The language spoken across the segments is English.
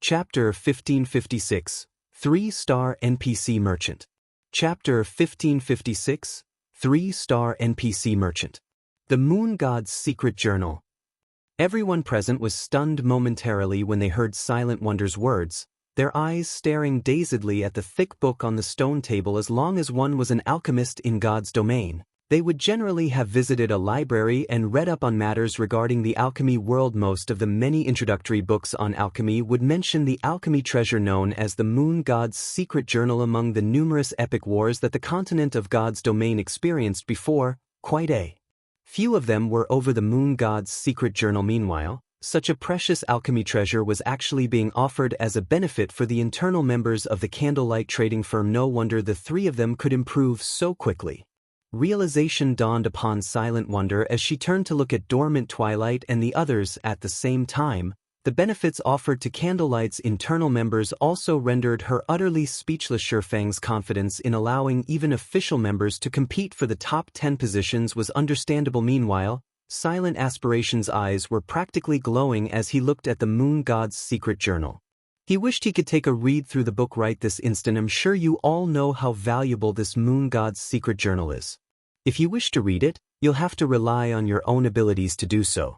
Chapter 1556, 3-Star NPC Merchant. Chapter 1556, 3-Star NPC Merchant. The Moon God's Secret Journal. Everyone present was stunned momentarily when they heard Silent Wonder's words, their eyes staring dazedly at the thick book on the stone table. As long as one was an alchemist in God's domain, they would generally have visited a library and read up on matters regarding the alchemy world. Most of the many introductory books on alchemy would mention the alchemy treasure known as the Moon God's Secret Journal. Among the numerous epic wars that the continent of God's domain experienced before, quite a few of them were over the Moon God's Secret Journal. Meanwhile, such a precious alchemy treasure was actually being offered as a benefit for the internal members of the candlelight trading firm. No wonder the three of them could improve so quickly. Realization dawned upon Silent Wonder as she turned to look at Dormant Twilight and the others at the same time. The benefits offered to Candlelight's internal members also rendered her utterly speechless. Feng's confidence in allowing even official members to compete for the top 10 positions was understandable. Meanwhile, Silent Aspiration's eyes were practically glowing as he looked at the Moon God's Secret Journal. He wished he could take a read through the book right this instant. I'm sure you all know how valuable this Moon God's Secret Journal is. If you wish to read it, you'll have to rely on your own abilities to do so.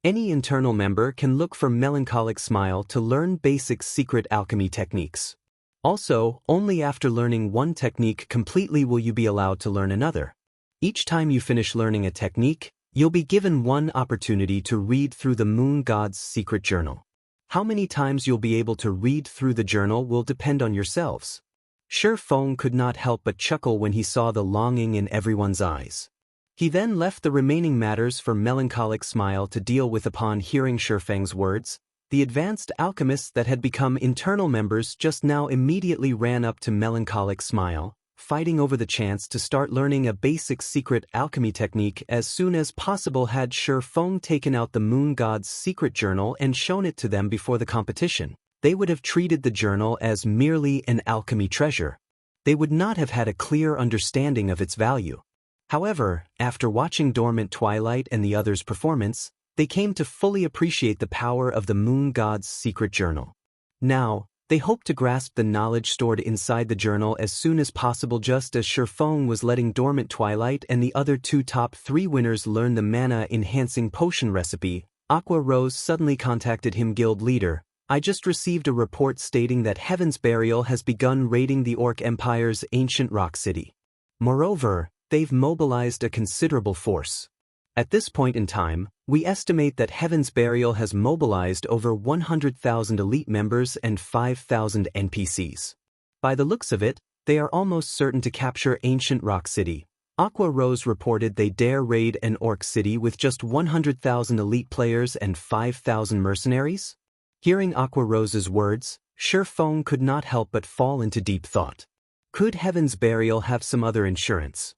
Any internal member can look for Melancholic Smile to learn basic secret alchemy techniques. Also, only after learning one technique completely will you be allowed to learn another. Each time you finish learning a technique, you'll be given one opportunity to read through the Moon God's Secret Journal. How many times you'll be able to read through the journal will depend on yourselves. Feng could not help but chuckle when he saw the longing in everyone's eyes. He then left the remaining matters for Melancholic Smile to deal with. Upon hearing Feng's words, the advanced alchemists that had become internal members just now immediately ran up to Melancholic Smile, fighting over the chance to start learning a basic secret alchemy technique as soon as possible. Had Feng taken out the Moon God's Secret Journal and shown it to them before the competition, they would have treated the journal as merely an alchemy treasure. They would not have had a clear understanding of its value. However, after watching Dormant Twilight and the others' performance, they came to fully appreciate the power of the Moon God's Secret Journal. Now, they hoped to grasp the knowledge stored inside the journal as soon as possible. Just as Feng was letting Dormant Twilight and the other two top 3 winners learn the mana-enhancing potion recipe, Aqua Rose suddenly contacted him. Guild leader, I just received a report stating that Heaven's Burial has begun raiding the Orc Empire's ancient rock city. Moreover, they've mobilized a considerable force. At this point in time, we estimate that Heaven's Burial has mobilized over 100,000 elite members and 5,000 NPCs. By the looks of it, they are almost certain to capture ancient rock city. Aqua Rose reported they dare raid an orc city with just 100,000 elite players and 5,000 mercenaries? Hearing Aqua Rose's words, Feng could not help but fall into deep thought. Could Heaven's Burial have some other insurance?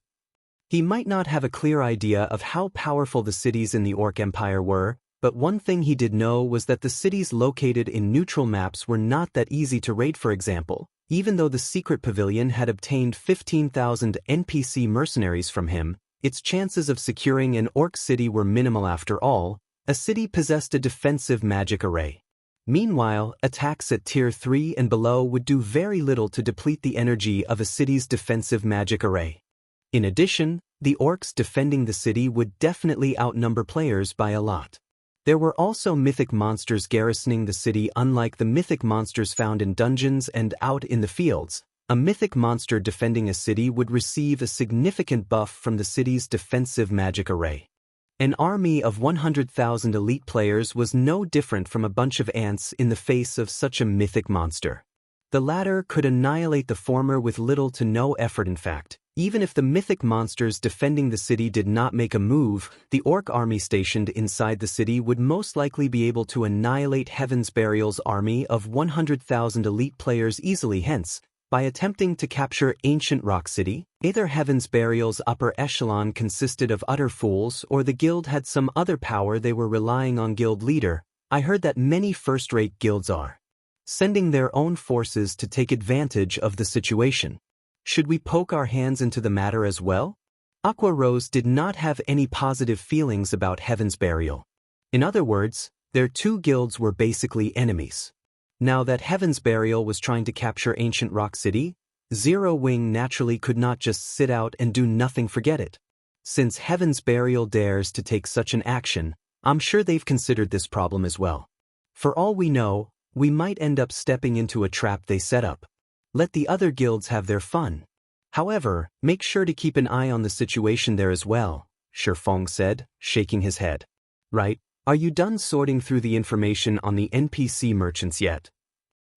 He might not have a clear idea of how powerful the cities in the Orc Empire were, but one thing he did know was that the cities located in neutral maps were not that easy to raid. For example, even though the secret pavilion had obtained 15,000 NPC mercenaries from him, its chances of securing an orc city were minimal. After all, a city possessed a defensive magic array. Meanwhile, attacks at Tier 3 and below would do very little to deplete the energy of a city's defensive magic array. In addition, the orcs defending the city would definitely outnumber players by a lot. There were also mythic monsters garrisoning the city. Unlike the mythic monsters found in dungeons and out in the fields, a mythic monster defending a city would receive a significant buff from the city's defensive magic array. An army of 100,000 elite players was no different from a bunch of ants in the face of such a mythic monster. The latter could annihilate the former with little to no effort. In fact, even if the mythic monsters defending the city did not make a move, the orc army stationed inside the city would most likely be able to annihilate Heaven's Burial's army of 100,000 elite players easily. Hence, by attempting to capture ancient rock city, either Heaven's Burial's upper echelon consisted of utter fools or the guild had some other power they were relying on. Guild leader, I heard that many first-rate guilds are sending their own forces to take advantage of the situation. Should we poke our hands into the matter as well? Aqua Rose did not have any positive feelings about Heaven's Burial. In other words, their two guilds were basically enemies. Now that Heaven's Burial was trying to capture ancient Rock City, Zero Wing naturally could not just sit out and do nothing. Forget it. Since Heaven's Burial dares to take such an action, I'm sure they've considered this problem as well. For all we know, we might end up stepping into a trap they set up. Let the other guilds have their fun. However, make sure to keep an eye on the situation there as well, Feng said, shaking his head. Right, are you done sorting through the information on the NPC merchants yet?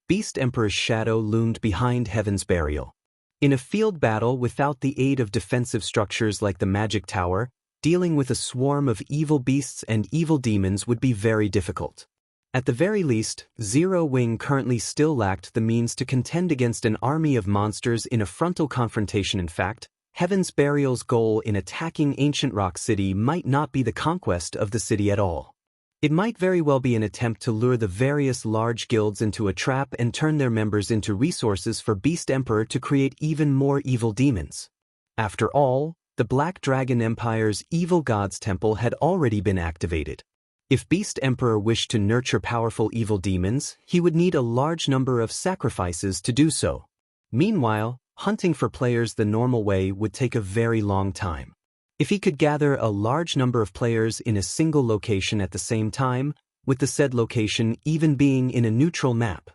Beast Emperor's shadow loomed behind Heaven's Burial. In a field battle without the aid of defensive structures like the Magic Tower, dealing with a swarm of evil beasts and evil demons would be very difficult. At the very least, Zero Wing currently still lacked the means to contend against an army of monsters in a frontal confrontation. In fact, Heaven's Burial's goal in attacking ancient Rock City might not be the conquest of the city at all. It might very well be an attempt to lure the various large guilds into a trap and turn their members into resources for Beast Emperor to create even more evil demons. After all, the Black Dragon Empire's Evil Gods Temple had already been activated. If Beast Emperor wished to nurture powerful evil demons, he would need a large number of sacrifices to do so. Meanwhile, hunting for players the normal way would take a very long time. If he could gather a large number of players in a single location at the same time, with the said location even being in a neutral map.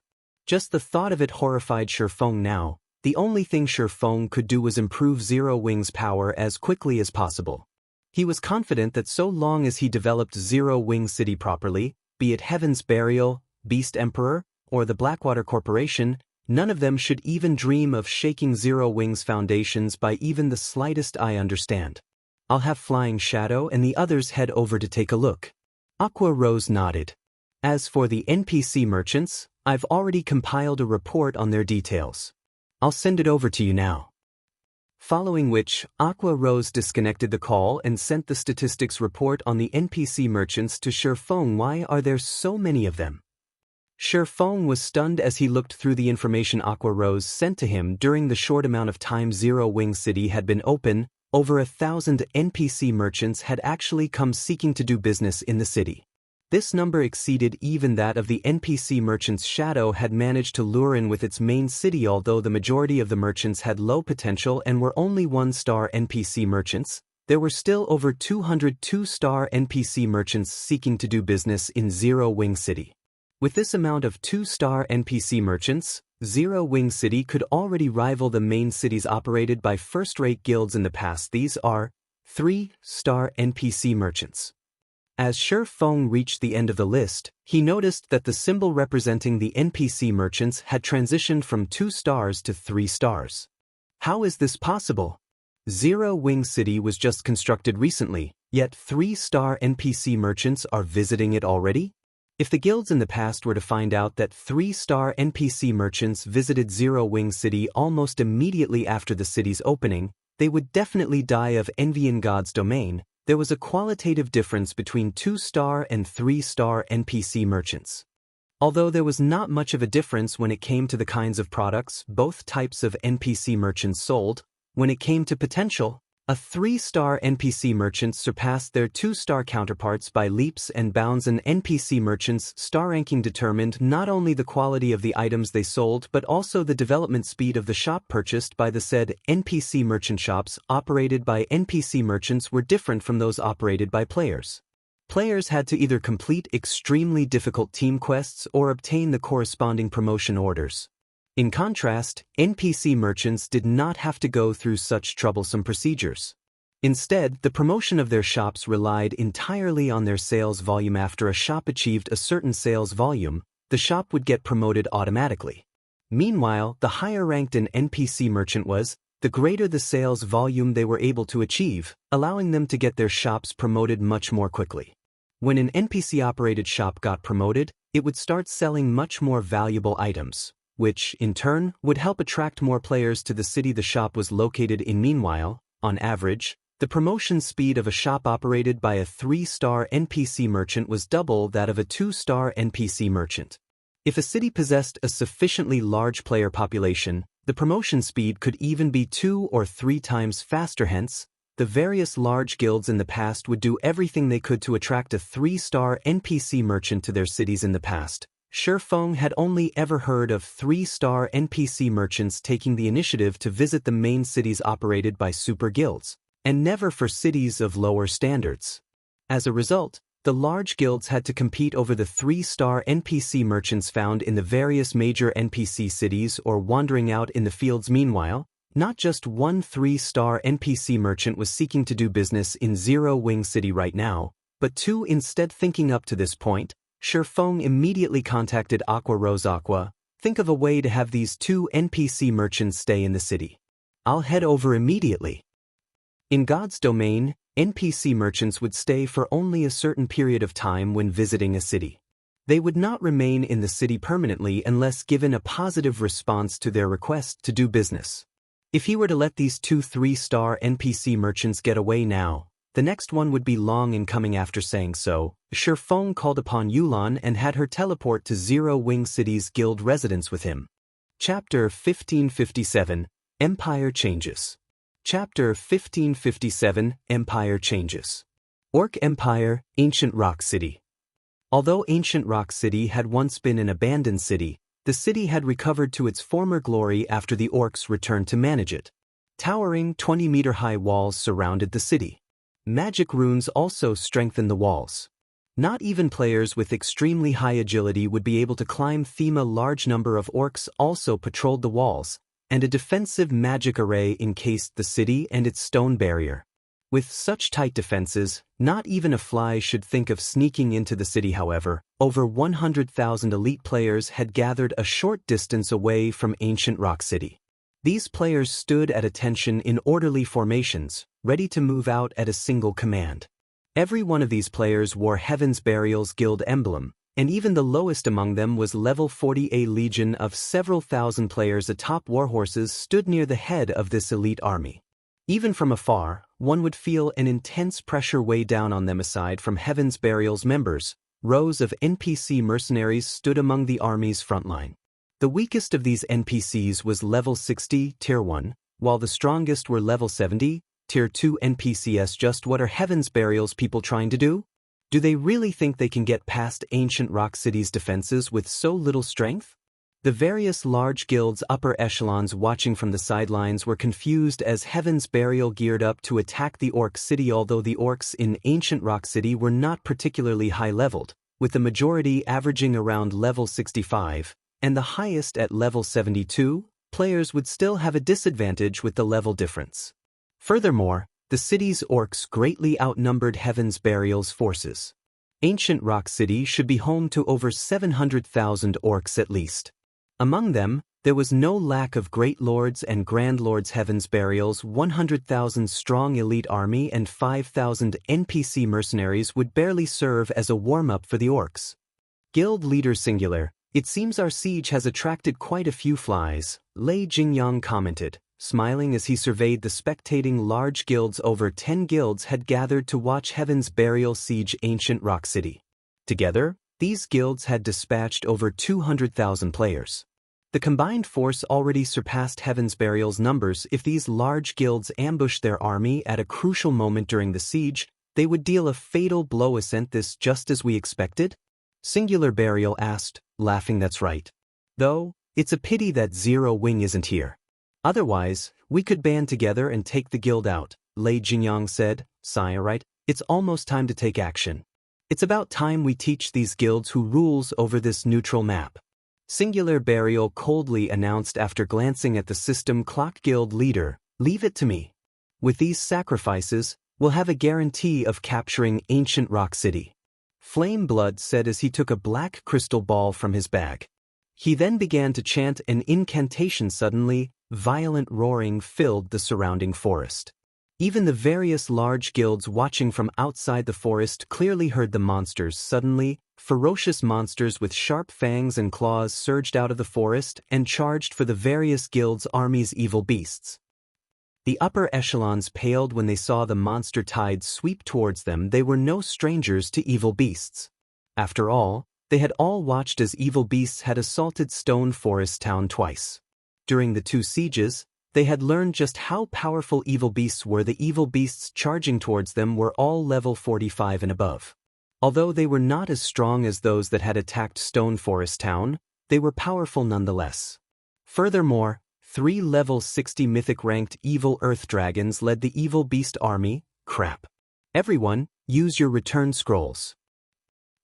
Just the thought of it horrified Feng now. The only thing Feng could do was improve Zero Wing's power as quickly as possible. He was confident that so long as he developed Zero Wing City properly, be it Heaven's Burial, Beast Emperor, or the Blackwater Corporation, none of them should even dream of shaking Zero Wing's foundations by even the slightest. I understand. I'll have Flying Shadow and the others head over to take a look. Aqua Rose nodded. As for the NPC merchants, I've already compiled a report on their details. I'll send it over to you now. Following which, Aqua Rose disconnected the call and sent the statistics report on the NPC merchants to Feng. Why are there so many of them? Feng was stunned as he looked through the information Aqua Rose sent to him. During the short amount of time Zero Wing City had been open, over 1,000 NPC merchants had actually come seeking to do business in the city. This number exceeded even that of the NPC merchants Shadow had managed to lure in with its main city. Although the majority of the merchants had low potential and were only 1-star NPC merchants, there were still over 200 2-star NPC merchants seeking to do business in Zero Wing City. With this amount of 2-star NPC merchants, Zero Wing City could already rival the main cities operated by first-rate guilds in the past. These are 3-star NPC merchants. As Feng reached the end of the list, he noticed that the symbol representing the NPC merchants had transitioned from 2 stars to 3 stars. How is this possible? Zero Wing City was just constructed recently, yet 3-star NPC merchants are visiting it already? If the guilds in the past were to find out that 3-star NPC merchants visited Zero Wing City almost immediately after the city's opening, they would definitely die of envy. In God's domain, there was a qualitative difference between 2-star and 3-star NPC merchants. Although there was not much of a difference when it came to the kinds of products both types of NPC merchants sold, when it came to potential, a 3-star NPC merchant surpassed their 2-star counterparts by leaps and bounds. An NPC merchant's star ranking determined not only the quality of the items they sold but also the development speed of the shop purchased by the said NPC merchant. Shops operated by NPC merchants were different from those operated by players. Players had to either complete extremely difficult team quests or obtain the corresponding promotion orders. In contrast, NPC merchants did not have to go through such troublesome procedures. Instead, the promotion of their shops relied entirely on their sales volume. After a shop achieved a certain sales volume, the shop would get promoted automatically. Meanwhile, the higher ranked an NPC merchant was, the greater the sales volume they were able to achieve, allowing them to get their shops promoted much more quickly. When an NPC-operated shop got promoted, it would start selling much more valuable items, which, in turn, would help attract more players to the city the shop was located in. Meanwhile, on average, the promotion speed of a shop operated by a 3-star NPC merchant was double that of a 2-star NPC merchant. If a city possessed a sufficiently large player population, the promotion speed could even be 2 or 3 times faster. Hence, the various large guilds in the past would do everything they could to attract a 3-star NPC merchant to their cities. In the past, Feng had only ever heard of 3-star NPC merchants taking the initiative to visit the main cities operated by super guilds, and never for cities of lower standards. As a result, the large guilds had to compete over the 3-star NPC merchants found in the various major NPC cities or wandering out in the fields. Meanwhile, not just one 3-star NPC merchant was seeking to do business in Zero Wing City right now, but two instead. Thinking up to this point, Feng immediately contacted Aqua. Aqua, think of a way to have these two NPC merchants stay in the city. I'll head over immediately. In God's domain, NPC merchants would stay for only a certain period of time when visiting a city. They would not remain in the city permanently unless given a positive response to their request to do business. If he were to let these two 3-star NPC merchants get away now, the next one would be long in coming. After saying so, Feng called upon Yulan and had her teleport to Zero Wing City's guild residence with him. Chapter 1557, Empire Changes. Chapter 1557, Empire Changes. Orc Empire, Ancient Rock City. Although Ancient Rock City had once been an abandoned city, the city had recovered to its former glory after the orcs returned to manage it. Towering 20-meter-high walls surrounded the city. Magic runes also strengthened the walls. Not even players with extremely high agility would be able to climb them. A large number of orcs also patrolled the walls, and a defensive magic array encased the city and its stone barrier. With such tight defenses, not even a fly should think of sneaking into the city. However, over 100,000 elite players had gathered a short distance away from Ancient Rock City. These players stood at attention in orderly formations, ready to move out at a single command. Every one of these players wore Heaven's Burial's guild emblem, and even the lowest among them was level 40. A legion of several thousand players atop warhorses stood near the head of this elite army. Even from afar, one would feel an intense pressure weigh down on them. Aside from Heaven's Burial's members, rows of NPC mercenaries stood among the army's frontline. The weakest of these NPCs was level 60, Tier 1, while the strongest were level 70, Tier 2 NPCs. Just what are Heaven's Burial's people trying to do? Do they really think they can get past Ancient Rock City's defenses with so little strength? The various large guilds' upper echelons watching from the sidelines were confused as Heaven's Burial geared up to attack the Orc City. Although the Orcs in Ancient Rock City were not particularly high-leveled, with the majority averaging around level 65, and the highest at level 72, players would still have a disadvantage with the level difference. Furthermore, the city's orcs greatly outnumbered Heaven's Burial's forces. Ancient Rock City should be home to over 700,000 orcs at least. Among them, there was no lack of Great Lords and Grand Lords. Heaven's Burial's 100,000-strong elite army and 5,000 NPC mercenaries would barely serve as a warm-up for the orcs. Guild Leader Singular, it seems our siege has attracted quite a few flies, Lei Jingyang commented, smiling as he surveyed the spectating large guilds. Over 10 guilds had gathered to watch Heaven's Burial siege Ancient Rock City. Together, these guilds had dispatched over 200,000 players. The combined force already surpassed Heaven's Burial's numbers. If these large guilds ambushed their army at a crucial moment during the siege, they would deal a fatal blow. Isn't this just as we expected? Singular Burial asked, laughing. That's right. Though, it's a pity that Zero Wing isn't here. Otherwise, we could band together and take the guild out, Lei Jingyang said, sighing. Right, it's almost time to take action. It's about time we teach these guilds who rules over this neutral map. Singular Burial coldly announced after glancing at the system clock. Guild leader, leave it to me. With these sacrifices, we'll have a guarantee of capturing Ancient Rock City. Flame Blood said as he took a black crystal ball from his bag. He then began to chant an incantation. Suddenly, violent roaring filled the surrounding forest. Even the various large guilds watching from outside the forest clearly heard the monsters. Suddenly, ferocious monsters with sharp fangs and claws surged out of the forest and charged for the various guilds' armies. Evil beasts. The upper echelons paled when they saw the monster tide sweep towards them. They were no strangers to evil beasts. After all, they had all watched as evil beasts had assaulted Stone Forest Town twice. During the two sieges, they had learned just how powerful evil beasts were. The evil beasts charging towards them were all level 45 and above. Although they were not as strong as those that had attacked Stone Forest Town, they were powerful nonetheless. Furthermore, 3 level 60 mythic-ranked evil earth dragons led the evil beast army. Crap. Everyone, use your return scrolls.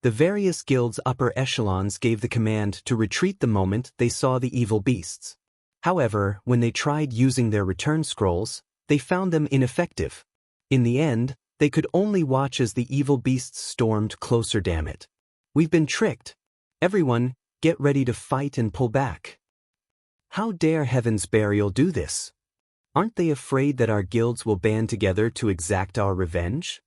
The various guilds' upper echelons gave the command to retreat the moment they saw the evil beasts. However, when they tried using their return scrolls, they found them ineffective. In the end, they could only watch as the evil beasts stormed closer. Damn it. We've been tricked. Everyone, get ready to fight and pull back. How dare Heaven's Burial do this? Aren't they afraid that our guilds will band together to exact our revenge?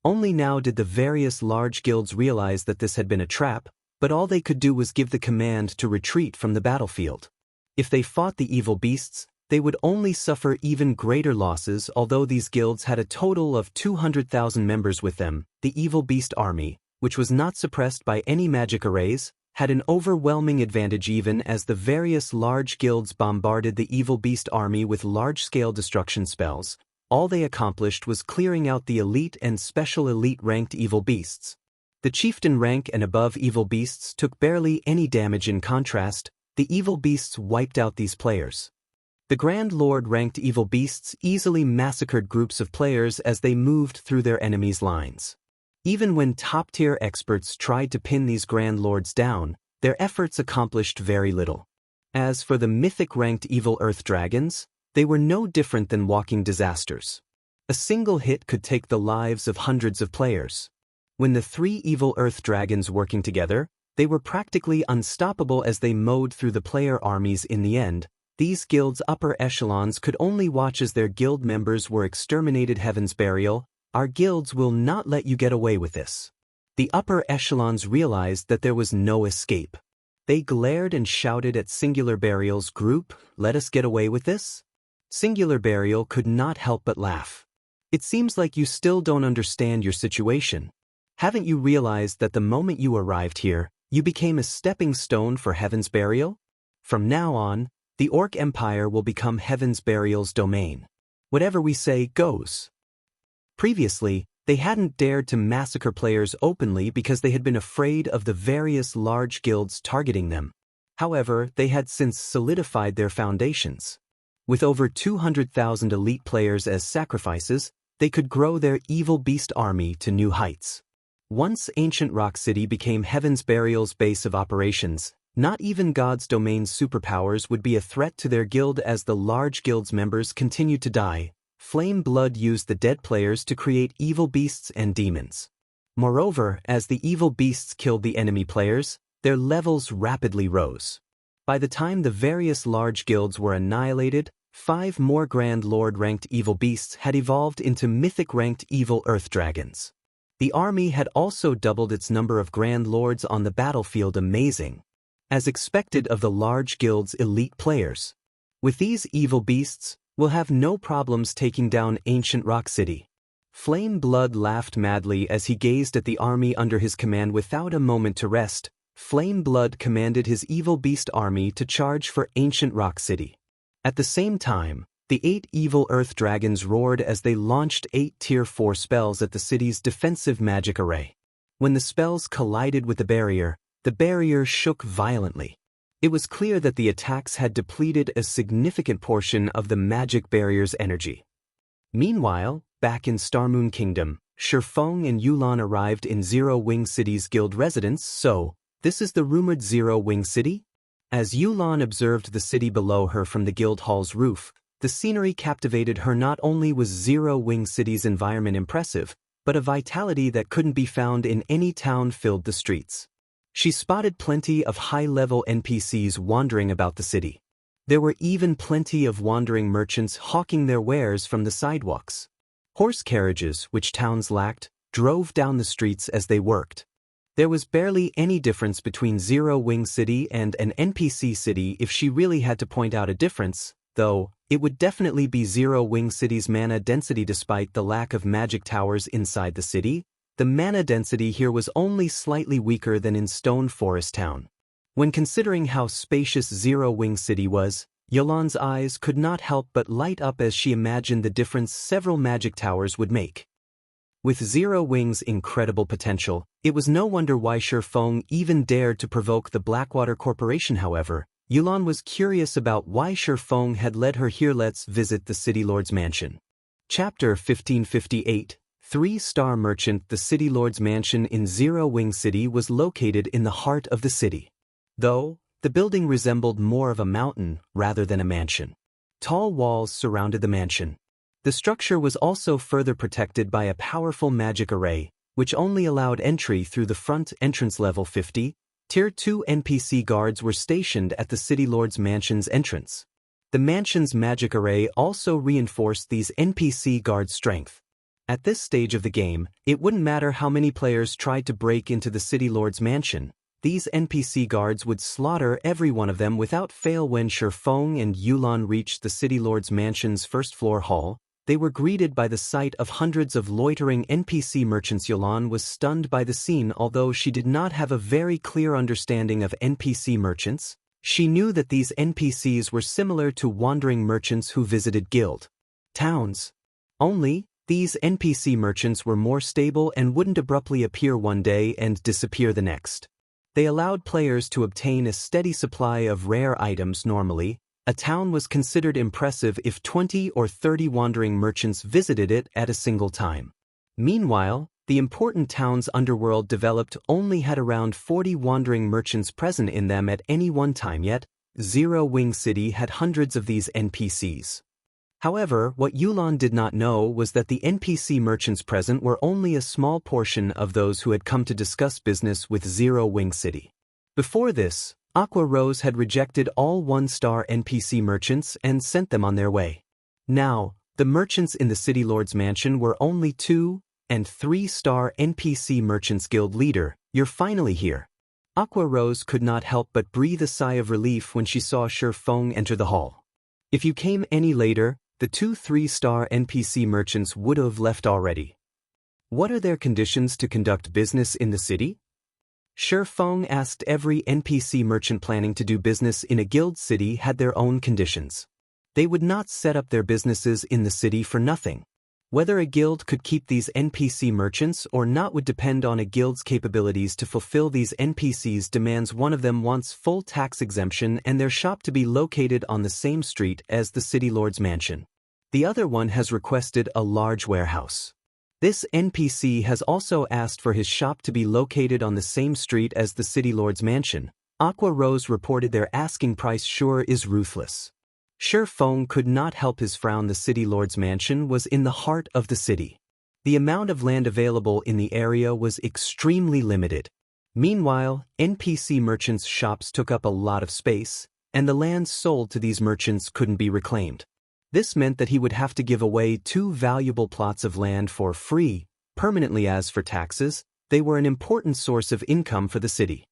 Only now did the various large guilds realize that this had been a trap, but all they could do was give the command to retreat from the battlefield. If they fought the evil beasts, they would only suffer even greater losses. Although these guilds had a total of 200,000 members with them, the evil beast army, which was not suppressed by any magic arrays, had an overwhelming advantage even as the various large guilds bombarded the evil beast army with large-scale destruction spells. All they accomplished was clearing out the elite and special elite ranked evil beasts. The chieftain rank and above evil beasts took barely any damage. In contrast, the evil beasts wiped out these players. The Grand Lord ranked evil beasts easily massacred groups of players as they moved through their enemies' lines. Even when top-tier experts tried to pin these Grand Lords down, their efforts accomplished very little. As for the mythic-ranked evil earth dragons, they were no different than walking disasters. A single hit could take the lives of hundreds of players. When the 3 evil earth dragons working together, they were practically unstoppable as they mowed through the player armies. In the end, these guilds' upper echelons could only watch as their guild members were exterminated. Heaven's Burial, our guilds will not let you get away with this. The upper echelons realized that there was no escape. They glared and shouted at Singular Burial's group, "Let us get away with this?" Singular Burial could not help but laugh. It seems like you still don't understand your situation. Haven't you realized that the moment you arrived here, you became a stepping stone for Heaven's Burial? From now on, the Orc Empire will become Heaven's Burial's domain. Whatever we say goes. Previously, they hadn't dared to massacre players openly because they had been afraid of the various large guilds targeting them. However, they had since solidified their foundations. With over 200,000 elite players as sacrifices, they could grow their evil beast army to new heights. Once Ancient Rock City became Heaven's Burial's base of operations, not even God's Domain's superpowers would be a threat to their guild. As the large guild's members continued to die, Flame Blood used the dead players to create evil beasts and demons. Moreover, as the evil beasts killed the enemy players, their levels rapidly rose. By the time the various large guilds were annihilated, 5 more Grand Lord-ranked evil beasts had evolved into mythic-ranked evil earth dragons. The army had also doubled its number of Grand Lords on the battlefield. Amazing. As expected of the large guild's elite players. With these evil beasts, we'll have no problems taking down Ancient Rock City. Flame Blood laughed madly as he gazed at the army under his command. Without a moment to rest, Flame Blood commanded his evil beast army to charge for Ancient Rock City. At the same time, the 8 evil earth dragons roared as they launched 8 Tier 4 spells at the city's defensive magic array. When the spells collided with the barrier shook violently. It was clear that the attacks had depleted a significant portion of the magic barrier's energy. Meanwhile, back in Starmoon Kingdom, Feng and Yulan arrived in Zero Wing City's guild residence. So, this is the rumored Zero Wing City? As Yulan observed the city below her from the guild hall's roof, the scenery captivated her. Not only was Zero Wing City's environment impressive, but a vitality that couldn't be found in any town filled the streets. She spotted plenty of high-level NPCs wandering about the city. There were even plenty of wandering merchants hawking their wares from the sidewalks. Horse carriages, which towns lacked, drove down the streets as they worked. There was barely any difference between Zero Wing City and an NPC city. If she really had to point out a difference, though, it would definitely be Zero Wing City's mana density. Despite the lack of magic towers inside the city, the mana density here was only slightly weaker than in Stone Forest Town. When considering how spacious Zero Wing City was, Yolan's eyes could not help but light up as she imagined the difference several magic towers would make. With Zero Wing's incredible potential, it was no wonder why Feng even dared to provoke the Blackwater Corporation. However, Yulan was curious about why Feng had led her here. Let's visit the City Lord's mansion. Chapter 1558, 3-Star Merchant. The City Lord's mansion in Zero Wing City was located in the heart of the city. Though, the building resembled more of a mountain rather than a mansion. Tall walls surrounded the mansion. The structure was also further protected by a powerful magic array, which only allowed entry through the front entrance. Level 50, Tier 2 NPC guards were stationed at the City Lord's mansion's entrance. The mansion's magic array also reinforced these NPC guards' strength. At this stage of the game, it wouldn't matter how many players tried to break into the City Lord's mansion. These NPC guards would slaughter every one of them without fail. When Feng and Yulan reached the City Lord's mansion's first-floor hall, they were greeted by the sight of hundreds of loitering NPC merchants. Yulan was stunned by the scene. Although she did not have a very clear understanding of NPC merchants, she knew that these NPCs were similar to wandering merchants who visited guild towns. Only, these NPC merchants were more stable and wouldn't abruptly appear one day and disappear the next. They allowed players to obtain a steady supply of rare items. Normally, a town was considered impressive if 20 or 30 wandering merchants visited it at a single time. Meanwhile, the important town's underworld developed only had around 40 wandering merchants present in them at any one time. Yet, Zero Wing City had hundreds of these NPCs. However, what Yulan did not know was that the NPC merchants present were only a small portion of those who had come to discuss business with Zero Wing City. Before this, Aqua Rose had rejected all 1-star NPC merchants and sent them on their way. Now, the merchants in the City Lord's mansion were only 2- and 3-star NPC merchants. Guild leader, you're finally here. Aqua Rose could not help but breathe a sigh of relief when she saw Feng enter the hall. If you came any later, the 2 3-star NPC merchants would have left already. What are their conditions to conduct business in the city? Feng asked. Every NPC merchant planning to do business in a guild city had their own conditions. They would not set up their businesses in the city for nothing. Whether a guild could keep these NPC merchants or not would depend on a guild's capabilities to fulfill these NPCs' demands. One of them wants full tax exemption and their shop to be located on the same street as the City Lord's mansion. The other one has requested a large warehouse. This NPC has also asked for his shop to be located on the same street as the City Lord's mansion. Aqua Rose reported their asking price sure is ruthless. Feng could not help his frown. The City Lord's mansion was in the heart of the city. The amount of land available in the area was extremely limited. Meanwhile, NPC merchants' shops took up a lot of space, and the land sold to these merchants couldn't be reclaimed. This meant that he would have to give away 2 valuable plots of land for free, permanently. As for taxes, they were an important source of income for the city.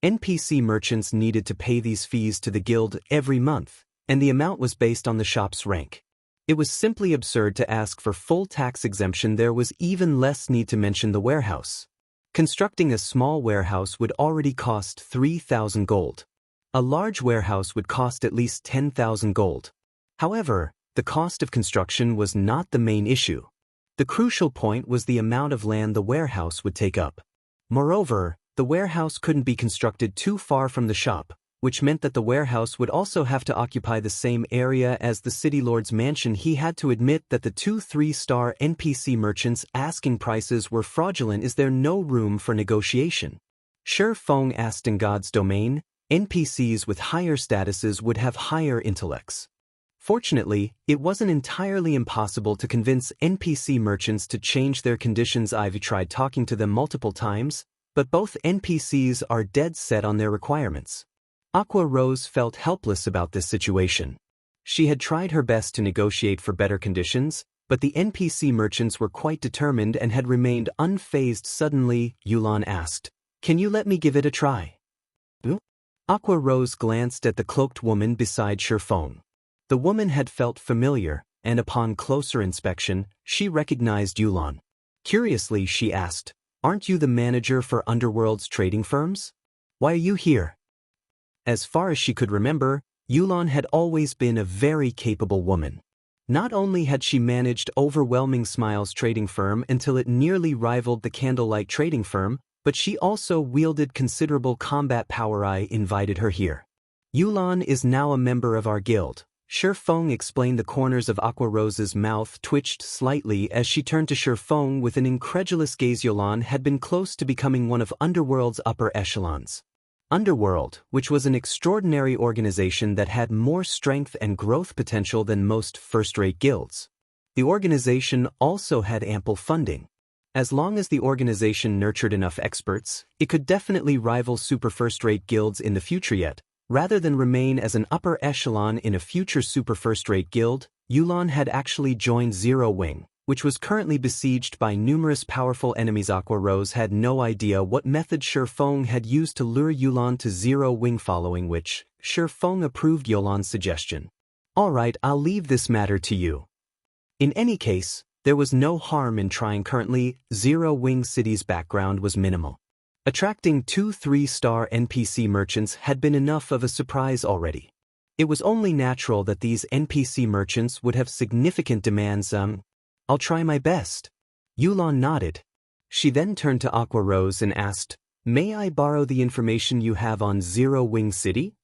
NPC merchants needed to pay these fees to the guild every month, and the amount was based on the shop's rank. It was simply absurd to ask for full tax exemption. There was even less need to mention the warehouse. Constructing a small warehouse would already cost 3,000 gold. A large warehouse would cost at least 10,000 gold. However, the cost of construction was not the main issue. The crucial point was the amount of land the warehouse would take up. Moreover, the warehouse couldn't be constructed too far from the shop, which meant that the warehouse would also have to occupy the same area as the City Lord's mansion. He had to admit that the 2 3-star NPC merchants' asking prices were fraudulent. Is there no room for negotiation? Feng asked. In God's domain, NPCs with higher statuses would have higher intellects. Fortunately, it wasn't entirely impossible to convince NPC merchants to change their conditions. I've tried talking to them multiple times, but both NPCs are dead set on their requirements. Aqua Rose felt helpless about this situation. She had tried her best to negotiate for better conditions, but the NPC merchants were quite determined and had remained unfazed. Suddenly, Yulan asked, "Can you let me give it a try?" Aqua Rose glanced at the cloaked woman beside Feng. The woman had felt familiar, and upon closer inspection, she recognized Yulan. Curiously, she asked, "Aren't you the manager for Underworld's trading firms? Why are you here?" As far as she could remember, Yulan had always been a very capable woman. Not only had she managed Overwhelming Smiles trading firm until it nearly rivaled the Candlelight trading firm, but she also wielded considerable combat power. I invited her here. Yulan is now a member of our guild. Feng explained. The corners of Aqua Rose's mouth twitched slightly as she turned to Feng with an incredulous gaze. Yulan had been close to becoming one of Underworld's upper echelons. Underworld, which was an extraordinary organization that had more strength and growth potential than most first-rate guilds. The organization also had ample funding. As long as the organization nurtured enough experts, it could definitely rival super first-rate guilds in the future. Yet, rather than remain as an upper echelon in a future super first-rate guild, Yulan had actually joined Zero Wing, which was currently besieged by numerous powerful enemies. Aqua Rose had no idea what method Feng had used to lure Yulan to Zero Wing, following which, Feng approved Yulan's suggestion. Alright, I'll leave this matter to you. In any case, there was no harm in trying. Currently, Zero Wing City's background was minimal. Attracting 2 3-star NPC merchants had been enough of a surprise already. It was only natural that these NPC merchants would have significant demands. I'll try my best. Yulan nodded. She then turned to Aqua Rose and asked, "May I borrow the information you have on Zero Wing City?"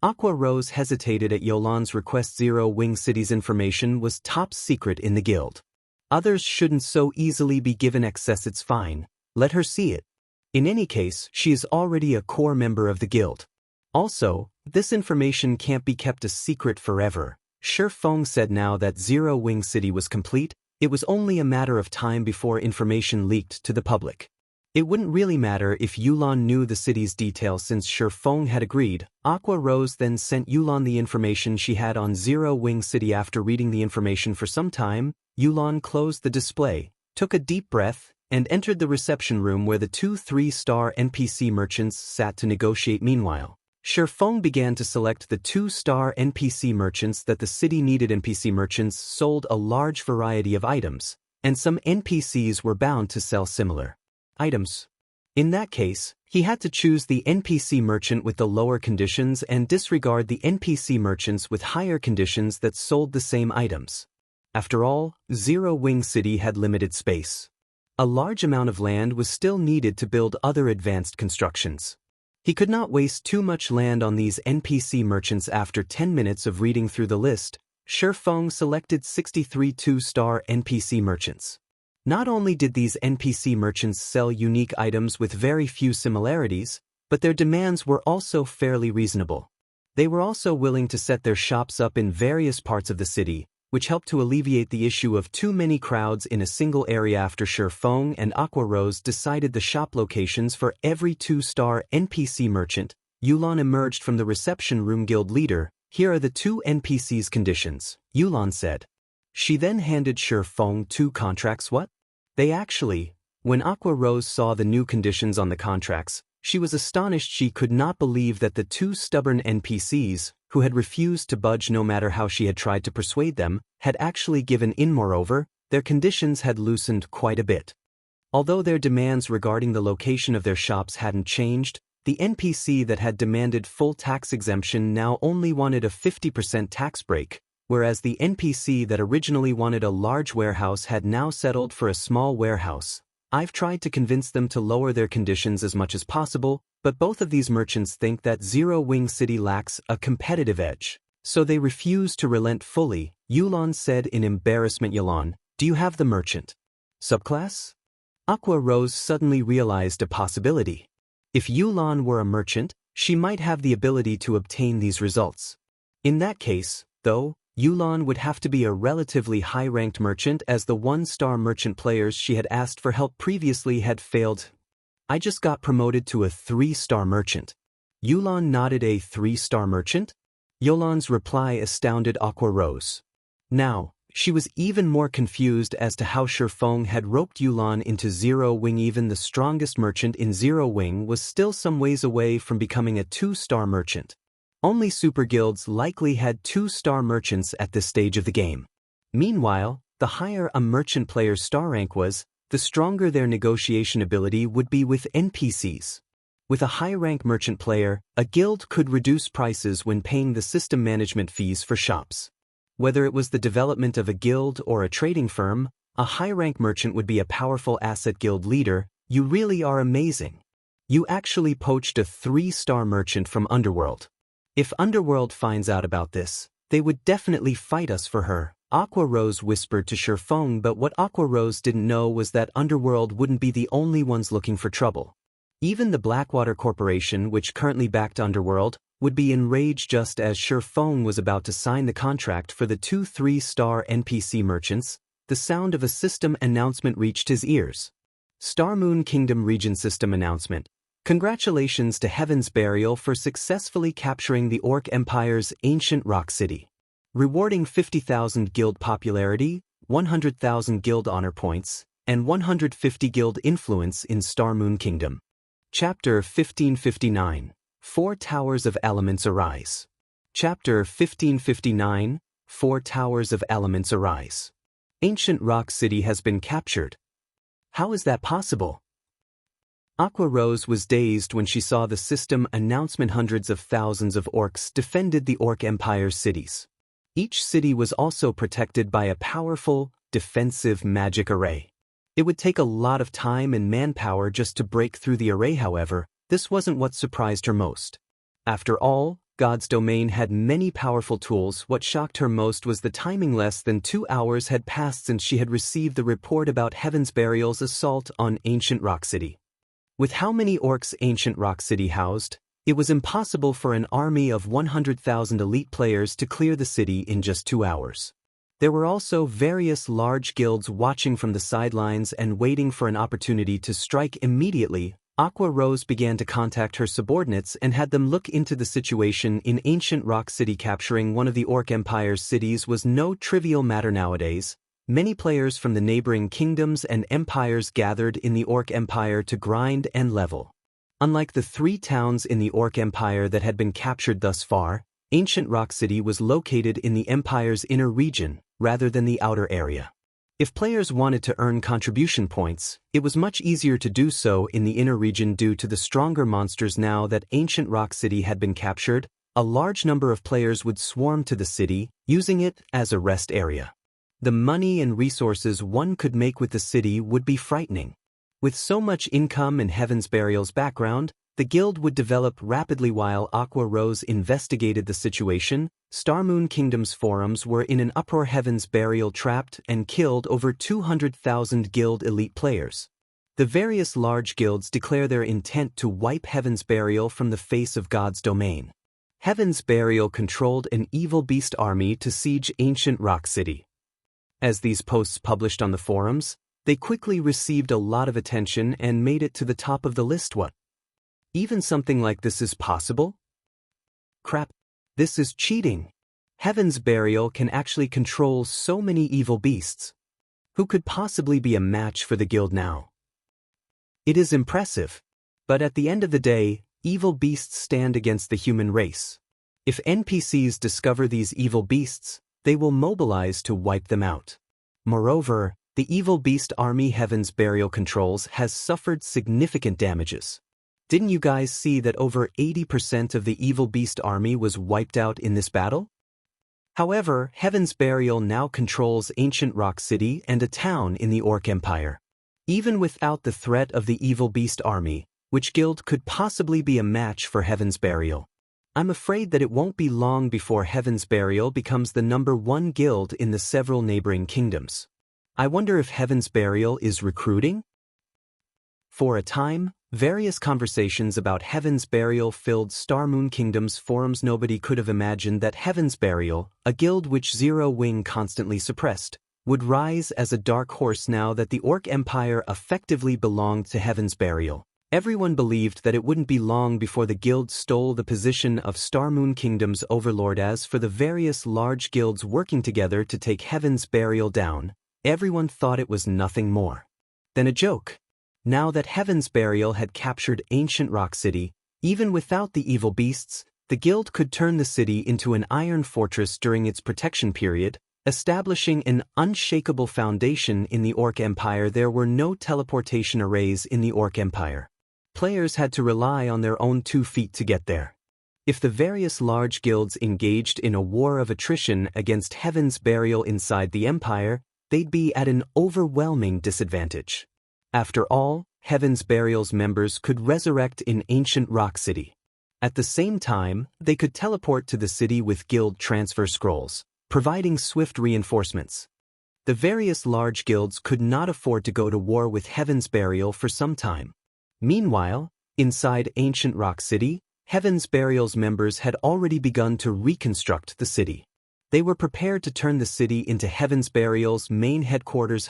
Aqua Rose hesitated at Yulan's request. Zero Wing City's information was top secret in the guild. Others shouldn't so easily be given access. It's fine. Let her see it. In any case, she is already a core member of the guild. Also, this information can't be kept a secret forever. Feng said. Now that Zero Wing City was complete, it was only a matter of time before information leaked to the public. It wouldn't really matter if Yulan knew the city's details since Feng had agreed. Aqua Rose then sent Yulan the information she had on Zero Wing City. After reading the information for some time, Yulan closed the display, took a deep breath, and entered the reception room where the 2 3-star NPC merchants sat to negotiate. Meanwhile, Feng began to select the 2-star NPC merchants that the city needed. NPC merchants sold a large variety of items, and some NPCs were bound to sell similar items. In that case, he had to choose the NPC merchant with the lower conditions and disregard the NPC merchants with higher conditions that sold the same items. After all, Zero Wing City had limited space. A large amount of land was still needed to build other advanced constructions. He could not waste too much land on these NPC merchants. After 10 minutes of reading through the list, Feng selected 63 2-star NPC merchants. Not only did these NPC merchants sell unique items with very few similarities, but their demands were also fairly reasonable. They were also willing to set their shops up in various parts of the city, which helped to alleviate the issue of too many crowds in a single area. After Feng and Aqua Rose decided the shop locations for every 2-star NPC merchant, Yulan emerged from the reception room. Guild leader, here are the 2 NPCs' conditions, Yulan said. She then handed Feng 2 contracts. What? When Aqua Rose saw the new conditions on the contracts, she was astonished. She could not believe that the 2 stubborn NPCs, who had refused to budge no matter how she had tried to persuade them, had actually given in. Moreover, their conditions had loosened quite a bit. Although their demands regarding the location of their shops hadn't changed, the NPC that had demanded full tax exemption now only wanted a 50% tax break, whereas the NPC that originally wanted a large warehouse had now settled for a small warehouse. I've tried to convince them to lower their conditions as much as possible, but both of these merchants think that Zero Wing City lacks a competitive edge, so they refuse to relent fully, Yulan said in embarrassment. Yulan, do you have the merchant subclass? Aqua Rose suddenly realized a possibility. If Yulan were a merchant, she might have the ability to obtain these results. In that case, though, Yulan would have to be a relatively high-ranked merchant, as the 1-star merchant players she had asked for help previously had failed. I just got promoted to a 3-star merchant. Yulan nodded. A 3-star merchant? Yulan's reply astounded Aqua Rose. Now, she was even more confused as to how Feng had roped Yulan into Zero Wing. Even the strongest merchant in Zero Wing was still some ways away from becoming a 2-star merchant. Only super guilds likely had 2-star merchants at this stage of the game. Meanwhile, the higher a merchant player's star rank was, the stronger their negotiation ability would be with NPCs. With a high-rank merchant player, a guild could reduce prices when paying the system management fees for shops. Whether it was the development of a guild or a trading firm, a high-rank merchant would be a powerful asset guild leader. You really are amazing. You actually poached a 3-star merchant from Underworld. If Underworld finds out about this, they would definitely fight us for her, Aqua Rose whispered to Feng, but what Aqua Rose didn't know was that Underworld wouldn't be the only ones looking for trouble. Even the Blackwater Corporation, which currently backed Underworld, would be enraged just as Feng was about to sign the contract for the 2 3-star NPC merchants. The sound of a system announcement reached his ears. Star Moon Kingdom Region System Announcement. Congratulations to Heaven's Burial for successfully capturing the Orc Empire's ancient rock city. Rewarding 50,000 guild popularity, 100,000 guild honor points, and 150 guild influence in Star Moon Kingdom. Chapter 1559. 4 Towers of Elements Arise. Chapter 1559. 4 Towers of Elements Arise. Ancient Rock City has been captured. How is that possible? Aqua Rose was dazed when she saw the system announcement. Hundreds of thousands of orcs defended the Orc Empire's cities. Each city was also protected by a powerful, defensive magic array. It would take a lot of time and manpower just to break through the array. However, this wasn't what surprised her most. After all, God's domain had many powerful tools. What shocked her most was the timing. Less than 2 hours had passed since she had received the report about Heaven's Burial's assault on Ancient Rock City. With how many orcs Ancient Rock City housed, it was impossible for an army of 100,000 elite players to clear the city in just 2 hours. There were also various large guilds watching from the sidelines and waiting for an opportunity to strike immediately. Aqua Rose began to contact her subordinates and had them look into the situation in Ancient Rock City. Capturing one of the Orc Empire's cities was no trivial matter nowadays. Many players from the neighboring kingdoms and empires gathered in the Orc Empire to grind and level. Unlike the 3 towns in the Orc Empire that had been captured thus far, Ancient Rock City was located in the Empire's inner region, rather than the outer area. If players wanted to earn contribution points, it was much easier to do so in the inner region due to the stronger monsters. Now that Ancient Rock City had been captured, a large number of players would swarm to the city, using it as a rest area. The money and resources one could make with the city would be frightening. With so much income in Heaven's Burial's background, the guild would develop rapidly. While Aqua Rose investigated the situation, Star Moon Kingdom's forums were in an uproar. Heaven's Burial trapped and killed over 200,000 guild elite players. The various large guilds declare their intent to wipe Heaven's Burial from the face of God's domain. Heaven's Burial controlled an evil beast army to siege Ancient Rock City. As these posts published on the forums, they quickly received a lot of attention and made it to the top of the list. What? Even something like this is possible? Crap, this is cheating. Heaven's Burial can actually control so many evil beasts. Who could possibly be a match for the guild now? It is impressive. But at the end of the day, evil beasts stand against the human race. If NPCs discover these evil beasts, they will mobilize to wipe them out. Moreover, the evil beast army Heaven's Burial controls has suffered significant damages. Didn't you guys see that over 80% of the evil beast army was wiped out in this battle? However, Heaven's Burial now controls Ancient Rock City and a town in the Orc Empire. Even without the threat of the evil beast army, which guild could possibly be a match for Heaven's Burial? I'm afraid that it won't be long before Heaven's Burial becomes the #1 guild in the several neighboring kingdoms. I wonder if Heaven's Burial is recruiting? For a time, various conversations about Heaven's Burial filled Star Moon Kingdom's forums. Nobody could have imagined that Heaven's Burial, a guild which Zero Wing constantly suppressed, would rise as a dark horse now that the Orc Empire effectively belonged to Heaven's Burial. Everyone believed that it wouldn't be long before the guild stole the position of Star Moon Kingdom's overlord. As for the various large guilds working together to take Heaven's Burial down, everyone thought it was nothing more than a joke. Now that Heaven's Burial had captured Ancient Rock City, even without the evil beasts, the guild could turn the city into an iron fortress during its protection period, establishing an unshakable foundation in the Orc Empire. There were no teleportation arrays in the Orc Empire. Players had to rely on their own 2 feet to get there. If the various large guilds engaged in a war of attrition against Heaven's Burial inside the Empire, they'd be at an overwhelming disadvantage. After all, Heaven's Burial's members could resurrect in ancient Rock City. At the same time, they could teleport to the city with guild transfer scrolls, providing swift reinforcements. The various large guilds could not afford to go to war with Heaven's Burial for some time. Meanwhile, inside ancient Rock City, Heaven's Burial's members had already begun to reconstruct the city. They were prepared to turn the city into Heaven's Burial's main headquarters.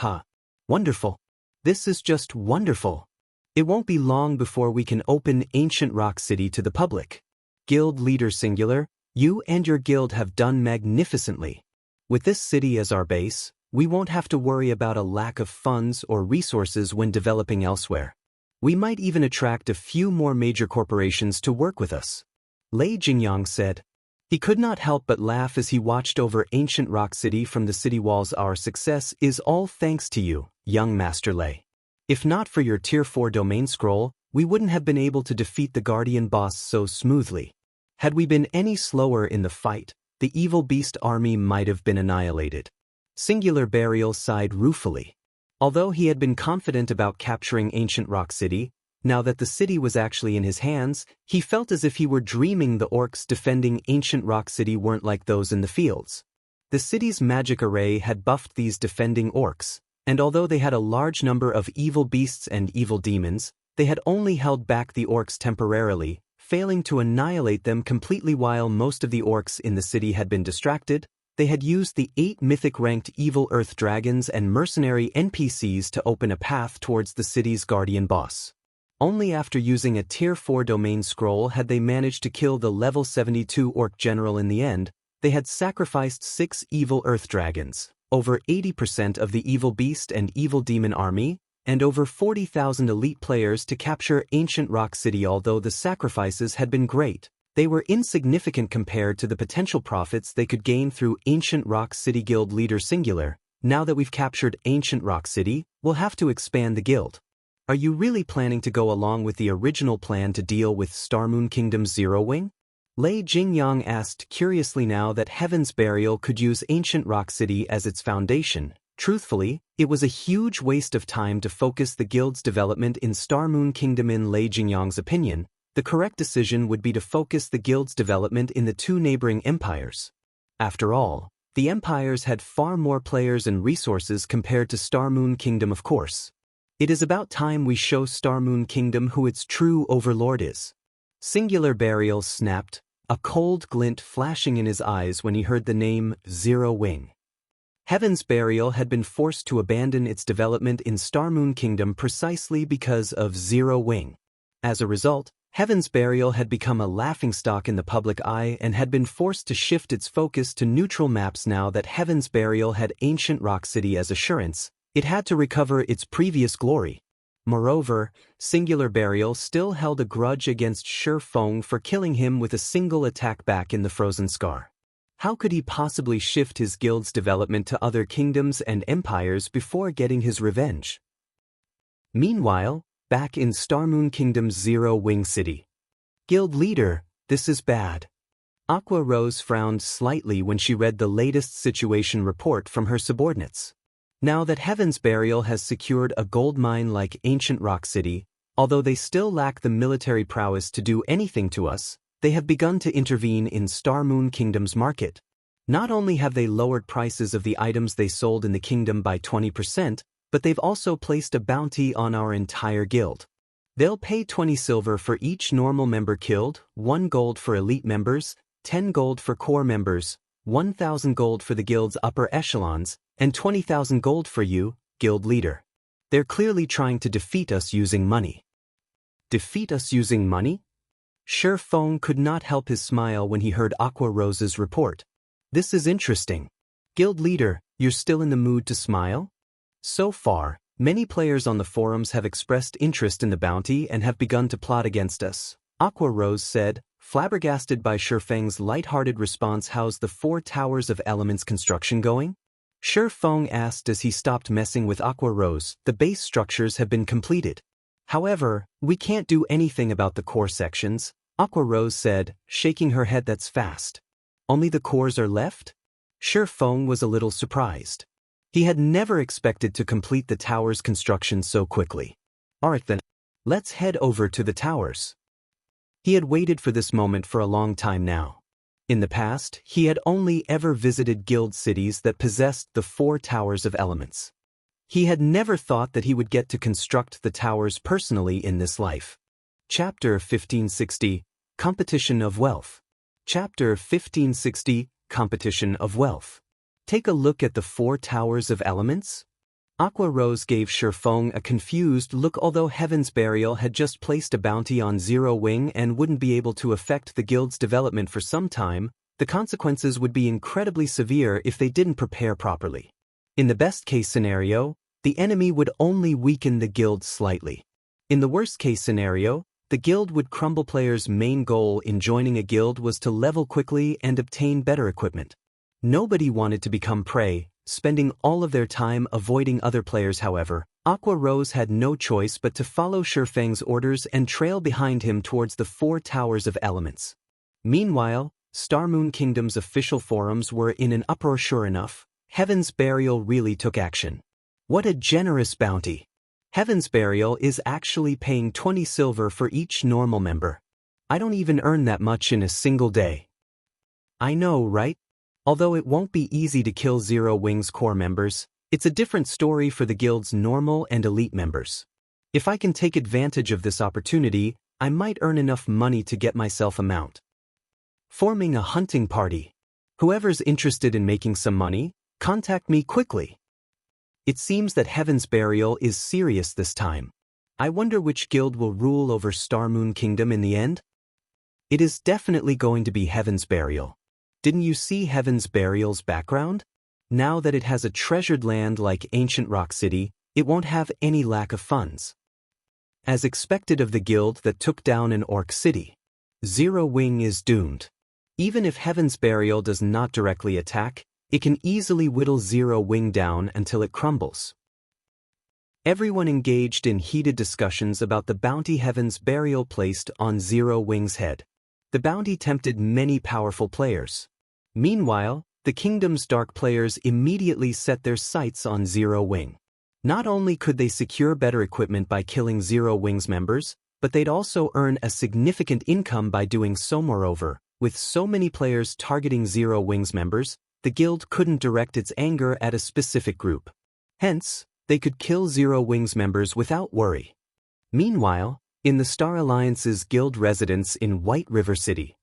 Wonderful. This is just wonderful. It won't be long before we can open ancient Rock City to the public. Guild Leader Singular, you and your guild have done magnificently. With this city as our base, we won't have to worry about a lack of funds or resources when developing elsewhere. We might even attract a few more major corporations to work with us. Lei Jingyang said. He could not help but laugh as he watched over ancient Rock City from the city walls. Our success is all thanks to you, young Master Lei. If not for your Tier 4 domain scroll, we wouldn't have been able to defeat the Guardian boss so smoothly. Had we been any slower in the fight, the evil beast army might have been annihilated. Singular Burial sighed ruefully. Although he had been confident about capturing ancient Rock City, now that the city was actually in his hands, he felt as if he were dreaming. The orcs defending ancient Rock City weren't like those in the fields. The city's magic array had buffed these defending orcs, and although they had a large number of evil beasts and evil demons, they had only held back the orcs temporarily, failing to annihilate them completely. While most of the orcs in the city had been distracted, they had used the 8 mythic-ranked evil earth dragons and mercenary NPCs to open a path towards the city's guardian boss. Only after using a Tier 4 domain scroll had they managed to kill the level 72 orc general. In the end, they had sacrificed 6 evil earth dragons, over 80% of the evil beast and evil demon army, and over 40,000 elite players to capture ancient Rock City. Although the sacrifices had been great, they were insignificant compared to the potential profits they could gain through ancient Rock City. Guild Leader Singular, now that we've captured ancient Rock City, we'll have to expand the guild. Are you really planning to go along with the original plan to deal with Starmoon Kingdom's Zero Wing? Lei Jingyang asked curiously. Now that Heaven's Burial could use ancient Rock City as its foundation, truthfully, it was a huge waste of time to focus the guild's development in Starmoon Kingdom. In Lei Jingyang's opinion, the correct decision would be to focus the guild's development in the 2 neighboring empires. After all, the empires had far more players and resources compared to Starmoon Kingdom. Of course. It is about time we show Starmoon Kingdom who its true overlord is. Singular Burial snapped, a cold glint flashing in his eyes when he heard the name Zero Wing. Heaven's Burial had been forced to abandon its development in Starmoon Kingdom precisely because of Zero Wing. As a result, Heaven's Burial had become a laughingstock in the public eye and had been forced to shift its focus to neutral maps. Now that Heaven's Burial had ancient Rock City as assurance, it had to recover its previous glory. Moreover, Singular Burial still held a grudge against Feng for killing him with a single attack back in the Frozen Scar. How could he possibly shift his guild's development to other kingdoms and empires before getting his revenge? Meanwhile, back in Starmoon Kingdom's Zero Wing City. Guild Leader, this is bad. Aqua Rose frowned slightly when she read the latest situation report from her subordinates. Now that Heaven's Burial has secured a gold mine like ancient Rock City, although they still lack the military prowess to do anything to us, they have begun to intervene in Starmoon Kingdom's market. Not only have they lowered prices of the items they sold in the kingdom by 20%, but they've also placed a bounty on our entire guild. They'll pay 20 silver for each normal member killed, 1 gold for elite members, 10 gold for core members, 1,000 gold for the guild's upper echelons, and 20,000 gold for you, Guild Leader. They're clearly trying to defeat us using money. Defeat us using money? Feng could not help his smile when he heard Aqua Rose's report. This is interesting. Guild Leader, you're still in the mood to smile? So far, many players on the forums have expressed interest in the bounty and have begun to plot against us, Aqua Rose said, flabbergasted by Feng's light-hearted response. How's the 4 Towers of Elements construction going? Feng asked as he stopped messing with Aqua Rose. The base structures have been completed. However, we can't do anything about the core sections, Aqua Rose said, shaking her head. That's fast. Only the cores are left? Feng was a little surprised. He had never expected to complete the tower's construction so quickly. Alright then, let's head over to the towers. He had waited for this moment for a long time now. In the past, he had only ever visited guild cities that possessed the 4 towers of elements. He had never thought that he would get to construct the towers personally in this life. Chapter 1560, Competition of Wealth. Chapter 1560, Competition of Wealth. Take a look at the 4 towers of elements. Aqua Rose gave Feng a confused look. Although Heaven's Burial had just placed a bounty on Zero Wing and wouldn't be able to affect the guild's development for some time, the consequences would be incredibly severe if they didn't prepare properly. In the best-case scenario, the enemy would only weaken the guild slightly. In the worst-case scenario, the guild would crumble. Players' main goal in joining a guild was to level quickly and obtain better equipment. Nobody wanted to become prey, spending all of their time avoiding other players. However, Aqua Rose had no choice but to follow Feng's orders and trail behind him towards the 4 towers of elements. Meanwhile, Star Moon Kingdom's official forums were in an uproar. Sure enough, Heaven's Burial really took action. What a generous bounty! Heaven's Burial is actually paying 20 silver for each normal member. I don't even earn that much in a single day. I know, right? Although it won't be easy to kill Zero Wing's core members, it's a different story for the guild's normal and elite members. If I can take advantage of this opportunity, I might earn enough money to get myself a mount. Forming a hunting party. Whoever's interested in making some money, contact me quickly. It seems that Heaven's Burial is serious this time. I wonder which guild will rule over Star Moon Kingdom in the end? It is definitely going to be Heaven's Burial. Didn't you see Heaven's Burial's background? Now that it has a treasured land like Ancient Rock City, it won't have any lack of funds. As expected of the guild that took down an orc city, Zero Wing is doomed. Even if Heaven's Burial does not directly attack, it can easily whittle Zero Wing down until it crumbles. Everyone engaged in heated discussions about the bounty Heaven's Burial placed on Zero Wing's head. The bounty tempted many powerful players. Meanwhile, the kingdom's dark players immediately set their sights on Zero Wing. Not only could they secure better equipment by killing Zero Wing's members, but they'd also earn a significant income by doing so. Moreover, with so many players targeting Zero Wing's members, the guild couldn't direct its anger at a specific group. Hence, they could kill Zero Wing's members without worry. Meanwhile, in the Star Alliance's guild residence in White River City,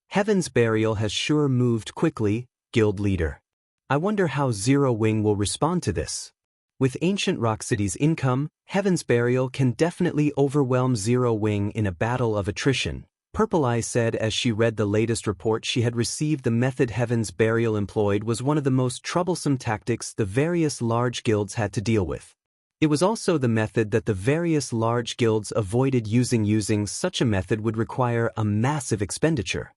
Heaven's Burial has sure moved quickly. Guild leader. I wonder how Zero Wing will respond to this. With Ancient Rock City's income, Heaven's Burial can definitely overwhelm Zero Wing in a battle of attrition. Purple Eye said as she read the latest report she had received. The method Heaven's Burial employed was one of the most troublesome tactics the various large guilds had to deal with. It was also the method that the various large guilds avoided using. Using such a method would require a massive expenditure.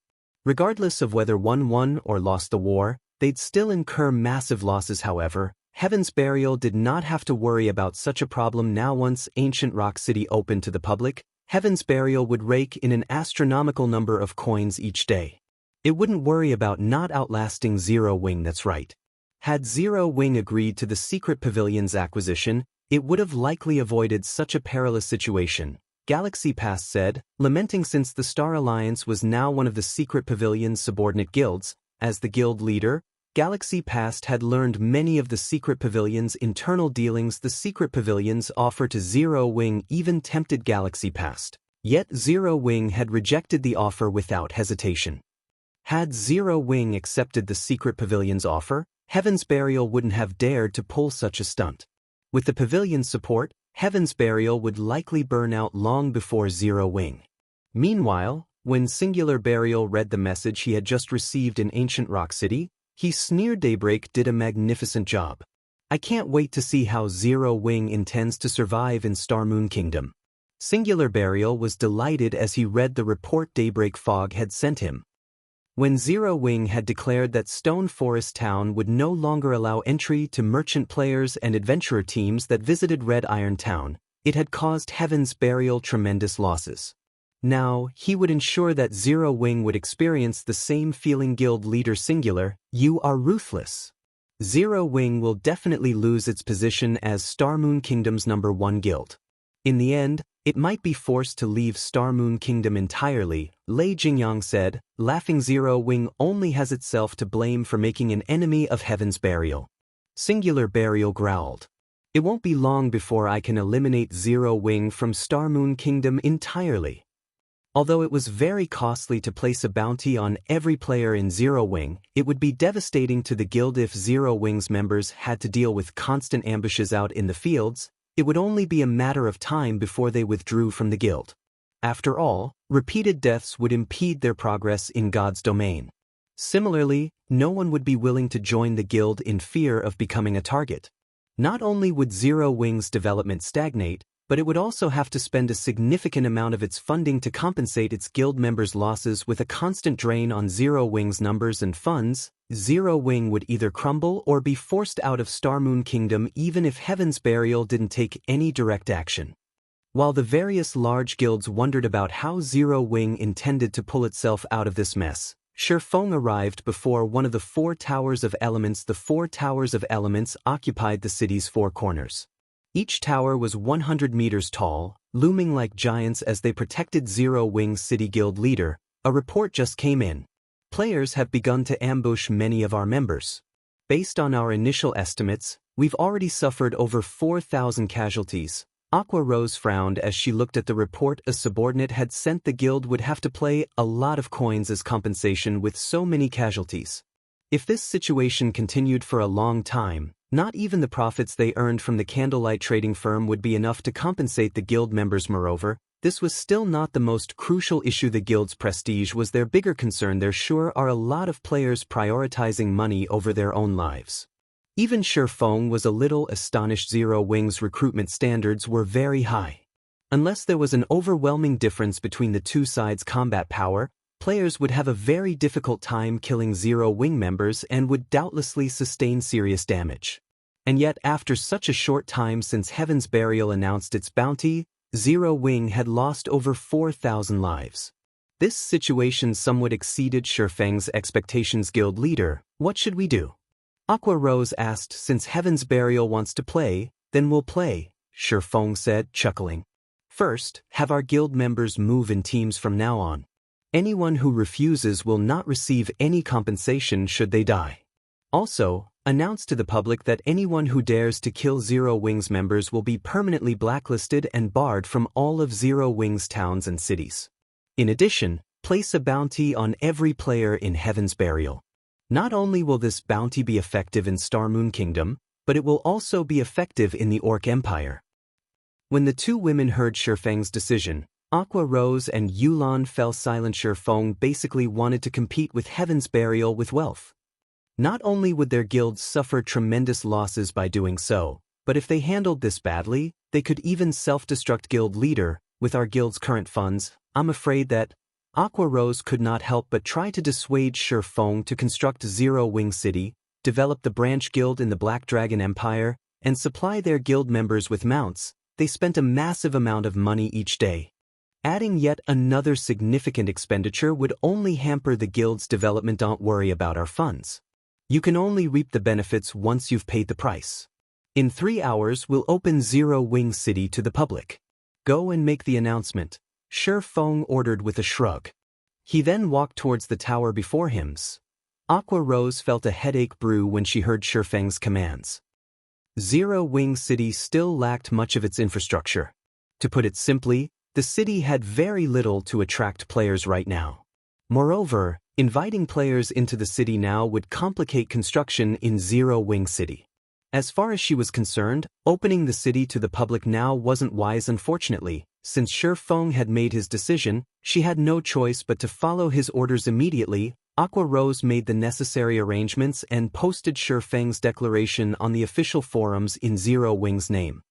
Regardless of whether one won or lost the war, they'd still incur massive losses. However, Heaven's Burial did not have to worry about such a problem now. Once Ancient Rock City opened to the public, Heaven's Burial would rake in an astronomical number of coins each day. It wouldn't worry about not outlasting Zero Wing. That's right. Had Zero Wing agreed to the Secret Pavilion's acquisition, it would have likely avoided such a perilous situation. Galaxy Pass said, lamenting since the Star Alliance was now one of the Secret Pavilion's subordinate guilds. As the guild leader, Galaxy Past had learned many of the Secret Pavilion's internal dealings. The Secret Pavilion's offer to Zero Wing even tempted Galaxy Past. Yet Zero Wing had rejected the offer without hesitation. Had Zero Wing accepted the Secret Pavilion's offer, Heaven's Burial wouldn't have dared to pull such a stunt. With the Pavilion's support, Heaven's Burial would likely burn out long before Zero Wing. Meanwhile, when Singular Burial read the message he had just received in Ancient Rock City, he sneered. Daybreak did a magnificent job. I can't wait to see how Zero Wing intends to survive in Star Moon Kingdom. Singular Burial was delighted as he read the report Daybreak Fog had sent him. When Zero Wing had declared that Stone Forest Town would no longer allow entry to merchant players and adventurer teams that visited Red Iron Town, it had caused Heaven's Burial tremendous losses. Now, he would ensure that Zero Wing would experience the same feeling. Guild Leader Singular, you are ruthless. Zero Wing will definitely lose its position as Star Moon Kingdom's #1 guild. In the end, it might be forced to leave Star Moon Kingdom entirely, Lei Jingyang said, laughing. Zero Wing only has itself to blame for making an enemy of Heaven's Burial. Singular Burial growled. It won't be long before I can eliminate Zero Wing from Star Moon Kingdom entirely. Although it was very costly to place a bounty on every player in Zero Wing, it would be devastating to the guild if Zero Wing's members had to deal with constant ambushes out in the fields. It would only be a matter of time before they withdrew from the guild. After all, repeated deaths would impede their progress in God's domain. Similarly, no one would be willing to join the guild in fear of becoming a target. Not only would Zero Wing's development stagnate, but it would also have to spend a significant amount of its funding to compensate its guild members' losses. With a constant drain on Zero Wing's numbers and funds, Zero Wing would either crumble or be forced out of Star Moon Kingdom even if Heaven's Burial didn't take any direct action. While the various large guilds wondered about how Zero Wing intended to pull itself out of this mess, Feng arrived before one of the 4 Towers of Elements. The 4 Towers of Elements occupied the city's 4 corners. Each tower was 100 meters tall, looming like giants as they protected Zero Wing's city. Guild Leader, a report just came in. Players have begun to ambush many of our members. Based on our initial estimates, we've already suffered over 4,000 casualties. Aqua Rose frowned as she looked at the report. A subordinate had sent the guild would have to pay a lot of coins as compensation with so many casualties. If this situation continued for a long time, not even the profits they earned from the candlelight trading firm would be enough to compensate the guild members. Moreover, this was still not the most crucial issue. The guild's prestige was their bigger concern. There sure are a lot of players prioritizing money over their own lives. Even Feng was a little astonished. Zero Wing's recruitment standards were very high. Unless there was an overwhelming difference between the two sides' combat power, players would have a very difficult time killing Zero Wing members and would doubtlessly sustain serious damage. And yet, after such a short time since Heaven's Burial announced its bounty, Zero Wing had lost over 4,000 lives. This situation somewhat exceeded Feng's expectations. Guild Leader, what should we do? Aqua Rose asked. Since Heaven's Burial wants to play, then we'll play, Feng said, chuckling. First, have our guild members move in teams from now on. Anyone who refuses will not receive any compensation should they die. Also, announce to the public that anyone who dares to kill Zero Wing's members will be permanently blacklisted and barred from all of Zero Wing's towns and cities. In addition, place a bounty on every player in Heaven's Burial. Not only will this bounty be effective in Star Moon Kingdom, but it will also be effective in the Orc Empire. When the 2 women heard Feng's decision, Aqua Rose and Yulan fell silent. Feng basically wanted to compete with Heaven's Burial with wealth. Not only would their guilds suffer tremendous losses by doing so, but if they handled this badly, they could even self-destruct. Guild Leader, with our guild's current funds, I'm afraid that Aqua Rose could not help but try to dissuade Feng to construct Zero Wing City, develop the branch guild in the Black Dragon Empire, and supply their guild members with mounts. They spent a massive amount of money each day. Adding yet another significant expenditure would only hamper the guild's development. Don't worry about our funds. You can only reap the benefits once you've paid the price. In 3 hours we'll open Zero Wing City to the public. Go and make the announcement, Feng ordered with a shrug. He then walked towards the tower before him. Aqua Rose felt a headache brew when she heard Feng's commands. Zero Wing City still lacked much of its infrastructure. To put it simply, the city had very little to attract players right now. Moreover, inviting players into the city now would complicate construction in Zero Wing City. As far as she was concerned, opening the city to the public now wasn't wise. Unfortunately, since Feng had made his decision, she had no choice but to follow his orders immediately. Aqua Rose made the necessary arrangements and posted Feng's declaration on the official forums in Zero Wing's name.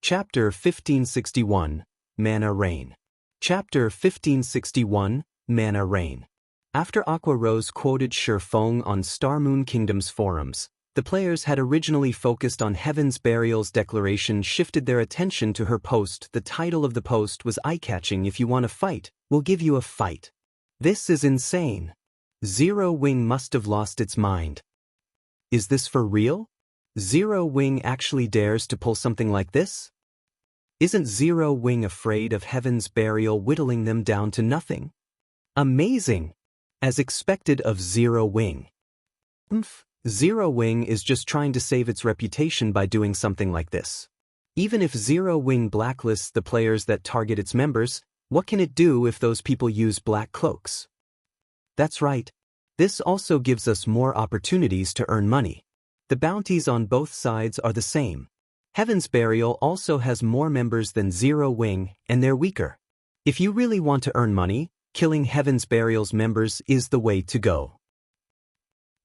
Chapter 1561, Mana Rain. Chapter 1561, Mana Rain. After Aqua Rose quoted Feng on Star Moon Kingdom's forums, the The players had originally focused on Heaven's Burial's declaration shifted their attention to her post. The title of the post was eye-catching. If you want to fight, we'll give you a fight. This is insane. Zero Wing must have lost its mind. Is this for real? Zero Wing actually dares to pull something like this? Isn't Zero Wing afraid of Heaven's Burial whittling them down to nothing? Amazing! As expected of Zero Wing. Zero Wing is just trying to save its reputation by doing something like this. Even if Zero Wing blacklists the players that target its members, what can it do if those people use black cloaks? That's right. This also gives us more opportunities to earn money. The bounties on both sides are the same. Heaven's Burial also has more members than Zero Wing, and they're weaker. If you really want to earn money, killing Heaven's Burial's members is the way to go.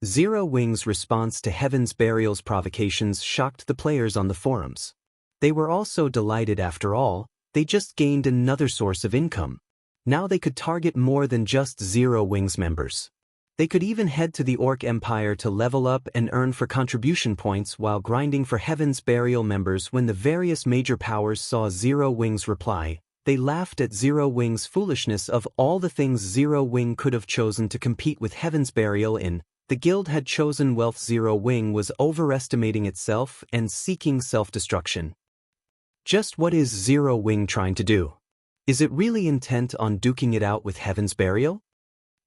Zero Wing's response to Heaven's Burial's provocations shocked the players on the forums. They were also delighted. After all, they just gained another source of income. Now they could target more than just Zero Wing's members. They could even head to the Orc Empire to level up and earn for contribution points while grinding for Heaven's Burial members. When the various major powers saw Zero Wing's reply, they laughed at Zero Wing's foolishness. Of all the things Zero Wing could have chosen to compete with Heaven's Burial in, the guild had chosen wealth. Zero Wing was overestimating itself and seeking self-destruction. Just what is Zero Wing trying to do? Is it really intent on duking it out with Heaven's Burial?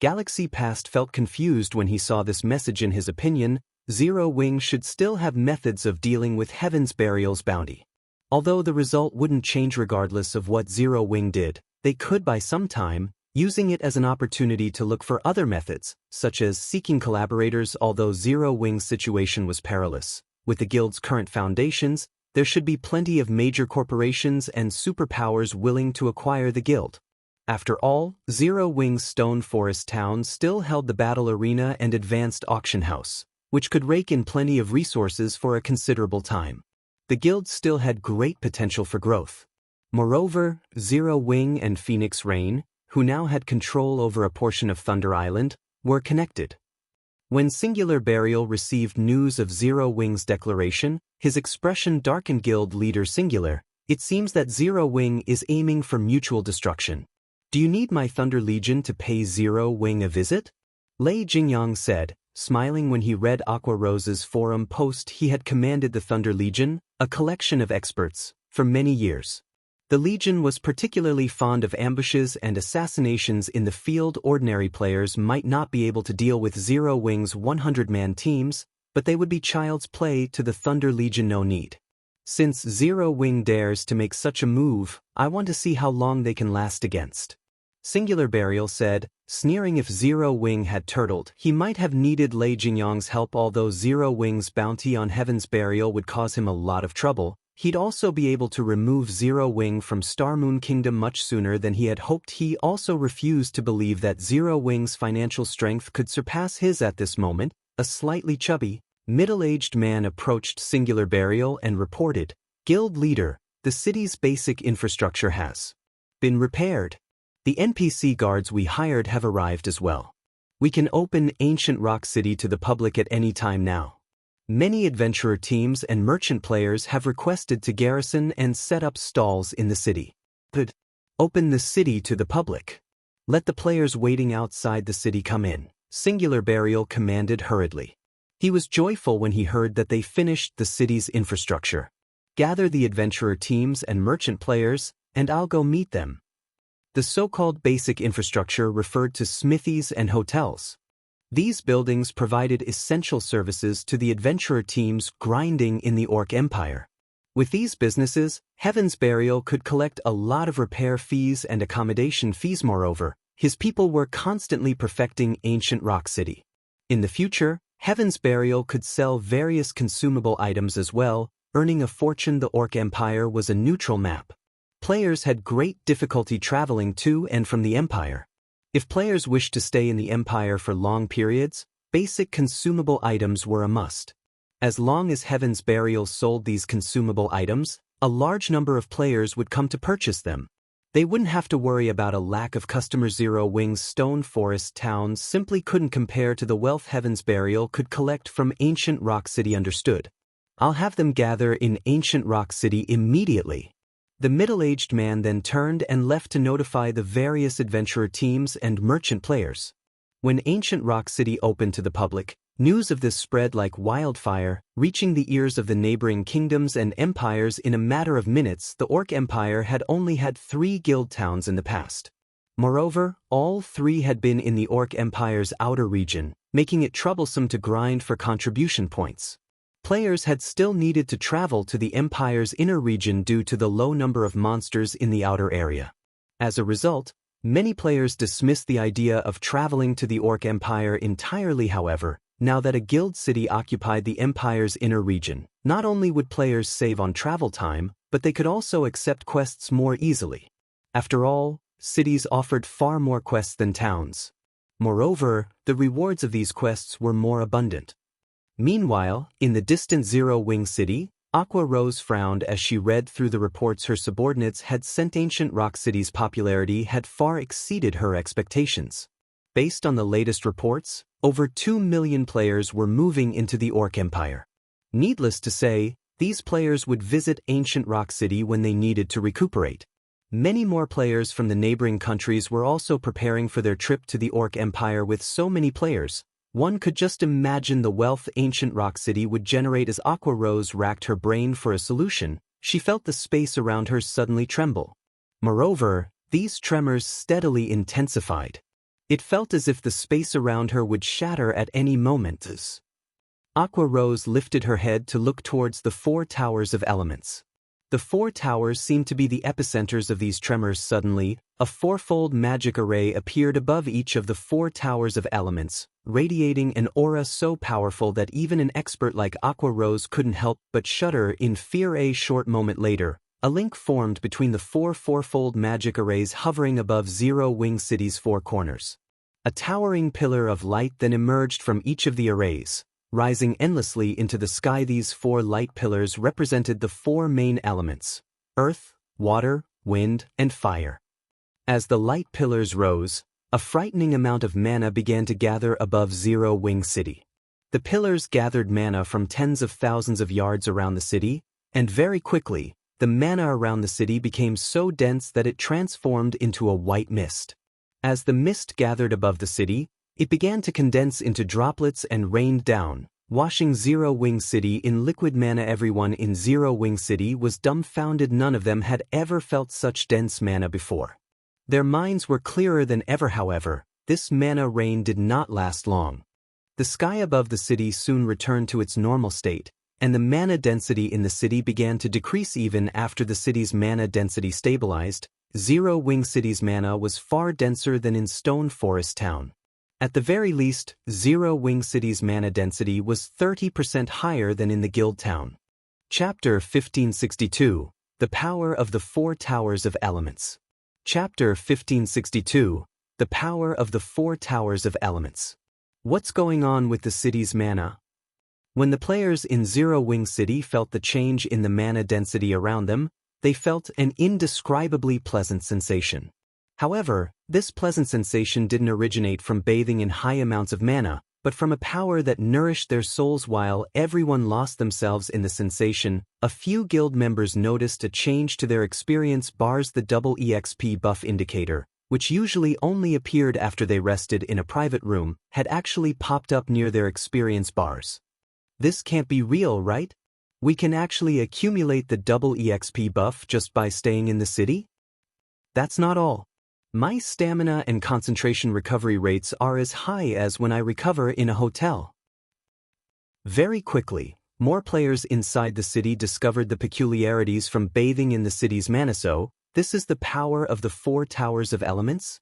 Galaxy Past felt confused when he saw this message. In his opinion, Zero Wing should still have methods of dealing with Heaven's Burial's bounty. Although the result wouldn't change regardless of what Zero Wing did, they could buy some time, using it as an opportunity to look for other methods, such as seeking collaborators. Although Zero Wing's situation was perilous, with the guild's current foundations, there should be plenty of major corporations and superpowers willing to acquire the guild. After all, Zero Wing's Stone Forest town still held the battle arena and advanced auction house, which could rake in plenty of resources for a considerable time. The guild still had great potential for growth. Moreover, Zero Wing and Phoenix Rain, who now had control over a portion of Thunder Island, were connected. When Singular Burial received news of Zero Wing's declaration, his expression darkened. Guild leader Singular, it seems that Zero Wing is aiming for mutual destruction. Do you need my Thunder Legion to pay Zero Wing a visit? Lei Jingyang said, smiling when he read Aqua Rose's forum post. He had commanded the Thunder Legion, a collection of experts, for many years. The Legion was particularly fond of ambushes and assassinations in the field. Ordinary players might not be able to deal with Zero Wing's 100-man teams, but they would be child's play to the Thunder Legion. No need. Since Zero Wing dares to make such a move, I want to see how long they can last against. Singular Burial said, sneering. If Zero Wing had turtled, he might have needed Lei Jingyang's help. Although Zero Wing's bounty on Heaven's Burial would cause him a lot of trouble, he'd also be able to remove Zero Wing from Star Moon Kingdom much sooner than he had hoped. He also refused to believe that Zero Wing's financial strength could surpass his at this moment. A slightly chubby, middle-aged man approached Singular Burial and reported, Guild leader, the city's basic infrastructure has been repaired. The NPC guards we hired have arrived as well. We can open Ancient Rock City to the public at any time now. Many adventurer teams and merchant players have requested to garrison and set up stalls in the city. But open the city to the public. Let the players waiting outside the city come in, Singular Burial commanded hurriedly. He was joyful when he heard that they finished the city's infrastructure. Gather the adventurer teams and merchant players, and I'll go meet them. The so-called basic infrastructure referred to smithies and hotels. These buildings provided essential services to the adventurer teams grinding in the Orc Empire. With these businesses, Heaven's Burial could collect a lot of repair fees and accommodation fees. Moreover, his people were constantly perfecting Ancient Rock City. In the future, Heaven's Burial could sell various consumable items as well, earning a fortune. The Orc Empire was a neutral map. Players had great difficulty traveling to and from the Empire. If players wished to stay in the Empire for long periods, basic consumable items were a must. As long as Heaven's Burial sold these consumable items, a large number of players would come to purchase them. They wouldn't have to worry about a lack of customer. Zero Wing's stone forest towns simply couldn't compare to the wealth Heaven's Burial could collect from Ancient Rock City. Understood. I'll have them gather in Ancient Rock City immediately. The middle-aged man then turned and left to notify the various adventurer teams and merchant players. When Ancient Rock City opened to the public, news of this spread like wildfire, reaching the ears of the neighboring kingdoms and empires in a matter of minutes. The Orc Empire had only had 3 guild towns in the past. Moreover, all 3 had been in the Orc Empire's outer region, making it troublesome to grind for contribution points. Players had still needed to travel to the Empire's inner region due to the low number of monsters in the outer area. As a result, many players dismissed the idea of traveling to the Orc Empire entirely. However, now that a guild city occupied the Empire's inner region, not only would players save on travel time, but they could also accept quests more easily. After all, cities offered far more quests than towns. Moreover, the rewards of these quests were more abundant. Meanwhile, in the distant Zero Wing City, Aqua Rose frowned as she read through the reports her subordinates had sent. Ancient Rock City's popularity had far exceeded her expectations. Based on the latest reports, over 2 million players were moving into the Orc Empire. Needless to say, these players would visit Ancient Rock City when they needed to recuperate. Many more players from the neighboring countries were also preparing for their trip to the Orc Empire. With so many players, one could just imagine the wealth Ancient Rock City would generate. As Aqua Rose racked her brain for a solution, she felt the space around her suddenly tremble. Moreover, these tremors steadily intensified. It felt as if the space around her would shatter at any moment. Aqua Rose lifted her head to look towards the 4 towers of elements. The 4 towers seemed to be the epicenters of these tremors. Suddenly, a 4-fold magic array appeared above each of the 4 towers of elements, radiating an aura so powerful that even an expert like Aqua Rose couldn't help but shudder in fear. A short moment later, a link formed between the 4 fourfold magic arrays hovering above Zero Wing City's 4 corners. A towering pillar of light then emerged from each of the arrays, rising endlessly into the sky. These 4 light pillars represented the 4 main elements: earth, water, wind, and fire. As the light pillars rose, a frightening amount of mana began to gather above Zero Wing City. The pillars gathered mana from tens of thousands of yards around the city, and very quickly, the mana around the city became so dense that it transformed into a white mist. As the mist gathered above the city, it began to condense into droplets and rained down, washing Zero Wing City in liquid mana. Everyone in Zero Wing City was dumbfounded. None of them had ever felt such dense mana before. Their minds were clearer than ever. However, this mana rain did not last long. The sky above the city soon returned to its normal state, and the mana density in the city began to decrease. Even after the city's mana density stabilized, Zero Wing City's mana was far denser than in Stone Forest Town. At the very least, Zero Wing City's mana density was 30% higher than in the Guild Town. Chapter 1562, The Power of the 4 Towers of Elements. Chapter 1562, The Power of the 4 Towers of Elements. What's going on with the city's mana? When the players in Zero Wing City felt the change in the mana density around them, they felt an indescribably pleasant sensation. However, this pleasant sensation didn't originate from bathing in high amounts of mana, but from a power that nourished their souls. While everyone lost themselves in the sensation, a few guild members noticed a change to their experience bars. The double EXP buff indicator, which usually only appeared after they rested in a private room, had actually popped up near their experience bars. This can't be real, right? We can actually accumulate the double EXP buff just by staying in the city? That's not all. My stamina and concentration recovery rates are as high as when I recover in a hotel. Very quickly, more players inside the city discovered the peculiarities from bathing in the city's mana. So, this is the power of the 4 Towers of Elements?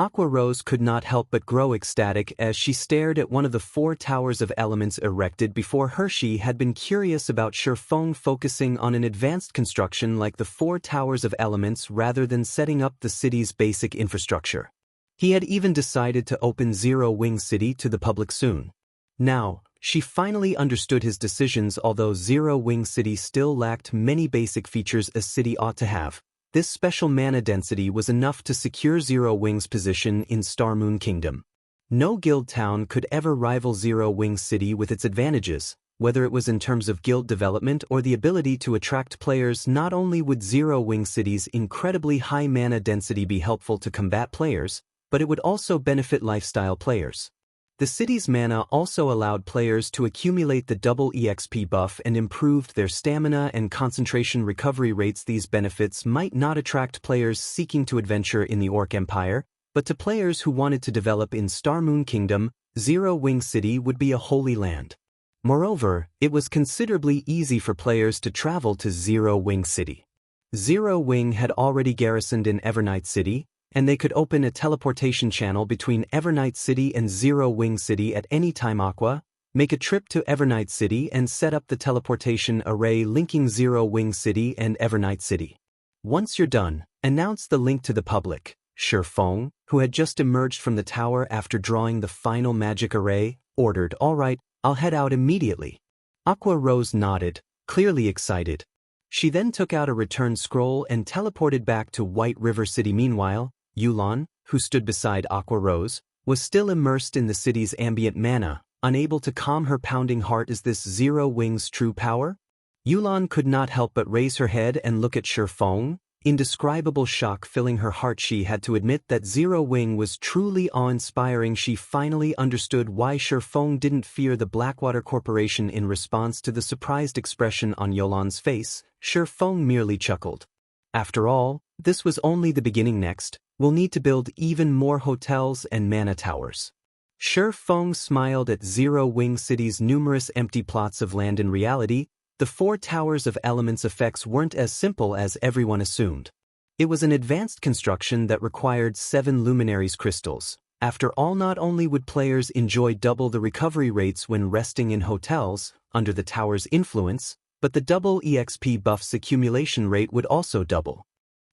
Aqua Rose could not help but grow ecstatic as she stared at one of the 4 towers of elements erected before her. She had been curious about Feng focusing on an advanced construction like the 4 towers of elements rather than setting up the city's basic infrastructure. He had even decided to open Zero Wing City to the public soon. Now, she finally understood his decisions. Although Zero Wing City still lacked many basic features a city ought to have, This special mana density was enough to secure Zero Wing's position in Star Moon Kingdom. No guild town could ever rival Zero Wing's city with its advantages, whether it was in terms of guild development or the ability to attract players. Not only would Zero Wing City's incredibly high mana density be helpful to combat players, but it would also benefit lifestyle players. The city's mana also allowed players to accumulate the double EXP buff and improved their stamina and concentration recovery rates. These benefits might not attract players seeking to adventure in the Orc Empire, but to players who wanted to develop in Star Moon Kingdom, Zero Wing City would be a holy land. Moreover, it was considerably easy for players to travel to Zero Wing City. Zero Wing had already garrisoned in Evernight City, and they could open a teleportation channel between Evernight City and Zero Wing City at any time. Aqua, make a trip to Evernight City and set up the teleportation array linking Zero Wing City and Evernight City. Once you're done, announce the link to the public. Feng, who had just emerged from the tower after drawing the final magic array, ordered, "All right, I'll head out immediately." Aqua Rose nodded, clearly excited. She then took out a return scroll and teleported back to White River City. Meanwhile, Yulan, who stood beside Aqua Rose, was still immersed in the city's ambient mana, unable to calm her pounding heart. Is this Zero Wing's true power? Yulan could not help but raise her head and look at Feng. Indescribable shock filling her heart. She had to admit that Zero Wing was truly awe-inspiring. She finally understood why Feng didn't fear the Blackwater Corporation. In response to the surprised expression on Yulan's face, Feng merely chuckled. After all, this was only the beginning. Next, we'll need to build even more hotels and mana towers. Feng smiled at Zero Wing City's numerous empty plots of land. In reality, the 4 towers of elements effects weren't as simple as everyone assumed. It was an advanced construction that required 7 luminaries crystals. After all, not only would players enjoy double the recovery rates when resting in hotels, under the tower's influence, but the double EXP buff's accumulation rate would also double.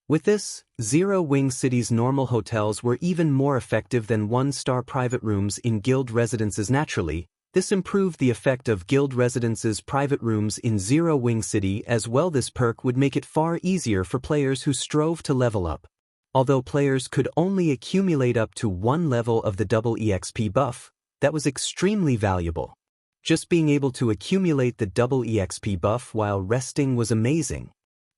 With this, Zero Wing City's normal hotels were even more effective than 1-star private rooms in guild residences. Naturally, this improved the effect of guild residences' private rooms in Zero Wing City as well. This perk would make it far easier for players who strove to level up. Although players could only accumulate up to 1 level of the double EXP buff, that was extremely valuable. Just being able to accumulate the double EXP buff while resting was amazing.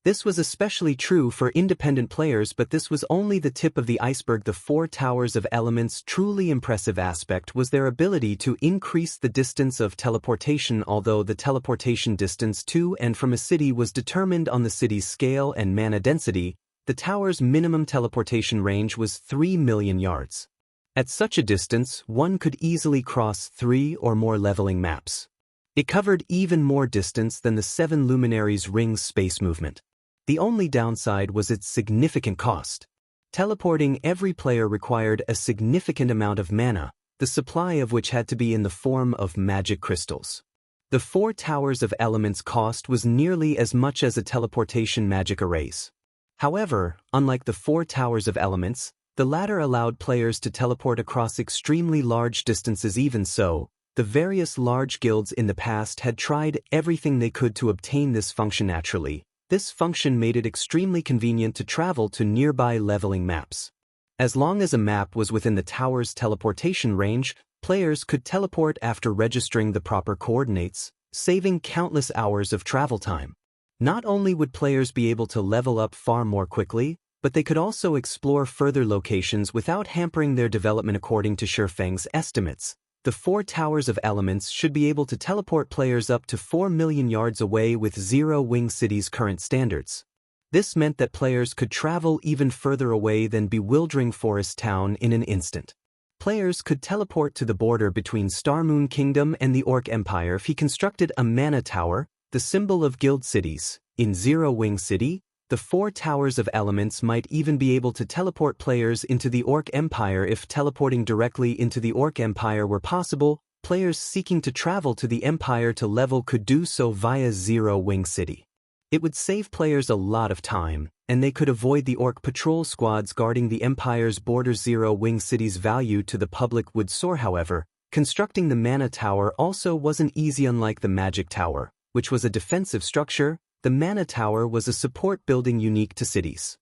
This was especially true for independent players, but this was only the tip of the iceberg. The 4 towers of elements' truly impressive aspect was their ability to increase the distance of teleportation. Although the teleportation distance to and from a city was determined on the city's scale and mana density, the tower's minimum teleportation range was 3 million yards. At such a distance, one could easily cross 3 or more leveling maps. It covered even more distance than the 7 luminaries' rings space movement. The only downside was its significant cost. Teleporting every player required a significant amount of mana, the supply of which had to be in the form of magic crystals. The 4 towers of elements cost was nearly as much as a teleportation magic arrays. However, unlike the 4 towers of elements, the latter allowed players to teleport across extremely large distances. Even so, the various large guilds in the past had tried everything they could to obtain this function. Naturally, this function made it extremely convenient to travel to nearby leveling maps. As long as a map was within the tower's teleportation range, players could teleport after registering the proper coordinates, saving countless hours of travel time. Not only would players be able to level up far more quickly, but they could also explore further locations without hampering their development. According to Feng's estimates, the 4 towers of elements should be able to teleport players up to 4 million yards away with Zero Wing City's current standards. This meant that players could travel even further away than bewildering Forest Town in an instant. Players could teleport to the border between Star Moon Kingdom and the Orc Empire if he constructed a mana tower, the symbol of guild cities. In Zero Wing City, the 4 towers of elements might even be able to teleport players into the Orc Empire. If teleporting directly into the Orc Empire were possible, players seeking to travel to the Empire to level could do so via Zero Wing City. It would save players a lot of time, and they could avoid the Orc patrol squads guarding the Empire's borders. Zero Wing City's value to the public would soar. However, constructing the Mana Tower also wasn't easy. Unlike the Magic Tower, which was a defensive structure, the Mana Tower was a support building unique to cities.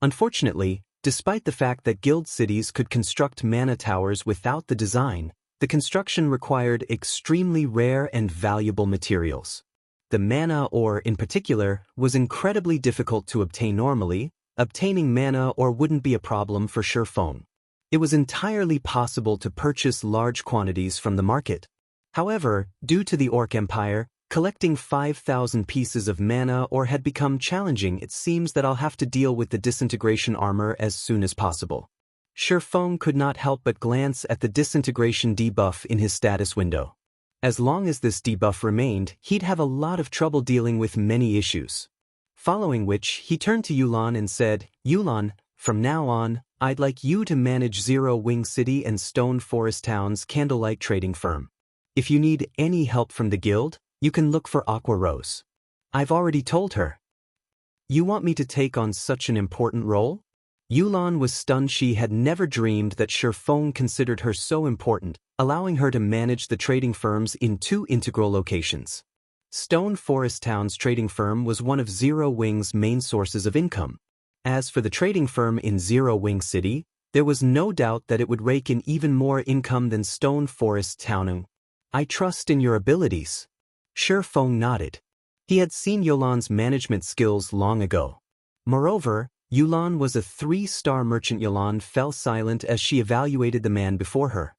Unfortunately, despite the fact that guild cities could construct mana towers without the design, the construction required extremely rare and valuable materials. The mana ore, in particular, was incredibly difficult to obtain normally. Obtaining mana ore wouldn't be a problem for Feng. It was entirely possible to purchase large quantities from the market. However, due to the Orc Empire, collecting 5,000 pieces of mana ore had become challenging. It seems that I'll have to deal with the disintegration armor as soon as possible. Feng could not help but glance at the disintegration debuff in his status window. As long as this debuff remained, he'd have a lot of trouble dealing with many issues. Following which, he turned to Yulan and said, "Yulan, from now on, I'd like you to manage Zero Wing City and Stone Forest Town's Candlelight Trading Firm. If you need any help from the guild, you can look for Aqua Rose. I've already told her." "You want me to take on such an important role?" Yulan was stunned. She had never dreamed that Feng considered her so important, allowing her to manage the trading firms in 2 integral locations. Stone Forest Town's trading firm was one of Zero Wing's main sources of income. As for the trading firm in Zero Wing City, there was no doubt that it would rake in even more income than Stone Forest Town. "I trust in your abilities." Feng nodded. He had seen Yulan's management skills long ago. Moreover, Yulan was a 3-star merchant. Yulan fell silent as she evaluated the man before her.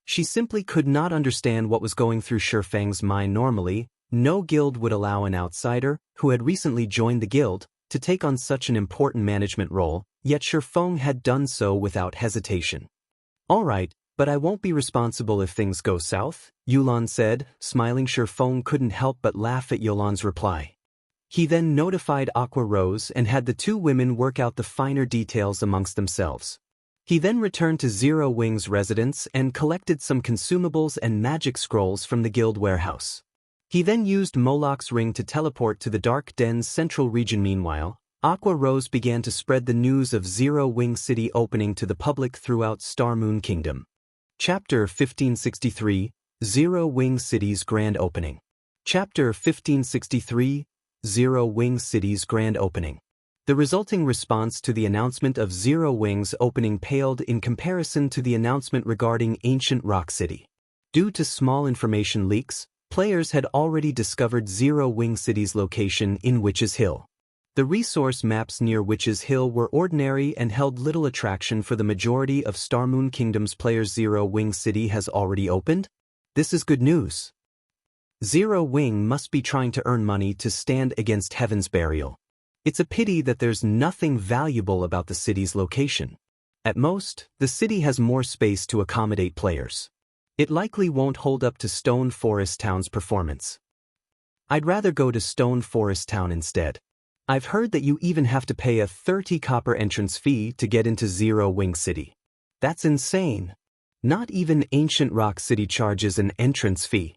She simply could not understand what was going through Feng's mind. Normally, no guild would allow an outsider, who had recently joined the guild, to take on such an important management role, yet Feng had done so without hesitation. "All right, but I won't be responsible if things go south," Yulan said, smiling. Feng couldn't help but laugh at Yulan's reply. He then notified Aqua Rose and had the 2 women work out the finer details amongst themselves. He then returned to Zero Wing's residence and collected some consumables and magic scrolls from the guild warehouse. He then used Moloch's ring to teleport to the Dark Den's central region. Meanwhile, Aqua Rose began to spread the news of Zero Wing City opening to the public throughout Star Moon Kingdom. Chapter 1563, Zero Wing City's Grand Opening. Chapter 1563, Zero Wing City's Grand Opening. The resulting response to the announcement of Zero Wing's opening paled in comparison to the announcement regarding Ancient Rock City. Due to small information leaks, players had already discovered Zero Wing City's location in Witch's Hill. The resource maps near Witch's Hill were ordinary and held little attraction for the majority of Star Moon Kingdom's players. Zero Wing City has already opened? This is good news. Zero Wing must be trying to earn money to stand against Heaven's Burial. It's a pity that there's nothing valuable about the city's location. At most, the city has more space to accommodate players. It likely won't hold up to Stone Forest Town's performance. I'd rather go to Stone Forest Town instead. I've heard that you even have to pay a 30 copper entrance fee to get into Zero Wing City. That's insane. Not even Ancient Rock City charges an entrance fee.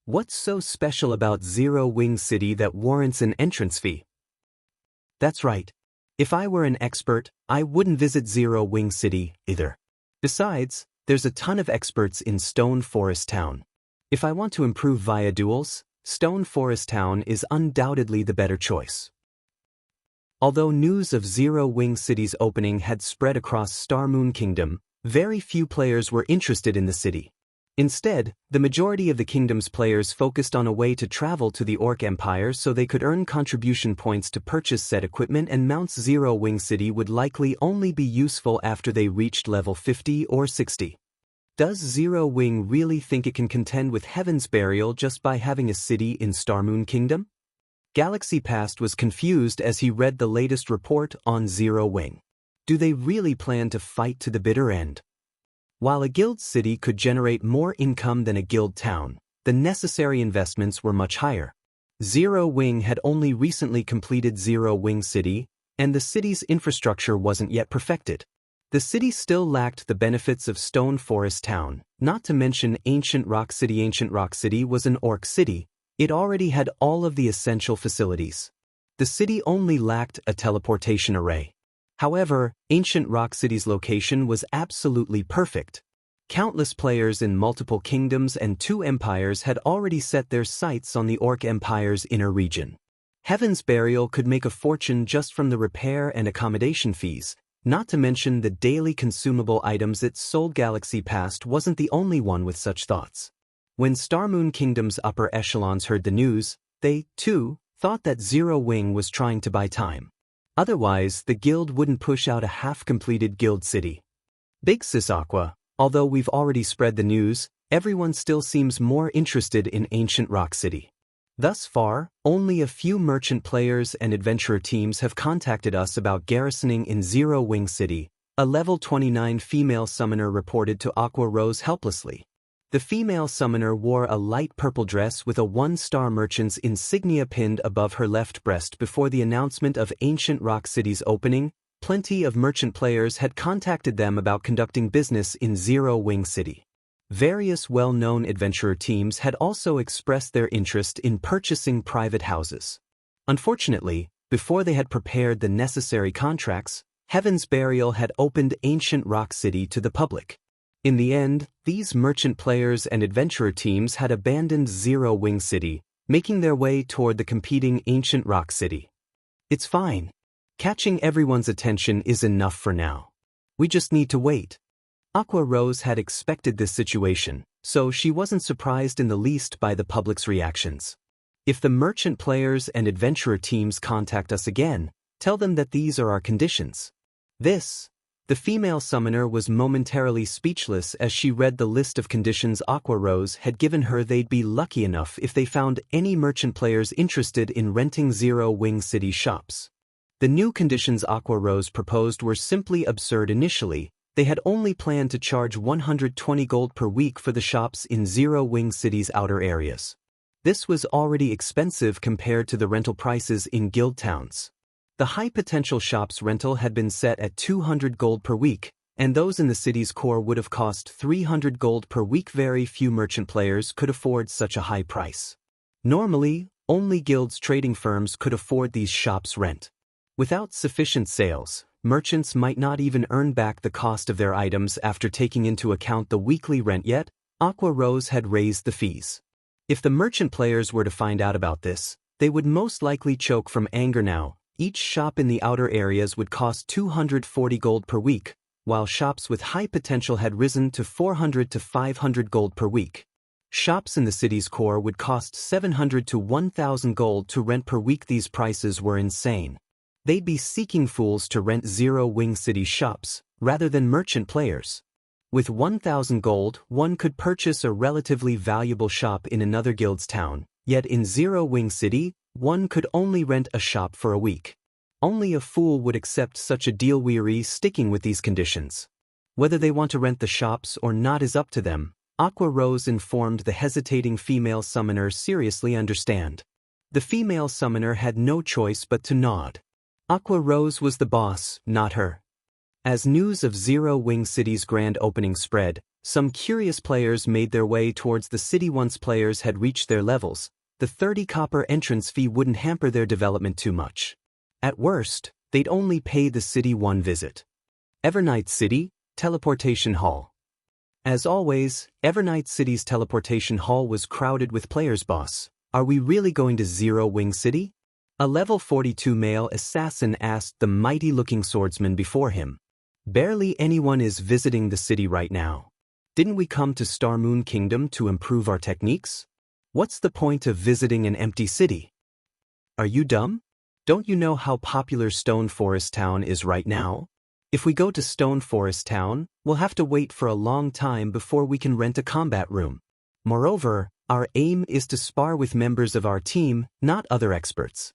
What's so special about Zero Wing City that warrants an entrance fee? That's right. If I were an expert, I wouldn't visit Zero Wing City either. Besides, there's a ton of experts in Stone Forest Town. If I want to improve via duels, Stone Forest Town is undoubtedly the better choice. Although news of Zero Wing City's opening had spread across Star Moon Kingdom, very few players were interested in the city. Instead, the majority of the kingdom's players focused on a way to travel to the Orc Empire so they could earn contribution points to purchase said equipment, and Mount's Zero Wing City would likely only be useful after they reached level 50 or 60. Does Zero Wing really think it can contend with Heaven's Burial just by having a city in Star Moon Kingdom? Galaxy Past was confused as he read the latest report on Zero Wing. Do they really plan to fight to the bitter end? While a guild city could generate more income than a guild town, the necessary investments were much higher. Zero Wing had only recently completed Zero Wing City, and the city's infrastructure wasn't yet perfected. The city still lacked the benefits of Stone Forest Town, not to mention Ancient Rock City. Ancient Rock City was an orc city. It already had all of the essential facilities. The city only lacked a teleportation array. However, Ancient Rock City's location was absolutely perfect. Countless players in multiple kingdoms and 2 empires had already set their sights on the Orc Empire's inner region. Heaven's Burial could make a fortune just from the repair and accommodation fees, not to mention the daily consumable items it sold. Galaxy Past wasn't the only one with such thoughts. When Starmoon Kingdom's upper echelons heard the news, they, too, thought that Zero Wing was trying to buy time. Otherwise, the guild wouldn't push out a half-completed guild city. Big Sis Aqua, although we've already spread the news, everyone still seems more interested in Ancient Rock City. Thus far, only a few merchant players and adventurer teams have contacted us about garrisoning in Zero Wing City, a level 29 female summoner reported to Aqua Rose helplessly. The female summoner wore a light purple dress with a 1-star merchant's insignia pinned above her left breast. Before the announcement of Ancient Rock City's opening, plenty of merchant players had contacted them about conducting business in Zero Wing City. Various well-known adventurer teams had also expressed their interest in purchasing private houses. Unfortunately, before they had prepared the necessary contracts, Heaven's Burial had opened Ancient Rock City to the public. In the end, these merchant players and adventurer teams had abandoned Zero Wing City, making their way toward the competing Ancient Rock City. It's fine. Catching everyone's attention is enough for now. We just need to wait. Aqua Rose had expected this situation, so she wasn't surprised in the least by the public's reactions. If the merchant players and adventurer teams contact us again, tell them that these are our conditions. The female summoner was momentarily speechless as she read the list of conditions Aqua Rose had given her. They'd be lucky enough if they found any merchant players interested in renting Zero Wing City shops. The new conditions Aqua Rose proposed were simply absurd initially. They had only planned to charge 120 gold per week for the shops in Zero Wing City's outer areas. This was already expensive compared to the rental prices in guild towns. The high-potential shops rental had been set at 200 gold per week, and those in the city's core would have cost 300 gold per week. Very few merchant players could afford such a high price. Normally, only guilds' trading firms could afford these shops' rent. Without sufficient sales, merchants might not even earn back the cost of their items after taking into account the weekly rent. Yet, Aqua Rose had raised the fees. If the merchant players were to find out about this, they would most likely choke from anger. Now, each shop in the outer areas would cost 240 gold per week, while shops with high potential had risen to 400 to 500 gold per week. Shops in the city's core would cost 700 to 1,000 gold to rent per week. These prices were insane. They'd be seeking fools to rent Zero Wing City shops, rather than merchant players. With 1,000 gold, one could purchase a relatively valuable shop in another guild's town, yet in Zero Wing City, one could only rent a shop for a week. Only a fool would accept such a deal. Weary sticking with these conditions. Whether they want to rent the shops or not is up to them, Aqua Rose informed the hesitating female summoner. Seriously, understand. The female summoner had no choice but to nod. Aqua Rose was the boss, not her. As news of Zero Wing City's grand opening spread, some curious players made their way towards the city. Once players had reached their levels, the 30 copper entrance fee wouldn't hamper their development too much. At worst, they'd only pay the city one visit. Evernight City, Teleportation Hall. As always, Evernight City's Teleportation Hall was crowded with players. Boss, are we really going to Zero Wing City? A level 42 male assassin asked the mighty-looking swordsman before him. Barely anyone is visiting the city right now. Didn't we come to Starmoon Kingdom to improve our techniques? What's the point of visiting an empty city? Are you dumb? Don't you know how popular Stone Forest Town is right now? If we go to Stone Forest Town, we'll have to wait for a long time before we can rent a combat room. Moreover, our aim is to spar with members of our team, not other experts.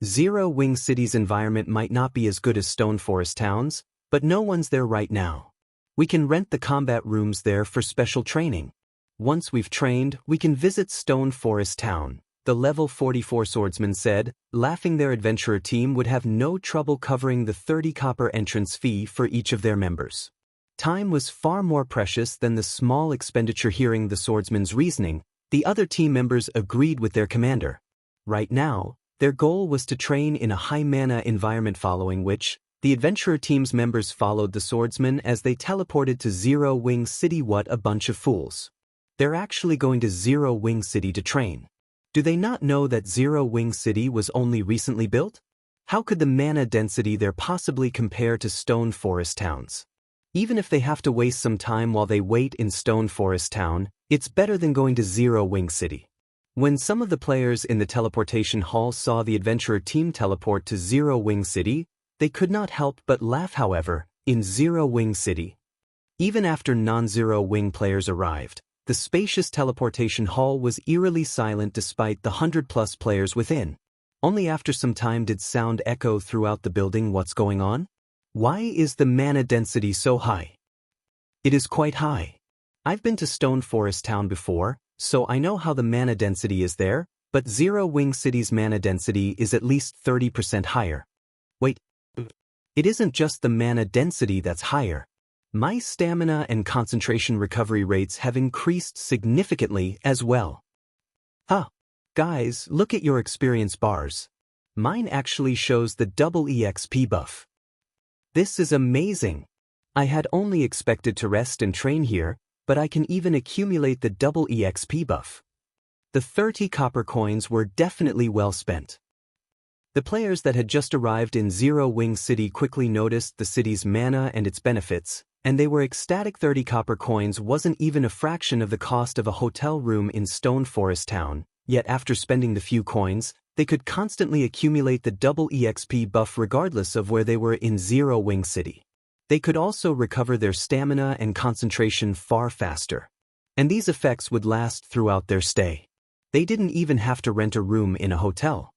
Zero Wing City's environment might not be as good as Stone Forest Town's, but no one's there right now. We can rent the combat rooms there for special training. Once we've trained, we can visit Stone Forest Town, the level 44 swordsman said, laughing. Their adventurer team would have no trouble covering the 30 copper entrance fee for each of their members. Time was far more precious than the small expenditure. Hearing the swordsman's reasoning, the other team members agreed with their commander. Right now, their goal was to train in a high-mana environment, following which, the adventurer team's members followed the swordsman as they teleported to Zero Wing City. What a bunch of fools. They're actually going to Zero Wing City to train. Do they not know that Zero Wing City was only recently built? How could the mana density there possibly compare to Stone Forest towns? Even if they have to waste some time while they wait in Stone Forest Town, it's better than going to Zero Wing City. When some of the players in the teleportation hall saw the adventurer team teleport to Zero Wing City, they could not help but laugh. However, in Zero Wing City, even after non-Zero Wing players arrived, the spacious teleportation hall was eerily silent despite the 100+ players within. Only after some time did sound echo throughout the building. What's going on? Why is the mana density so high? It is quite high. I've been to Stone Forest Town before, so I know how the mana density is there, but Zero Wing City's mana density is at least 30% higher. Wait, it isn't just the mana density that's higher. My stamina and concentration recovery rates have increased significantly as well. Guys, look at your experience bars. Mine actually shows the double EXP buff. This is amazing. I had only expected to rest and train here, but I can even accumulate the double EXP buff. The 30 copper coins were definitely well spent. The players that had just arrived in Zero Wing City quickly noticed the city's mana and its benefits, and they were ecstatic. 30 copper coins wasn't even a fraction of the cost of a hotel room in Stone Forest Town, yet after spending the few coins, they could constantly accumulate the double EXP buff regardless of where they were in Zero Wing City. They could also recover their stamina and concentration far faster. And these effects would last throughout their stay. They didn't even have to rent a room in a hotel.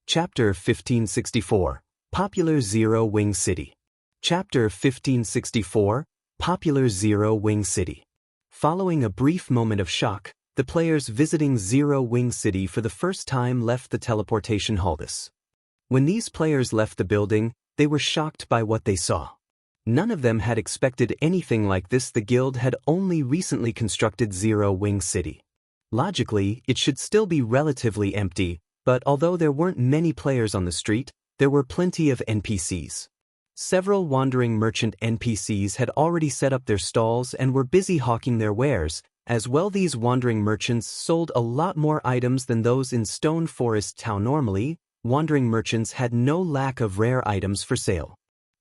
Chapter 1564, Popular Zero Wing City. Chapter 1564, Popular Zero Wing City. Following a brief moment of shock, the players visiting Zero Wing City for the first time left the teleportation hall. When these players left the building, they were shocked by what they saw. None of them had expected anything like this. The guild had only recently constructed Zero Wing City. Logically, it should still be relatively empty, but although there weren't many players on the street, there were plenty of NPCs. Several wandering merchant NPCs had already set up their stalls and were busy hawking their wares. As well, these wandering merchants sold a lot more items than those in Stone Forest Town. Normally, wandering merchants had no lack of rare items for sale.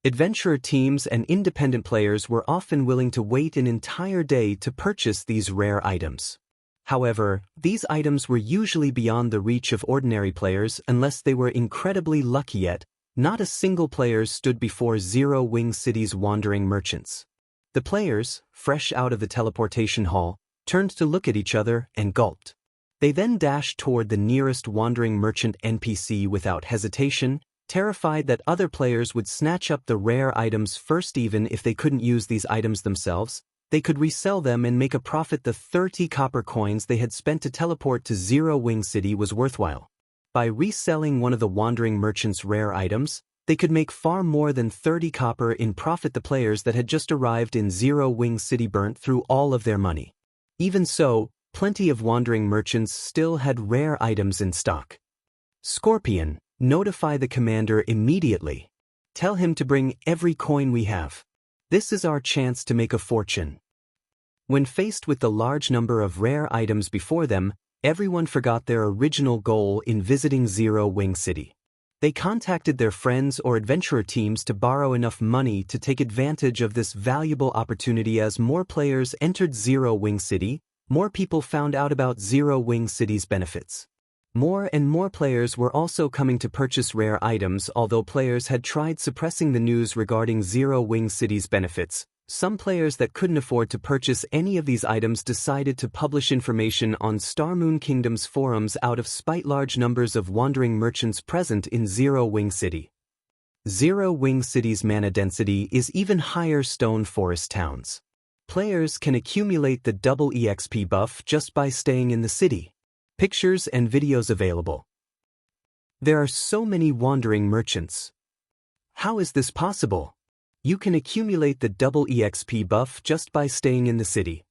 Adventurer teams and independent players were often willing to wait an entire day to purchase these rare items. However, these items were usually beyond the reach of ordinary players unless they were incredibly lucky. Yet, not a single player stood before Zero Wing City's wandering merchants. The players, fresh out of the teleportation hall, turned to look at each other and gulped. They then dashed toward the nearest wandering merchant NPC without hesitation, terrified that other players would snatch up the rare items first. Even if they couldn't use these items themselves, they could resell them and make a profit. The 30 copper coins they had spent to teleport to Zero Wing City was worthwhile. By reselling one of the wandering merchants' rare items, they could make far more than 30 copper in profit. The players that had just arrived in Zero Wing City burnt through all of their money. Even so, plenty of wandering merchants still had rare items in stock. Scorpion, notify the commander immediately. Tell him to bring every coin we have. This is our chance to make a fortune. When faced with the large number of rare items before them, everyone forgot their original goal in visiting Zero Wing City. They contacted their friends or adventurer teams to borrow enough money to take advantage of this valuable opportunity. As more players entered Zero Wing City, more people found out about Zero Wing City's benefits. More and more players were also coming to purchase rare items. Although players had tried suppressing the news regarding Zero Wing City's benefits, some players that couldn't afford to purchase any of these items decided to publish information on Star Moon Kingdom's forums out of spite. Large numbers of wandering merchants present in Zero Wing City. Zero Wing City's mana density is even higher. Stone Forest Towns. Players can accumulate the double EXP buff just by staying in the city. Pictures and videos available. There are so many wandering merchants. How is this possible? You can accumulate the double EXP buff just by staying in the city.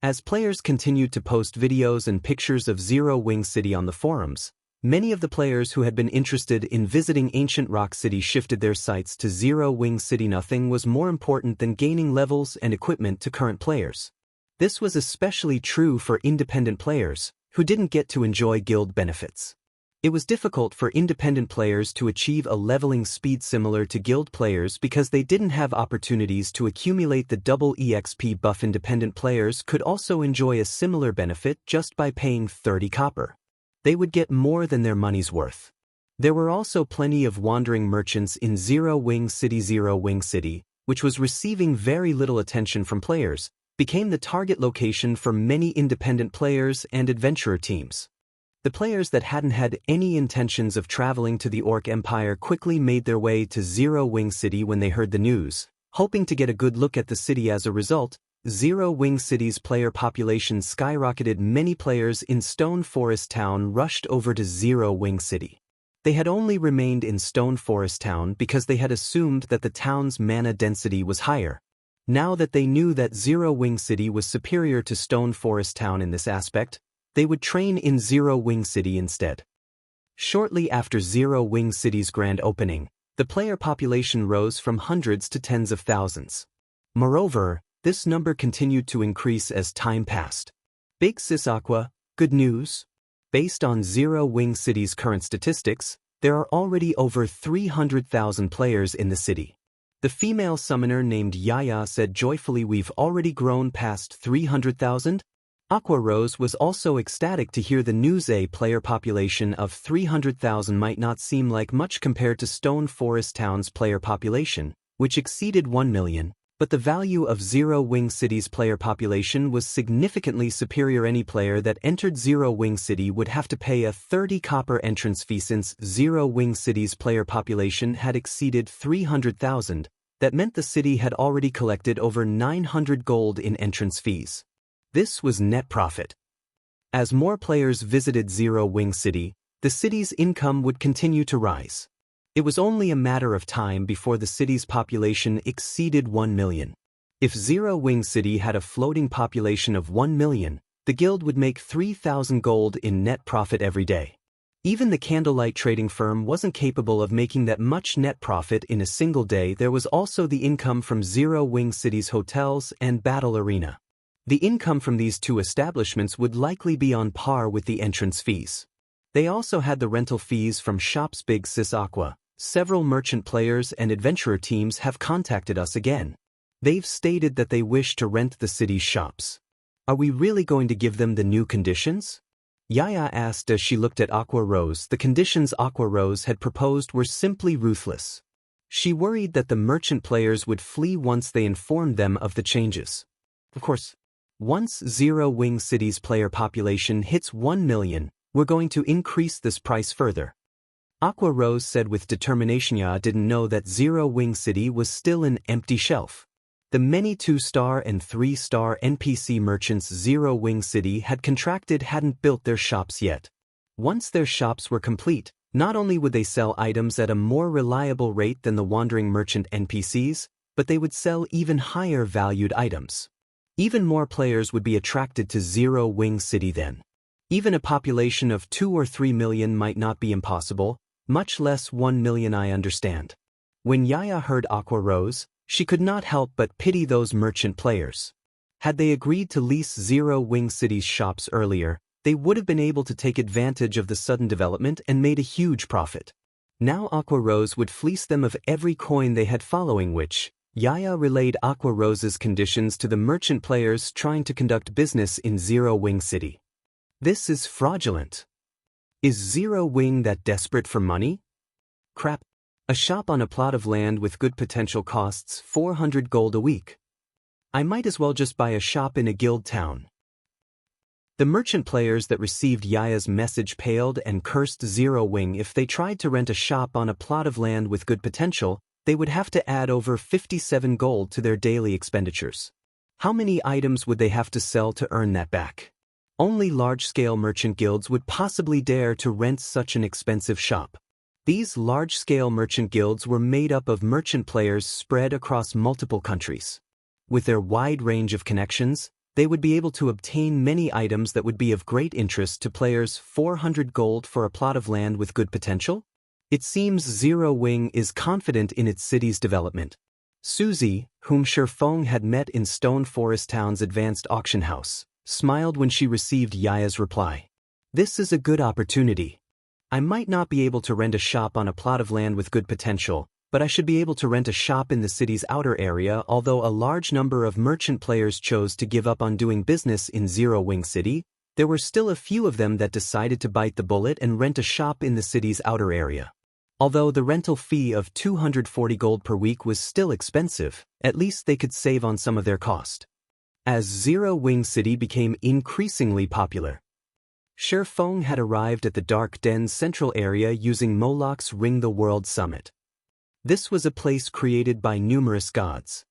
As players continued to post videos and pictures of Zero Wing City on the forums, many of the players who had been interested in visiting Ancient Rock City shifted their sights to Zero Wing City. Nothing was more important than gaining levels and equipment to current players. This was especially true for independent players, who didn't get to enjoy guild benefits. It was difficult for independent players to achieve a leveling speed similar to guild players because they didn't have opportunities to accumulate the double EXP buff. Independent players could also enjoy a similar benefit just by paying 30 copper. They would get more than their money's worth. There were also plenty of wandering merchants in Zero Wing City. Zero Wing City, which was receiving very little attention from players, became the target location for many independent players and adventurer teams. The players that hadn't had any intentions of traveling to the Orc Empire quickly made their way to Zero Wing City when they heard the news, hoping to get a good look at the city. As a result, Zero Wing City's player population skyrocketed. Many players in Stone Forest Town rushed over to Zero Wing City. They had only remained in Stone Forest Town because they had assumed that the town's mana density was higher. Now that they knew that Zero Wing City was superior to Stone Forest Town in this aspect, they would train in Zero Wing City instead. Shortly after Zero Wing City's grand opening, the player population rose from hundreds to tens of thousands. Moreover, this number continued to increase as time passed. Big Sis Aqua, good news? Based on Zero Wing City's current statistics, there are already over 300,000 players in the city. The female summoner named Yaya said joyfully, "We've already grown past 300,000? Aqua Rose was also ecstatic to hear the news. A player population of 300,000 might not seem like much compared to Stone Forest Town's player population, which exceeded 1 million, but the value of Zero Wing City's player population was significantly superior. Any player that entered Zero Wing City would have to pay a 30 copper entrance fee. Since Zero Wing City's player population had exceeded 300,000, that meant the city had already collected over 900 gold in entrance fees. This was net profit. As more players visited Zero Wing City, the city's income would continue to rise. It was only a matter of time before the city's population exceeded 1 million. If Zero Wing City had a floating population of 1 million, the guild would make 3,000 gold in net profit every day. Even the candlelight trading firm wasn't capable of making that much net profit in a single day. There was also the income from Zero Wing City's hotels and battle arena. The income from these two establishments would likely be on par with the entrance fees. They also had the rental fees from shops. Big Sis Aqua, several merchant players and adventurer teams have contacted us again. They've stated that they wish to rent the city's shops. Are we really going to give them the new conditions? Yaya asked as she looked at Aqua Rose. The conditions Aqua Rose had proposed were simply ruthless. She worried that the merchant players would flee once they informed them of the changes. Of course, once Zero Wing City's player population hits 1 million, we're going to increase this price further. Aqua Rose said with determination. Ya didn't know that Zero Wing City was still an empty shelf. The many 2-star and 3-star NPC merchants Zero Wing City had contracted hadn't built their shops yet. Once their shops were complete, not only would they sell items at a more reliable rate than the wandering merchant NPCs, but they would sell even higher valued items. Even more players would be attracted to Zero Wing City then. Even a population of 2 or 3 million might not be impossible, much less 1 million. I understand. When Yaya heard Aqua Rose, she could not help but pity those merchant players. Had they agreed to lease Zero Wing City's shops earlier, they would have been able to take advantage of the sudden development and made a huge profit. Now Aqua Rose would fleece them of every coin they had, following which, Yaya relayed Aqua Rose's conditions to the merchant players trying to conduct business in Zero Wing City. This is fraudulent. Is Zero Wing that desperate for money? Crap. A shop on a plot of land with good potential costs 400 gold a week. I might as well just buy a shop in a guild town. The merchant players that received Yaya's message paled and cursed Zero Wing. If they tried to rent a shop on a plot of land with good potential, they would have to add over 57 gold to their daily expenditures. How many items would they have to sell to earn that back? Only large-scale merchant guilds would possibly dare to rent such an expensive shop. These large-scale merchant guilds were made up of merchant players spread across multiple countries. With their wide range of connections, they would be able to obtain many items that would be of great interest to players. 400 gold for a plot of land with good potential? It seems Zero Wing is confident in its city's development. Susie, whom Feng had met in Stone Forest Town's advanced auction house, smiled when she received Yaya's reply. This is a good opportunity. I might not be able to rent a shop on a plot of land with good potential, but I should be able to rent a shop in the city's outer area. Although a large number of merchant players chose to give up on doing business in Zero Wing City, there were still a few of them that decided to bite the bullet and rent a shop in the city's outer area. Although the rental fee of 240 gold per week was still expensive, at least they could save on some of their cost. As Zero Wing City became increasingly popular, Feng had arrived at the Dark Den's central area using Moloch's Ring the World Summit. This was a place created by numerous gods.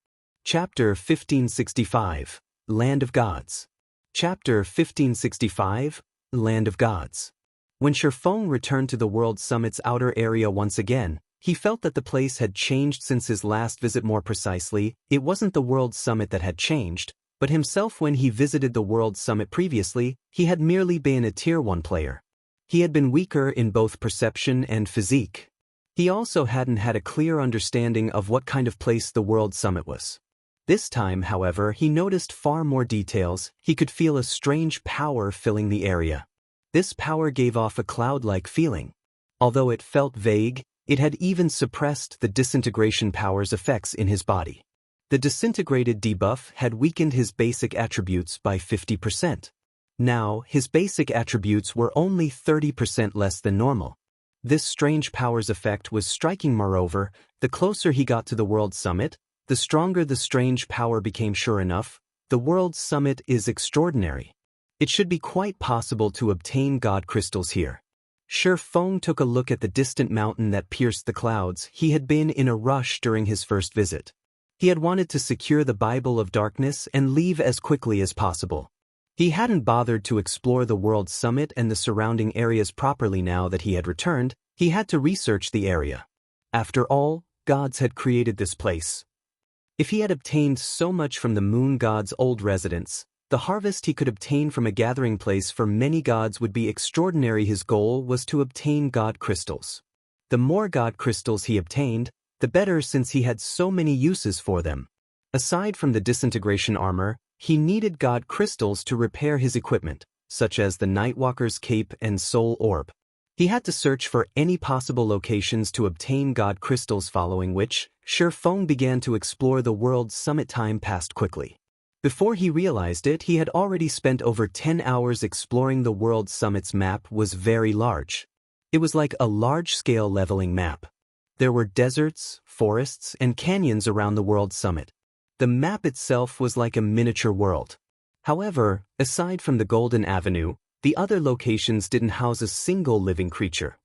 Chapter 1565, Land of Gods. Chapter 1565, Land of Gods. When Feng returned to the World Summit's outer area once again, he felt that the place had changed since his last visit. More precisely, it wasn't the World Summit that had changed, but himself. When he visited the World Summit previously, he had merely been a Tier 1 player. He had been weaker in both perception and physique. He also hadn't had a clear understanding of what kind of place the World Summit was. This time, however, he noticed far more details. He could feel a strange power filling the area. This power gave off a cloud-like feeling. Although it felt vague, it had even suppressed the disintegration power's effects in his body. The disintegrated debuff had weakened his basic attributes by 50%. Now, his basic attributes were only 30% less than normal. This strange power's effect was striking. Moreover, the closer he got to the World Summit, the stronger the strange power became. Sure enough, the World Summit is extraordinary. It should be quite possible to obtain God crystals here. Feng took a look at the distant mountain that pierced the clouds. He had been in a rush during his first visit. He had wanted to secure the Bible of Darkness and leave as quickly as possible. He hadn't bothered to explore the World Summit and the surrounding areas properly. Now that he had returned, he had to research the area. After all, gods had created this place. If he had obtained so much from the moon god's old residence, the harvest he could obtain from a gathering place for many gods would be extraordinary. His goal was to obtain God crystals. The more God crystals he obtained, the better, since he had so many uses for them. Aside from the disintegration armor, he needed God crystals to repair his equipment, such as the Nightwalker's cape and soul orb. He had to search for any possible locations to obtain God crystals, following which, Feng began to explore the World Summit. Time passed quickly. Before he realized it, he had already spent over 10 hours exploring the World Summit's map. Was very large. It was like a large-scale leveling map. There were deserts, forests, and canyons around the World Summit. The map itself was like a miniature world. However, aside from the Golden Avenue, the other locations didn't house a single living creature.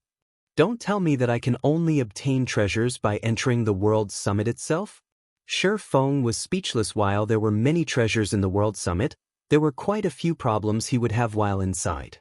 Don't tell me that I can only obtain treasures by entering the World Summit itself? Feng was speechless. While there were many treasures in the World Summit, there were quite a few problems he would have while inside.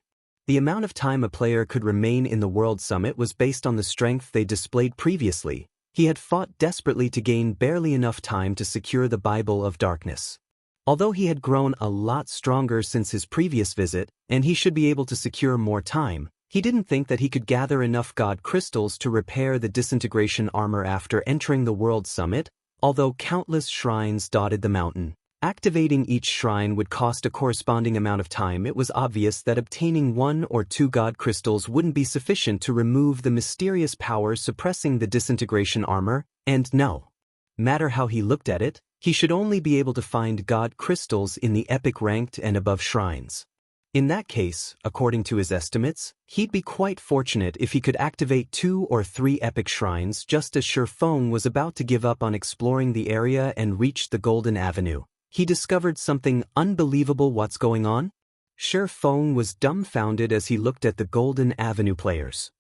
The amount of time a player could remain in the World Summit was based on the strength they displayed previously. He had fought desperately to gain barely enough time to secure the Bible of Darkness. Although he had grown a lot stronger since his previous visit, and he should be able to secure more time, he didn't think that he could gather enough God crystals to repair the disintegration armor after entering the World Summit. Although countless shrines dotted the mountain, activating each shrine would cost a corresponding amount of time. It was obvious that obtaining 1 or 2 God crystals wouldn't be sufficient to remove the mysterious power suppressing the disintegration armor, and no matter how he looked at it, he should only be able to find God crystals in the epic ranked and above shrines. In that case, according to his estimates, he'd be quite fortunate if he could activate 2 or 3 epic shrines. Just as Feng was about to give up on exploring the area and reach the Golden Avenue, he discovered something unbelievable. What's going on? Feng was dumbfounded as he looked at the Golden Avenue players.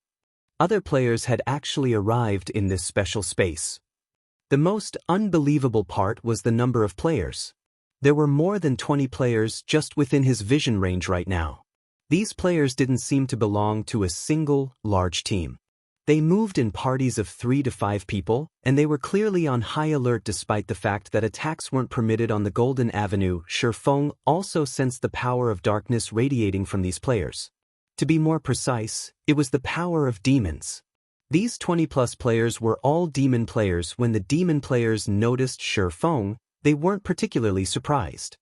Other players had actually arrived in this special space. The most unbelievable part was the number of players. There were more than 20 players just within his vision range right now. These players didn't seem to belong to a single, large team. They moved in parties of 3 to 5 people, and they were clearly on high alert despite the fact that attacks weren't permitted on the Golden Avenue. Feng also sensed the power of darkness radiating from these players. To be more precise, it was the power of demons. These 20-plus players were all demon players. When the demon players noticed Feng, they weren't particularly surprised.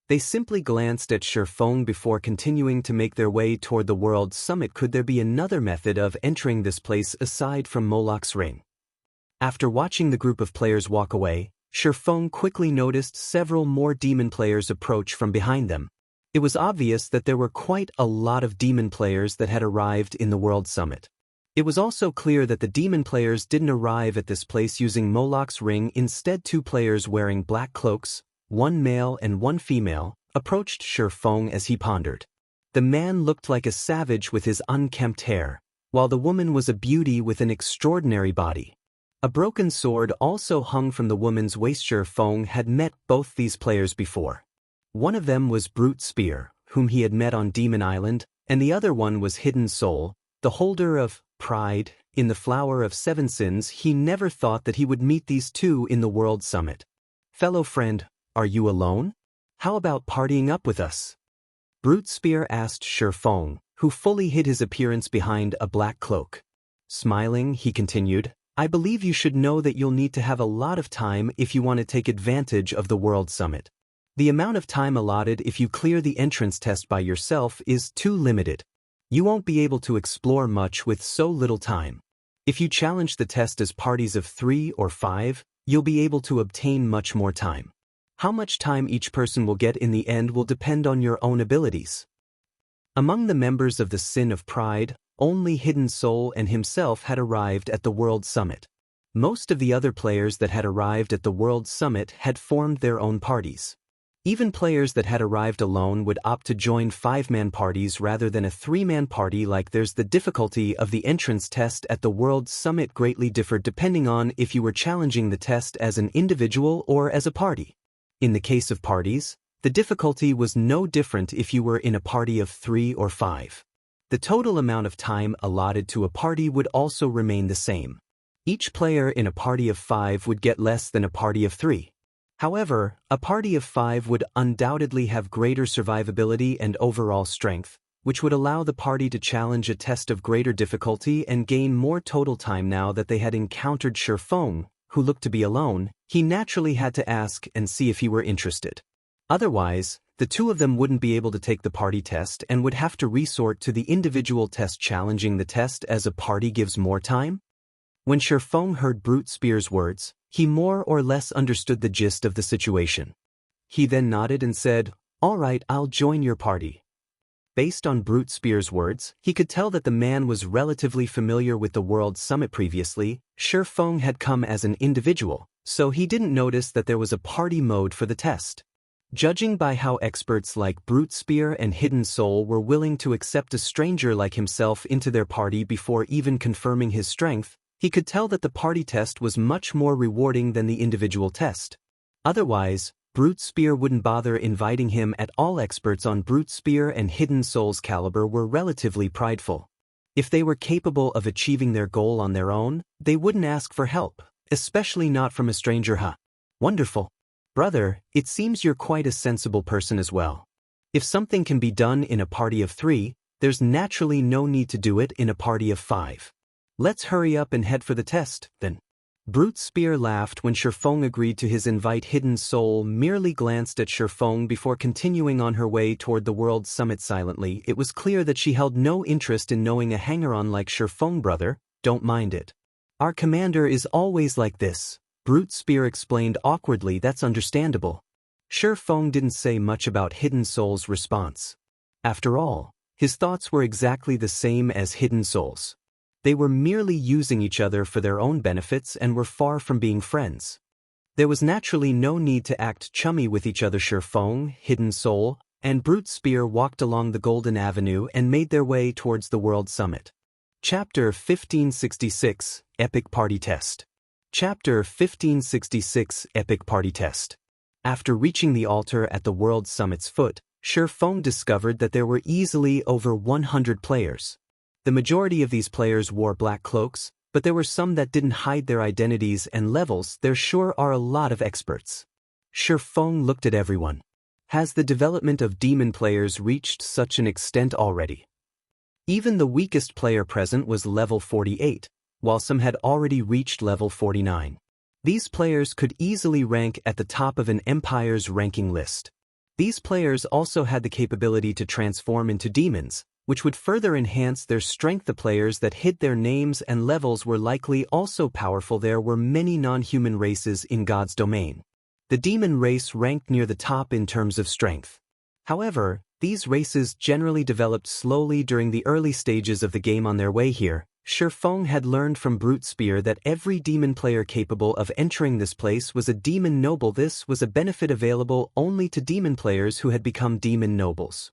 They simply glanced at Feng before continuing to make their way toward the world summit. Could there be another method of entering this place aside from Moloch's ring? After watching the group of players walk away, Feng quickly noticed several more demon players approach from behind them. It was obvious that there were quite a lot of demon players that had arrived in the World Summit. It was also clear that the demon players didn't arrive at this place using Moloch's ring. Instead, 2 players wearing black cloaks, 1 male and 1 female, approached Feng as he pondered. The man looked like a savage with his unkempt hair, while the woman was a beauty with an extraordinary body. A broken sword also hung from the woman's waist. Feng had met both these players before. One of them was Brute Spear, whom he had met on Demon Island, and the other one was Hidden Soul, the holder of Pride in the Flower of 7 Sins. He never thought that he would meet these 2 in the World Summit. "Fellow friend, are you alone? How about partying up with us?" Brute Spear asked Feng, who fully hid his appearance behind a black cloak. Smiling, he continued, "I believe you should know that you'll need to have a lot of time if you want to take advantage of the World Summit. The amount of time allotted if you clear the entrance test by yourself is too limited. You won't be able to explore much with so little time. If you challenge the test as parties of 3 or 5, you'll be able to obtain much more time. How much time each person will get in the end will depend on your own abilities." Among the members of the Sin of Pride, only Hidden Soul and himself had arrived at the World Summit. Most of the other players that had arrived at the World Summit had formed their own parties. Even players that had arrived alone would opt to join 5-man parties rather than a 3-man party. There's the difficulty of the entrance test at the World Summit greatly differed depending on if you were challenging the test as an individual or as a party. In the case of parties, the difficulty was no different if you were in a party of 3 or 5. The total amount of time allotted to a party would also remain the same. Each player in a party of 5 would get less than a party of 3. However, a party of 5 would undoubtedly have greater survivability and overall strength, which would allow the party to challenge a test of greater difficulty and gain more total time. Now that they had encountered Feng, who looked to be alone, he naturally had to ask and see if he were interested. Otherwise, the 2 of them wouldn't be able to take the party test and would have to resort to the individual test. Challenging the test as a party gives more time? When Feng heard Brute Spear's words, he more or less understood the gist of the situation. He then nodded and said, "All right, I'll join your party." Based on Brute Spear's words, he could tell that the man was relatively familiar with the World Summit previously. Feng had come as an individual, so he didn't notice that there was a party mode for the test. Judging by how experts like Brute Spear and Hidden Soul were willing to accept a stranger like himself into their party before even confirming his strength, he could tell that the party test was much more rewarding than the individual test. Otherwise, Brute Spear wouldn't bother inviting him at all. Experts on Brute Spear and Hidden Soul's caliber were relatively prideful. If they were capable of achieving their goal on their own, they wouldn't ask for help, especially not from a stranger. Wonderful. Brother, it seems you're quite a sensible person as well. If something can be done in a party of 3, there's naturally no need to do it in a party of 5. Let's hurry up and head for the test, then. Brute Spear laughed when Feng agreed to his invite. Hidden Soul merely glanced at Feng before continuing on her way toward the World Summit silently. It was clear that she held no interest in knowing a hanger-on like Feng. "Brother, don't mind it. Our commander is always like this," Brute Spear explained awkwardly. "That's understandable." Feng didn't say much about Hidden Soul's response. After all, his thoughts were exactly the same as Hidden Soul's. They were merely using each other for their own benefits and were far from being friends. There was naturally no need to act chummy with each other. Feng, Hidden Soul, and Brute Spear walked along the Golden Avenue and made their way towards the World Summit. Chapter 1566, Epic Party Test. Chapter 1566, Epic Party Test. After reaching the altar at the World Summit's foot, Feng discovered that there were easily over 100 players. The majority of these players wore black cloaks, but there were some that didn't hide their identities and levels. There sure are a lot of experts. Feng looked at everyone. Has the development of demon players reached such an extent already? Even the weakest player present was level 48, while some had already reached level 49. These players could easily rank at the top of an empire's ranking list. These players also had the capability to transform into demons, which would further enhance their strength. The players that hit their names and levels were likely also powerful. There were many non-human races in God's domain. The demon race ranked near the top in terms of strength. However, these races generally developed slowly during the early stages of the game. On their way here, Feng had learned from Brute Spear that every demon player capable of entering this place was a demon noble. This was a benefit available only to demon players who had become demon nobles.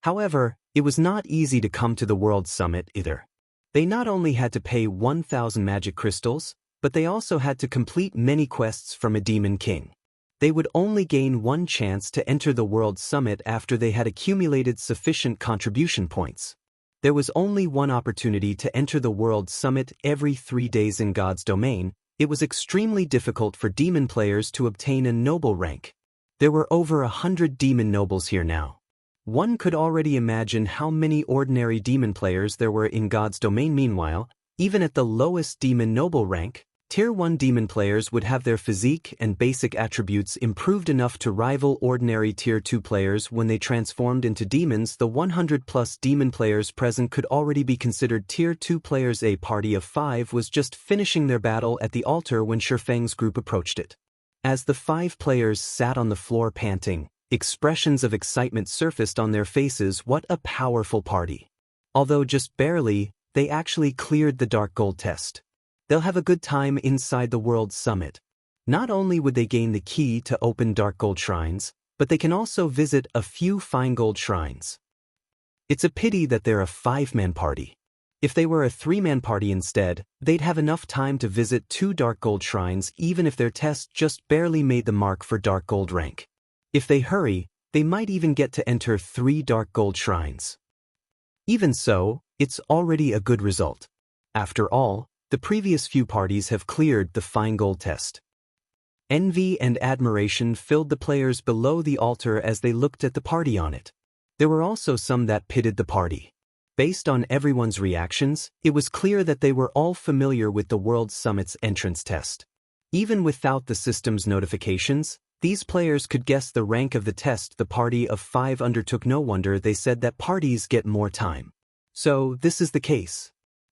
However, it was not easy to come to the World Summit either. They not only had to pay 1,000 magic crystals, but they also had to complete many quests from a demon king. They would only gain one chance to enter the World Summit after they had accumulated sufficient contribution points. There was only one opportunity to enter the World Summit every 3 days in God's domain. It was extremely difficult for demon players to obtain a noble rank. There were over 100 demon nobles here now. One could already imagine how many ordinary demon players there were in God's domain. Meanwhile, even at the lowest demon noble rank, Tier 1 demon players would have their physique and basic attributes improved enough to rival ordinary Tier 2 players when they transformed into demons. The 100+ demon players present could already be considered Tier 2 players. A party of 5 was just finishing their battle at the altar when Feng's group approached it. As the 5 players sat on the floor panting, expressions of excitement surfaced on their faces. What a powerful party! Although just barely, they actually cleared the Dark Gold test. They'll have a good time inside the World Summit. Not only would they gain the key to open Dark Gold shrines, but they can also visit a few Fine Gold shrines. It's a pity that they're a 5-man party. If they were a 3-man party instead, they'd have enough time to visit 2 Dark Gold shrines even if their test just barely made the mark for Dark Gold rank. If they hurry, they might even get to enter 3 Dark Gold shrines. Even so, it's already a good result. After all, the previous few parties have cleared the Fine Gold test. Envy and admiration filled the players below the altar as they looked at the party on it. There were also some that pitted the party. Based on everyone's reactions, it was clear that they were all familiar with the World Summit's entrance test. Even without the system's notifications, these players could guess the rank of the test the party of 5 undertook. No wonder they said that parties get more time. So, this is the case.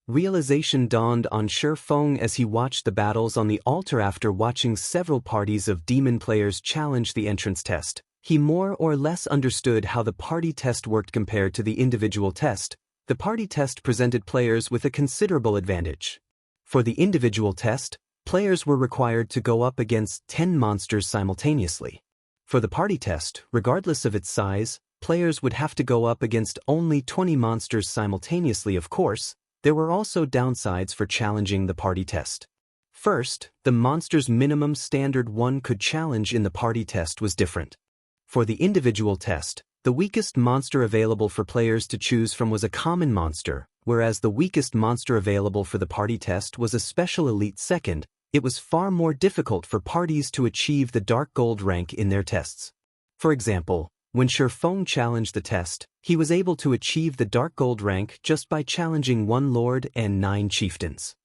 Realization dawned on Feng as he watched the battles on the altar. After watching several parties of demon players challenge the entrance test, he more or less understood how the party test worked compared to the individual test. The party test presented players with a considerable advantage. For the individual test, players were required to go up against 10 monsters simultaneously. For the party test, regardless of its size, players would have to go up against only 20 monsters simultaneously. Of course, there were also downsides for challenging the party test. First, the monster's minimum standard one could challenge in the party test was different. For the individual test, the weakest monster available for players to choose from was a common monster, whereas the weakest monster available for the party test was a special elite. Second, it was far more difficult for parties to achieve the Dark Gold rank in their tests. For example, when Feng challenged the test, he was able to achieve the Dark Gold rank just by challenging 1 Lord and 9 chieftains.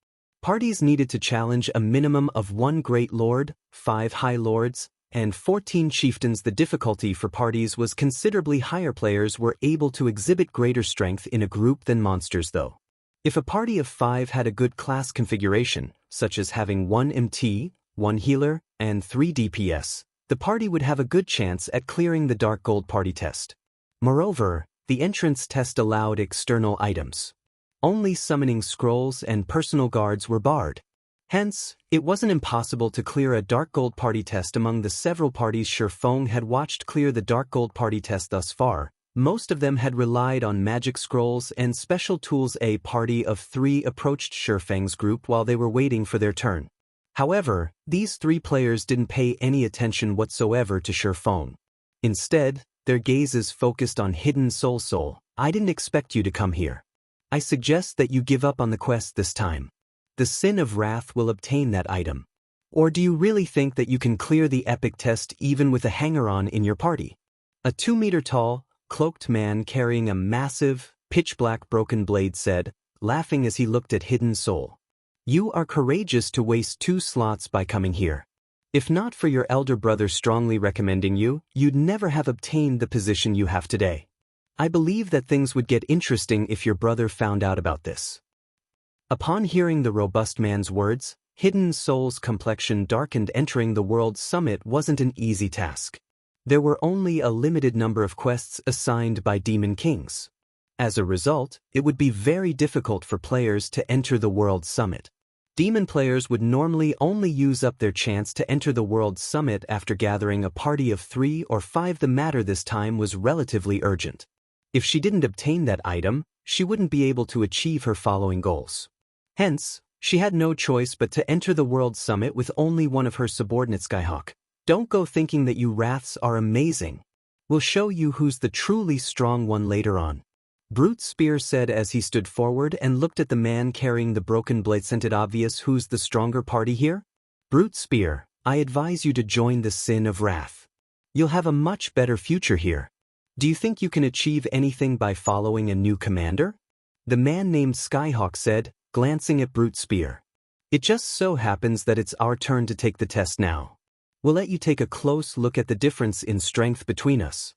Parties needed to challenge a minimum of 1 Great Lord, 5 High Lords, and 14 chieftains. The difficulty for parties was considerably higher. Players were able to exhibit greater strength in a group than monsters though. If a party of 5 had a good class configuration, such as having 1 MT, 1 healer, and 3 DPS, the party would have a good chance at clearing the Dark Gold party test. Moreover, the entrance test allowed external items. Only summoning scrolls and personal guards were barred. Hence, it wasn't impossible to clear a Dark Gold party test. Among the several parties Feng had watched clear the Dark Gold party test thus far, most of them had relied on magic scrolls and special tools. A party of 3 approached Feng's group while they were waiting for their turn. However, these 3 players didn't pay any attention whatsoever to Feng. Instead, their gazes focused on Hidden Soul. I didn't expect you to come here. I suggest that you give up on the quest this time. The Sin of Wrath will obtain that item. Or do you really think that you can clear the epic test even with a hanger-on in your party? A 2-meter-tall, cloaked man carrying a massive, pitch-black broken blade said, laughing as he looked at Hidden Soul. You are courageous to waste 2 slots by coming here. If not for your elder brother strongly recommending you, you'd never have obtained the position you have today. I believe that things would get interesting if your brother found out about this." Upon hearing the robust man's words, Hidden Soul's complexion darkened. Entering the World Summit wasn't an easy task. There were only a limited number of quests assigned by Demon Kings. As a result, it would be very difficult for players to enter the World Summit. Demon players would normally only use up their chance to enter the World Summit after gathering a party of 3 or 5. The matter this time was relatively urgent. If she didn't obtain that item, she wouldn't be able to achieve her following goals. Hence, she had no choice but to enter the World Summit with only one of her subordinates. Skyhawk, don't go thinking that you Wraths are amazing. We'll show you who's the truly strong one later on. Brute Spear said as he stood forward and looked at the man carrying the broken blade. Isn't it obvious who's the stronger party here? Brute Spear, I advise you to join the Sin of Wrath. You'll have a much better future here. Do you think you can achieve anything by following a new commander? The man named Skyhawk said, glancing at Brute Spear. It just so happens that it's our turn to take the test now. We'll let you take a close look at the difference in strength between us.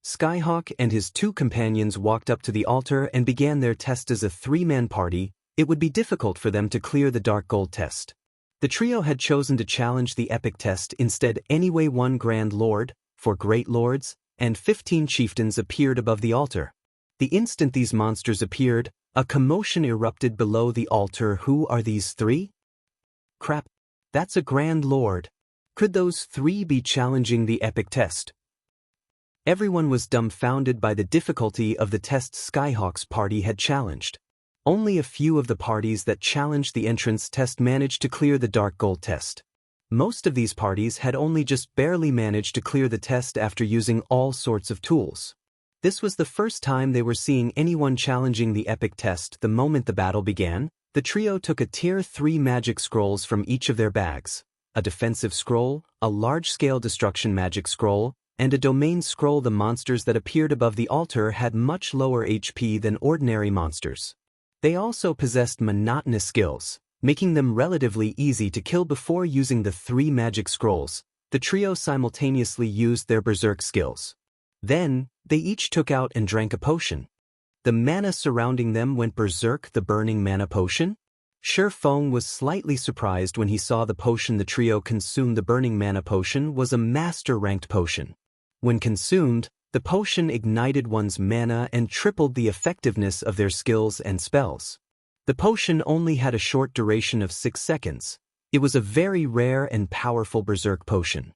Skyhawk and his 2 companions walked up to the altar and began their test. As a 3-man party, it would be difficult for them to clear the Dark Gold test. The trio had chosen to challenge the Epic test instead anyway. 1 Grand Lord, 4 Great Lords, and 15 chieftains appeared above the altar. The instant these monsters appeared, a commotion erupted below the altar. Who are these 3? Crap, that's a Grand Lord. Could those 3 be challenging the Epic test? Everyone was dumbfounded by the difficulty of the test Skyhawk's party had challenged. Only a few of the parties that challenged the entrance test managed to clear the Dark Gold test. Most of these parties had only just barely managed to clear the test after using all sorts of tools. This was the first time they were seeing anyone challenging the Epic test. The moment the battle began, the trio took a Tier 3 magic scrolls from each of their bags, a defensive scroll, a large-scale destruction magic scroll, and a domain scroll. The monsters that appeared above the altar had much lower HP than ordinary monsters. They also possessed monotonous skills, making them relatively easy to kill. Before using the 3 magic scrolls, the trio simultaneously used their berserk skills. Then, they each took out and drank a potion. The mana surrounding them went berserk. The burning mana potion? Feng was slightly surprised when he saw the potion the trio consumed. The burning mana potion was a master-ranked potion. When consumed, the potion ignited one's mana and tripled the effectiveness of their skills and spells. The potion only had a short duration of 6 seconds. It was a very rare and powerful berserk potion.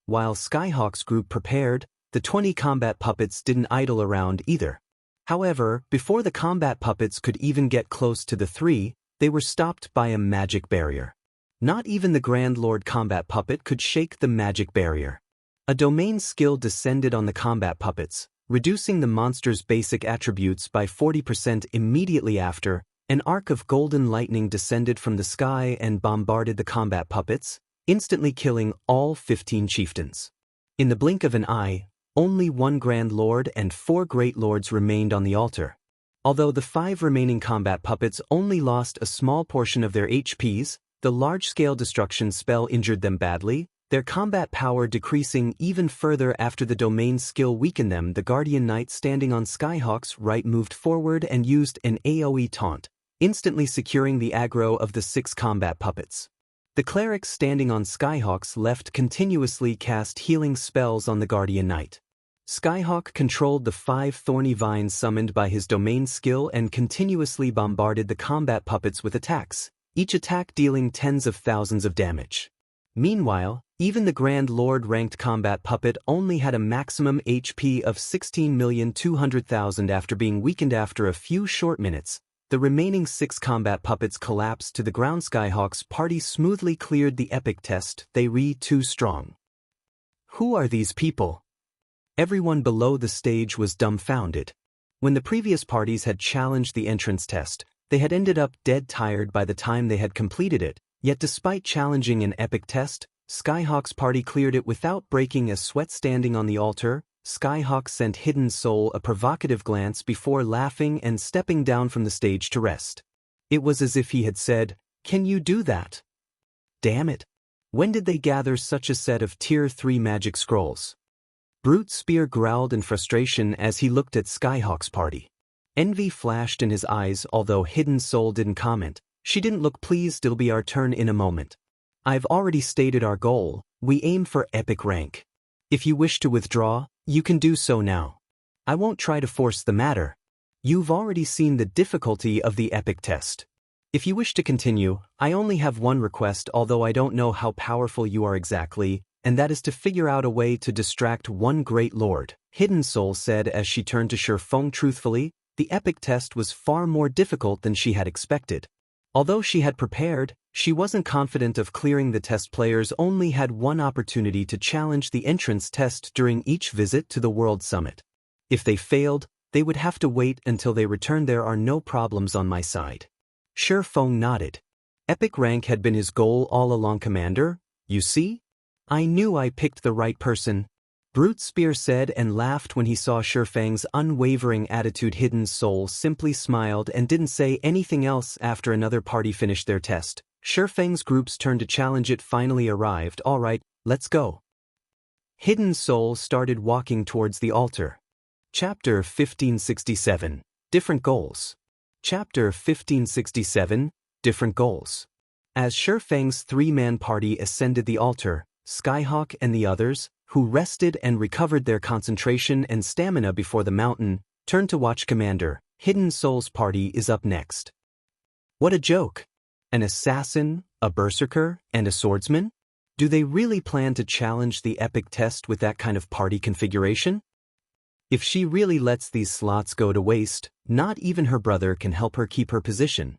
While Skyhawk's group prepared, the 20 combat puppets didn't idle around either. However, before the combat puppets could even get close to the 3, they were stopped by a magic barrier. Not even the Grand Lord combat puppet could shake the magic barrier. A domain skill descended on the combat puppets, reducing the monster's basic attributes by 40%. Immediately after, an arc of golden lightning descended from the sky and bombarded the combat puppets, instantly killing all 15 chieftains. In the blink of an eye, only 1 Grand Lord and 4 Great Lords remained on the altar. Although the 5 remaining combat puppets only lost a small portion of their HPs, the large-scale destruction spell injured them badly, their combat power decreasing even further after the domain skill weakened them. The Guardian Knight standing on Skyhawk's right moved forward and used an AoE taunt, instantly securing the aggro of the 6 combat puppets. The Cleric standing on Skyhawk's left continuously cast healing spells on the Guardian Knight. Skyhawk controlled the 5 thorny vines summoned by his domain skill and continuously bombarded the combat puppets with attacks, each attack dealing tens of thousands of damage. Meanwhile, even the Grand Lord ranked combat puppet only had a maximum HP of 16,200,000 after being weakened. After a few short minutes, the remaining 6 combat puppets collapsed to the ground. Skyhawk's party smoothly cleared the Epic test. They were too strong. Who are these people? Everyone below the stage was dumbfounded. When the previous parties had challenged the entrance test, they had ended up dead tired by the time they had completed it, yet despite challenging an Epic test, Skyhawk's party cleared it without breaking a sweat. Standing on the altar, Skyhawk sent Hidden Soul a provocative glance before laughing and stepping down from the stage to rest. It was as if he had said, "Can you do that? Damn it. When did they gather such a set of Tier 3 magic scrolls? Brute Spear growled in frustration as he looked at Skyhawk's party. Envy flashed in his eyes, although Hidden Soul didn't comment. She didn't look pleased. It'll be our turn in a moment. I've already stated our goal. We aim for epic rank. If you wish to withdraw, you can do so now. I won't try to force the matter. You've already seen the difficulty of the epic test. If you wish to continue, I only have one request, although I don't know how powerful you are exactly, and that is to figure out a way to distract one great lord, Hidden Soul said as she turned to Feng. Truthfully, the epic test was far more difficult than she had expected. Although she had prepared, she wasn't confident of clearing the test. Players only had one opportunity to challenge the entrance test during each visit to the World Summit. If they failed, they would have to wait until they returned. There are no problems on my side. Feng nodded. Epic rank had been his goal all along, Commander. You see? I knew I picked the right person. Brute Spear said and laughed when he saw Feng's unwavering attitude. Hidden Soul simply smiled and didn't say anything else. After another party finished their test, Feng's group's turn to challenge it finally arrived. All right, let's go. Hidden Soul started walking towards the altar. Chapter 1567, Different Goals. Chapter 1567, Different Goals. As Feng's three-man party ascended the altar, Skyhawk and the others, who rested and recovered their concentration and stamina before the mountain, turned to watch. Commander, Hidden Soul's party is up next. What a joke! An assassin, a berserker, and a swordsman? Do they really plan to challenge the epic test with that kind of party configuration? If she really lets these slots go to waste, not even her brother can help her keep her position.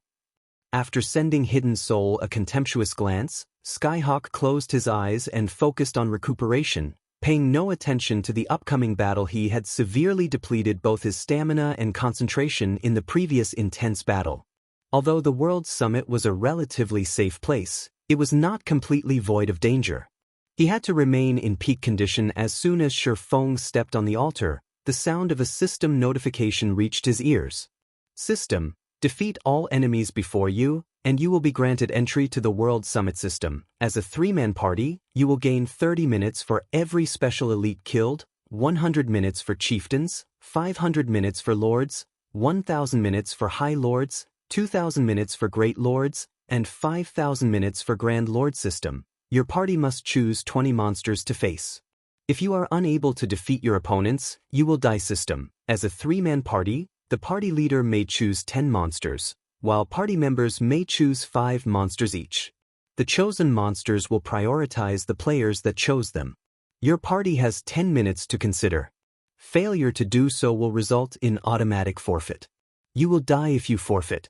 After sending Hidden Soul a contemptuous glance, Skyhawk closed his eyes and focused on recuperation, paying no attention to the upcoming battle. He had severely depleted both his stamina and concentration in the previous intense battle. Although the World Summit was a relatively safe place, it was not completely void of danger. He had to remain in peak condition. As soon as Feng stepped on the altar, the sound of a system notification reached his ears. System, defeat all enemies before you, and you will be granted entry to the World Summit system. As a three-man party, you will gain 30 minutes for every special elite killed, 100 minutes for chieftains, 500 minutes for lords, 1,000 minutes for high lords, 2,000 minutes for great lords, and 5,000 minutes for grand lord system. Your party must choose 20 monsters to face. If you are unable to defeat your opponents, you will die. System. As a three-man party, the party leader may choose 10 monsters, while party members may choose 5 monsters each. The chosen monsters will prioritize the players that chose them. Your party has 10 minutes to consider. Failure to do so will result in automatic forfeit. You will die if you forfeit.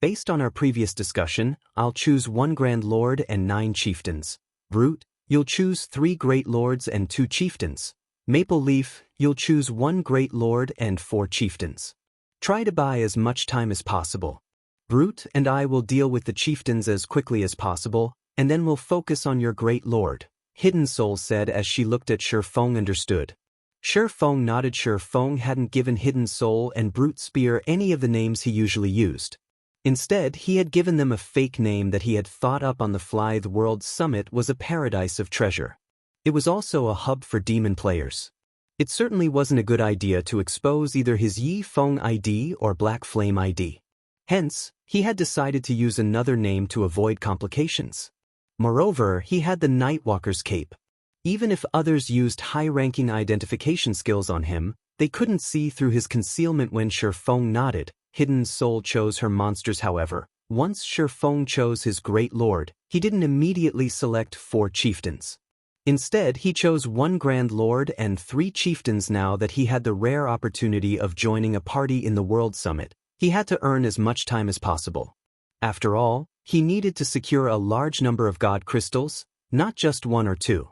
Based on our previous discussion, I'll choose 1 Grand Lord and 9 chieftains. Brute, you'll choose 3 Great Lords and 2 chieftains. Maple Leaf, you'll choose 1 Great Lord and 4 chieftains. Try to buy as much time as possible. Brute and I will deal with the chieftains as quickly as possible, and then we'll focus on your Great Lord, Hidden Soul said as she looked at Feng. Understood. Feng nodded. Feng hadn't given Hidden Soul and Brute Spear any of the names he usually used. Instead, he had given them a fake name that he had thought up on the fly. The World Summit was a paradise of treasure. It was also a hub for demon players. It certainly wasn't a good idea to expose either his Yi Feng ID or Black Flame ID. Hence, he had decided to use another name to avoid complications. Moreover, he had the Nightwalker's cape. Even if others used high-ranking identification skills on him, they couldn't see through his concealment. When Feng nodded, Hidden Soul chose her monsters. However, once Feng chose his Great Lord, he didn't immediately select 4 chieftains. Instead, he chose 1 Grand Lord and 3 chieftains. Now that he had the rare opportunity of joining a party in the World Summit, he had to earn as much time as possible. After all, he needed to secure a large number of God Crystals, not just 1 or 2.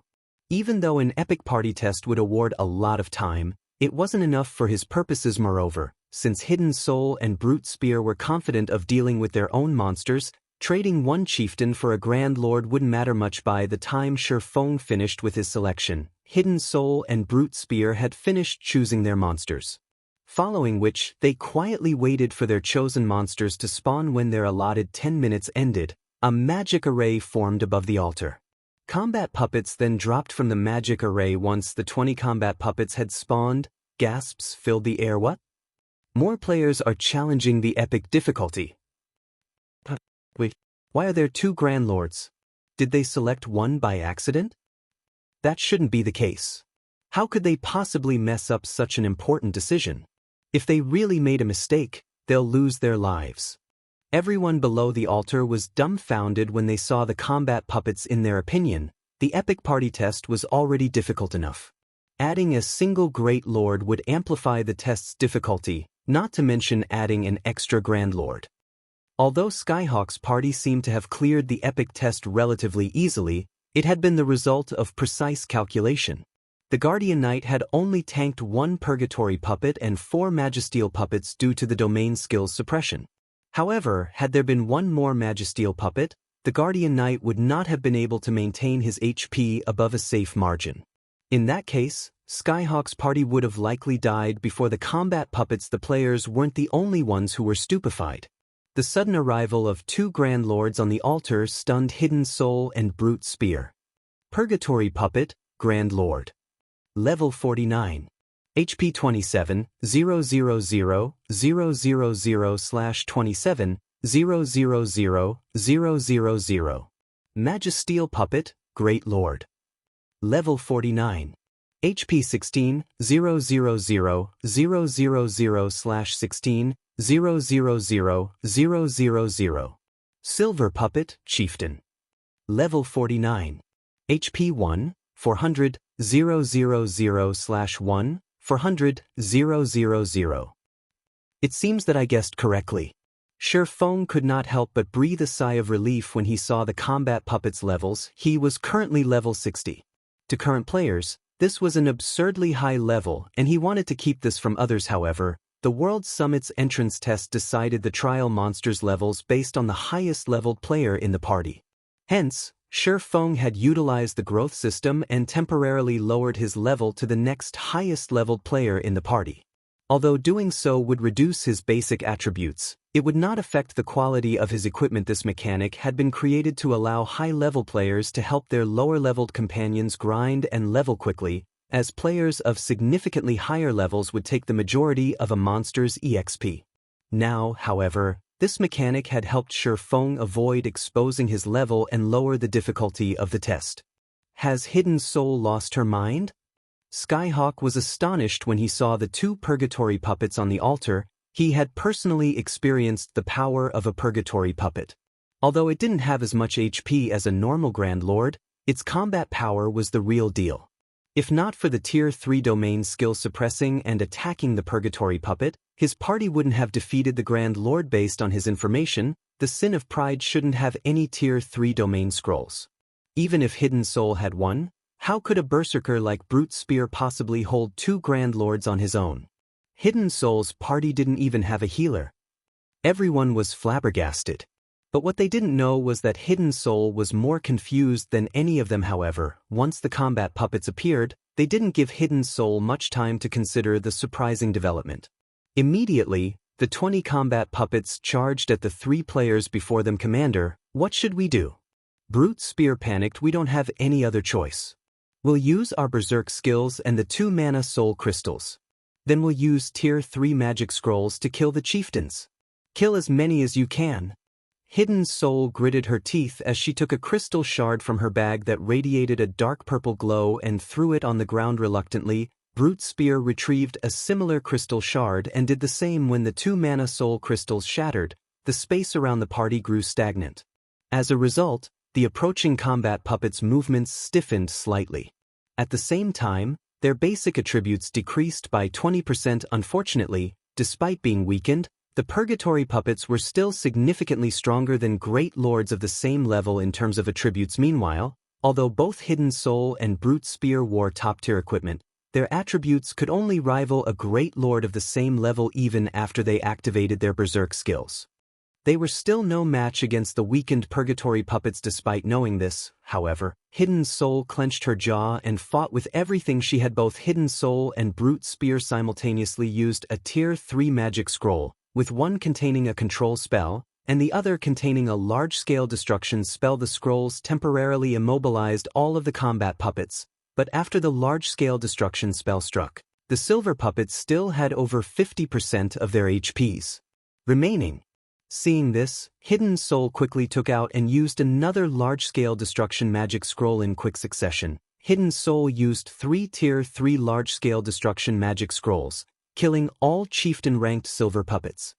Even though an epic party test would award a lot of time, it wasn't enough for his purposes. Moreover, since Hidden Soul and Brute Spear were confident of dealing with their own monsters, trading 1 chieftain for a Grand Lord wouldn't matter much. By the time Feng finished with his selection, Hidden Soul and Brute Spear had finished choosing their monsters. Following which, they quietly waited for their chosen monsters to spawn. When their allotted 10 minutes ended, a magic array formed above the altar. Combat puppets then dropped from the magic array once the 20 combat puppets had spawned. Gasps filled the air. What? More players are challenging the epic difficulty. Wait, why are there 2 Grand Lords? Did they select one by accident? That shouldn't be the case. How could they possibly mess up such an important decision? If they really made a mistake, they'll lose their lives. Everyone below the altar was dumbfounded when they saw the combat puppets. In their opinion, the epic party test was already difficult enough. Adding a single Great Lord would amplify the test's difficulty, not to mention adding an extra Grand Lord. Although Skyhawk's party seemed to have cleared the epic test relatively easily, it had been the result of precise calculation. The Guardian Knight had only tanked 1 Purgatory puppet and 4 Magisteel puppets due to the domain skill's suppression. However, had there been 1 more Magisteel puppet, the Guardian Knight would not have been able to maintain his HP above a safe margin. In that case, Skyhawk's party would have likely died before the combat puppets. The players weren't the only ones who were stupefied. The sudden arrival of 2 Grand Lords on the altar stunned Hidden Soul and Brute Spear. Purgatory puppet, Grand Lord. Level 49. HP 27, 000/27, 000/000. Magisteel puppet, Great Lord. Level 49. HP 16, 000/000/16, 000/000. Silver puppet, Chieftain. Level 49. HP 1, 400, 000/1, 400, 000. It seems that I guessed correctly. Feng could not help but breathe a sigh of relief when he saw the combat puppet's levels. He was currently level 60. To current players, this was an absurdly high level, and he wanted to keep this from others. However, the World Summit's entrance test decided the trial monster's levels based on the highest leveled player in the party. Hence, Feng had utilized the growth system and temporarily lowered his level to the next highest leveled player in the party. Although doing so would reduce his basic attributes, it would not affect the quality of his equipment. This mechanic had been created to allow high-level players to help their lower-leveled companions grind and level quickly, as players of significantly higher levels would take the majority of a monster's EXP. Now, however, this mechanic had helped Feng avoid exposing his level and lower the difficulty of the test. Has Hidden Soul lost her mind? Skyhawk was astonished when he saw the 2 Purgatory puppets on the altar. He had personally experienced the power of a Purgatory puppet. Although it didn't have as much HP as a normal Grand Lord, its combat power was the real deal. If not for the Tier 3 domain skill suppressing and attacking the Purgatory puppet, his party wouldn't have defeated the Grand Lord. Based on his information, the Sin of Pride shouldn't have any Tier 3 domain scrolls. Even if Hidden Soul had one, how could a berserker like Brute Spear possibly hold 2 Grand Lords on his own? Hidden Soul's party didn't even have a healer. Everyone was flabbergasted. But what they didn't know was that Hidden Soul was more confused than any of them. However, once the combat puppets appeared, they didn't give Hidden Soul much time to consider the surprising development. Immediately, the 20 combat puppets charged at the 3 players before them. Commander, what should we do? Brute Spear panicked. We don't have any other choice. We'll use our Berserk skills and the 2 mana soul crystals. Then we'll use Tier 3 magic scrolls to kill the chieftains. Kill as many as you can. Hidden Soul gritted her teeth as she took a crystal shard from her bag that radiated a dark purple glow and threw it on the ground reluctantly. Brute Spear retrieved a similar crystal shard and did the same. When the 2 mana soul crystals shattered, the space around the party grew stagnant. As a result, the approaching combat puppets' movements stiffened slightly. At the same time, their basic attributes decreased by 20%. Unfortunately, despite being weakened, the Purgatory puppets were still significantly stronger than Great Lords of the same level in terms of attributes. Meanwhile, although both Hidden Soul and Brute Spear wore top-tier equipment, their attributes could only rival a Great Lord of the same level even after they activated their Berserk skills. They were still no match against the weakened Purgatory puppets. Despite knowing this, however, Hidden Soul clenched her jaw and fought with everything she had. Both Hidden Soul and Brute Spear simultaneously used a Tier 3 magic scroll, with one containing a control spell, and the other containing a large-scale destruction spell. The scrolls temporarily immobilized all of the combat puppets, but after the large-scale destruction spell struck, the silver puppets still had over 50% of their HPs remaining. Seeing this, Hidden Soul quickly took out and used another large-scale destruction magic scroll in quick succession. Hidden Soul used 3 Tier 3 large-scale destruction magic scrolls, killing all chieftain-ranked silver puppets.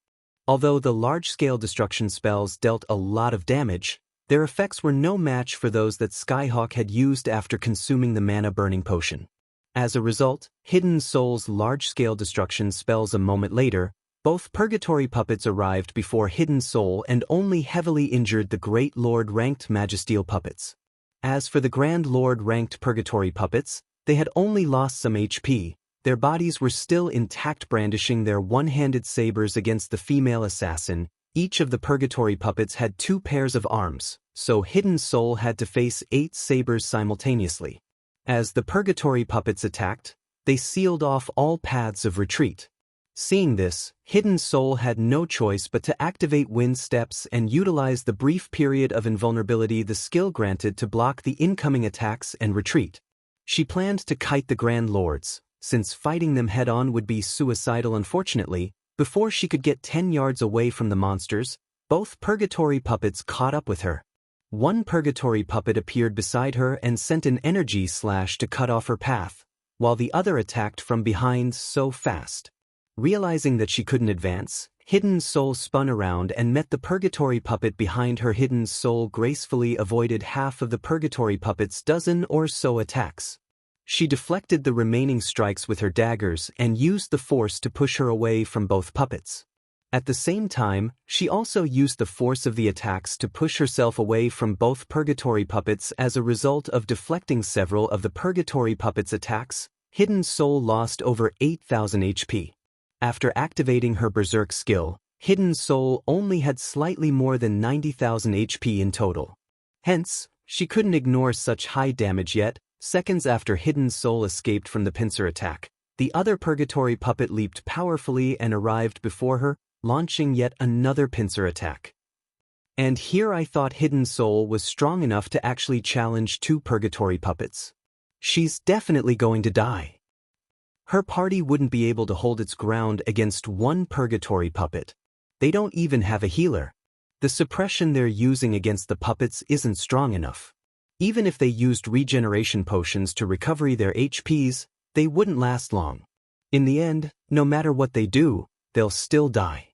Although the large-scale destruction spells dealt a lot of damage, their effects were no match for those that Skyhawk had used after consuming the mana-burning potion. As a result, Hidden Soul's large-scale destruction spells a moment later, both Purgatory puppets arrived before Hidden Soul and only heavily injured the Great Lord-ranked Blacksteel puppets. As for the Grand Lord-ranked Purgatory puppets, they had only lost some HP. Their bodies were still intact, brandishing their one-handed sabers against the female assassin. Each of the Purgatory puppets had 2 pairs of arms, so Hidden Soul had to face 8 sabers simultaneously. As the Purgatory puppets attacked, they sealed off all paths of retreat. Seeing this, Hidden Soul had no choice but to activate Wind Steps and utilize the brief period of invulnerability the skill granted to block the incoming attacks and retreat. She planned to kite the Grand Lords, since fighting them head-on would be suicidal. Unfortunately, before she could get 10 yards away from the monsters, both Purgatory puppets caught up with her. One Purgatory puppet appeared beside her and sent an energy slash to cut off her path, while the other attacked from behind so fast. Realizing that she couldn't advance, Hidden Soul spun around and met the Purgatory puppet behind her. Hidden Soul gracefully avoided half of the Purgatory puppet's dozen or so attacks. She deflected the remaining strikes with her daggers and used the force to push her away from both puppets. At the same time, she also used the force of the attacks to push herself away from both Purgatory puppets. As a result of deflecting several of the Purgatory puppets' attacks, Hidden Soul lost over 8,000 HP. After activating her Berserk skill, Hidden Soul only had slightly more than 90,000 HP in total. Hence, she couldn't ignore such high damage yet. Seconds after Hidden Soul escaped from the pincer attack, the other Purgatory puppet leaped powerfully and arrived before her, launching yet another pincer attack. And here I thought Hidden Soul was strong enough to actually challenge 2 Purgatory puppets. She's definitely going to die. Her party wouldn't be able to hold its ground against 1 Purgatory puppet. They don't even have a healer. The suppression they're using against the puppets isn't strong enough. Even if they used regeneration potions to recover their HPs, they wouldn't last long. In the end, no matter what they do, they'll still die.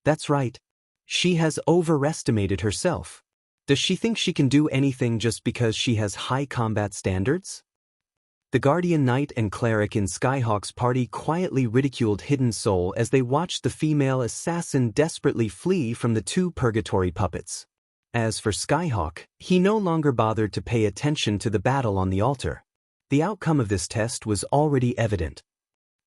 That's right. She has overestimated herself. Does she think she can do anything just because she has high combat standards? The Guardian Knight and Cleric in Skyhawk's party quietly ridiculed Hidden Soul as they watched the female assassin desperately flee from the 2 Purgatory puppets. As for Skyhawk, he no longer bothered to pay attention to the battle on the altar. The outcome of this test was already evident.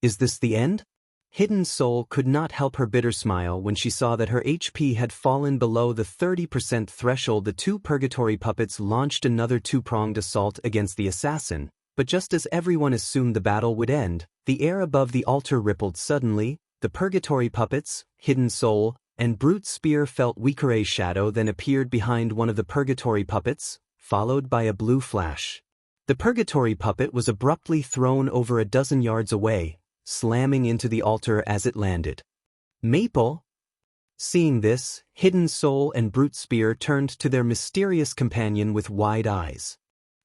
Is this the end? Hidden Soul could not help her bitter smile when she saw that her HP had fallen below the 30% threshold. The 2 Purgatory puppets launched another 2-pronged assault against the assassin, but just as everyone assumed the battle would end, the air above the altar rippled suddenly. The Purgatory puppets, Hidden Soul, and Brute Spear felt weaker. A shadow then appeared behind one of the Purgatory puppets, followed by a blue flash. The Purgatory puppet was abruptly thrown over a dozen yards away, slamming into the altar as it landed. Maple? Seeing this, Hidden Soul and Brute Spear turned to their mysterious companion with wide eyes.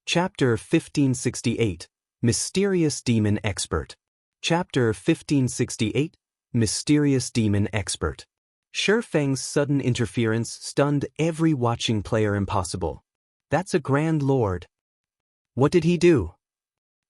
Chapter 1568, Mysterious Demon Expert. Chapter 1568, Mysterious Demon Expert. Feng's sudden interference stunned every watching player. Impossible. That's a Grand Lord. What did he do?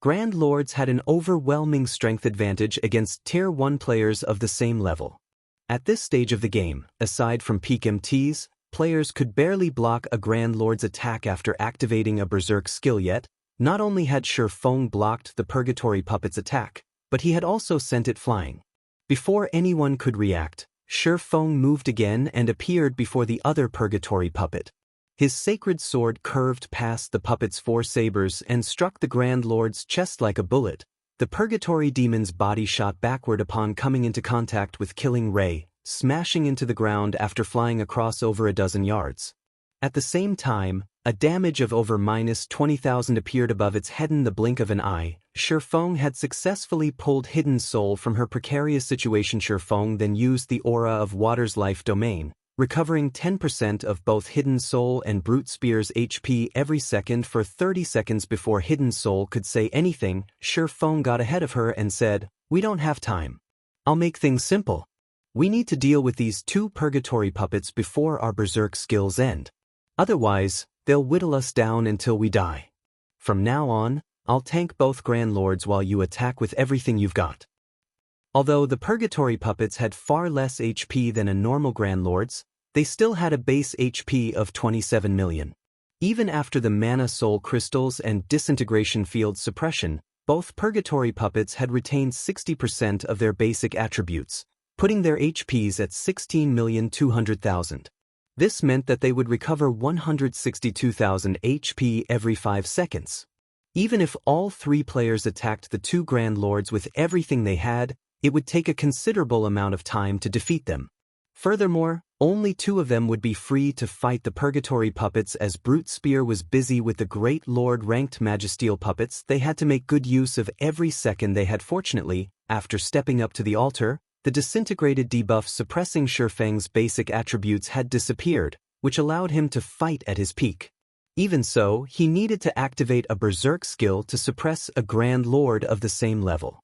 Grand Lords had an overwhelming strength advantage against Tier 1 players of the same level. At this stage of the game, aside from peak MTs, players could barely block a Grand Lord's attack after activating a Berserk skill. Yet, not only had Feng blocked the Purgatory puppet's attack, but he had also sent it flying. Before anyone could react, Feng moved again and appeared before the other Purgatory puppet. His sacred sword curved past the puppet's 4 sabers and struck the Grand Lord's chest like a bullet. The Purgatory demon's body shot backward upon coming into contact with Killing Ray, smashing into the ground after flying across over a dozen yards. At the same time, a damage of over -20,000 appeared above its head in the blink of an eye. Feng had successfully pulled Hidden Soul from her precarious situation. Feng then used the aura of Water's life domain, recovering 10% of both Hidden Soul and Brute Spear's HP every second for 30 seconds before Hidden Soul could say anything. Feng got ahead of her and said, "We don't have time. I'll make things simple. We need to deal with these 2 purgatory puppets before our berserk skills end. Otherwise, they'll whittle us down until we die. From now on, I'll tank both Grand Lords while you attack with everything you've got." Although the purgatory puppets had far less HP than a normal Grand Lords, they still had a base HP of 27 million. Even after the Mana Soul Crystals and Disintegration Field Suppression, both purgatory puppets had retained 60% of their basic attributes, putting their HPs at 16,200,000. This meant that they would recover 162,000 HP every 5 seconds. Even if all 3 players attacked the 2 Grand Lords with everything they had, it would take a considerable amount of time to defeat them. Furthermore, only 2 of them would be free to fight the purgatory puppets, as Brute Spear was busy with the Great Lord ranked Magisteel puppets. They had to make good use of every second they had. Fortunately, after stepping up to the altar, the disintegrated debuff suppressing Feng's basic attributes had disappeared, which allowed him to fight at his peak. Even so, he needed to activate a berserk skill to suppress a Grand Lord of the same level.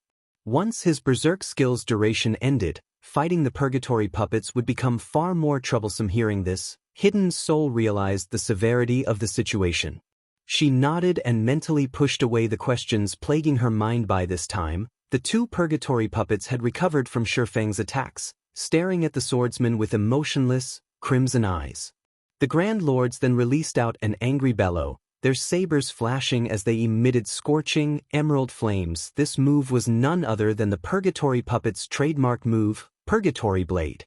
Once his berserk skill's duration ended, fighting the purgatory puppets would become far more troublesome. Hearing this, Hidden Soul realized the severity of the situation. She nodded and mentally pushed away the questions plaguing her mind. By this time, the 2 purgatory puppets had recovered from Feng's attacks, staring at the swordsman with emotionless, crimson eyes. The Grand Lords then released out an angry bellow, their sabers flashing as they emitted scorching, emerald flames. This move was none other than the purgatory puppets' trademark move, Purgatory Blade.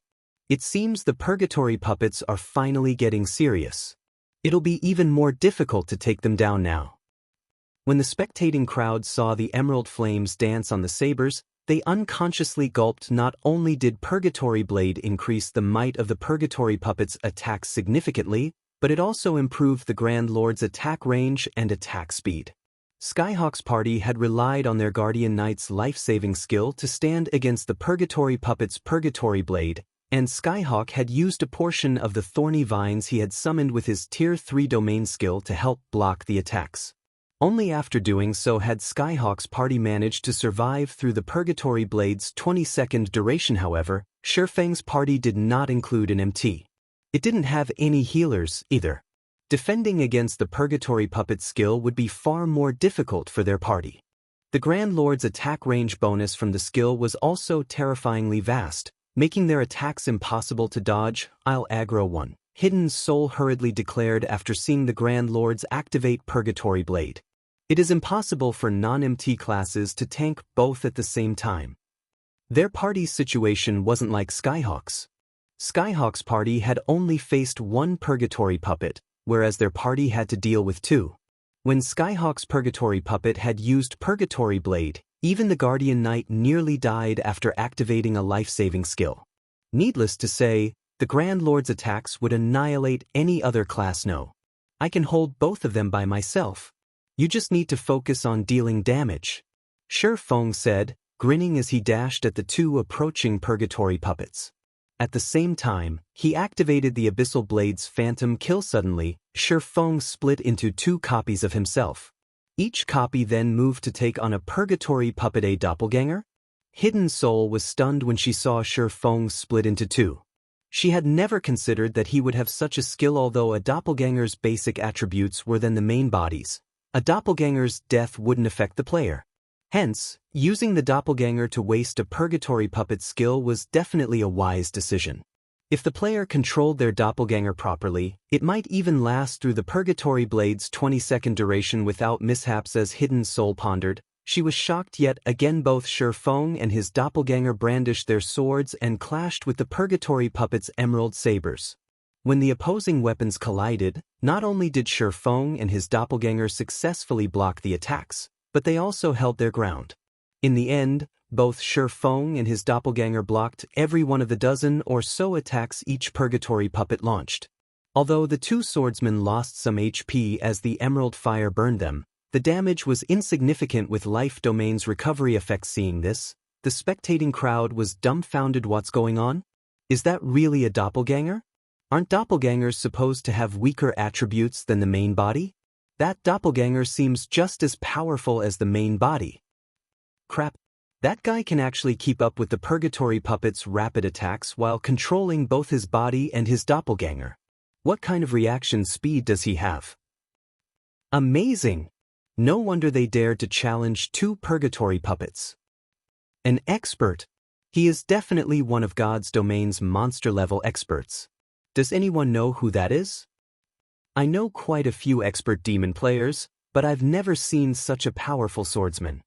It seems the purgatory puppets are finally getting serious. It'll be even more difficult to take them down now. When the spectating crowd saw the emerald flames dance on the sabers, they unconsciously gulped. Not only did Purgatory Blade increase the might of the purgatory puppets' attacks significantly, but it also improved the Grand Lord's attack range and attack speed. Skyhawk's party had relied on their Guardian Knight's life-saving skill to stand against the purgatory puppet's Purgatory Blade, and Skyhawk had used a portion of the thorny vines he had summoned with his Tier 3 domain skill to help block the attacks. Only after doing so had Skyhawk's party managed to survive through the Purgatory Blade's 20-second duration. However, Feng's party did not include an MT. It didn't have any healers, either. Defending against the Purgatory Puppet skill would be far more difficult for their party. The Grand Lord's attack range bonus from the skill was also terrifyingly vast, making their attacks impossible to dodge. "I'll aggro one," Hidden Soul hurriedly declared after seeing the Grand Lords activate Purgatory Blade. It is impossible for non-MT classes to tank both at the same time. Their party's situation wasn't like Skyhawk's. Skyhawk's party had only faced 1 purgatory puppet, whereas their party had to deal with 2. When Skyhawk's purgatory puppet had used Purgatory Blade, even the Guardian Knight nearly died after activating a life-saving skill. Needless to say, the Grand Lord's attacks would annihilate any other class. "No. I can hold both of them by myself. You just need to focus on dealing damage," Feng said, grinning as he dashed at the 2 approaching purgatory puppets. At the same time, he activated the Abyssal Blade's Phantom Kill. Suddenly, Feng split into 2 copies of himself. Each copy then moved to take on a purgatory puppet. A doppelganger? Hidden Soul was stunned when she saw Feng split into 2. She had never considered that he would have such a skill. Although a doppelganger's basic attributes were than the main bodies, a doppelganger's death wouldn't affect the player. Hence, using the doppelganger to waste a purgatory puppet skill was definitely a wise decision. If the player controlled their doppelganger properly, it might even last through the Purgatory Blade's 20-second duration without mishaps. As Hidden Soul pondered, she was shocked yet again. Both Feng and his doppelganger brandished their swords and clashed with the Purgatory Puppet's emerald sabers. When the opposing weapons collided, not only did Feng and his doppelganger successfully block the attacks, but they also held their ground. In the end, Both Feng and his doppelganger blocked every one of the dozen or so attacks each purgatory puppet launched. Although the two swordsmen lost some HP as the emerald fire burned them, the damage was insignificant with life domain's recovery effects. Seeing this, the spectating crowd was dumbfounded. What's going on? Is that really a doppelganger? Aren't doppelgangers supposed to have weaker attributes than the main body? That doppelganger seems just as powerful as the main body. Crap. That guy can actually keep up with the purgatory puppet's rapid attacks while controlling both his body and his doppelganger. What kind of reaction speed does he have? Amazing! No wonder they dared to challenge two purgatory puppets. An expert. He is definitely one of God's domain's monster-level experts. Does anyone know who that is? I know quite a few expert demon players, but I've never seen such a powerful swordsman.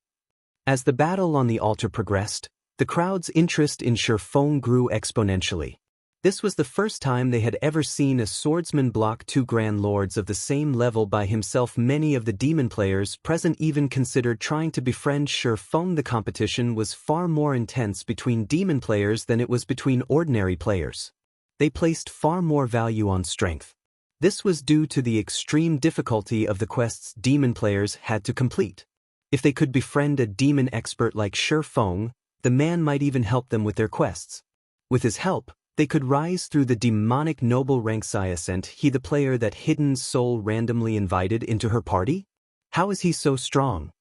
As the battle on the altar progressed, the crowd's interest in Feng grew exponentially. This was the first time they had ever seen a swordsman block two grand lords of the same level by himself. Many of the demon players present even considered trying to befriend Feng. The competition was far more intense between demon players than it was between ordinary players. They placed far more value on strength. This was due to the extreme difficulty of the quests demon players had to complete. If they could befriend a demon expert like Feng, the man might even help them with their quests. With his help, they could rise through the demonic noble ranks. Isn't he the player that Hidden Soul randomly invited into her party? How is he so strong?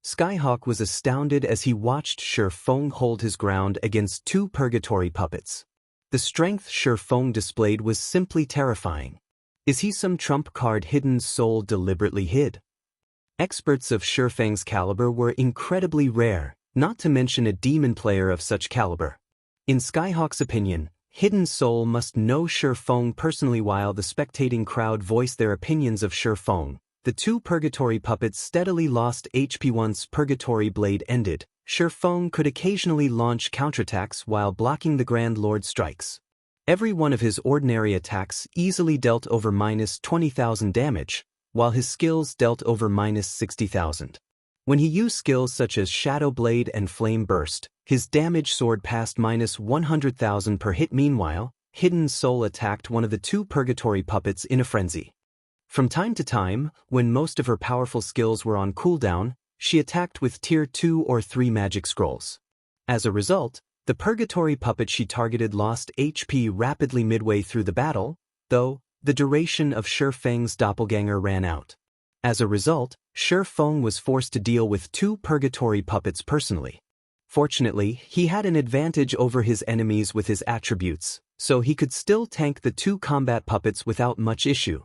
Skyhawk was astounded as he watched Feng hold his ground against two purgatory puppets. The strength Feng displayed was simply terrifying. Is he some trump card Hidden Soul deliberately hid? Experts of Feng's caliber were incredibly rare, not to mention a demon player of such caliber. In Skyhawk's opinion, Hidden Soul must know Feng personally. While the spectating crowd voiced their opinions of Feng, the two purgatory puppets steadily lost HP. Once Purgatory Blade ended, Feng could occasionally launch counterattacks while blocking the Grand Lord strikes. Every one of his ordinary attacks easily dealt over -20,000 damage, while his skills dealt over -60,000. When he used skills such as Shadow Blade and Flame Burst, his damage soared past -100,000 per hit. Meanwhile, Hidden Soul attacked one of the two purgatory puppets in a frenzy. From time to time, when most of her powerful skills were on cooldown, she attacked with Tier 2 or 3 magic scrolls. As a result, the purgatory puppet she targeted lost HP rapidly midway through the battle, though the duration of Feng's doppelganger ran out. As a result, Feng was forced to deal with two purgatory puppets personally. Fortunately, he had an advantage over his enemies with his attributes, so he could still tank the two combat puppets without much issue.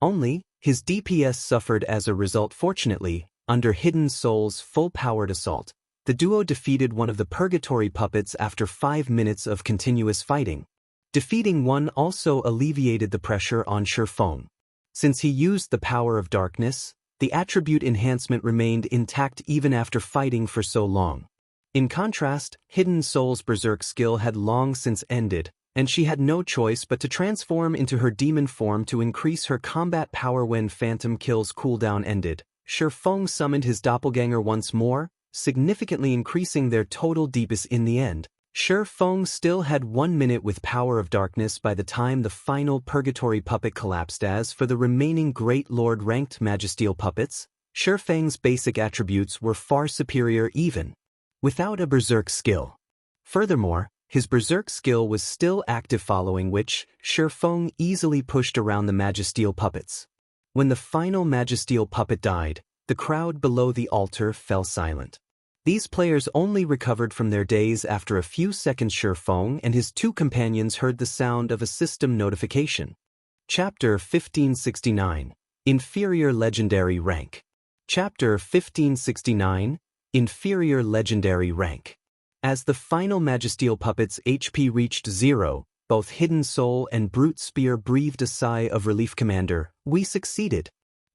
Only, his DPS suffered as a result. Fortunately, under Hidden Soul's full-powered assault, the duo defeated one of the purgatory puppets after 5 minutes of continuous fighting. Defeating one also alleviated the pressure on Feng. Since he used the power of darkness, the attribute enhancement remained intact even after fighting for so long. In contrast, Hidden Soul's berserk skill had long since ended, and she had no choice but to transform into her demon form to increase her combat power. When Phantom Kill's cooldown ended, Feng summoned his doppelganger once more, significantly increasing their total DPS. In the end, Feng still had 1 minute with Power of Darkness by the time the final purgatory puppet collapsed. As for the remaining Great Lord ranked Magisteel puppets, Feng's basic attributes were far superior even without a berserk skill. Furthermore, his berserk skill was still active, following which Feng easily pushed around the Magisteel puppets. When the final Magisteel puppet died, the crowd below the altar fell silent. These players only recovered from their daze after a few seconds. Feng and his two companions heard the sound of a system notification. Chapter 1569, Inferior Legendary Rank. Chapter 1569, Inferior Legendary Rank. As the final Magisteel puppet's HP reached 0, both Hidden Soul and Brute Spear breathed a sigh of relief. Commander, we succeeded.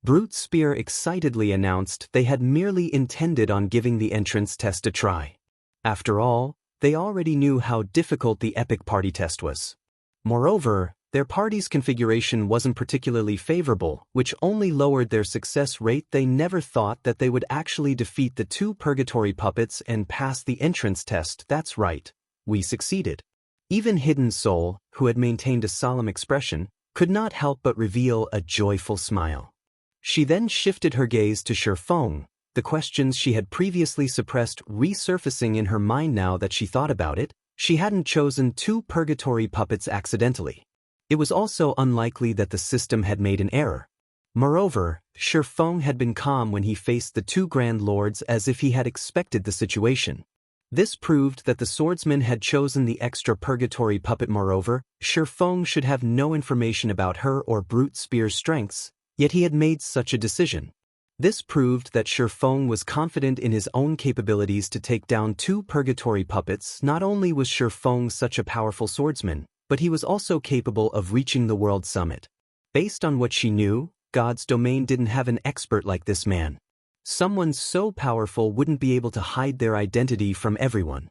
Brute Spear excitedly announced they had merely intended on giving the entrance test a try. After all, they already knew how difficult the epic party test was. Moreover, Their party's configuration wasn't particularly favorable, which only lowered their success rate. They never thought that they would actually defeat the 2 purgatory puppets and pass the entrance test. That's right. We succeeded. Even Hidden Soul, who had maintained a solemn expression, could not help but reveal a joyful smile. She then shifted her gaze to Feng, the questions she had previously suppressed resurfacing in her mind now that she thought about it. She hadn't chosen 2 purgatory puppets accidentally. It was also unlikely that the system had made an error. Moreover, Feng had been calm when he faced the 2 Grand Lords, as if he had expected the situation. This proved that the swordsman had chosen the extra purgatory puppet. Moreover, Feng should have no information about her or Brute Spear's strengths, yet he had made such a decision. This proved that Feng was confident in his own capabilities to take down 2 purgatory puppets. Not only was Feng such a powerful swordsman, but he was also capable of reaching the World Summit. Based on what she knew, God's domain didn't have an expert like this man. Someone so powerful wouldn't be able to hide their identity from everyone.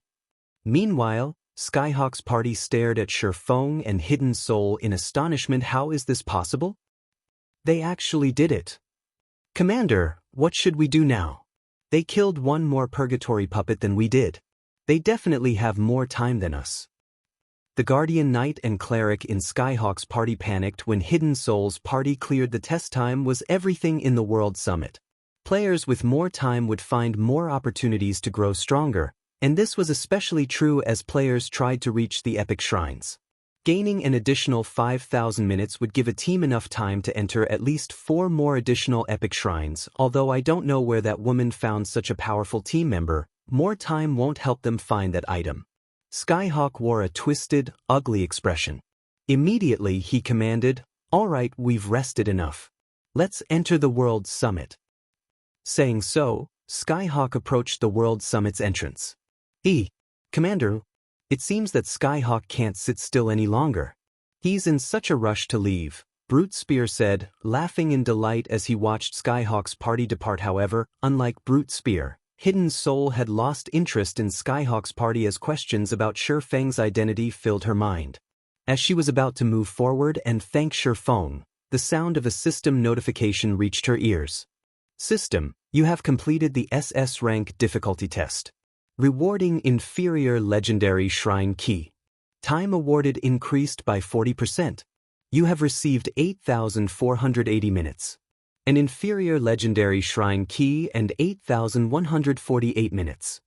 Meanwhile, Skyhawk's party stared at Feng and Hidden Soul in astonishment. How is this possible? They actually did it. Commander, what should we do now? They killed 1 more purgatory puppet than we did. They definitely have more time than us. The Guardian Knight and Cleric in Skyhawk's party panicked when Hidden Soul's party cleared the test. Time was everything in the World Summit. Players with more time would find more opportunities to grow stronger, and this was especially true as players tried to reach the epic shrines. Gaining an additional 5,000 minutes would give a team enough time to enter at least 4 more additional epic shrines. Although I don't know where that woman found such a powerful team member, more time won't help them find that item. Skyhawk wore a twisted, ugly expression. Immediately he commanded, "All right, we've rested enough. Let's enter the World Summit." Saying so, Skyhawk approached the World Summit's entrance. Commander, it seems that Skyhawk can't sit still any longer. He's in such a rush to leave, Brute Spear said, laughing in delight as he watched Skyhawk's party depart. However, unlike Brute Spear, Hidden Soul had lost interest in Skyhawk's party as questions about Feng's identity filled her mind. As she was about to move forward and thank Feng, the sound of a system notification reached her ears. System, you have completed the SS rank difficulty test. Rewarding Inferior Legendary Shrine Key. Time awarded increased by 40%. You have received 8,480 minutes. An Inferior Legendary Shrine Key and 8,148 minutes.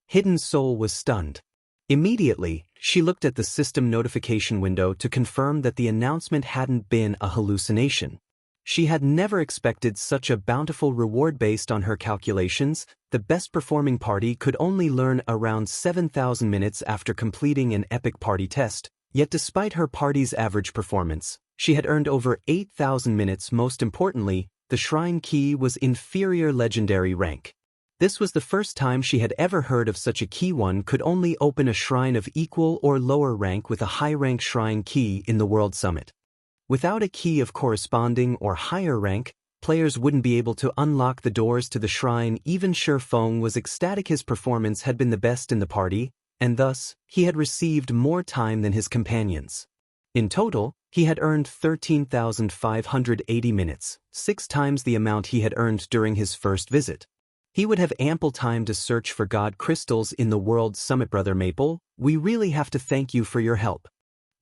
Hidden Soul was stunned. Immediately, she looked at the system notification window to confirm that the announcement hadn't been a hallucination. She had never expected such a bountiful reward. Based on her calculations, the best-performing party could only learn around 7,000 minutes after completing an epic party test, yet despite her party's average performance, she had earned over 8,000 minutes. Most importantly, the Shrine Key was Inferior Legendary rank. This was the first time she had ever heard of such a key. One could only open a shrine of equal or lower rank with a high-rank Shrine Key in the World Summit. Without a key of corresponding or higher rank, players wouldn't be able to unlock the doors to the shrine. Even Feng was ecstatic. His performance had been the best in the party, and thus, he had received more time than his companions. In total, he had earned 13,580 minutes, 6 times the amount he had earned during his first visit. He would have ample time to search for God crystals in the World Summit. Brother Maple, we really have to thank you for your help.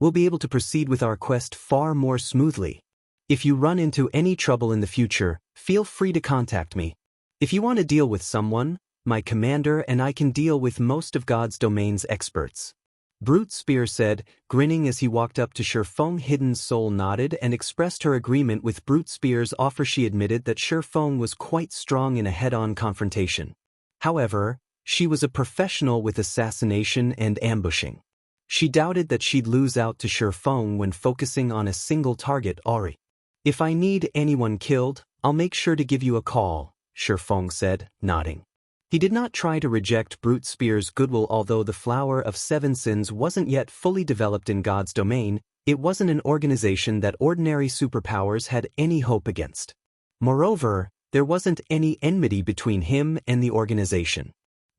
We'll be able to proceed with our quest far more smoothly. If you run into any trouble in the future, feel free to contact me. If you want to deal with someone, my commander and I can deal with most of God's domain's experts. Brute Spear said, grinning as he walked up to Feng. Hidden Soul nodded and expressed her agreement with Brute Spear's offer. She admitted that Feng was quite strong in a head-on confrontation. However, she was a professional with assassination and ambushing. She doubted that she'd lose out to Feng when focusing on a single target. Ori. If I need anyone killed, I'll make sure to give you a call, Feng said, nodding. He did not try to reject Brute Spear's goodwill. Although the Flower of Seven Sins wasn't yet fully developed in God's domain, it wasn't an organization that ordinary superpowers had any hope against. Moreover, there wasn't any enmity between him and the organization.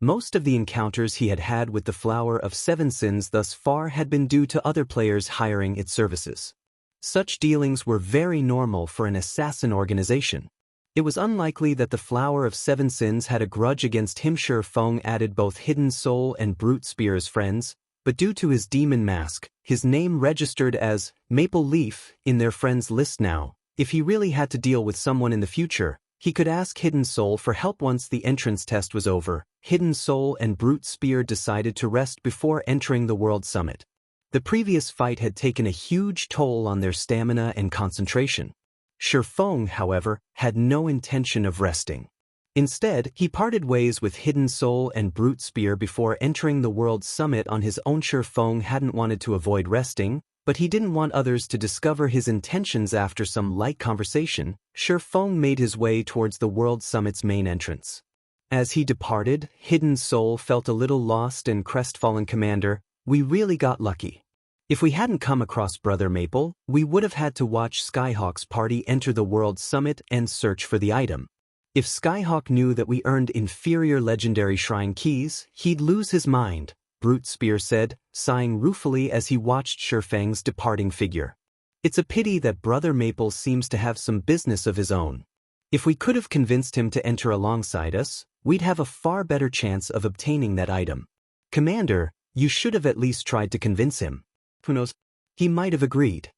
Most of the encounters he had had with the Flower of Seven Sins thus far had been due to other players hiring its services. Such dealings were very normal for an assassin organization. It was unlikely that the Flower of Seven Sins had a grudge against him. Feng added both Hidden Soul and Brute Spear as friends, but due to his demon mask, his name registered as Maple Leaf in their friends list now. If he really had to deal with someone in the future, he could ask Hidden Soul for help once the entrance test was over. Hidden Soul and Brute Spear decided to rest before entering the World Summit. The previous fight had taken a huge toll on their stamina and concentration. Feng, however, had no intention of resting. Instead, he parted ways with Hidden Soul and Brute Spear before entering the World Summit on his own. Feng hadn't wanted to avoid resting, but he didn't want others to discover his intentions. After some light conversation, Feng made his way towards the World Summit's main entrance. As he departed, Hidden Soul felt a little lost and crestfallen. Commander, we really got lucky. If we hadn't come across Brother Maple, we would have had to watch Skyhawk's party enter the World Summit and search for the item. If Skyhawk knew that we earned inferior legendary shrine keys, he'd lose his mind, Brute Spear said, sighing ruefully as he watched Feng's departing figure. It's a pity that Brother Maple seems to have some business of his own. If we could have convinced him to enter alongside us, we'd have a far better chance of obtaining that item. Commander, you should have at least tried to convince him. Who knows? He might have agreed.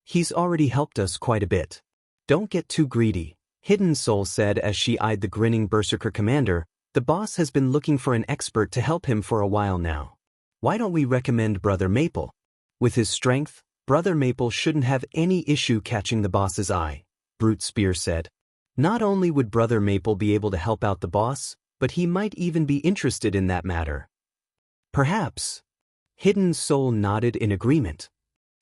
He's already helped us quite a bit. Don't get too greedy, Hidden Soul said as she eyed the grinning Berserker. Commander, the boss has been looking for an expert to help him for a while now. Why don't we recommend Brother Maple? With his strength, Brother Maple shouldn't have any issue catching the boss's eye, Brute Spear said. Not only would Brother Maple be able to help out the boss, but he might even be interested in that matter. Perhaps. Hidden Soul nodded in agreement.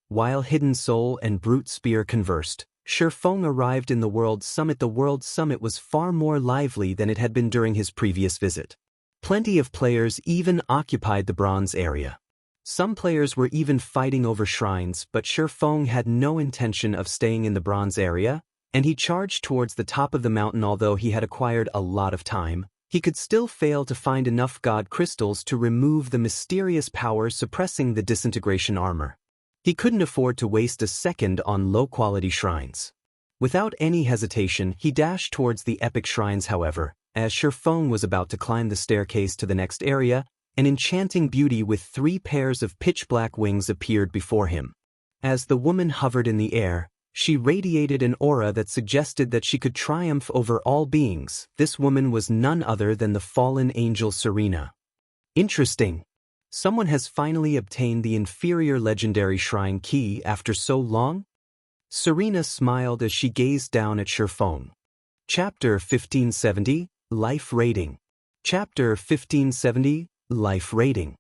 While Hidden Soul and Brute Spear conversed, Feng arrived in the World Summit. The World Summit was far more lively than it had been during his previous visit. Plenty of players even occupied the bronze area. Some players were even fighting over shrines, but Feng had no intention of staying in the bronze area, and he charged towards the top of the mountain. Although he had acquired a lot of time, he could still fail to find enough god crystals to remove the mysterious power suppressing the disintegration armor. He couldn't afford to waste a second on low-quality shrines. Without any hesitation, he dashed towards the epic shrines. However, as Feng was about to climb the staircase to the next area, an enchanting beauty with 3 pairs of pitch-black wings appeared before him. As the woman hovered in the air, she radiated an aura that suggested that she could triumph over all beings. This woman was none other than the fallen angel Serena. Interesting. Someone has finally obtained the inferior legendary shrine key after so long? Serena smiled as she gazed down at Feng. Chapter 1570, Life Rating. Chapter 1570, Life Rating.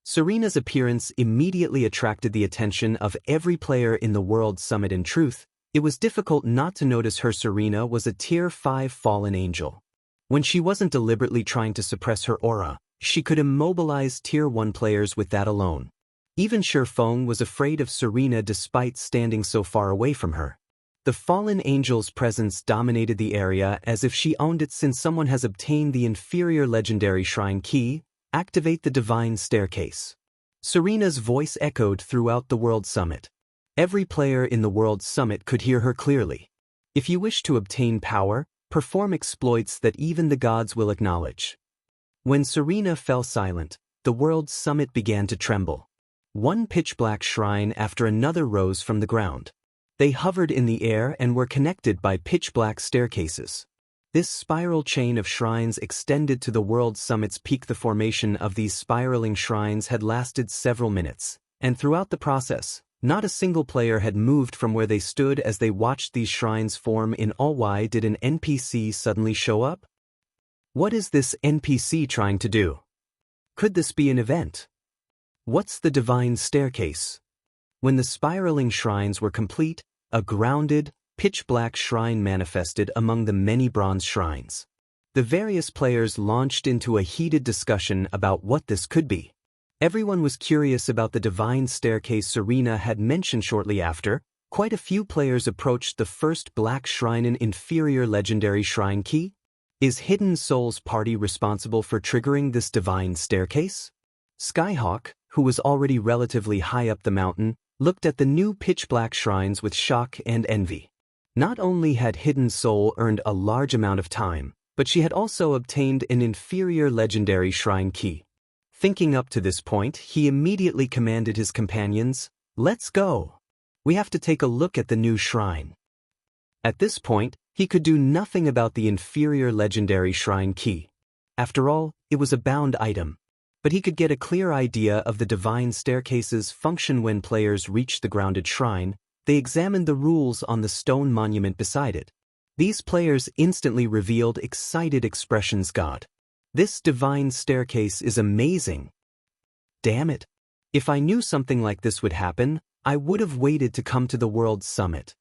Serena's appearance immediately attracted the attention of every player in the World Summit. In truth, it was difficult not to notice her. Serena was a Tier 5 fallen angel. When she wasn't deliberately trying to suppress her aura, she could immobilize Tier 1 players with that alone. Even Feng was afraid of Serena despite standing so far away from her. The fallen angel's presence dominated the area as if she owned it. Since someone has obtained the inferior legendary shrine key, activate the divine staircase. Serena's voice echoed throughout the World Summit. Every player in the World Summit could hear her clearly. If you wish to obtain power, perform exploits that even the gods will acknowledge. When Serena fell silent, the World Summit began to tremble. One pitch-black shrine after another rose from the ground. They hovered in the air and were connected by pitch-black staircases. This spiral chain of shrines extended to the World Summit's peak. The formation of these spiraling shrines had lasted several minutes, and throughout the process, not a single player had moved from where they stood as they watched these shrines form in all. Why did an NPC suddenly show up? What is this NPC trying to do? Could this be an event? What's the divine staircase? When the spiraling shrines were complete, a grounded, pitch-black shrine manifested among the many bronze shrines. The various players launched into a heated discussion about what this could be. Everyone was curious about the divine staircase Serena had mentioned. Shortly after, quite a few players approached the first black shrine. An inferior legendary shrine key? Is Hidden Soul's party responsible for triggering this divine staircase? Skyhawk, who was already relatively high up the mountain, looked at the new pitch-black shrines with shock and envy. Not only had Hidden Soul earned a large amount of time, but she had also obtained an inferior legendary shrine key. Thinking up to this point, he immediately commanded his companions, "Let's go. We have to take a look at the new shrine." At this point, he could do nothing about the inferior legendary shrine key. After all, it was a bound item. But he could get a clear idea of the divine staircase's function when players reached the grounded shrine. They examined the rules on the stone monument beside it. These players instantly revealed excited expressions. "God, this divine staircase is amazing. Damn it. If I knew something like this would happen, I would have waited to come to the World Summit."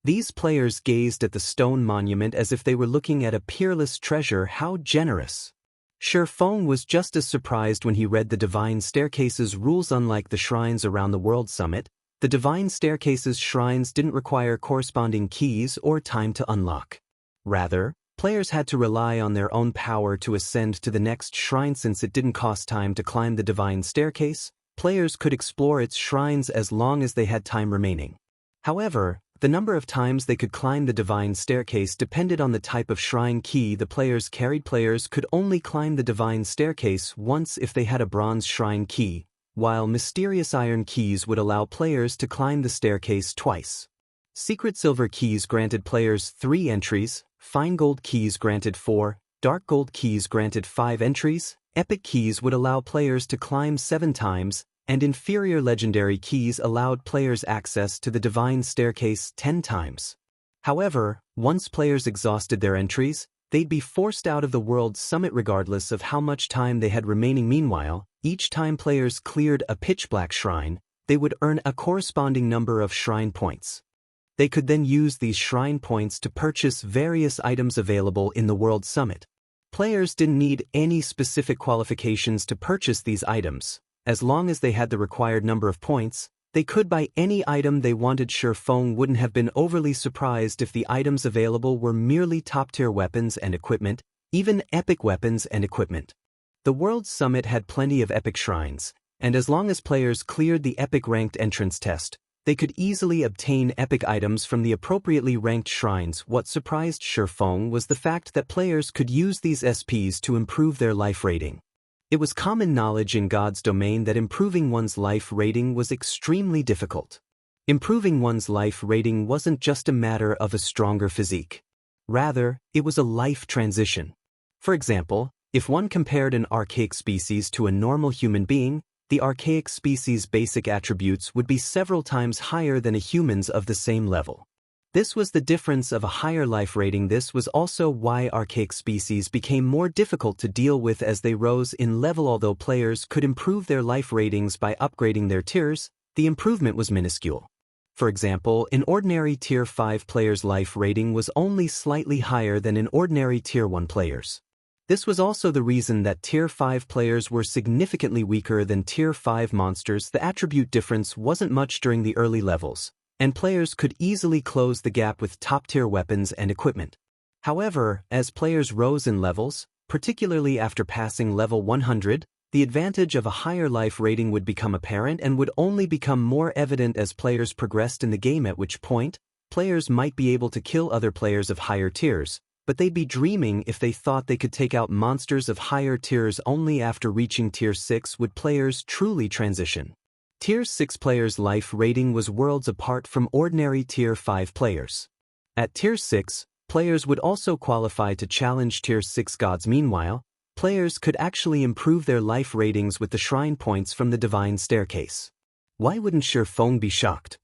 These players gazed at the stone monument as if they were looking at a peerless treasure. How generous. Feng was just as surprised when he read the Divine Staircase's rules. Unlike the shrines around the World Summit, the Divine Staircase's shrines didn't require corresponding keys or time to unlock. Rather, players had to rely on their own power to ascend to the next shrine. Since it didn't cost time to climb the Divine Staircase, players could explore its shrines as long as they had time remaining. However, the number of times they could climb the Divine Staircase depended on the type of shrine key the players carried. Players could only climb the Divine Staircase once if they had a bronze shrine key, while mysterious iron keys would allow players to climb the staircase twice. Secret silver keys granted players 3 entries, fine gold keys granted 4, dark gold keys granted 5 entries, epic keys would allow players to climb 7 times, and inferior legendary keys allowed players access to the Divine Staircase 10 times. However, once players exhausted their entries, they'd be forced out of the World Summit regardless of how much time they had remaining. Meanwhile, each time players cleared a pitch-black shrine, they would earn a corresponding number of shrine points. They could then use these shrine points to purchase various items available in the World Summit. Players didn't need any specific qualifications to purchase these items. As long as they had the required number of points, they could buy any item they wanted. Feng wouldn't have been overly surprised if the items available were merely top-tier weapons and equipment, even epic weapons and equipment. The World Summit had plenty of epic shrines, and as long as players cleared the epic ranked entrance test, they could easily obtain epic items from the appropriately ranked shrines. What surprised Feng was the fact that players could use these SPs to improve their life rating. It was common knowledge in God's domain that improving one's life rating was extremely difficult. Improving one's life rating wasn't just a matter of a stronger physique. Rather, it was a life transition. For example, if one compared an archaic species to a normal human being, the archaic species' basic attributes would be several times higher than a human's of the same level. This was the difference of a higher life rating. This was also why archaic species became more difficult to deal with as they rose in level. Although players could improve their life ratings by upgrading their tiers, the improvement was minuscule. For example, an ordinary Tier 5 player's life rating was only slightly higher than an ordinary Tier 1 player's. This was also the reason that Tier 5 players were significantly weaker than Tier 5 monsters. The attribute difference wasn't much during the early levels, and players could easily close the gap with top-tier weapons and equipment. However, as players rose in levels, particularly after passing level 100, the advantage of a higher life rating would become apparent and would only become more evident as players progressed in the game, at which point, players might be able to kill other players of higher tiers, but they'd be dreaming if they thought they could take out monsters of higher tiers. Only after reaching Tier 6 would players truly transition. Tier 6 players' life rating was worlds apart from ordinary Tier 5 players. At Tier 6, players would also qualify to challenge Tier 6 gods. Meanwhile, players could actually improve their life ratings with the shrine points from the Divine Staircase. Why wouldn't Feng be shocked?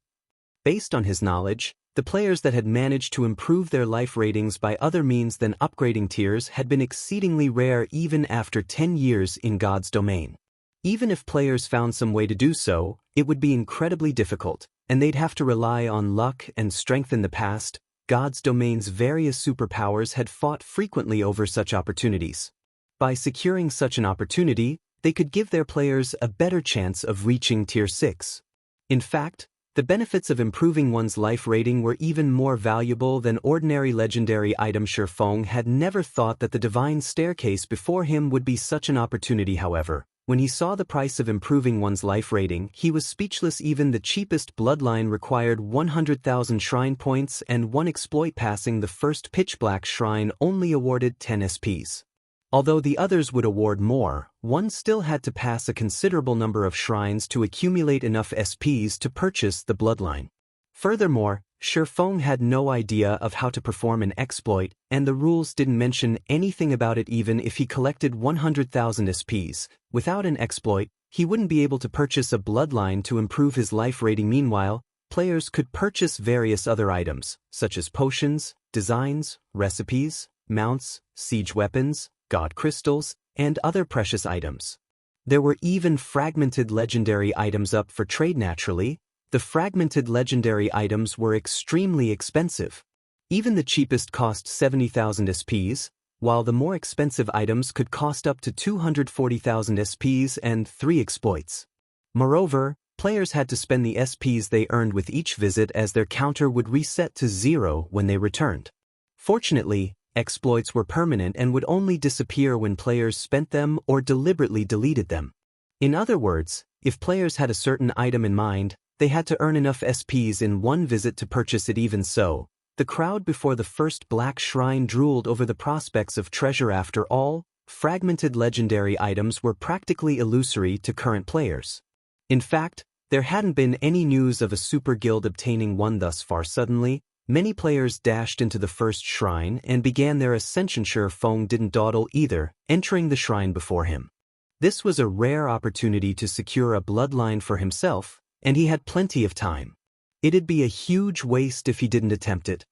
Based on his knowledge, the players that had managed to improve their life ratings by other means than upgrading tiers had been exceedingly rare even after 10 years in God's domain. Even if players found some way to do so, it would be incredibly difficult, and they'd have to rely on luck and strength. In the past, God's domain's various superpowers had fought frequently over such opportunities. By securing such an opportunity, they could give their players a better chance of reaching Tier 6. In fact, the benefits of improving one's life rating were even more valuable than ordinary legendary items. Feng had never thought that the Divine Staircase before him would be such an opportunity. However, When he saw the price of improving one's life rating, he was speechless. Even the cheapest bloodline required 100,000 shrine points, and one exploit passing the first pitch black shrine only awarded 10 SPs. Although the others would award more, one still had to pass a considerable number of shrines to accumulate enough SPs to purchase the bloodline. Furthermore, Feng had no idea of how to perform an exploit, and the rules didn't mention anything about it. Even if he collected 100,000 SPs. Without an exploit, he wouldn't be able to purchase a bloodline to improve his life rating. Meanwhile, players could purchase various other items, such as potions, designs, recipes, mounts, siege weapons, god crystals, and other precious items. There were even fragmented legendary items up for trade. Naturally, the fragmented legendary items were extremely expensive. Even the cheapest cost 70,000 SPs, while the more expensive items could cost up to 240,000 SPs and 3 exploits. Moreover, players had to spend the SPs they earned with each visit, as their counter would reset to 0 when they returned. Fortunately, exploits were permanent and would only disappear when players spent them or deliberately deleted them. In other words, if players had a certain item in mind, they had to earn enough SPs in one visit to purchase it. Even so, the crowd before the first black shrine drooled over the prospects of treasure. After all, fragmented legendary items were practically illusory to current players. In fact, there hadn't been any news of a super guild obtaining one thus far. Suddenly, many players dashed into the first shrine and began their ascension. Feng didn't dawdle either, entering the shrine before him. This was a rare opportunity to secure a bloodline for himself, and he had plenty of time. It'd be a huge waste if he didn't attempt it.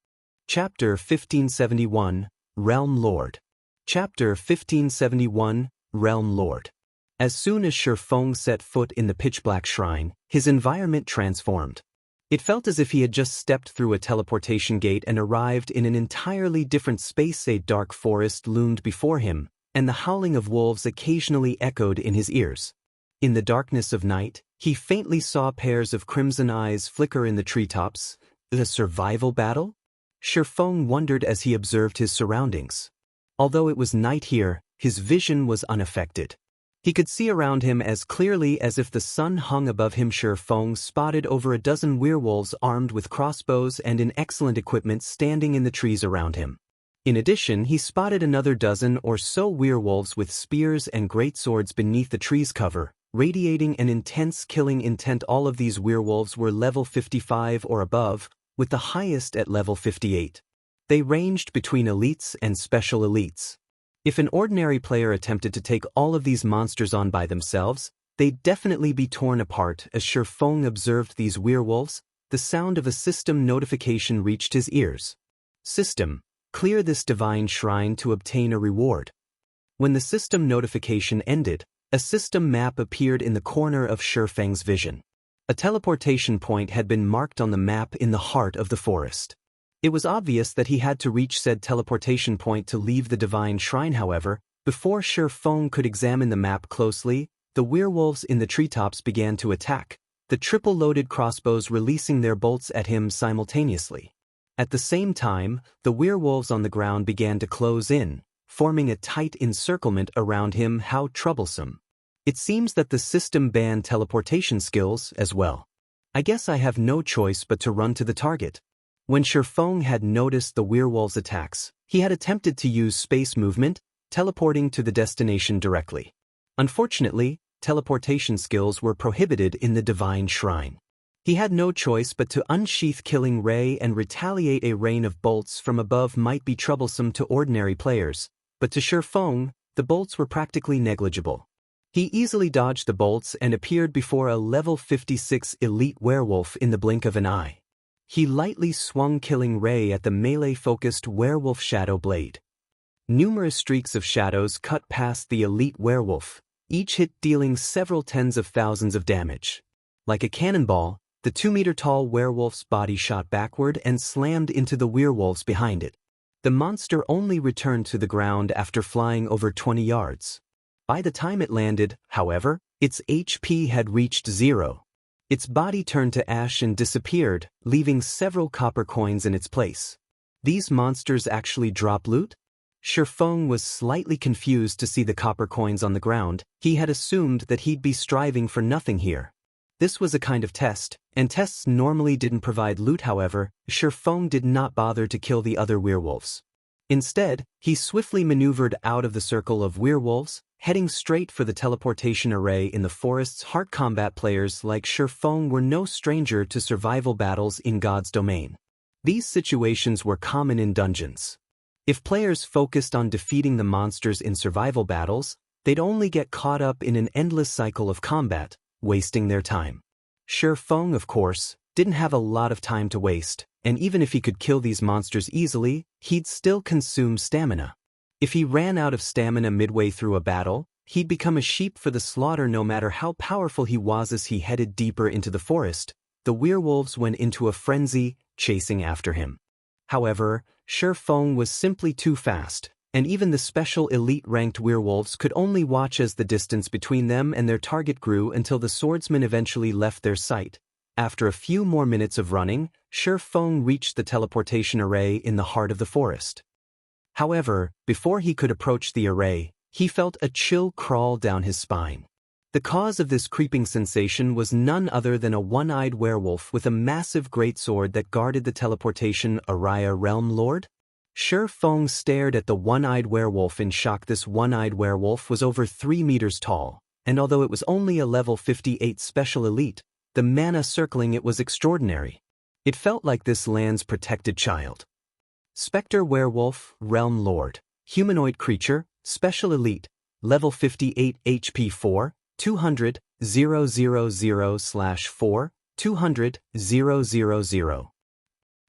Chapter 1571, Realm Lord. Chapter 1571, Realm Lord. As soon as Feng set foot in the pitch-black shrine, his environment transformed. It felt as if he had just stepped through a teleportation gate and arrived in an entirely different space. A dark forest loomed before him, and the howling of wolves occasionally echoed in his ears. In the darkness of night, he faintly saw pairs of crimson eyes flicker in the treetops. A survival battle? Feng wondered as he observed his surroundings. Although it was night here, his vision was unaffected. He could see around him as clearly as if the sun hung above him. Feng spotted over a dozen werewolves armed with crossbows and in excellent equipment standing in the trees around him. In addition, he spotted another dozen or so werewolves with spears and greatswords beneath the tree's cover, radiating an intense killing intent. All of these werewolves were level 55 or above, with the highest at level 58. They ranged between elites and special elites. If an ordinary player attempted to take all of these monsters on by themselves, they'd definitely be torn apart. As Feng observed these werewolves, the sound of a system notification reached his ears. System: clear this divine shrine to obtain a reward. When the system notification ended, a system map appeared in the corner of Feng's vision. A teleportation point had been marked on the map in the heart of the forest. It was obvious that he had to reach said teleportation point to leave the divine shrine. However, before Feng could examine the map closely, the werewolves in the treetops began to attack, the triple-loaded crossbows releasing their bolts at him simultaneously. At the same time, the werewolves on the ground began to close in, forming a tight encirclement around him. How troublesome. It seems that the system banned teleportation skills as well. I guess I have no choice but to run to the target. When Feng had noticed the werewolves' attacks, he had attempted to use space movement, teleporting to the destination directly. Unfortunately, teleportation skills were prohibited in the divine shrine. He had no choice but to unsheath Killing Ray and retaliate. A rain of bolts from above might be troublesome to ordinary players, but to Feng, the bolts were practically negligible. He easily dodged the bolts and appeared before a level 56 elite werewolf in the blink of an eye. He lightly swung Killing Ray at the melee-focused werewolf shadow blade. Numerous streaks of shadows cut past the elite werewolf, each hit dealing several tens of thousands of damage. Like a cannonball, the 2-meter-tall werewolf's body shot backward and slammed into the werewolves behind it. The monster only returned to the ground after flying over 20 yards. By the time it landed, however, its HP had reached 0. Its body turned to ash and disappeared, leaving several copper coins in its place. These monsters actually drop loot? Feng was slightly confused to see the copper coins on the ground. He had assumed that he'd be striving for nothing here. This was a kind of test, and tests normally didn't provide loot. However, Feng did not bother to kill the other werewolves. Instead, he swiftly maneuvered out of the circle of werewolves, heading straight for the teleportation array in the forest's heart. Combat players like Feng were no stranger to survival battles in God's domain. These situations were common in dungeons. If players focused on defeating the monsters in survival battles, they'd only get caught up in an endless cycle of combat, wasting their time. Feng, of course, didn't have a lot of time to waste, and even if he could kill these monsters easily, he'd still consume stamina. If he ran out of stamina midway through a battle, he'd become a sheep for the slaughter. No matter how powerful he was. As he headed deeper into the forest, the werewolves went into a frenzy, chasing after him. However, Feng was simply too fast, and even the special elite-ranked werewolves could only watch as the distance between them and their target grew until the swordsman eventually left their sight. After a few more minutes of running, Feng reached the teleportation array in the heart of the forest. However, before he could approach the array, he felt a chill crawl down his spine. The cause of this creeping sensation was none other than a one-eyed werewolf with a massive greatsword that guarded the teleportation array. Realm Lord? Feng stared at the one-eyed werewolf in shock. This one-eyed werewolf was over 3 meters tall, and although it was only a level 58 special elite, the mana circling it was extraordinary. It felt like this land's protected child. Spectre Werewolf, Realm Lord, humanoid creature, special elite, level 58 HP 4, 200, 000/4, 200, 000.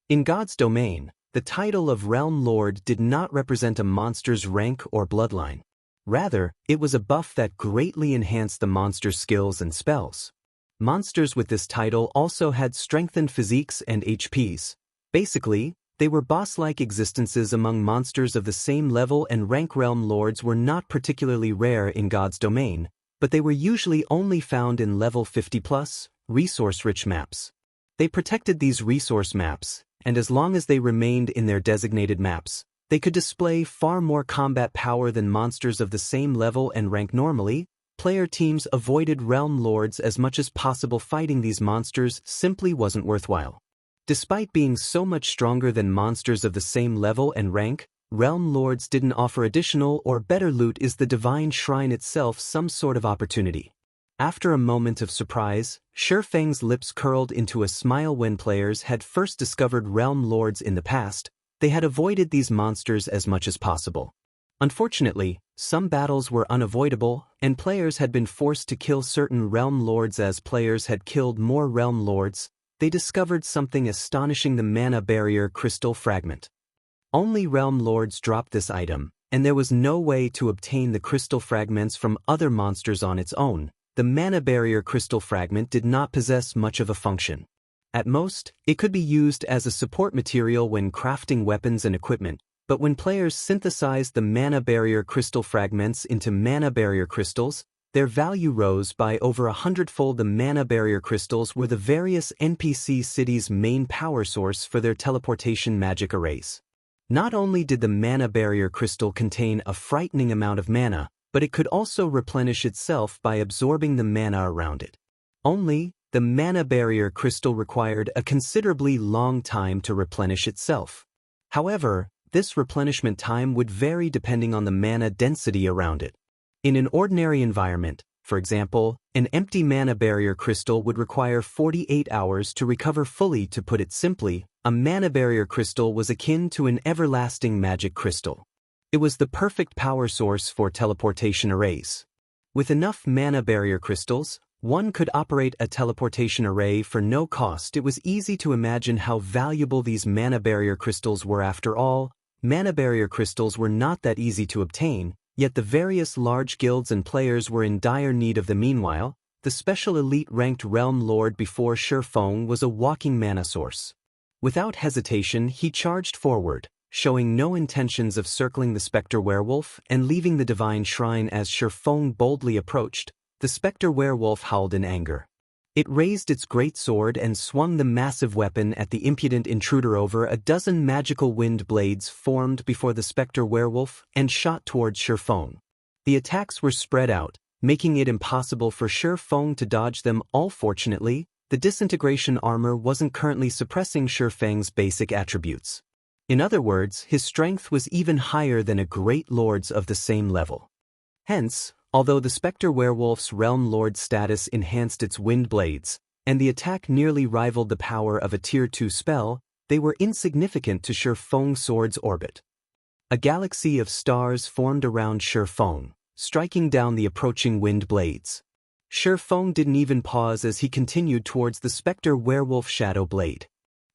In God's domain, the title of Realm Lord did not represent a monster's rank or bloodline. Rather, it was a buff that greatly enhanced the monster's skills and spells. Monsters with this title also had strengthened physiques and HPs. Basically, they were boss-like existences among monsters of the same level and rank. Realm Lords were not particularly rare in God's domain, but they were usually only found in level 50+, resource-rich maps. They protected these resource maps, and as long as they remained in their designated maps, they could display far more combat power than monsters of the same level and rank. Normally, player teams avoided Realm Lords as much as possible. Fighting these monsters simply wasn't worthwhile. Despite being so much stronger than monsters of the same level and rank, Realm Lords didn't offer additional or better loot. Is the Divine Shrine itself some sort of opportunity? After a moment of surprise, Feng's lips curled into a smile. When players had first discovered Realm Lords in the past, they had avoided these monsters as much as possible. Unfortunately, some battles were unavoidable, and players had been forced to kill certain Realm Lords. As players had killed more Realm Lords, they discovered something astonishing: the mana barrier crystal fragment. Only Realm Lords dropped this item, and there was no way to obtain the crystal fragments from other monsters on its own. The mana barrier crystal fragment did not possess much of a function. At most, it could be used as a support material when crafting weapons and equipment, but when players synthesized the mana barrier crystal fragments into mana barrier crystals, their value rose by over 100-fold. The mana barrier crystals were the various NPC cities' main power source for their teleportation magic arrays. Not only did the mana barrier crystal contain a frightening amount of mana, but it could also replenish itself by absorbing the mana around it. Only, the mana barrier crystal required a considerably long time to replenish itself. However, this replenishment time would vary depending on the mana density around it. In an ordinary environment, for example, an empty mana barrier crystal would require 48 hours to recover fully. To put it simply, a mana barrier crystal was akin to an everlasting magic crystal. It was the perfect power source for teleportation arrays. With enough mana barrier crystals, one could operate a teleportation array for no cost. It was easy to imagine how valuable these mana barrier crystals were. After all, mana barrier crystals were not that easy to obtain, yet the various large guilds and players were in dire need of them. Meanwhile, the special elite-ranked Realm Lord before Feng was a walking mana source. Without hesitation, he charged forward, showing no intentions of circling the Spectre Werewolf and leaving the Divine Shrine. As Feng boldly approached, the Spectre Werewolf howled in anger. It raised its great sword and swung the massive weapon at the impudent intruder. Over a dozen magical wind blades formed before the specter werewolf and shot towards Feng. The attacks were spread out, making it impossible for Feng to dodge them all. Fortunately, the disintegration armor wasn't currently suppressing Feng's basic attributes. In other words, his strength was even higher than a great lord's of the same level. Hence, although the specter werewolf's realm lord status enhanced its wind blades, and the attack nearly rivaled the power of a tier 2 spell, they were insignificant to Feng's sword's orbit. A galaxy of stars formed around Feng, striking down the approaching wind blades. Feng didn't even pause as he continued towards the specter werewolf shadow blade.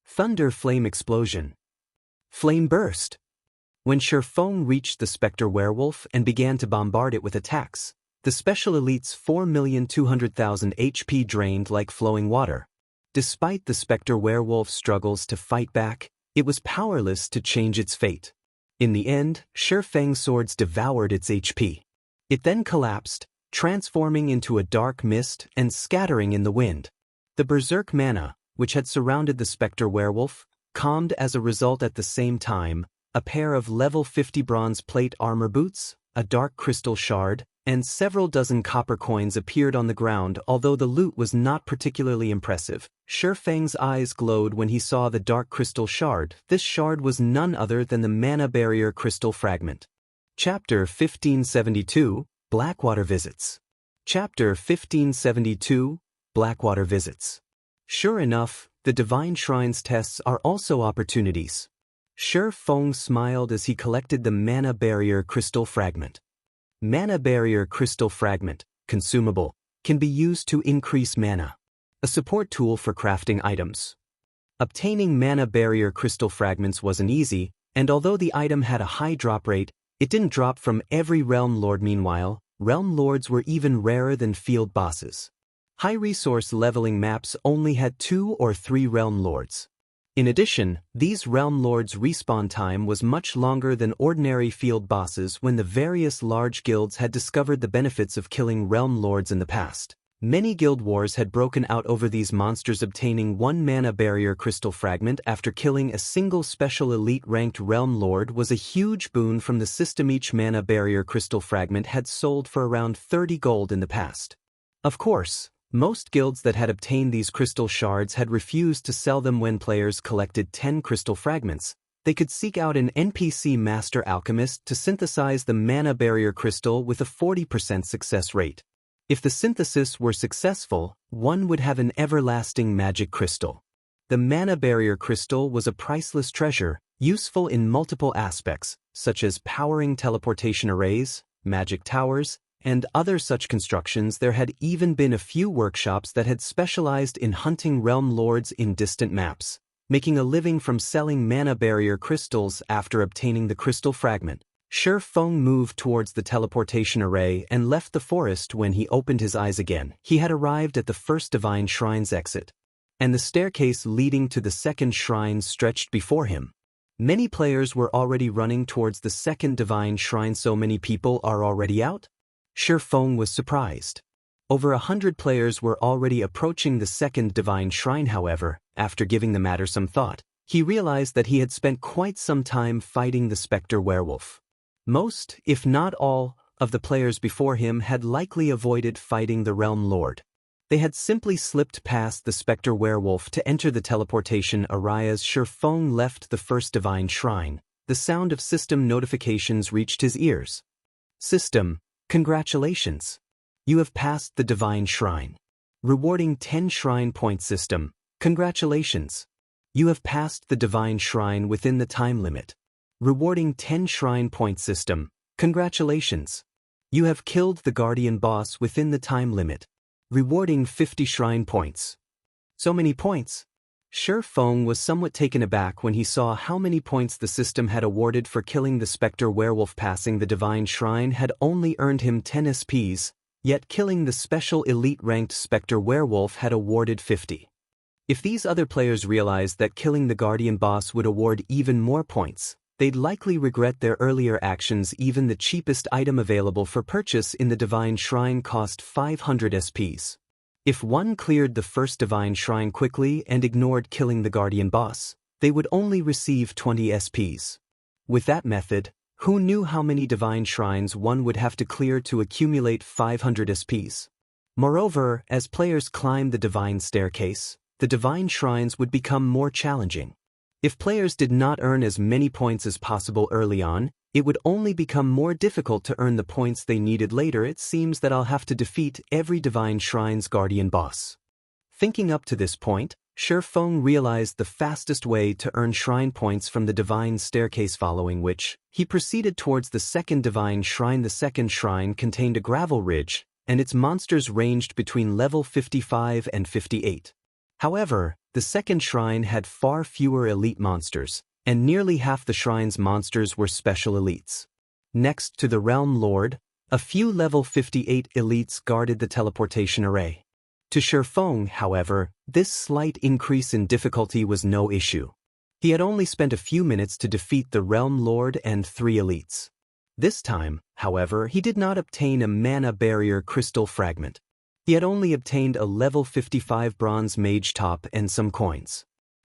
Thunder flame explosion. Flame burst. When Feng reached the specter werewolf and began to bombard it with attacks, the special elite's 4,200,000 HP drained like flowing water. Despite the specter werewolf's struggles to fight back, it was powerless to change its fate. In the end, Feng's swords devoured its HP. It then collapsed, transforming into a dark mist and scattering in the wind. The berserk mana, which had surrounded the specter werewolf, calmed as a result. At the same time, a pair of level 50 bronze plate armor boots, a dark crystal shard, and several dozen copper coins appeared on the ground. Although the loot was not particularly impressive, Feng's eyes glowed when he saw the dark crystal shard. This shard was none other than the mana barrier crystal fragment. Chapter 1572, Blackwater Visits. Chapter 1572, Blackwater Visits. Sure enough, the Divine Shrine's tests are also opportunities. Feng smiled as he collected the mana barrier crystal fragment. Mana barrier crystal fragment, consumable, can be used to increase mana. A support tool for crafting items. Obtaining mana barrier crystal fragments wasn't easy, and although the item had a high drop rate, it didn't drop from every realm lord. Meanwhile, realm lords were even rarer than field bosses. High-resource leveling maps only had 2 or 3 realm lords. In addition, these realm lords' respawn time was much longer than ordinary field bosses when the various large guilds had discovered the benefits of killing realm lords in the past. Many guild wars had broken out over these monsters. Obtaining 1 mana barrier crystal fragment after killing a single special elite-ranked realm lord was a huge boon from the system. Each mana barrier crystal fragment had sold for around 30 gold in the past. Of course, most guilds that had obtained these crystal shards had refused to sell them. When players collected 10 crystal fragments, they could seek out an NPC master alchemist to synthesize the mana barrier crystal with a 40% success rate. If the synthesis were successful, one would have an everlasting magic crystal. The mana barrier crystal was a priceless treasure, useful in multiple aspects, such as powering teleportation arrays, magic towers, and other such constructions. There had even been a few workshops that had specialized in hunting realm lords in distant maps, making a living from selling mana barrier crystals. After obtaining the crystal fragment, Feng moved towards the teleportation array and left the forest. When he opened his eyes again, he had arrived at the first Divine Shrine's exit, and the staircase leading to the second shrine stretched before him. Many players were already running towards the second Divine Shrine. So many people are already out? Feng was surprised. Over 100 players were already approaching the second Divine Shrine. However, after giving the matter some thought, he realized that he had spent quite some time fighting the specter werewolf. Most, if not all, of the players before him had likely avoided fighting the realm lord. They had simply slipped past the specter werewolf to enter the teleportation array. As Feng left the first Divine Shrine, the sound of system notifications reached his ears. System, congratulations. You have passed the Divine Shrine. Rewarding 10 shrine points. System, congratulations. You have passed the Divine Shrine within the time limit. Rewarding 10 shrine points. System, congratulations. You have killed the guardian boss within the time limit. Rewarding 50 shrine points. So many points. Feng was somewhat taken aback when he saw how many points the system had awarded for killing the specter werewolf. Passing the Divine Shrine had only earned him 10 SPs, yet killing the special elite-ranked specter werewolf had awarded 50. If these other players realized that killing the guardian boss would award even more points, they'd likely regret their earlier actions. Even the cheapest item available for purchase in the Divine Shrine cost 500 SPs. If one cleared the first divine shrine quickly and ignored killing the guardian boss, they would only receive 20 SPs. With that method, who knew how many divine shrines one would have to clear to accumulate 500 SPs? Moreover, as players climbed the divine staircase, the divine shrines would become more challenging. If players did not earn as many points as possible early on, it would only become more difficult to earn the points they needed later. It seems that I'll have to defeat every divine shrine's guardian boss. Thinking up to this point, Feng realized the fastest way to earn shrine points from the divine staircase, following which, he proceeded towards the second divine shrine. The second shrine contained a gravel ridge, and its monsters ranged between level 55 and 58. However, the second shrine had far fewer elite monsters, and nearly half the shrine's monsters were special elites. Next to the Realm Lord, a few level 58 elites guarded the teleportation array. To Feng, however, this slight increase in difficulty was no issue. He had only spent a few minutes to defeat the Realm Lord and 3 elites. This time, however, he did not obtain a mana barrier crystal fragment. He had only obtained a level 55 bronze mage top and some coins.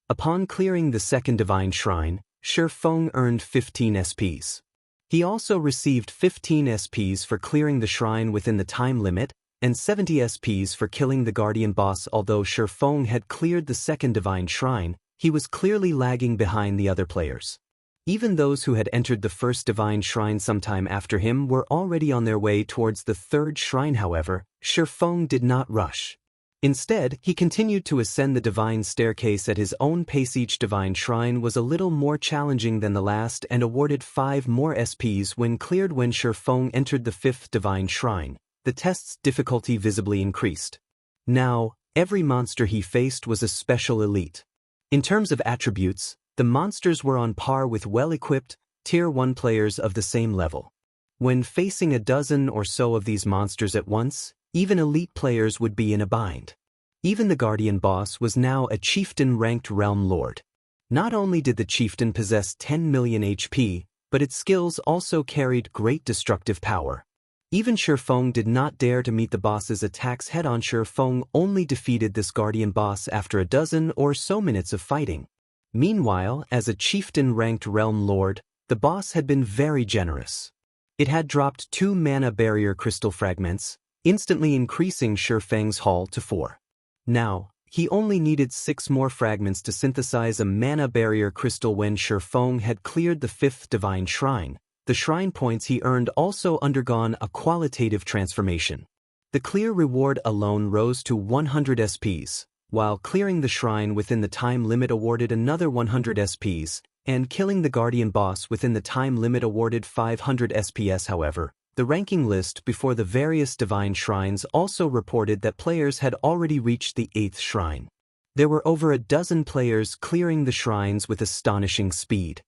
Upon clearing the second divine shrine, Feng earned 15 SPs. He also received 15 SPs for clearing the shrine within the time limit, and 70 SPs for killing the guardian boss. Although Feng had cleared the second divine shrine, he was clearly lagging behind the other players. Even those who had entered the first divine shrine sometime after him were already on their way towards the third shrine. However, Feng did not rush. Instead, he continued to ascend the divine staircase at his own pace. Each divine shrine was a little more challenging than the last and awarded 5 more SPs when cleared. When Feng entered the fifth divine shrine, the test's difficulty visibly increased. Now, every monster he faced was a special elite. In terms of attributes, the monsters were on par with well-equipped, Tier 1 players of the same level. When facing a dozen or so of these monsters at once, even elite players would be in a bind. Even the guardian boss was now a chieftain-ranked realm lord. Not only did the chieftain possess 10 million HP, but its skills also carried great destructive power. Even Feng did not dare to meet the boss's attacks head-on. Feng only defeated this guardian boss after a dozen or so minutes of fighting. Meanwhile, as a chieftain-ranked realm lord, the boss had been very generous. It had dropped 2 mana barrier crystal fragments, instantly increasing Feng's haul to 4. Now, he only needed 6 more fragments to synthesize a mana barrier crystal. When Feng had cleared the 5th divine shrine, the shrine points he earned also undergone a qualitative transformation. The clear reward alone rose to 100 SPs, while clearing the shrine within the time limit awarded another 100 SPs, and killing the guardian boss within the time limit awarded 500 SPS. However, the ranking list before the various divine shrines also reported that players had already reached the 8th shrine. There were over a dozen players clearing the shrines with astonishing speed.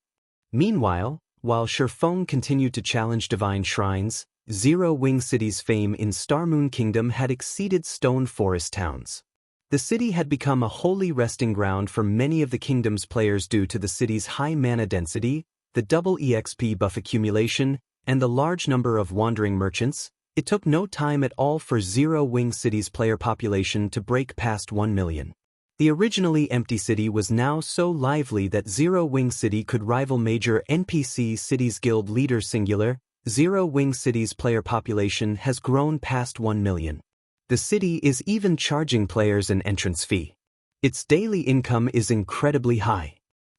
Meanwhile, while Feng continued to challenge divine shrines, Zero Wing City's fame in Starmoon Kingdom had exceeded Stone Forest towns. The city had become a holy resting ground for many of the kingdom's players due to the city's high mana density, the double EXP buff accumulation, and the large number of wandering merchants. It took no time at all for Zero Wing City's player population to break past 1 million. The originally empty city was now so lively that Zero Wing City could rival major NPC cities. Guild leader singular, Zero Wing City's player population has grown past 1 million. The city is even charging players an entrance fee. Its daily income is incredibly high.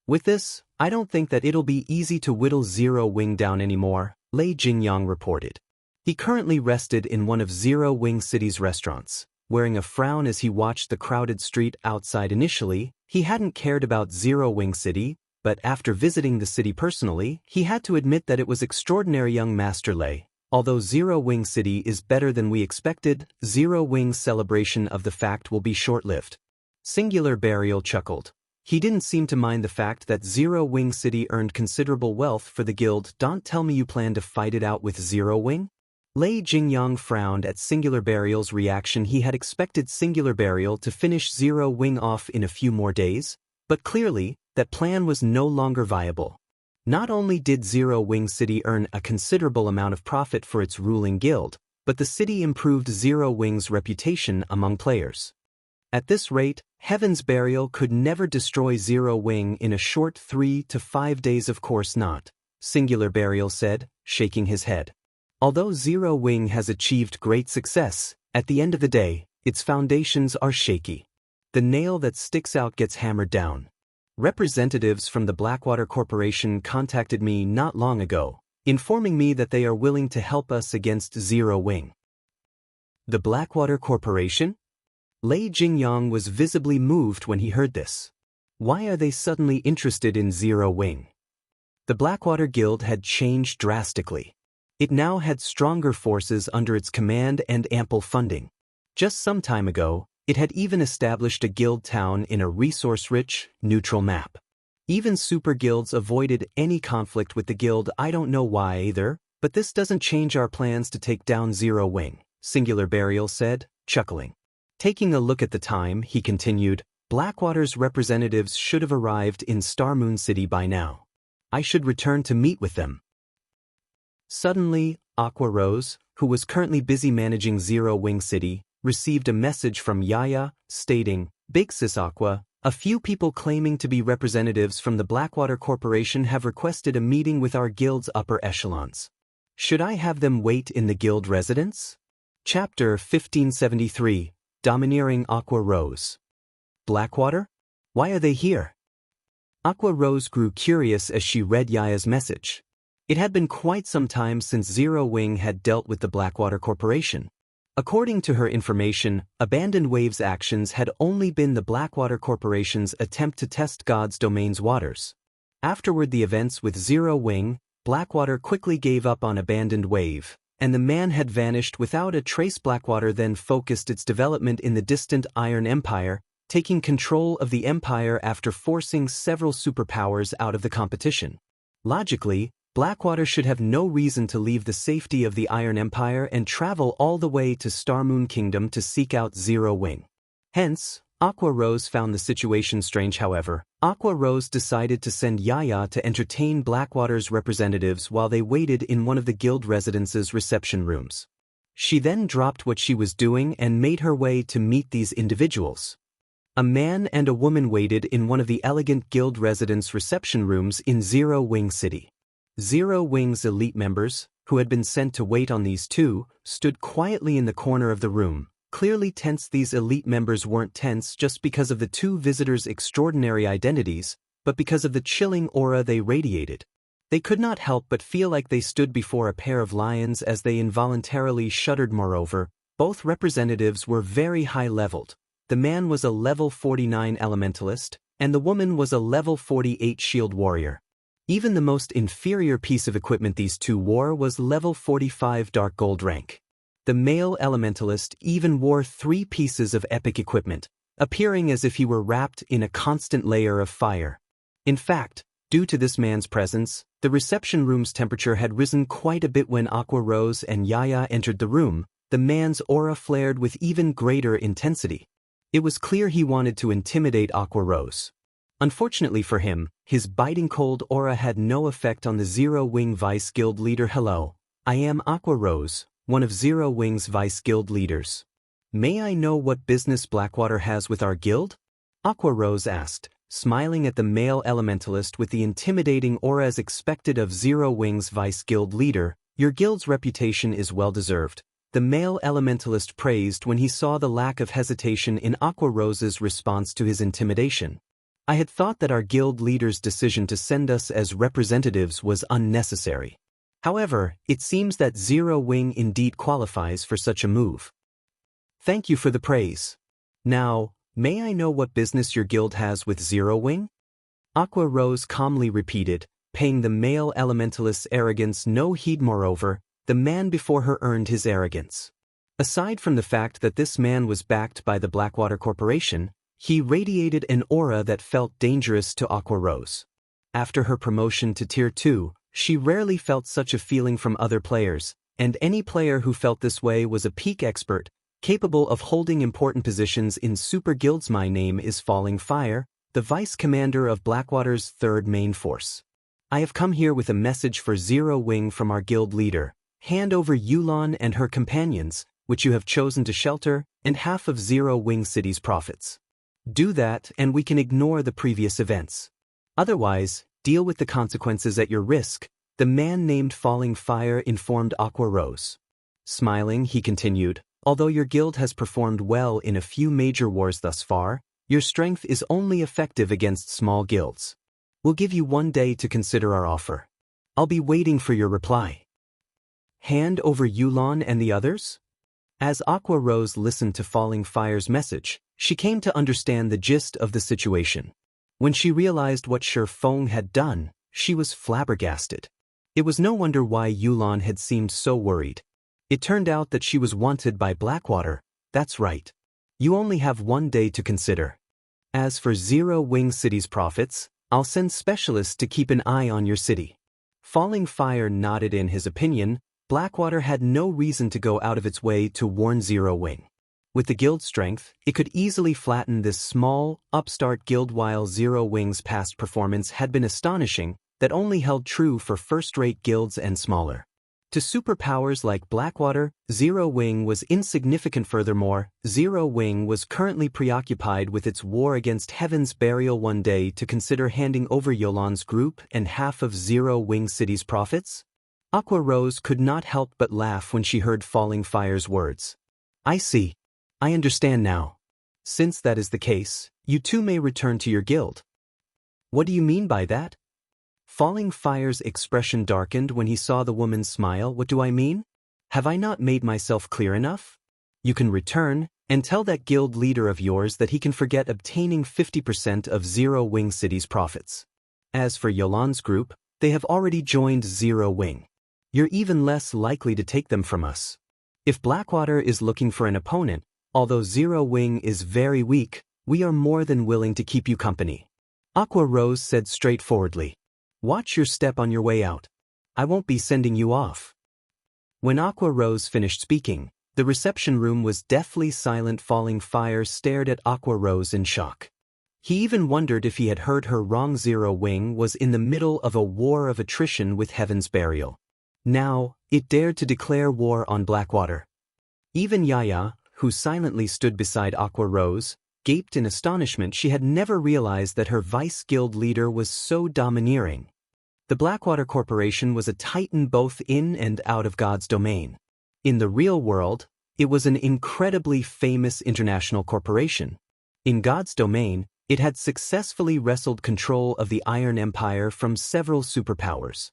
With this, I don't think that it'll be easy to whittle Zero Wing down anymore, Lei Jingyang reported. He currently rested in one of Zero Wing City's restaurants, wearing a frown as he watched the crowded street outside. Initially, he hadn't cared about Zero Wing City, but after visiting the city personally, he had to admit that it was extraordinary. Young Master Lei, although Zero Wing City is better than we expected, Zero Wing's celebration of the fact will be short-lived. Singular Burial chuckled. He didn't seem to mind the fact that Zero Wing City earned considerable wealth for the guild. Don't tell me you plan to fight it out with Zero Wing? Lei Jingyang frowned at Singular Burial's reaction. He had expected Singular Burial to finish Zero Wing off in a few more days, but clearly, that plan was no longer viable. Not only did Zero Wing City earn a considerable amount of profit for its ruling guild, but the city improved Zero Wing's reputation among players. At this rate, Heaven's Burial could never destroy Zero Wing in a short 3 to 5 days. Of course not, Singular Burial said, shaking his head. Although Zero Wing has achieved great success, at the end of the day, its foundations are shaky. The nail that sticks out gets hammered down. Representatives from the Blackwater Corporation contacted me not long ago, informing me that they are willing to help us against Zero Wing. The Blackwater Corporation? Lei Jingyang was visibly moved when he heard this. Why are they suddenly interested in Zero Wing? The Blackwater Guild had changed drastically. It now had stronger forces under its command and ample funding. Just some time ago, it had even established a guild town in a resource-rich, neutral map. Even super guilds avoided any conflict with the guild. I don't know why either, but this doesn't change our plans to take down Zero Wing, Singular Burial said, chuckling. Taking a look at the time, he continued, Blackwater's representatives should have arrived in Star Moon City by now. I should return to meet with them. Suddenly, Aqua Rose, who was currently busy managing Zero Wing City, received a message from Yaya, stating, Big Sis Aqua, a few people claiming to be representatives from the Blackwater Corporation have requested a meeting with our guild's upper echelons. Should I have them wait in the guild residence? Chapter 1573, Domineering Aqua Rose. Blackwater? Why are they here? Aqua Rose grew curious as she read Yaya's message. It had been quite some time since Zero Wing had dealt with the Blackwater Corporation. According to her information, Abandoned Wave's actions had only been the Blackwater Corporation's attempt to test God's domain's waters. Afterward, the events with Zero Wing, Blackwater quickly gave up on Abandoned Wave, and the man had vanished without a trace. Blackwater then focused its development in the distant Iron Empire, taking control of the Empire after forcing several superpowers out of the competition. Logically, Blackwater should have no reason to leave the safety of the Iron Empire and travel all the way to Star Moon Kingdom to seek out Zero Wing. Hence, Aqua Rose found the situation strange. However, Aqua Rose decided to send Yaya to entertain Blackwater's representatives while they waited in one of the guild residence's reception rooms. She then dropped what she was doing and made her way to meet these individuals. A man and a woman waited in one of the elegant guild residence reception rooms in Zero Wing City. Zero Wing's elite members, who had been sent to wait on these two, stood quietly in the corner of the room, clearly tense. These elite members weren't tense just because of the two visitors' extraordinary identities, but because of the chilling aura they radiated. They could not help but feel like they stood before a pair of lions as they involuntarily shuddered. Moreover, both representatives were very high-leveled. The man was a level 49 elementalist, and the woman was a level 48 shield warrior. Even the most inferior piece of equipment these two wore was level 45 dark gold rank. The male elementalist even wore 3 pieces of epic equipment, appearing as if he were wrapped in a constant layer of fire. In fact, due to this man's presence, the reception room's temperature had risen quite a bit. When Aqua Rose and Yaya entered the room, the man's aura flared with even greater intensity. It was clear he wanted to intimidate Aqua Rose. Unfortunately for him, his biting cold aura had no effect on the Zero Wing Vice Guild leader. Hello, I am Aqua Rose, one of Zero Wing's Vice Guild leaders. May I know what business Blackwater has with our guild? Aqua Rose asked, smiling at the male elementalist with the intimidating aura as expected of Zero Wing's Vice Guild leader. Your guild's reputation is well-deserved, the male elementalist praised when he saw the lack of hesitation in Aqua Rose's response to his intimidation. I had thought that our guild leader's decision to send us as representatives was unnecessary. However, it seems that Zero Wing indeed qualifies for such a move. Thank you for the praise. Now, may I know what business your guild has with Zero Wing? Aqua Rose calmly repeated, paying the male elementalist's arrogance no heed. Moreover, the man before her earned his arrogance. Aside from the fact that this man was backed by the Blackwater Corporation, he radiated an aura that felt dangerous to Aqua Rose. After her promotion to Tier 2, she rarely felt such a feeling from other players, and any player who felt this way was a peak expert, capable of holding important positions in super guilds. My name is Falling Fire, the Vice Commander of Blackwater's 3rd Main Force. I have come here with a message for Zero Wing from our guild leader, Hand over Yulon and her companions, which you have chosen to shelter, and half of Zero Wing City's profits. Do that and we can ignore the previous events. Otherwise, deal with the consequences at your risk, the man named Falling Fire informed Aqua Rose. Smiling, he continued, although your guild has performed well in a few major wars thus far, your strength is only effective against small guilds. We'll give you 1 day to consider our offer. I'll be waiting for your reply. Hand over Yulon and the others? As Aqua Rose listened to Falling Fire's message, she came to understand the gist of the situation. When she realized what Feng had done, she was flabbergasted. It was no wonder why Yulon had seemed so worried. It turned out that she was wanted by Blackwater. That's right. You only have 1 day to consider. As for Zero Wing City's profits, I'll send specialists to keep an eye on your city. Falling Fire nodded in his opinion. Blackwater had no reason to go out of its way to warn Zero Wing. With the guild strength, it could easily flatten this small, upstart guild. While Zero Wing's past performance had been astonishing, that only held true for first-rate guilds and smaller. To superpowers like Blackwater, Zero Wing was insignificant. Furthermore, Zero Wing was currently preoccupied with its war against Heaven's Burial. 1 day to consider handing over Yulon's group and half of Zero Wing City's profits? Aqua Rose could not help but laugh when she heard Falling Fire's words. I see. I understand now. Since that is the case, you too may return to your guild. What do you mean by that? Falling Fire's expression darkened when he saw the woman smile. What do I mean? Have I not made myself clear enough? You can return, and tell that guild leader of yours that he can forget obtaining 50% of Zero Wing City's profits. As for Yulon's group, they have already joined Zero Wing. You're even less likely to take them from us. If Blackwater is looking for an opponent, although Zero Wing is very weak, we are more than willing to keep you company. Aqua Rose said straightforwardly. Watch your step on your way out. I won't be sending you off. When Aqua Rose finished speaking, the reception room was deathly silent. Falling Fire stared at Aqua Rose in shock. He even wondered if he had heard her wrong. Zero Wing was in the middle of a war of attrition with Heaven's Burial. Now, it dared to declare war on Blackwater. Even Yaya, who silently stood beside Aqua Rose, gaped in astonishment. She had never realized that her vice-guild leader was so domineering. The Blackwater Corporation was a titan both in and out of God's domain. In the real world, it was an incredibly famous international corporation. In God's domain, it had successfully wrestled control of the Iron Empire from several superpowers.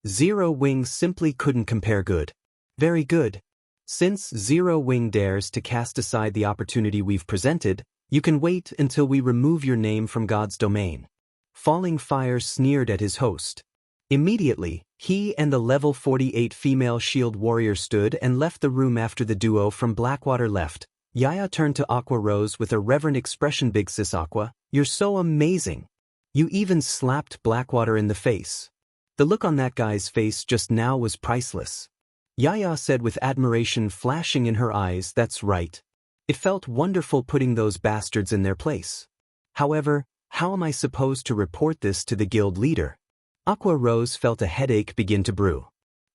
Zero Wing simply couldn't compare. Good. Very good. Since Zero Wing dares to cast aside the opportunity we've presented, you can wait until we remove your name from God's domain. Falling Fire sneered at his host. Immediately, he and the level 48 female shield warrior stood and left the room. After the duo from Blackwater left, Yaya turned to Aqua Rose with a reverent expression. Big sis Aqua, you're so amazing. You even slapped Blackwater in the face. The look on that guy's face just now was priceless. Yaya said with admiration flashing in her eyes. That's right. It felt wonderful putting those bastards in their place. However, how am I supposed to report this to the guild leader? Aqua Rose felt a headache begin to brew.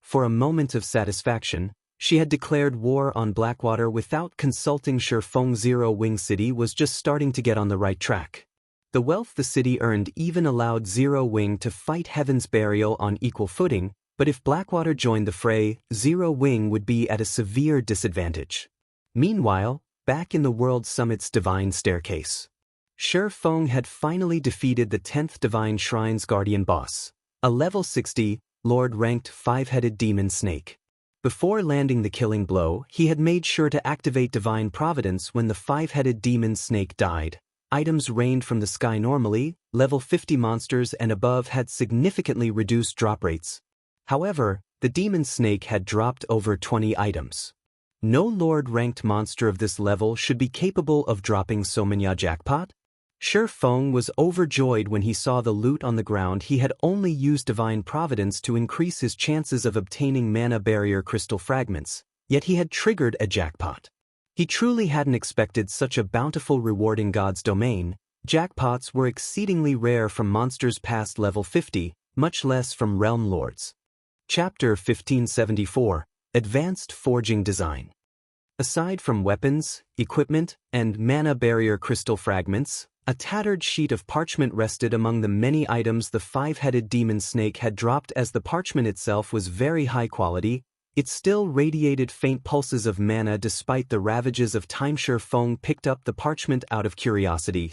For a moment of satisfaction, she had declared war on Blackwater without consulting Feng. Zero Wing City was just starting to get on the right track. The wealth the city earned even allowed Zero Wing to fight Heaven's Burial on equal footing, but if Blackwater joined the fray, Zero Wing would be at a severe disadvantage. Meanwhile, back in the World Summit's Divine Staircase, Feng had finally defeated the 10th Divine Shrine's guardian boss, a level 60, Lord-ranked 5-headed demon snake. Before landing the killing blow, he had made sure to activate Divine Providence when the 5-headed demon snake died. Items rained from the sky normally. Level 50 monsters and above had significantly reduced drop rates. However, the demon snake had dropped over 20 items. No Lord-ranked monster of this level should be capable of dropping so many a jackpot. Feng was overjoyed when he saw the loot on the ground. He had only used Divine Providence to increase his chances of obtaining mana barrier crystal fragments, yet he had triggered a jackpot. He truly hadn't expected such a bountiful reward in God's domain. Jackpots were exceedingly rare from monsters past level 50, much less from realm lords. Chapter 1574, Advanced Forging Design. Aside from weapons, equipment, and mana barrier crystal fragments, a tattered sheet of parchment rested among the many items the five-headed demon snake had dropped. As the parchment itself was very high quality, it still radiated faint pulses of mana despite the ravages of time. Feng picked up the parchment out of curiosity.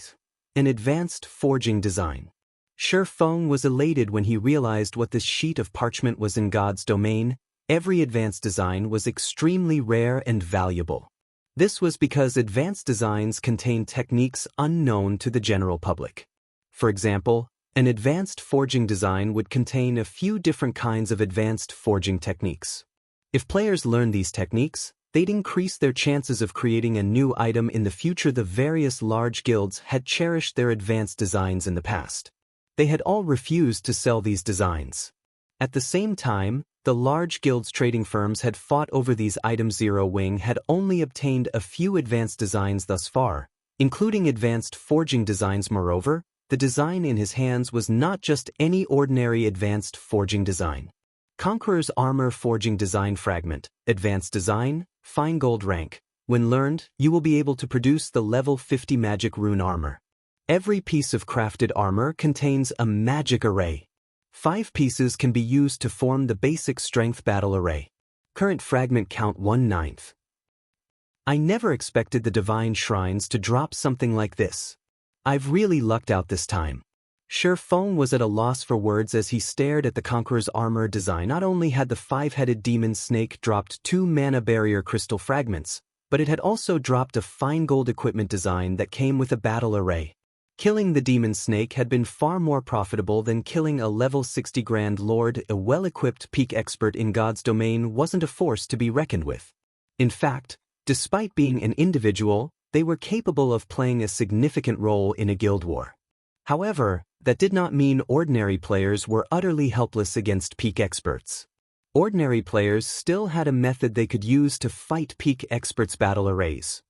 An advanced forging design. Feng was elated when he realized what this sheet of parchment was in God's domain. Every advanced design was extremely rare and valuable. This was because advanced designs contain techniques unknown to the general public. For example, an advanced forging design would contain a few different kinds of advanced forging techniques. If players learn these techniques, they'd increase their chances of creating a new item in the future. The various large guilds had cherished their advanced designs in the past. They had all refused to sell these designs. At the same time, the large guilds trading firms had fought over these items. Zero Wing had only obtained a few advanced designs thus far, including advanced forging designs. Moreover, the design in his hands was not just any ordinary advanced forging design. Conqueror's Armor Forging Design Fragment, Advanced Design, Fine Gold Rank. When learned, you will be able to produce the level 50 magic rune armor. Every piece of crafted armor contains a magic array. 5 pieces can be used to form the basic strength battle array. Current fragment count 1/9. I never expected the divine shrines to drop something like this. I've really lucked out this time. Feng was at a loss for words as he stared at the Conqueror's armor design. Not only had the five-headed demon snake dropped 2 mana barrier crystal fragments, but it had also dropped a fine gold equipment design that came with a battle array. Killing the demon snake had been far more profitable than killing a level 60 Grand Lord. A well-equipped peak expert in God's domain wasn't a force to be reckoned with. In fact, despite being an individual, they were capable of playing a significant role in a guild war. However, that did not mean ordinary players were utterly helpless against peak experts. Ordinary players still had a method they could use to fight peak experts' battle arrays.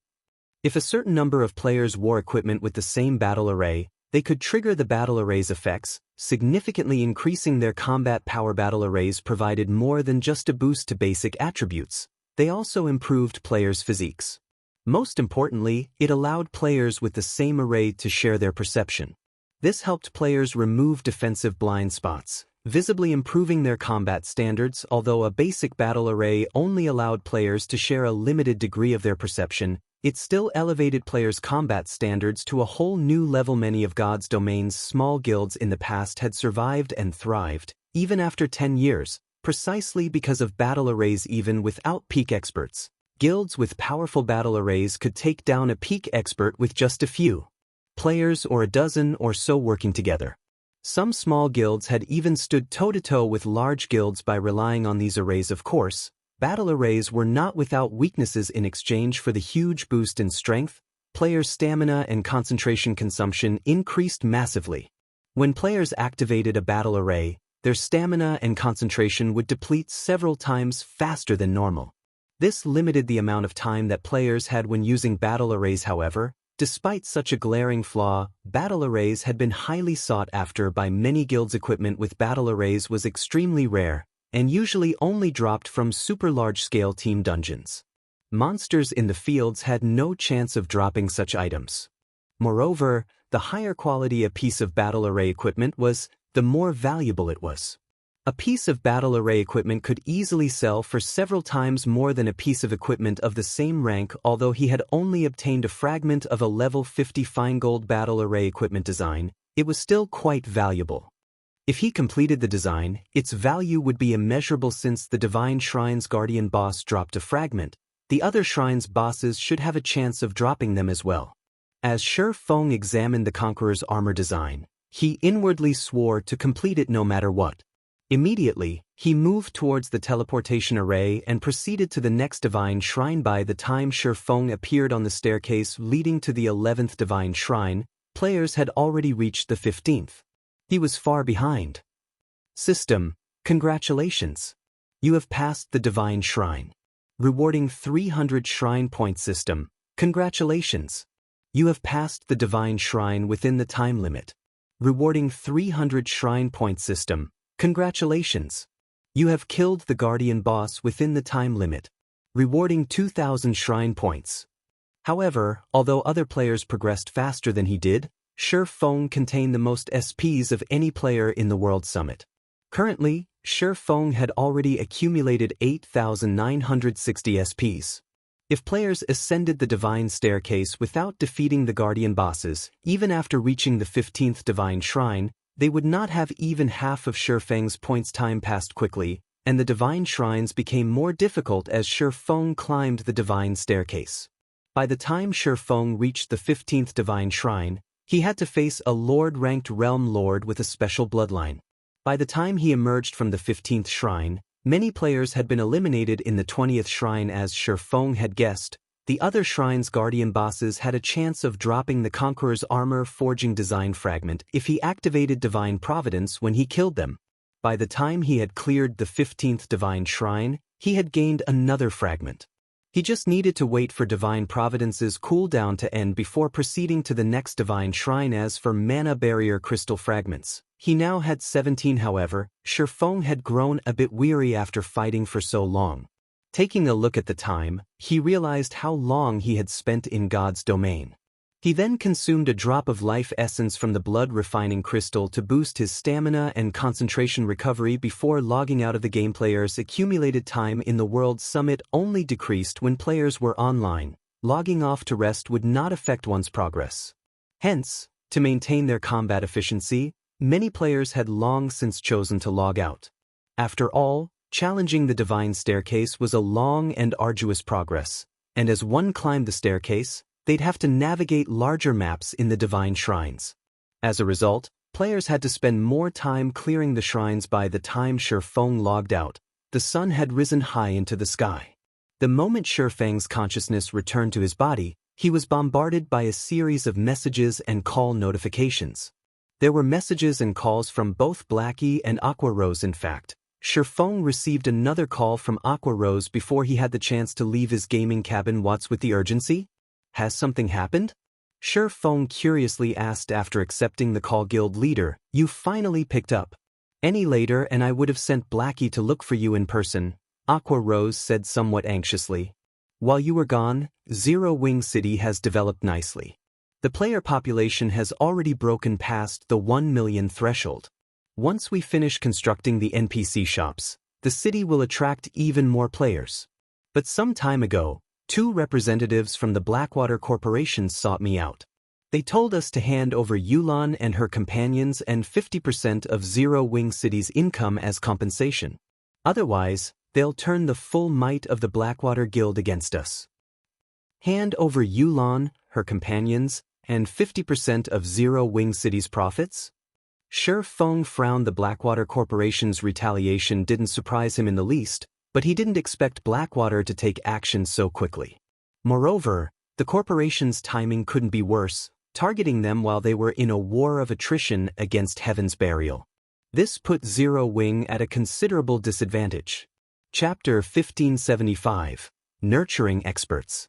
If a certain number of players wore equipment with the same battle array, they could trigger the battle array's effects, significantly increasing their combat power. Battle arrays provided more than just a boost to basic attributes. They also improved players' physiques. Most importantly, it allowed players with the same array to share their perception. This helped players remove defensive blind spots, visibly improving their combat standards. Although a basic battle array only allowed players to share a limited degree of their perception, it still elevated players' combat standards to a whole new level. Many of God's domain's small guilds in the past had survived and thrived, even after 10 years, precisely because of battle arrays. Even without peak experts, guilds with powerful battle arrays could take down a peak expert with just a few players or a dozen or so working together. Some small guilds had even stood toe-to-toe with large guilds by relying on these arrays. Of course, battle arrays were not without weaknesses. In exchange for the huge boost in strength, players' stamina and concentration consumption increased massively. When players activated a battle array, their stamina and concentration would deplete several times faster than normal. This limited the amount of time that players had when using battle arrays. However, despite such a glaring flaw, battle arrays had been highly sought after by many guilds. Equipment with battle arrays was extremely rare, and usually only dropped from super large-scale team dungeons. Monsters in the fields had no chance of dropping such items. Moreover, the higher quality a piece of battle array equipment was, the more valuable it was. A piece of battle array equipment could easily sell for several times more than a piece of equipment of the same rank. Although he had only obtained a fragment of a level 50 fine gold battle array equipment design, it was still quite valuable. If he completed the design, its value would be immeasurable. Since the Divine Shrine's Guardian boss dropped a fragment, the other shrines' bosses should have a chance of dropping them as well. As Feng examined the Conqueror's armor design, he inwardly swore to complete it no matter what. Immediately, he moved towards the teleportation array and proceeded to the next divine shrine. By the time Feng appeared on the staircase leading to the 11th divine shrine, players had already reached the 15th. He was far behind. System, congratulations. You have passed the divine shrine. Rewarding 300 shrine points. System, congratulations. You have passed the divine shrine within the time limit. Rewarding 300 shrine points. System, congratulations. You have killed the Guardian boss within the time limit, rewarding 2,000 shrine points. However, although other players progressed faster than he did, Feng contained the most SPs of any player in the World Summit. Currently, Feng had already accumulated 8,960 SPs. If players ascended the Divine Staircase without defeating the Guardian bosses, even after reaching the 15th Divine Shrine, they would not have even half of Feng's points. Time passed quickly, and the Divine Shrines became more difficult as Feng climbed the Divine Staircase. By the time Feng reached the 15th Divine Shrine, he had to face a Lord-ranked Realm Lord with a special bloodline. By the time he emerged from the 15th Shrine, many players had been eliminated in the 20th Shrine. As Feng had guessed, the other Shrine's Guardian bosses had a chance of dropping the Conqueror's armor-forging design fragment if he activated Divine Providence when he killed them. By the time he had cleared the 15th Divine Shrine, he had gained another fragment. He just needed to wait for Divine Providence's cooldown to end before proceeding to the next Divine Shrine. As for Mana Barrier Crystal Fragments, he now had 17. However, Feng had grown a bit weary after fighting for so long. Taking a look at the time, he realized how long he had spent in God's domain. He then consumed a drop of life essence from the blood refining crystal to boost his stamina and concentration recovery before logging out of the game. Players' accumulated time in the World Summit only decreased when players were online. Logging off to rest would not affect one's progress. Hence, to maintain their combat efficiency, many players had long since chosen to log out. After all, challenging the Divine Staircase was a long and arduous progress, and as one climbed the staircase, they'd have to navigate larger maps in the Divine Shrines. As a result, players had to spend more time clearing the shrines. By the time Feng logged out, the sun had risen high into the sky. The moment Feng's consciousness returned to his body, he was bombarded by a series of messages and call notifications. There were messages and calls from both Blackie and Aqua Rose. In fact, Feng received another call from Aqua Rose before he had the chance to leave his gaming cabin. What's with the urgency? Has something happened? Feng curiously asked after accepting the call. Guild leader, you finally picked up. Any later and I would have sent Blackie to look for you in person, Aqua Rose said somewhat anxiously. While you were gone, Zero Wing City has developed nicely. The player population has already broken past the 1 million threshold. Once we finish constructing the NPC shops, the city will attract even more players. But some time ago, 2 representatives from the Blackwater Corporation sought me out. They told us to hand over Yulan and her companions and 50% of Zero Wing City's income as compensation. Otherwise, they'll turn the full might of the Blackwater Guild against us. Hand over Yulan, her companions, and 50% of Zero Wing City's profits? Feng frowned. The Blackwater Corporation's retaliation didn't surprise him in the least, but he didn't expect Blackwater to take action so quickly. Moreover, the corporation's timing couldn't be worse, targeting them while they were in a war of attrition against Heaven's Burial. This put Zero Wing at a considerable disadvantage. Chapter 1575. Nurturing Experts.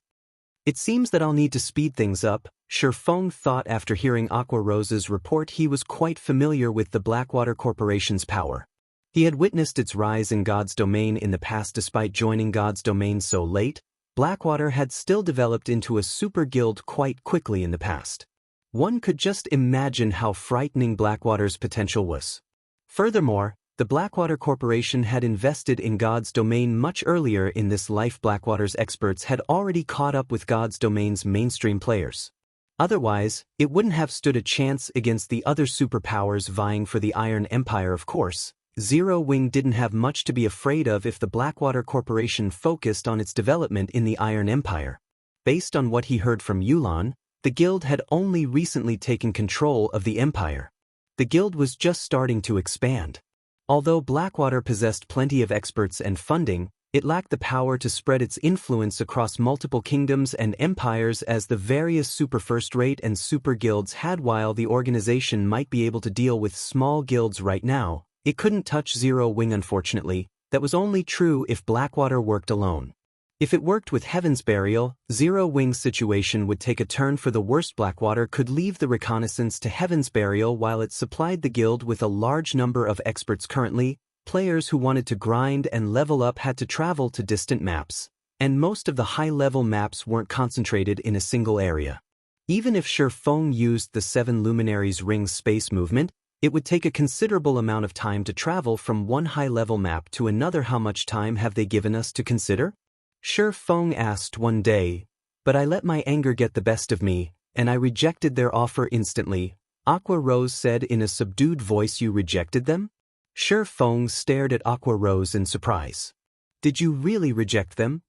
It seems that I'll need to speed things up, Feng thought after hearing Aqua Rose's report. He was quite familiar with the Blackwater Corporation's power. He had witnessed its rise in God's domain in the past. Despite joining God's domain so late, Blackwater had still developed into a super guild quite quickly in the past. One could just imagine how frightening Blackwater's potential was. Furthermore, the Blackwater Corporation had invested in God's domain much earlier in this life. Blackwater's experts had already caught up with God's domain's mainstream players. Otherwise, it wouldn't have stood a chance against the other superpowers vying for the Iron Empire. Of course, Zero Wing didn't have much to be afraid of if the Blackwater Corporation focused on its development in the Iron Empire. Based on what he heard from Yulan, the guild had only recently taken control of the empire. The guild was just starting to expand. Although Blackwater possessed plenty of experts and funding, it lacked the power to spread its influence across multiple kingdoms and empires as the various super first-rate and super guilds had. While the organization might be able to deal with small guilds right now, it couldn't touch Zero Wing. Unfortunately, that was only true if Blackwater worked alone. If it worked with Heaven's Burial, Zero Wing's situation would take a turn for the worst. Blackwater could leave the reconnaissance to Heaven's Burial while it supplied the guild with a large number of experts. Currently, Players who wanted to grind and level up had to travel to distant maps, and most of the high-level maps weren't concentrated in a single area. Even if Feng used the 7 Luminaries Ring's space movement, it would take a considerable amount of time to travel from one high-level map to another. How much time have they given us to consider? Feng asked one day, but I let my anger get the best of me, and I rejected their offer instantly. Aqua Rose said in a subdued voice. You rejected them? Feng stared at Aqua Rose in surprise. Did you really reject them?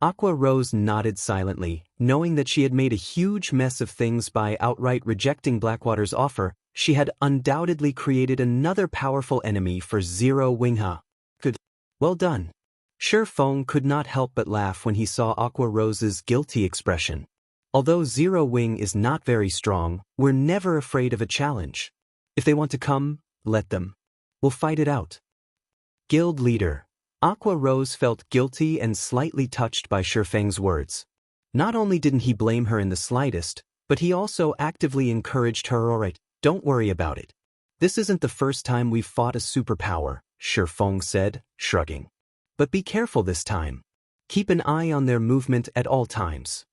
Aqua Rose nodded silently, knowing that she had made a huge mess of things by outright rejecting Blackwater's offer. She had undoubtedly created another powerful enemy for Zero Wing. Good. Well done. Feng could not help but laugh when he saw Aqua Rose's guilty expression. Although Zero Wing is not very strong, we're never afraid of a challenge. If they want to come, let them. We'll fight it out. Guild leader. Aqua Rose felt guilty and slightly touched by Feng's words. Not only didn't he blame her in the slightest, but he also actively encouraged her. Alright, don't worry about it. This isn't the first time we've fought a superpower, Feng said, shrugging. But be careful this time. Keep an eye on their movement at all times.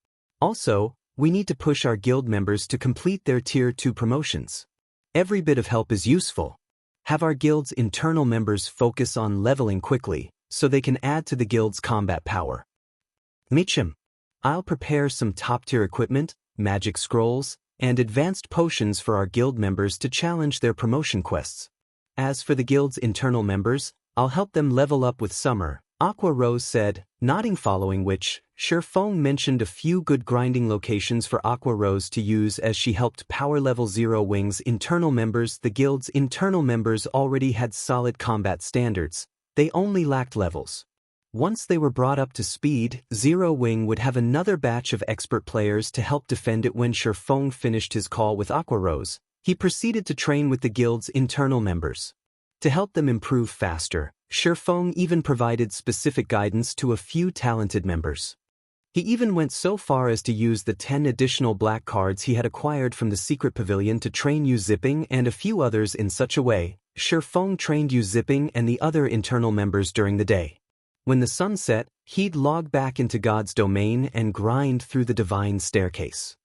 Also, we need to push our guild members to complete their Tier 2 promotions. Every bit of help is useful. Have our guild's internal members focus on leveling quickly, so they can add to the guild's combat power. I'll prepare some top-tier equipment, magic scrolls, and advanced potions for our guild members to challenge their promotion quests. As for the guild's internal members, I'll help them level up with Summer, Aqua Rose said, nodding, following which, Feng mentioned a few good grinding locations for Aqua Rose to use as she helped power level Zero Wing's internal members. The guild's internal members already had solid combat standards, they only lacked levels. Once they were brought up to speed, Zero Wing would have another batch of expert players to help defend it. When Feng finished his call with Aqua Rose, he proceeded to train with the guild's internal members. To help them improve faster, Feng even provided specific guidance to a few talented members. He even went so far as to use the 10 additional black cards he had acquired from the secret pavilion to train Yu Zipping and a few others in such a way. Feng trained Yu Zipping and the other internal members during the day. When the sun set, he'd log back into God's domain and grind through the divine staircase.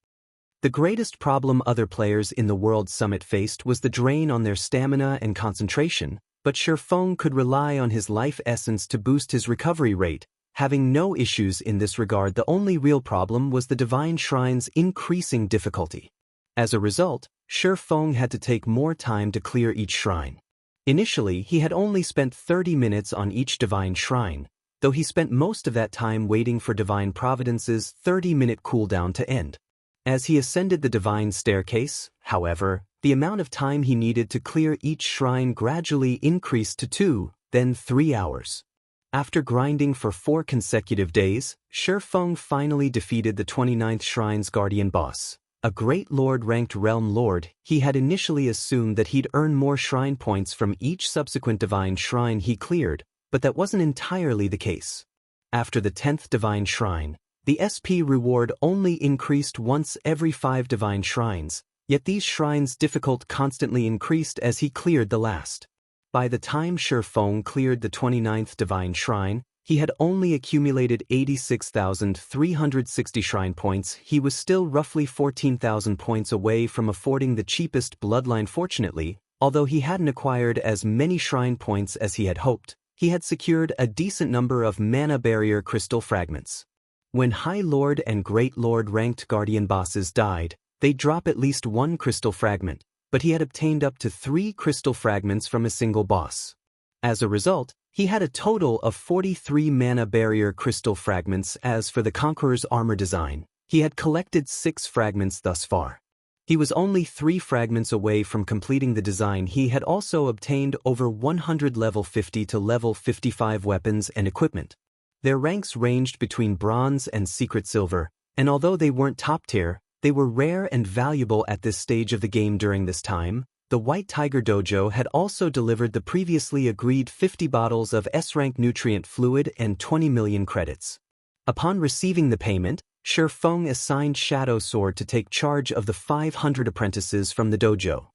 The greatest problem other players in the World Summit faced was the drain on their stamina and concentration, but Feng could rely on his life essence to boost his recovery rate, having no issues in this regard. The only real problem was the divine shrine's increasing difficulty. As a result, Feng had to take more time to clear each shrine. Initially, he had only spent 30 minutes on each divine shrine, though he spent most of that time waiting for Divine Providence's 30-minute cooldown to end. As he ascended the divine staircase, however, the amount of time he needed to clear each shrine gradually increased to 2, then 3 hours. After grinding for 4 consecutive days, Feng finally defeated the 29th Shrine's Guardian boss, a Great Lord-ranked Realm Lord. He had initially assumed that he'd earn more shrine points from each subsequent divine shrine he cleared, but that wasn't entirely the case. After the 10th divine shrine, the SP reward only increased once every 5 divine shrines, yet these shrines' difficulty constantly increased as he cleared the last. By the time Feng cleared the 29th divine shrine, he had only accumulated 86,360 shrine points. He was still roughly 14,000 points away from affording the cheapest bloodline. Fortunately, although he hadn't acquired as many shrine points as he had hoped, he had secured a decent number of mana barrier crystal fragments. When High Lord and Great Lord ranked Guardian bosses died, they'd drop at least 1 crystal fragment, but he had obtained up to 3 crystal fragments from a single boss. As a result, he had a total of 43 mana barrier crystal fragments. As for the Conqueror's armor design, he had collected 6 fragments thus far. He was only 3 fragments away from completing the design. He had also obtained over 100 level 50 to level 55 weapons and equipment. Their ranks ranged between bronze and secret silver, and although they weren't top tier, they were rare and valuable at this stage of the game. During this time, the White Tiger Dojo had also delivered the previously agreed 50 bottles of S-rank nutrient fluid and 20 million credits. Upon receiving the payment, Feng assigned Shadow Sword to take charge of the 500 apprentices from the dojo.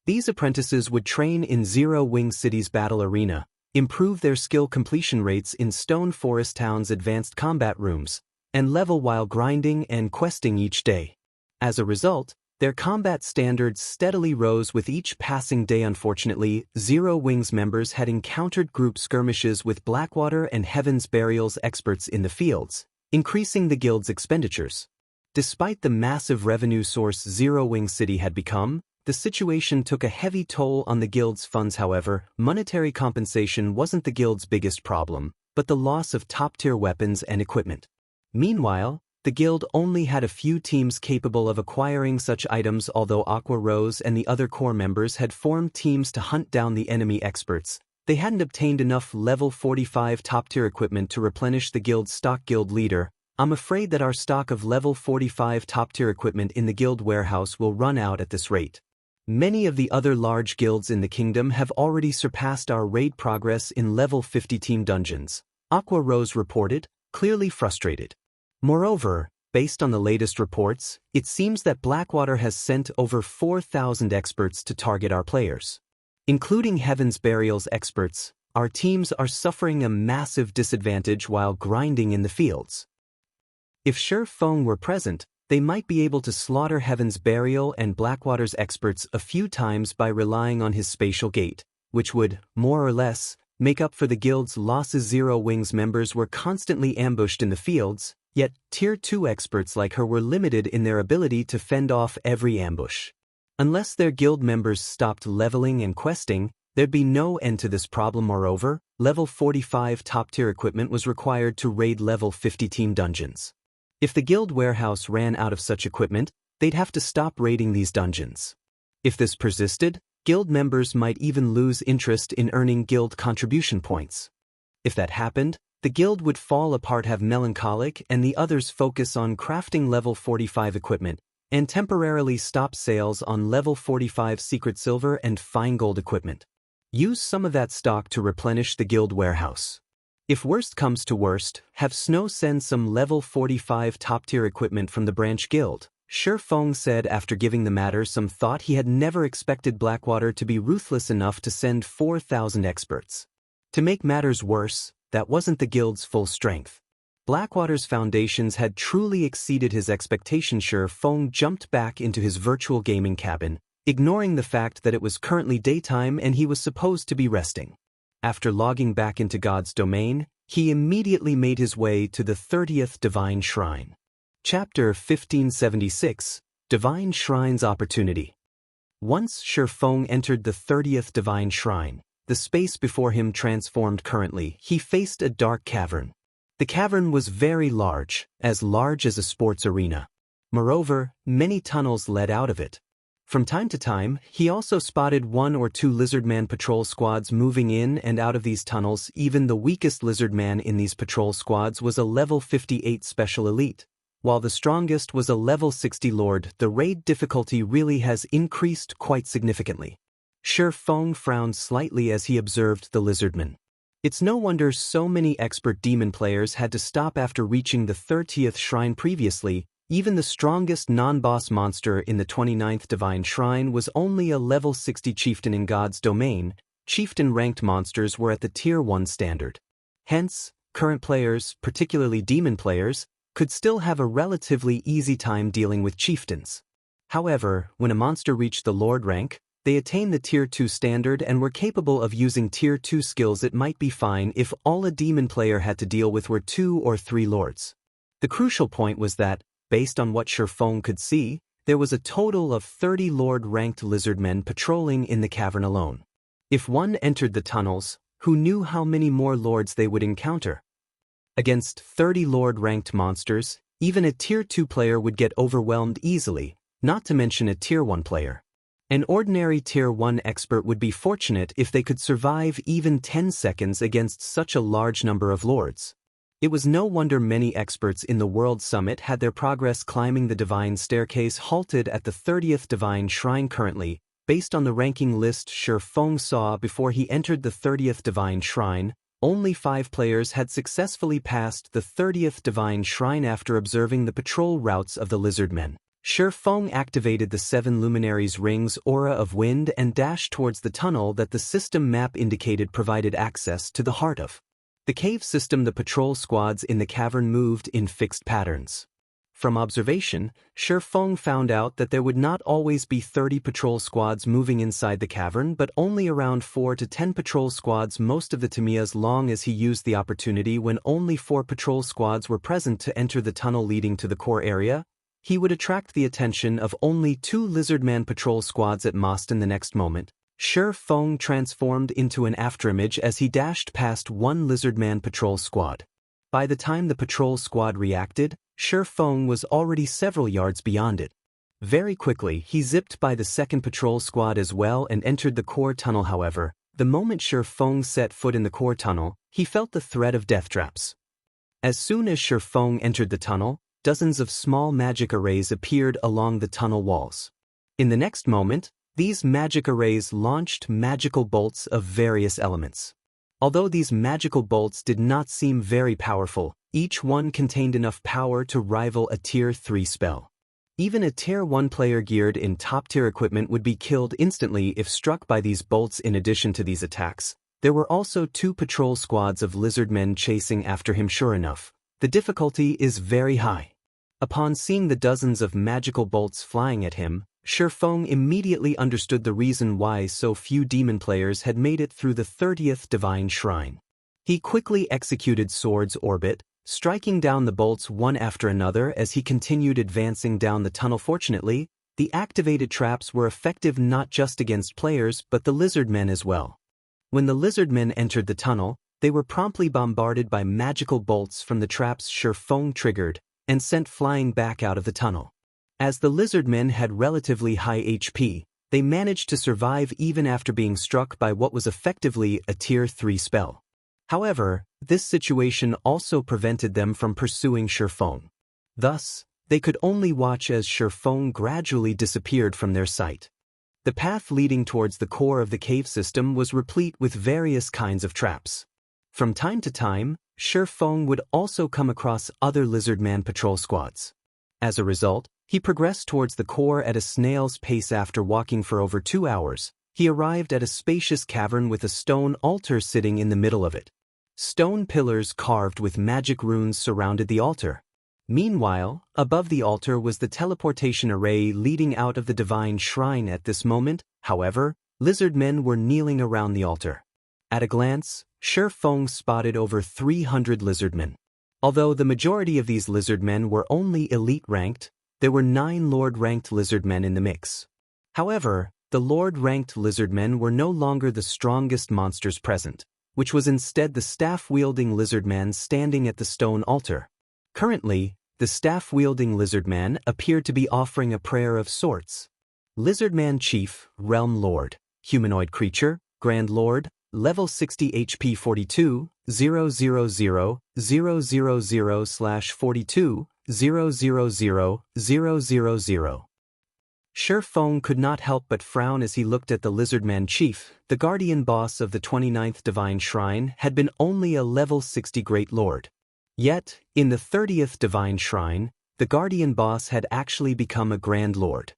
These apprentices would train in Zero Wing City's battle arena, improve their skill completion rates in Stone Forest Town's advanced combat rooms, and level while grinding and questing each day. As a result, their combat standards steadily rose with each passing day. Unfortunately, Zero Wing's members had encountered group skirmishes with Blackwater and Heaven's Burial's experts in the fields, increasing the guild's expenditures. Despite the massive revenue source Zero Wing City had become, the situation took a heavy toll on the guild's funds. However, monetary compensation wasn't the guild's biggest problem, but the loss of top-tier weapons and equipment. Meanwhile, the guild only had a few teams capable of acquiring such items. Although Aqua Rose and the other core members had formed teams to hunt down the enemy experts, they hadn't obtained enough level 45 top-tier equipment to replenish the guild's stock. Guild leader, I'm afraid that our stock of level 45 top-tier equipment in the guild warehouse will run out at this rate. Many of the other large guilds in the kingdom have already surpassed our raid progress in level 50 team dungeons, Aqua Rose reported, clearly frustrated. Moreover, based on the latest reports, it seems that Blackwater has sent over 4,000 experts to target our players. Including Heaven's Burial's experts, our teams are suffering a massive disadvantage while grinding in the fields. If Feng were present, they might be able to slaughter Heaven's Burial and Blackwater's experts a few times by relying on his spatial gate, which would, more or less, make up for the guild's losses. Zero Wing's members were constantly ambushed in the fields, yet Tier 2 experts like her were limited in their ability to fend off every ambush. Unless their guild members stopped leveling and questing, there'd be no end to this problem. Moreover, level 45 top-tier equipment was required to raid level 50 team dungeons. If the guild warehouse ran out of such equipment, they'd have to stop raiding these dungeons. If this persisted, guild members might even lose interest in earning guild contribution points. If that happened, the guild would fall apart. Have Melancholic and the others focus on crafting level 45 equipment, and temporarily stop sales on level 45 secret silver and fine gold equipment. Use some of that stock to replenish the guild warehouse. If worst comes to worst, have Snow send some level 45 top-tier equipment from the branch guild, Feng said after giving the matter some thought. He had never expected Blackwater to be ruthless enough to send 4,000 experts. To make matters worse, that wasn't the guild's full strength. Blackwater's foundations had truly exceeded his expectations. Feng jumped back into his virtual gaming cabin, ignoring the fact that it was currently daytime and he was supposed to be resting. After logging back into God's domain, he immediately made his way to the 30th Divine Shrine. Chapter 1576, Divine Shrine's Opportunity. Once Feng entered the 30th Divine Shrine, the space before him transformed. Currently, he faced a dark cavern. The cavern was very large as a sports arena. Moreover, many tunnels led out of it. From time to time, he also spotted one or two lizardman patrol squads moving in and out of these tunnels. Even the weakest lizardman in these patrol squads was a level 58 special elite, while the strongest was a level 60 lord. The raid difficulty really has increased quite significantly. Feng frowned slightly as he observed the lizardman. It's no wonder so many expert demon players had to stop after reaching the 30th shrine. Previously, even the strongest non-boss monster in the 29th Divine Shrine was only a level 60 chieftain. In God's domain, chieftain-ranked monsters were at the Tier 1 standard. Hence, current players, particularly demon players, could still have a relatively easy time dealing with chieftains. However, when a monster reached the Lord rank, they attained the Tier 2 standard and were capable of using Tier 2 skills. It might be fine if all a demon player had to deal with were 2 or 3 lords. The crucial point was that, based on what Feng could see, there was a total of 30 lord-ranked lizardmen patrolling in the cavern alone. If one entered the tunnels, who knew how many more lords they would encounter? Against 30 lord-ranked monsters, even a Tier 2 player would get overwhelmed easily, not to mention a Tier 1 player. An ordinary Tier 1 expert would be fortunate if they could survive even 10 seconds against such a large number of lords. It was no wonder many experts in the World Summit had their progress climbing the Divine Staircase halted at the 30th Divine Shrine. Currently, based on the ranking list Feng saw before he entered the 30th Divine Shrine, only 5 players had successfully passed the 30th Divine Shrine. After observing the patrol routes of the lizardmen, Feng activated the 7 luminaries' rings aura of wind and dashed towards the tunnel that the system map indicated provided access to the heart of the cave system. The patrol squads in the cavern moved in fixed patterns. From observation, Feng found out that there would not always be 30 patrol squads moving inside the cavern, but only around 4 to 10 patrol squads most of the time, as long as he used the opportunity when only 4 patrol squads were present to enter the tunnel leading to the core area. He would attract the attention of only 2 Lizardman patrol squads at most. In the next moment, Feng transformed into an afterimage as he dashed past 1 Lizardman patrol squad. By the time the patrol squad reacted, Feng was already several yards beyond it. Very quickly, he zipped by the 2nd patrol squad as well and entered the core tunnel. However, the moment Feng set foot in the core tunnel, he felt the threat of death traps. As soon as Feng entered the tunnel, dozens of small magic arrays appeared along the tunnel walls. In the next moment, these magic arrays launched magical bolts of various elements. Although these magical bolts did not seem very powerful, each one contained enough power to rival a Tier 3 spell. Even a Tier 1 player geared in top-tier equipment would be killed instantly if struck by these bolts. In addition to these attacks, there were also 2 patrol squads of lizardmen chasing after him. Sure enough, the difficulty is very high. Upon seeing the dozens of magical bolts flying at him, Feng immediately understood the reason why so few demon players had made it through the 30th Divine Shrine. He quickly executed Sword's Orbit, striking down the bolts one after another as he continued advancing down the tunnel. Fortunately, the activated traps were effective not just against players but the lizardmen as well. When the lizardmen entered the tunnel, they were promptly bombarded by magical bolts from the traps Feng triggered and sent flying back out of the tunnel. As the lizardmen had relatively high HP, they managed to survive even after being struck by what was effectively a Tier 3 spell. However, this situation also prevented them from pursuing Feng. Thus, they could only watch as Feng gradually disappeared from their sight. The path leading towards the core of the cave system was replete with various kinds of traps. From time to time, Feng would also come across other lizardman patrol squads. As a result, he progressed towards the core at a snail's pace. After walking for over 2 hours, he arrived at a spacious cavern with a stone altar sitting in the middle of it. Stone pillars carved with magic runes surrounded the altar. Meanwhile, above the altar was the teleportation array leading out of the Divine Shrine. At this moment, however, lizardmen were kneeling around the altar. At a glance, Feng spotted over 300 lizardmen. Although the majority of these lizardmen were only elite-ranked, there were 9 Lord-ranked lizardmen in the mix. However, the Lord-ranked lizardmen were no longer the strongest monsters present, which was instead the staff-wielding lizardman standing at the stone altar. Currently, the staff-wielding lizardman appeared to be offering a prayer of sorts. Lizardman Chief, Realm Lord, Humanoid Creature, Grand Lord, Level 60 HP 42, 000, 000/42, 000, 000. Feng could not help but frown as he looked at the Lizardman Chief. The guardian boss of the 29th Divine Shrine had been only a level 60 Great Lord. Yet, in the 30th Divine Shrine, the guardian boss had actually become a Grand Lord.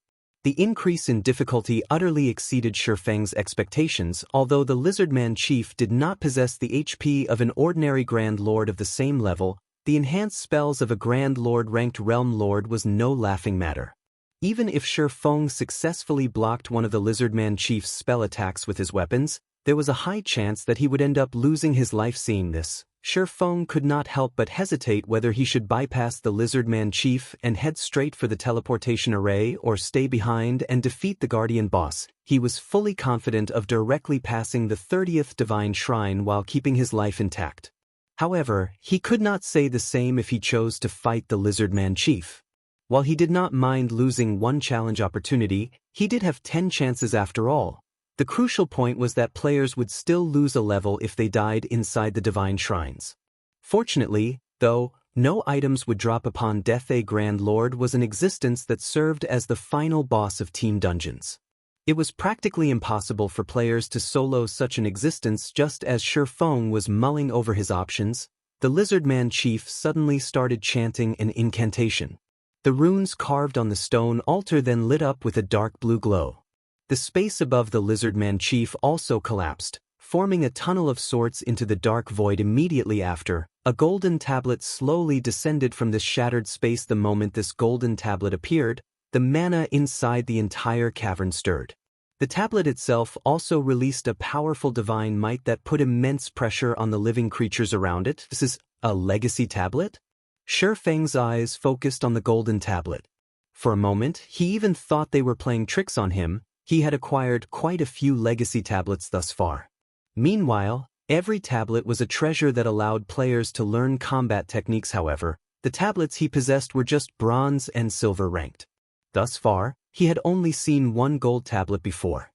The increase in difficulty utterly exceeded Feng's expectations. Although the Lizardman Chief did not possess the HP of an ordinary Grand Lord of the same level, the enhanced spells of a Grand Lord-ranked Realm Lord was no laughing matter. Even if Feng successfully blocked one of the Lizardman Chief's spell attacks with his weapons, there was a high chance that he would end up losing his life. Seeing this, Feng could not help but hesitate whether he should bypass the Lizardman Chief and head straight for the teleportation array or stay behind and defeat the guardian boss. He was fully confident of directly passing the 30th Divine Shrine while keeping his life intact. However, he could not say the same if he chose to fight the Lizardman Chief. While he did not mind losing one challenge opportunity, he did have 10 chances after all. The crucial point was that players would still lose a level if they died inside the Divine Shrines. Fortunately, though, no items would drop upon death. A Grand Lord was an existence that served as the final boss of Team Dungeons. It was practically impossible for players to solo such an existence. Just as Feng was mulling over his options, the Lizardman Chief suddenly started chanting an incantation. The runes carved on the stone altar then lit up with a dark blue glow. The space above the Lizardman chief also collapsed, forming a tunnel of sorts into the dark void immediately after. A golden tablet slowly descended from this shattered space. The moment this golden tablet appeared, the mana inside the entire cavern stirred. The tablet itself also released a powerful divine might that put immense pressure on the living creatures around it. This is a legacy tablet? Feng's eyes focused on the golden tablet. For a moment, he even thought they were playing tricks on him. He had acquired quite a few legacy tablets thus far. Meanwhile, every tablet was a treasure that allowed players to learn combat techniques. However, the tablets he possessed were just bronze and silver ranked. Thus far, he had only seen one gold tablet before.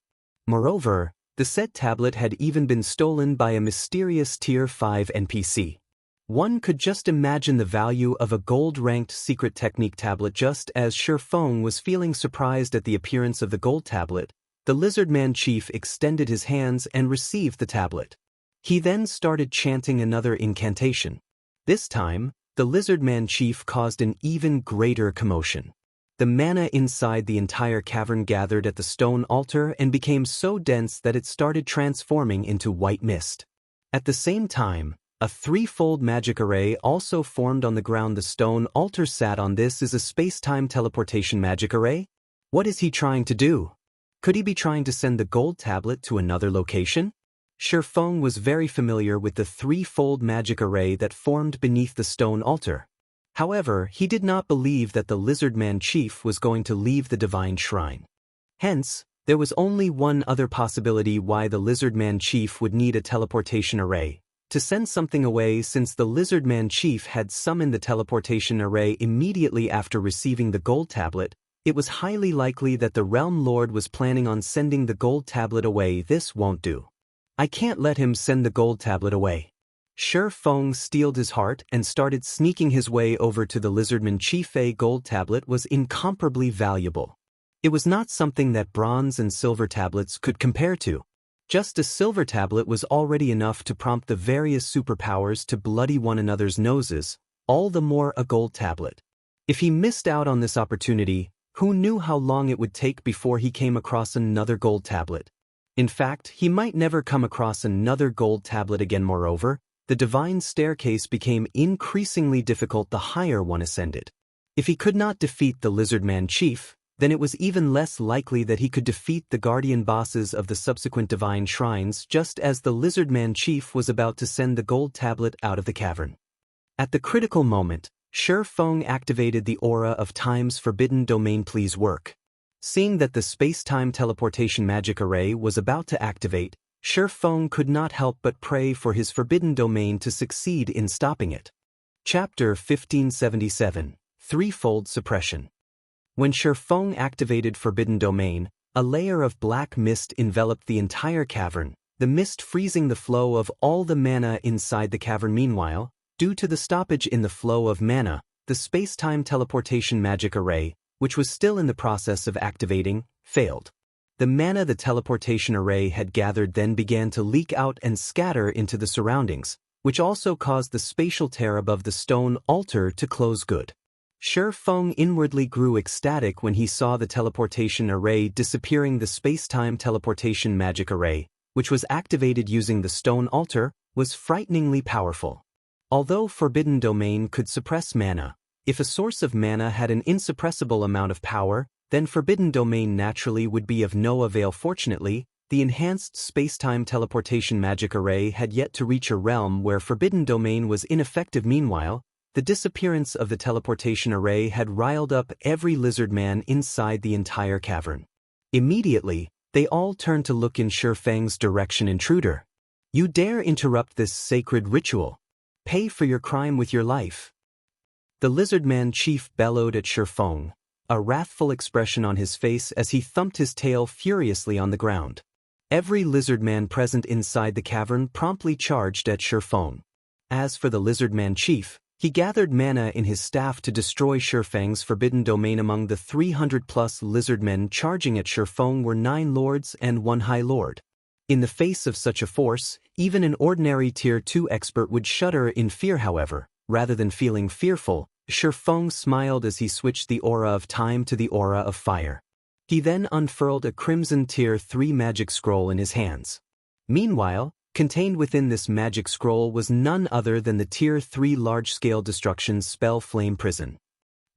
Moreover, the said tablet had even been stolen by a mysterious Tier 5 NPC. One could just imagine the value of a gold-ranked secret technique tablet. Just as Feng was feeling surprised at the appearance of the gold tablet, the Lizardman chief extended his hands and received the tablet. He then started chanting another incantation. This time, the Lizardman chief caused an even greater commotion. The mana inside the entire cavern gathered at the stone altar and became so dense that it started transforming into white mist. At the same time, a threefold magic array also formed on the ground the stone altar sat on. This is a space-time teleportation magic array? What is he trying to do? Could he be trying to send the gold tablet to another location? Feng was very familiar with the threefold magic array that formed beneath the stone altar. However, he did not believe that the Lizardman chief was going to leave the divine shrine. Hence, there was only one other possibility why the Lizardman chief would need a teleportation array: to send something away. Since the Lizardman chief had summoned the teleportation array immediately after receiving the gold tablet, it was highly likely that the Realm Lord was planning on sending the gold tablet away. This won't do. I can't let him send the gold tablet away. Feng steeled his heart and started sneaking his way over to the Lizardman chief. A gold tablet was incomparably valuable. It was not something that bronze and silver tablets could compare to. Just a silver tablet was already enough to prompt the various superpowers to bloody one another's noses, all the more a gold tablet. If he missed out on this opportunity, who knew how long it would take before he came across another gold tablet? In fact, he might never come across another gold tablet again. Moreover, the divine staircase became increasingly difficult the higher one ascended. If he could not defeat the Lizardman chief, then it was even less likely that he could defeat the guardian bosses of the subsequent divine shrines. Just as the Lizardman chief was about to send the gold tablet out of the cavern. At the critical moment, Feng activated the aura of Time's forbidden domain. Please work. Seeing that the space-time teleportation magic array was about to activate, Feng could not help but pray for his forbidden domain to succeed in stopping it. Chapter 1577, Threefold Suppression. When Feng activated Forbidden Domain, a layer of black mist enveloped the entire cavern, the mist freezing the flow of all the mana inside the cavern. Meanwhile, due to the stoppage in the flow of mana, the space-time teleportation magic array, which was still in the process of activating, failed. The mana the teleportation array had gathered then began to leak out and scatter into the surroundings, which also caused the spatial tear above the stone altar to close good. Feng inwardly grew ecstatic when he saw the teleportation array disappearing. The space-time teleportation magic array, which was activated using the stone altar, was frighteningly powerful. Although Forbidden Domain could suppress mana, if a source of mana had an insuppressible amount of power, then Forbidden Domain naturally would be of no avail. Fortunately, the enhanced space-time teleportation magic array had yet to reach a realm where Forbidden Domain was ineffective. Meanwhile, the disappearance of the teleportation array had riled up every lizardman inside the entire cavern. Immediately, they all turned to look in Feng's direction. Intruder! You dare interrupt this sacred ritual? Pay for your crime with your life. The Lizardman chief bellowed at Feng, a wrathful expression on his face as he thumped his tail furiously on the ground. Every lizardman present inside the cavern promptly charged at Feng. As for the Lizardman chief, he gathered mana in his staff to destroy Feng's forbidden domain. Among the 300-plus lizardmen charging at Feng were 9 lords and 1 high lord. In the face of such a force, even an ordinary Tier 2 expert would shudder in fear. However, rather than feeling fearful, Feng smiled as he switched the aura of time to the aura of fire. He then unfurled a crimson Tier 3 magic scroll in his hands. Meanwhile, contained within this magic scroll was none other than the Tier 3 large-scale destruction spell Flame Prison.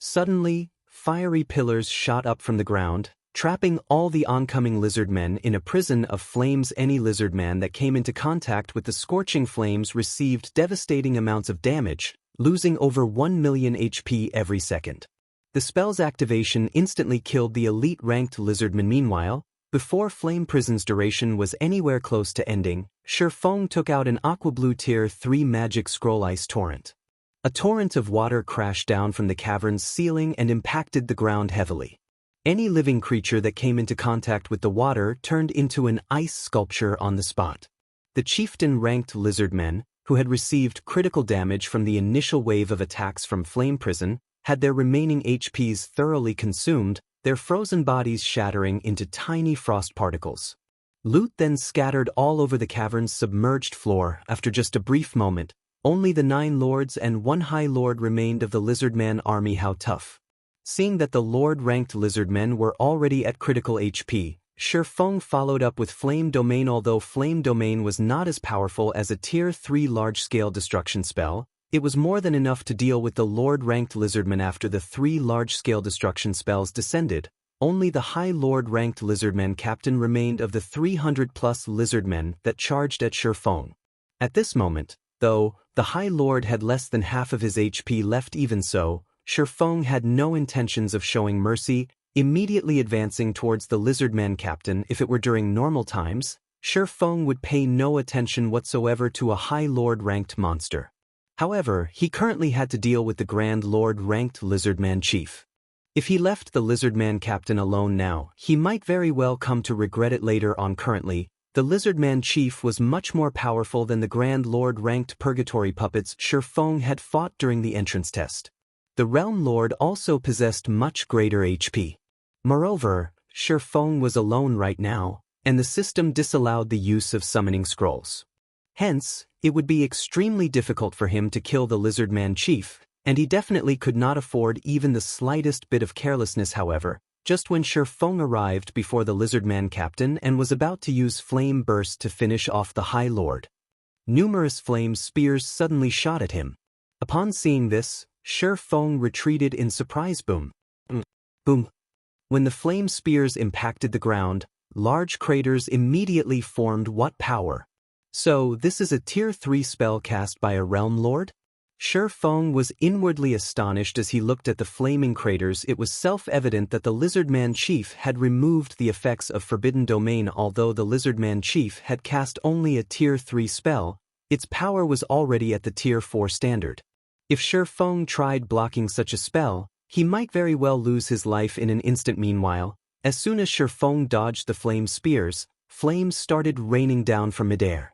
Suddenly, fiery pillars shot up from the ground, trapping all the oncoming lizardmen in a prison of flames. Any lizardman that came into contact with the scorching flames received devastating amounts of damage, losing over 1 million HP every second. The spell's activation instantly killed the elite-ranked lizardmen. Meanwhile, before Flame Prison's duration was anywhere close to ending, Feng took out an Aqua Blue Tier 3 magic scroll Ice Torrent. A torrent of water crashed down from the cavern's ceiling and impacted the ground heavily. Any living creature that came into contact with the water turned into an ice sculpture on the spot. The chieftain-ranked lizardmen, who had received critical damage from the initial wave of attacks from Flame Prison, had their remaining HPs thoroughly consumed, their frozen bodies shattering into tiny frost particles. Loot then scattered all over the cavern's submerged floor. After just a brief moment, only the 9 lords and 1 high lord remained of the lizardman army. How tough. Seeing that the lord-ranked lizardmen were already at critical HP, Feng followed up with Flame Domain. Although Flame Domain was not as powerful as a Tier 3 large-scale destruction spell, it was more than enough to deal with the lord-ranked lizardmen. After the 3 large-scale destruction spells descended, only the high lord-ranked lizardman captain remained of the 300-plus lizardmen that charged at Feng. At this moment, though, the high lord had less than half of his HP left. Even so, Feng had no intentions of showing mercy, immediately advancing towards the lizardman captain. If it were during normal times, Feng would pay no attention whatsoever to a high lord-ranked monster. However, he currently had to deal with the Grand Lord-ranked Lizardman Chief. If he left the Lizardman Captain alone now, he might very well come to regret it later on. Currently, the Lizardman Chief was much more powerful than the Grand Lord-ranked Purgatory puppets Feng had fought during the entrance test. The Realm Lord also possessed much greater HP. Moreover, Feng was alone right now, and the system disallowed the use of summoning scrolls. Hence, it would be extremely difficult for him to kill the Lizardman Chief, and he definitely could not afford even the slightest bit of carelessness. However, just when Feng arrived before the Lizardman Captain and was about to use Flame Burst to finish off the High Lord, numerous flame spears suddenly shot at him. Upon seeing this, Feng retreated in surprise. Boom. Boom. When the flame spears impacted the ground, large craters immediately formed. What power! So, this is a Tier 3 spell cast by a Realm Lord? Feng was inwardly astonished as he looked at the flaming craters. It was self-evident that the Lizardman Chief had removed the effects of Forbidden Domain. Although the Lizardman Chief had cast only a Tier 3 spell, its power was already at the Tier 4 standard. If Feng tried blocking such a spell, he might very well lose his life in an instant. Meanwhile, as soon as Feng dodged the flame spears, flames started raining down from midair.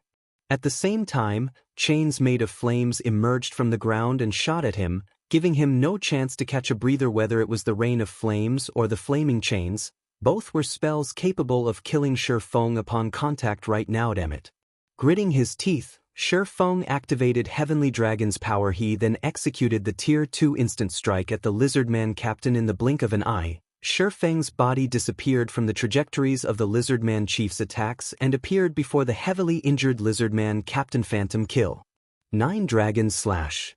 At the same time, chains made of flames emerged from the ground and shot at him, giving him no chance to catch a breather. Whether it was the rain of flames or the flaming chains, both were spells capable of killing Feng upon contact. Right now, damn it. Gritting his teeth, Feng activated Heavenly Dragon's power. He then executed the Tier 2 instant strike at the Lizardman Captain. In the blink of an eye, Feng's body disappeared from the trajectories of the Lizardman Chief's attacks and appeared before the heavily injured Lizardman Captain. Phantom Kill. 9 Dragon Slash.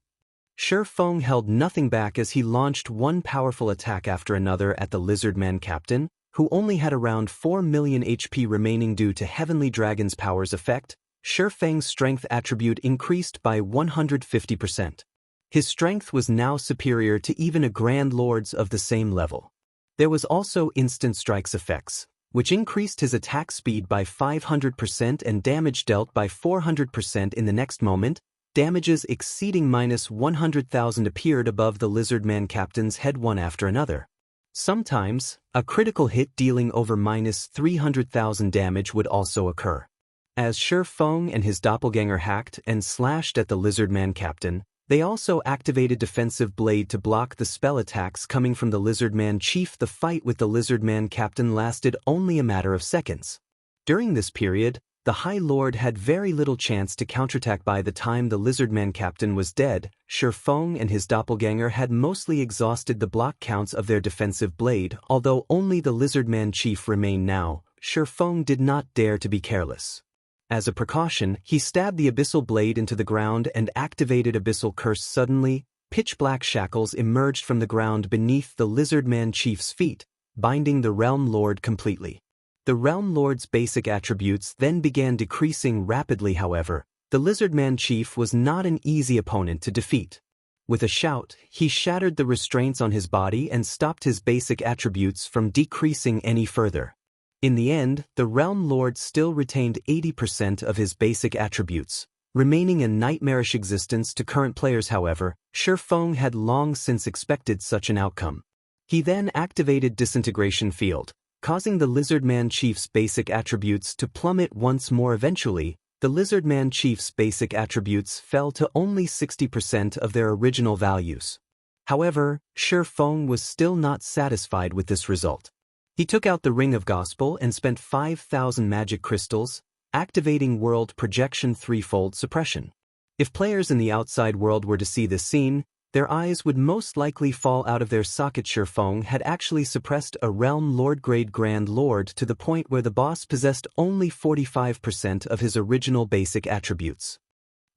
Feng held nothing back as he launched one powerful attack after another at the Lizardman Captain, who only had around 4 million HP remaining. Due to Heavenly Dragon's power's effect, Feng's strength attribute increased by 150%. His strength was now superior to even a Grand Lord's of the same level. There was also Instant Strike's effects, which increased his attack speed by 500% and damage dealt by 400%. In the next moment, damages exceeding -100,000 appeared above the Lizardman Captain's head one after another. Sometimes, a critical hit dealing over -300,000 damage would also occur. As Feng and his doppelganger hacked and slashed at the Lizardman Captain, they also activated Defensive Blade to block the spell attacks coming from the Lizardman Chief. The fight with the Lizardman Captain lasted only a matter of seconds. During this period, the High Lord had very little chance to counterattack. By the time the Lizardman captain was dead, Feng and his doppelganger had mostly exhausted the block counts of their defensive blade. Although only the Lizardman chief remained now, Feng did not dare to be careless. As a precaution, he stabbed the abyssal blade into the ground and activated Abyssal Curse. Suddenly, pitch-black shackles emerged from the ground beneath the Lizardman chief's feet, binding the Realm Lord completely. The Realm Lord's basic attributes then began decreasing rapidly. However, the Lizardman chief was not an easy opponent to defeat. With a shout, he shattered the restraints on his body and stopped his basic attributes from decreasing any further. In the end, the Realm Lord still retained 80% of his basic attributes, remaining a nightmarish existence to current players. However, Feng had long since expected such an outcome. He then activated Disintegration Field, causing the Lizardman chief's basic attributes to plummet once more. Eventually, the Lizardman chief's basic attributes fell to only 60% of their original values. However, Feng was still not satisfied with this result. He took out the Ring of Gospel and spent 5,000 magic crystals, activating World Projection Threefold Suppression. If players in the outside world were to see this scene, their eyes would most likely fall out of their socket. Feng had actually suppressed a Realm Lord grade Grand Lord to the point where the boss possessed only 45% of his original basic attributes.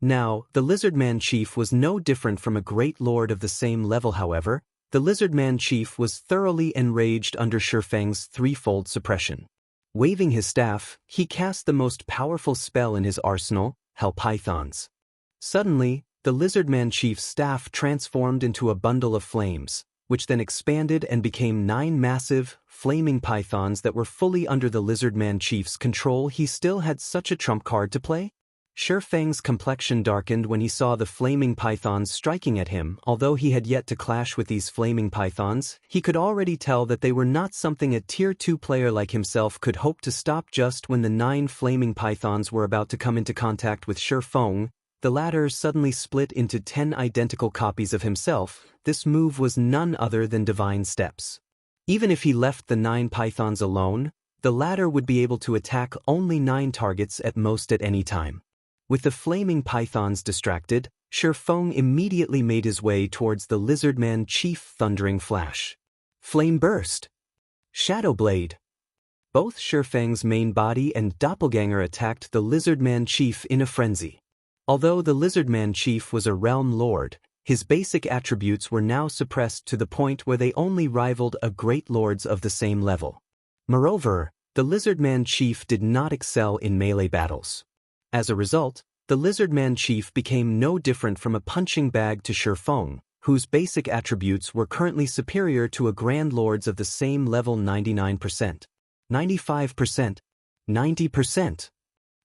Now, the Lizardman chief was no different from a Great Lord of the same level. However, the Lizardman chief was thoroughly enraged under Feng's threefold suppression. Waving his staff, he cast the most powerful spell in his arsenal, Hell Pythons. Suddenly, the Lizardman chief's staff transformed into a bundle of flames, which then expanded and became 9 massive, flaming pythons that were fully under the Lizardman chief's control. He still had such a trump card to play? Feng's complexion darkened when he saw the flaming pythons striking at him. Although he had yet to clash with these flaming pythons, he could already tell that they were not something a Tier 2 player like himself could hope to stop. Just when the 9 flaming pythons were about to come into contact with Feng, the latter suddenly split into 10 identical copies of himself. This move was none other than Divine Steps. Even if he left the 9 pythons alone, the latter would be able to attack only 9 targets at most at any time. With the flaming pythons distracted, Feng immediately made his way towards the Lizardman chief. Thundering Flash, Flame Burst, Shadow Blade. Both Feng's main body and doppelganger attacked the Lizardman chief in a frenzy. Although the Lizardman chief was a Realm Lord, his basic attributes were now suppressed to the point where they only rivaled a Great Lords of the same level. Moreover, the Lizardman chief did not excel in melee battles. As a result, the Lizardman chief became no different from a punching bag to Feng, whose basic attributes were currently superior to a Grand Lord's of the same level. 99%, 95%, 90%.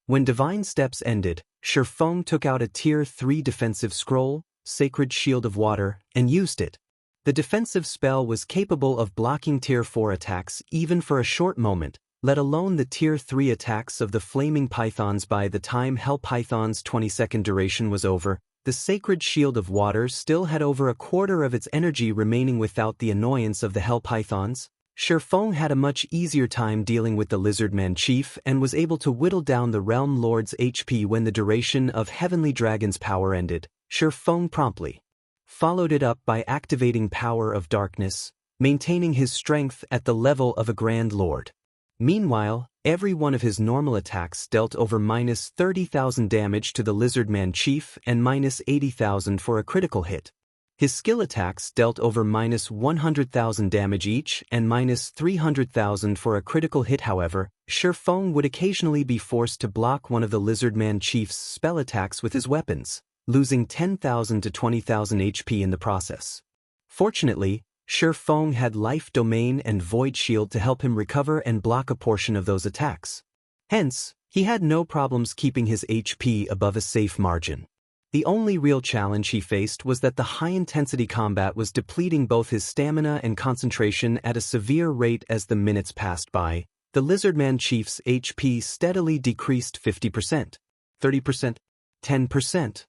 When Divine Steps ended, Feng took out a Tier 3 defensive scroll, Sacred Shield of Water, and used it. The defensive spell was capable of blocking Tier 4 attacks even for a short moment, let alone the Tier 3 attacks of the flaming pythons. By the time Hell Python's 20-second duration was over, the Sacred Shield of Water still had over a quarter of its energy remaining. Without the annoyance of the Hell Pythons, Feng had a much easier time dealing with the Lizardman chief and was able to whittle down the Realm Lord's HP. When the duration of Heavenly Dragon's power ended, Feng promptly followed it up by activating Power of Darkness, maintaining his strength at the level of a Grand Lord. Meanwhile, every one of his normal attacks dealt over -30,000 damage to the Lizardman chief and -80,000 for a critical hit. His skill attacks dealt over -100,000 damage each and -300,000 for a critical hit. However, Feng would occasionally be forced to block one of the Lizardman chief's spell attacks with his weapons, losing 10,000 to 20,000 HP in the process. Fortunately, Feng had Life Domain and Void Shield to help him recover and block a portion of those attacks. Hence, he had no problems keeping his HP above a safe margin. The only real challenge he faced was that the high-intensity combat was depleting both his stamina and concentration at a severe rate. As the minutes passed by, the Lizardman chief's HP steadily decreased 50%, 30%, 10%.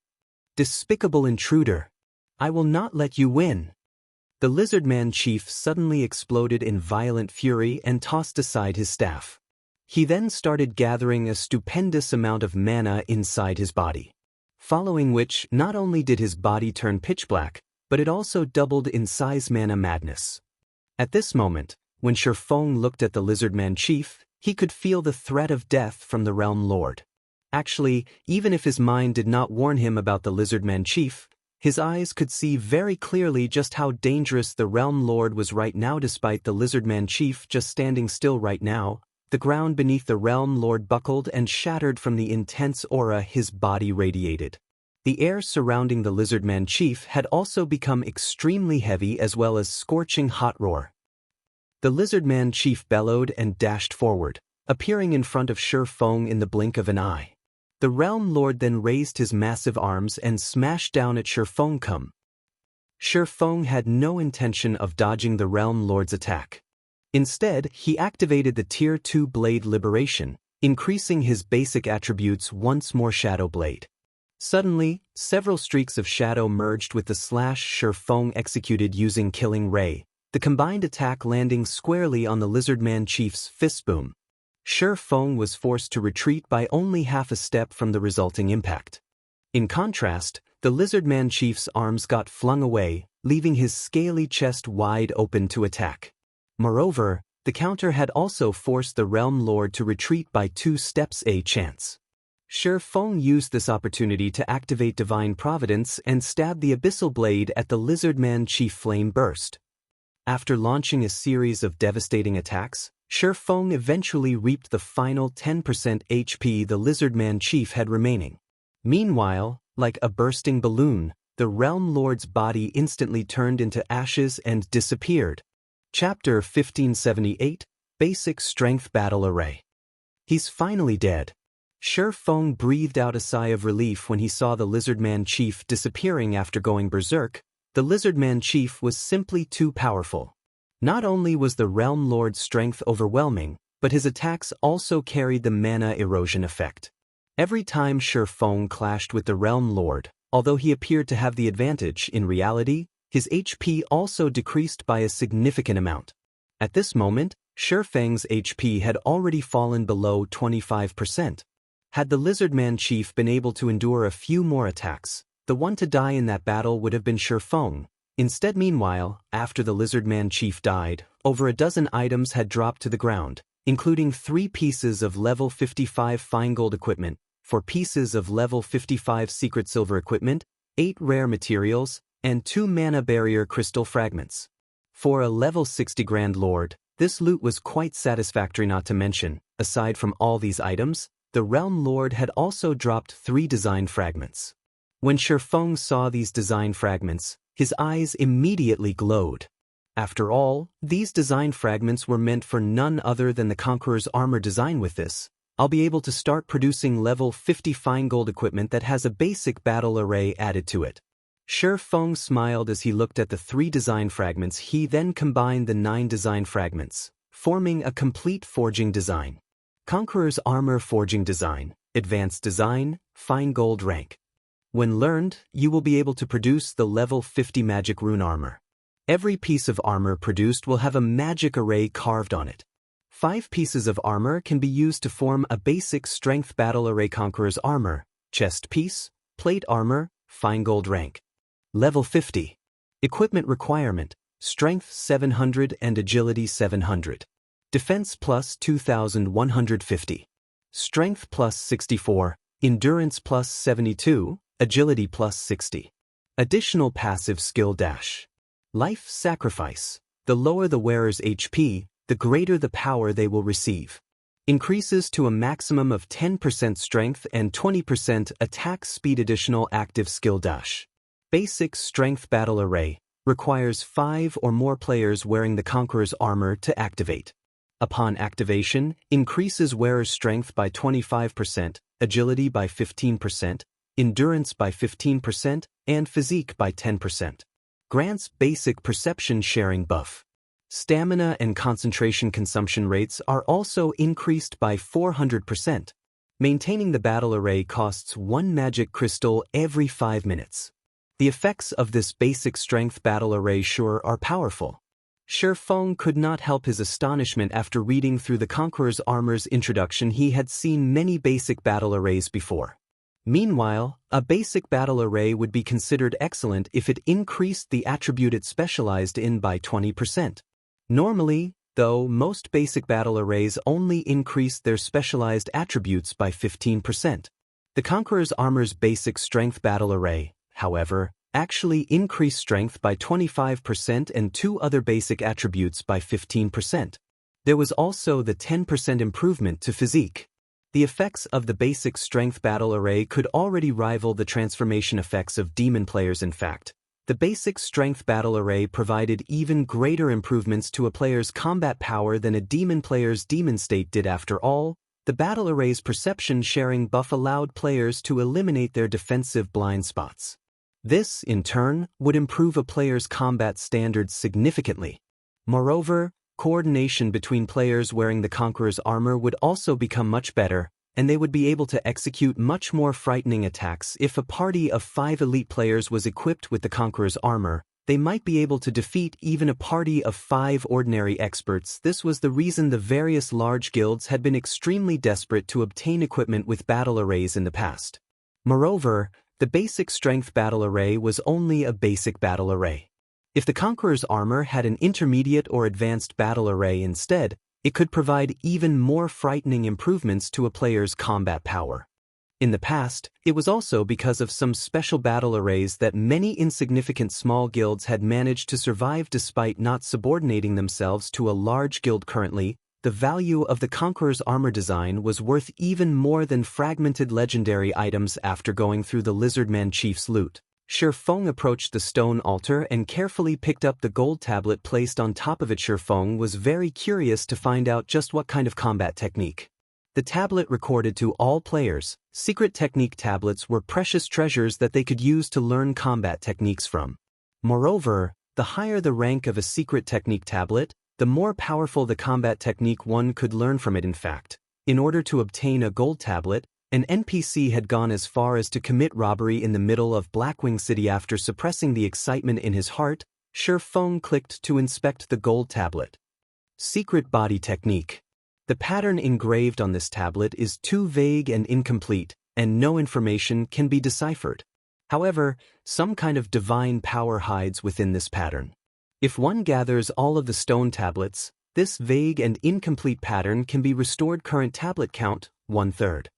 Despicable intruder! I will not let you win! The Lizardman chief suddenly exploded in violent fury and tossed aside his staff. He then started gathering a stupendous amount of mana inside his body. Following which, not only did his body turn pitch black, but it also doubled in size. Mana madness. At this moment, when Feng looked at the Lizardman Chief, he could feel the threat of death from the Realm Lord. Actually, even if his mind did not warn him about the Lizardman Chief, his eyes could see very clearly just how dangerous the Realm Lord was right now. Despite the Lizardman Chief just standing still right now, the ground beneath the Realm Lord buckled and shattered from the intense aura his body radiated. The air surrounding the Lizardman Chief had also become extremely heavy, as well as scorching hot roar. The Lizardman Chief bellowed and dashed forward, appearing in front of Feng in the blink of an eye. The Realm Lord then raised his massive arms and smashed down at Feng. Feng had no intention of dodging the Realm Lord's attack. Instead, he activated the Tier 2 Blade Liberation, increasing his basic attributes once more. Shadow Blade. Suddenly, several streaks of shadow merged with the slash Feng executed using Killing Ray, the combined attack landing squarely on the Lizardman Chief's fist boom. Feng was forced to retreat by only half a step from the resulting impact. In contrast, the Lizardman Chief's arms got flung away, leaving his scaly chest wide open to attack. Moreover, the counter had also forced the Realm Lord to retreat by 2 steps. A chance. Feng used this opportunity to activate Divine Providence and stab the Abyssal Blade at the Lizardman Chief. Flame burst. After launching a series of devastating attacks, Feng eventually reaped the final 10% HP the Lizardman Chief had remaining. Meanwhile, like a bursting balloon, the Realm Lord's body instantly turned into ashes and disappeared. Chapter 1578, Basic Strength Battle Array. He's finally dead. Feng breathed out a sigh of relief when he saw the Lizardman Chief disappearing after going berserk. The Lizardman Chief was simply too powerful. Not only was the Realm Lord's strength overwhelming, but his attacks also carried the mana erosion effect. Every time Feng clashed with the Realm Lord, although he appeared to have the advantage, in reality, his HP also decreased by a significant amount. At this moment, Feng's HP had already fallen below 25%. Had the Lizardman Chief been able to endure a few more attacks, the one to die in that battle would have been Feng. Instead, meanwhile, after the Lizardman Chief died, over a dozen items had dropped to the ground, including 3 pieces of level 55 fine gold equipment, 4 pieces of level 55 secret silver equipment, 8 rare materials, and 2 mana barrier crystal fragments. For a level 60 Grand Lord, this loot was quite satisfactory. Not to mention, aside from all these items, the Realm Lord had also dropped 3 design fragments. When Feng saw these design fragments, his eyes immediately glowed. After all, these design fragments were meant for none other than the Conqueror's armor design. With this, I'll be able to start producing level 50 fine gold equipment that has a basic battle array added to it. Feng smiled as he looked at the 3 design fragments. He then combined the 9 design fragments, forming a complete forging design. Conqueror's Armor Forging Design, Advanced Design, Fine Gold Rank. When learned, you will be able to produce the level 50 magic rune armor. Every piece of armor produced will have a magic array carved on it. 5 pieces of armor can be used to form a basic strength battle array. Conqueror's Armor, Chest Piece, Plate Armor, Fine Gold Rank. Level 50. Equipment requirement, Strength 700 and Agility 700. Defense plus 2150. Strength plus 64, Endurance plus 72, Agility plus 60. Additional passive skill dash. Life Sacrifice. The lower the wearer's HP, the greater the power they will receive. Increases to a maximum of 10% strength and 20% attack speed. Additional active skill dash. Basic Strength Battle Array. Requires 5 or more players wearing the Conqueror's armor to activate. Upon activation, increases wearer's strength by 25%, agility by 15%, endurance by 15%, and physique by 10%. Grants basic perception sharing buff. Stamina and concentration consumption rates are also increased by 400%. Maintaining the battle array costs 1 magic crystal every 5 minutes. The effects of this basic strength battle array sure are powerful. Feng could not help his astonishment after reading through the Conqueror's armor's introduction. He had seen many basic battle arrays before. Meanwhile, a basic battle array would be considered excellent if it increased the attribute it specialized in by 20%. Normally, though, most basic battle arrays only increase their specialized attributes by 15%. The Conqueror's armor's basic strength battle array, however, actually increased strength by 25% and two other basic attributes by 15%. There was also the 10% improvement to physique. The effects of the basic strength battle array could already rival the transformation effects of demon players. In fact, the basic strength battle array provided even greater improvements to a player's combat power than a demon player's demon state did. After all, the battle array's perception sharing buff allowed players to eliminate their defensive blind spots. This, in turn, would improve a player's combat standards significantly. Moreover, coordination between players wearing the Conqueror's armor would also become much better, and they would be able to execute much more frightening attacks. If a party of 5 elite players was equipped with the Conqueror's armor, they might be able to defeat even a party of 5 ordinary experts. This was the reason the various large guilds had been extremely desperate to obtain equipment with battle arrays in the past. Moreover, the basic strength battle array was only a basic battle array. If the Conqueror's armor had an intermediate or advanced battle array instead, it could provide even more frightening improvements to a player's combat power. In the past, it was also because of some special battle arrays that many insignificant small guilds had managed to survive despite not subordinating themselves to a large guild. Currently, the value of the Conqueror's armor design was worth even more than fragmented legendary items. After going through the Lizardman Chief's loot, Feng approached the stone altar and carefully picked up the gold tablet placed on top of it. Feng was very curious to find out just what kind of combat technique. The tablet recorded to all players. Secret technique tablets were precious treasures that they could use to learn combat techniques from. Moreover, the higher the rank of a secret technique tablet, the more powerful the combat technique one could learn from it. In fact, in order to obtain a gold tablet, an NPC had gone as far as to commit robbery in the middle of Blackwing City. After suppressing the excitement in his heart, Feng clicked to inspect the gold tablet. Secret body technique. The pattern engraved on this tablet is too vague and incomplete, and no information can be deciphered. However, some kind of divine power hides within this pattern. If one gathers all of the stone tablets, this vague and incomplete pattern can be restored. Current tablet count, 1/3.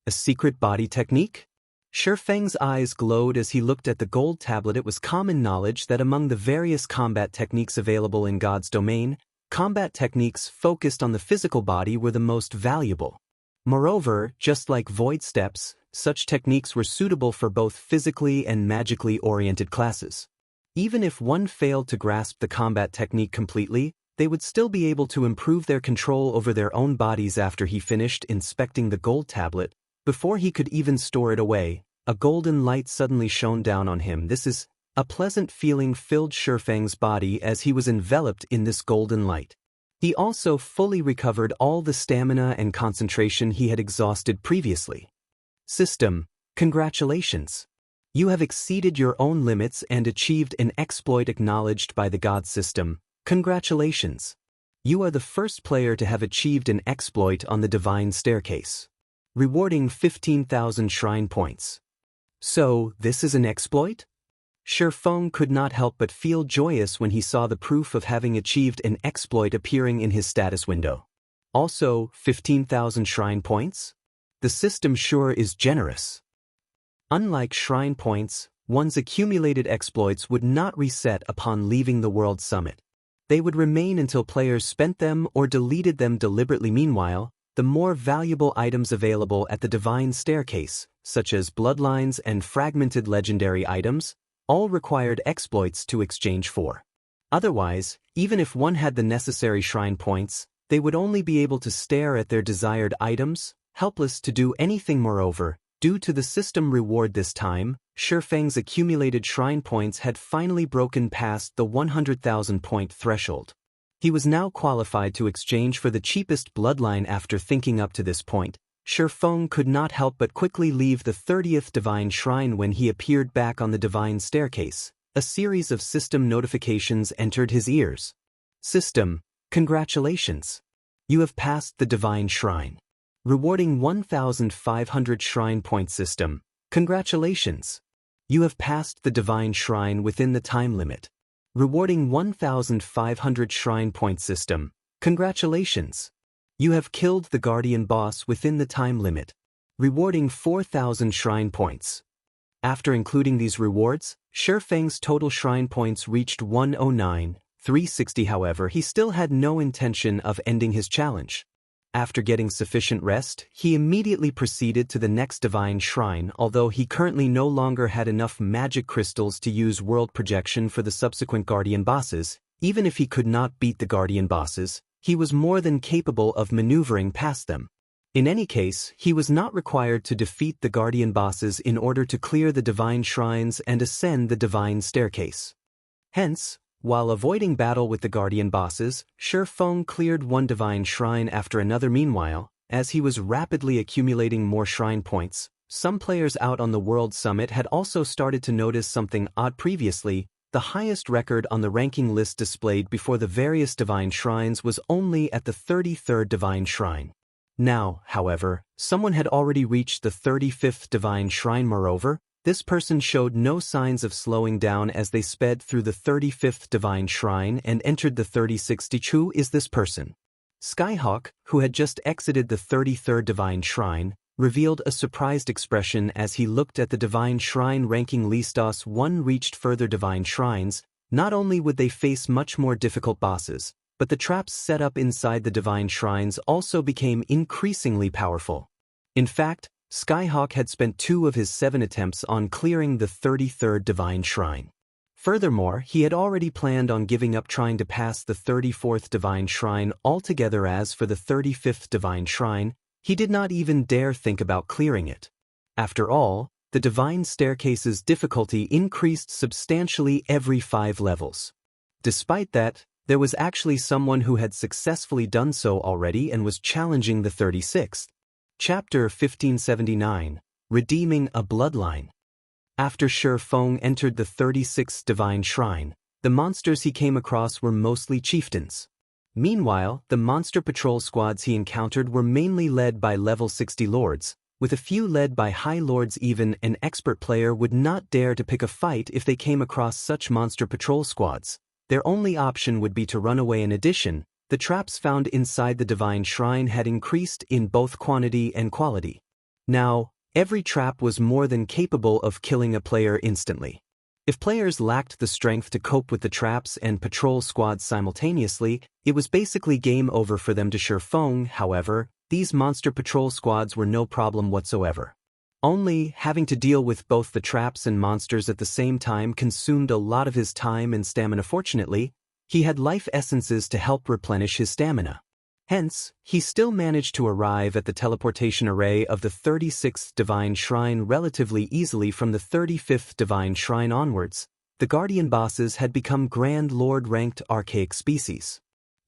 A secret body technique? Feng's eyes glowed as he looked at the gold tablet. It was common knowledge that among the various combat techniques available in God's domain, combat techniques focused on the physical body were the most valuable. Moreover, just like void steps, such techniques were suitable for both physically and magically oriented classes. Even if one failed to grasp the combat technique completely, they would still be able to improve their control over their own bodies. After he finished inspecting the gold tablet, before he could even store it away, a golden light suddenly shone down on him. A pleasant feeling filled Feng's body as he was enveloped in this golden light. He also fully recovered all the stamina and concentration he had exhausted previously. System, congratulations. You have exceeded your own limits and achieved an exploit acknowledged by the God system. Congratulations. You are the first player to have achieved an exploit on the Divine Staircase. Rewarding 15,000 shrine points. So, this is an exploit? Feng could not help but feel joyous when he saw the proof of having achieved an exploit appearing in his status window. Also, 15,000 shrine points? The system sure is generous. Unlike shrine points, one's accumulated exploits would not reset upon leaving the World Summit. They would remain until players spent them or deleted them deliberately. Meanwhile, the more valuable items available at the Divine Staircase, such as bloodlines and fragmented legendary items, all required exploits to exchange for. Otherwise, even if one had the necessary shrine points, they would only be able to stare at their desired items, helpless to do anything. Moreover, due to the system reward this time, Feng's accumulated shrine points had finally broken past the 100,000 point threshold. He was now qualified to exchange for the cheapest bloodline. After thinking up to this point, Feng could not help but quickly leave the 30th Divine Shrine. When he appeared back on the Divine Staircase, A series of system notifications entered his ears. System, congratulations. You have passed the Divine Shrine. Rewarding 1,500 Shrine Point System, congratulations. You have passed the Divine Shrine within the time limit. Rewarding 1,500 Shrine Point System, congratulations. You have killed the Guardian Boss within the time limit. Rewarding 4,000 Shrine Points. After including these rewards, Feng's total Shrine Points reached 109,360. However, he still had no intention of ending his challenge. After getting sufficient rest, he immediately proceeded to the next Divine Shrine. Although he currently no longer had enough magic crystals to use world projection for the subsequent Guardian bosses, even if he could not beat the Guardian bosses, he was more than capable of maneuvering past them. In any case, he was not required to defeat the Guardian bosses in order to clear the Divine Shrines and ascend the Divine Staircase. Hence, while avoiding battle with the Guardian bosses, Feng cleared one Divine Shrine after another. Meanwhile, as he was rapidly accumulating more Shrine Points, some players out on the World Summit had also started to notice something odd. Previously, the highest record on the ranking list displayed before the various Divine Shrines was only at the 33rd Divine Shrine. Now, however, someone had already reached the 35th Divine Shrine. Moreover, this person showed no signs of slowing down as they sped through the 35th Divine Shrine and entered the 36th. Who is this person? Skyhawk, who had just exited the 33rd Divine Shrine, revealed a surprised expression as he looked at the Divine Shrine ranking list. As one reached further Divine Shrines, not only would they face much more difficult bosses, but the traps set up inside the Divine Shrines also became increasingly powerful. In fact, Skyhawk had spent 2 of his 7 attempts on clearing the 33rd Divine Shrine. Furthermore, he had already planned on giving up trying to pass the 34th Divine Shrine altogether. As for the 35th Divine Shrine, he did not even dare think about clearing it. After all, the Divine Staircase's difficulty increased substantially every 5 levels. Despite that, there was actually someone who had successfully done so already and was challenging the 36th. Chapter 1579, Redeeming a Bloodline. After Feng entered the 36th Divine Shrine, the monsters he came across were mostly chieftains. Meanwhile, the monster patrol squads he encountered were mainly led by level 60 lords, with a few led by high lords. Even an expert player would not dare to pick a fight if they came across such monster patrol squads. Their only option would be to run away. In addition, the traps found inside the Divine Shrine had increased in both quantity and quality. Now, every trap was more than capable of killing a player instantly. If players lacked the strength to cope with the traps and patrol squads simultaneously, it was basically game over for them. To Feng, however, these monster patrol squads were no problem whatsoever. Only having to deal with both the traps and monsters at the same time consumed a lot of his time and stamina. Fortunately, he had life essences to help replenish his stamina. Hence, he still managed to arrive at the teleportation array of the 36th Divine Shrine relatively easily. From the 35th Divine Shrine onwards, the Guardian bosses had become Grand Lord-ranked archaic species.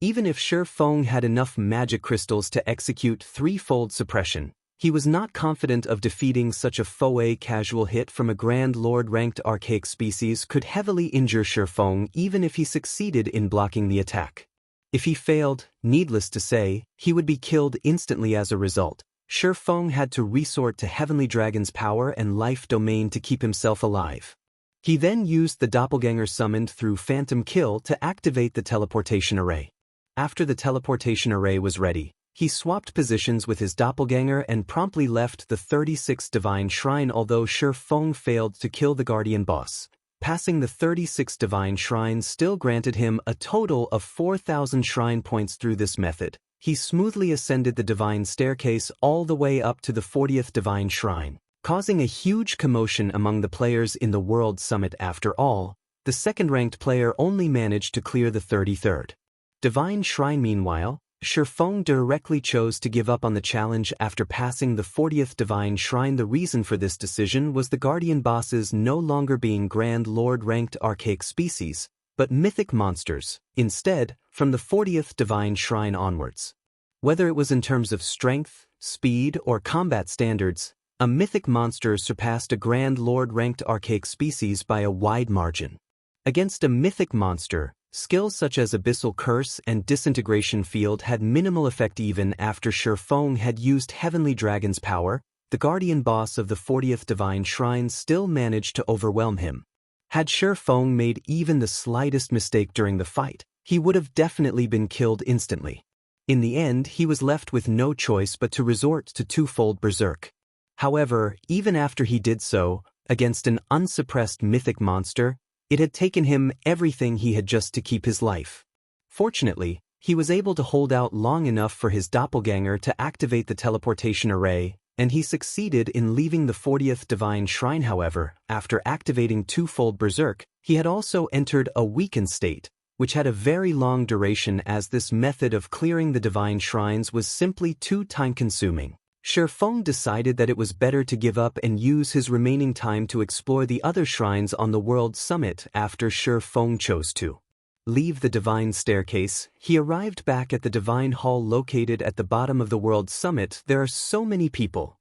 Even if Feng had enough magic crystals to execute threefold suppression, he was not confident of defeating such a foe. A casual hit from a Grand Lord-ranked archaic species could heavily injure Feng even if he succeeded in blocking the attack. If he failed, needless to say, he would be killed instantly. As a result, Feng had to resort to Heavenly Dragon's power and life domain to keep himself alive. He then used the doppelganger summoned through Phantom Kill to activate the teleportation array. After the teleportation array was ready, he swapped positions with his doppelganger and promptly left the 36th Divine Shrine. Although Feng failed to kill the Guardian boss, passing the 36th Divine Shrine still granted him a total of 4,000 Shrine Points. Through this method, he smoothly ascended the Divine Staircase all the way up to the 40th Divine Shrine, causing a huge commotion among the players in the World Summit. After all, the second-ranked player only managed to clear the 33rd Divine Shrine. Meanwhile, Feng directly chose to give up on the challenge after passing the 40th Divine Shrine. The reason for this decision was the Guardian bosses no longer being Grand Lord-ranked archaic species, but mythic monsters, instead, from the 40th Divine Shrine onwards. Whether it was in terms of strength, speed, or combat standards, a mythic monster surpassed a Grand Lord-ranked archaic species by a wide margin. Against a mythic monster, skills such as Abyssal Curse and Disintegration Field had minimal effect even after Feng had used Heavenly Dragon's power. The guardian boss of the 40th Divine Shrine still managed to overwhelm him. Had Feng made even the slightest mistake during the fight, he would have definitely been killed instantly. In the end, he was left with no choice but to resort to twofold Berserk. However, even after he did so, against an unsuppressed mythic monster, it had taken him everything he had just to keep his life. Fortunately, he was able to hold out long enough for his doppelganger to activate the teleportation array, and he succeeded in leaving the 40th Divine Shrine. However, after activating twofold Berserk, he had also entered a weakened state, which had a very long duration as this method of clearing the Divine Shrines was simply too time-consuming. Feng decided that it was better to give up and use his remaining time to explore the other shrines on the World Summit after Feng chose to leave the Divine Staircase. He arrived back at the Divine Hall located at the bottom of the World Summit. There are so many people.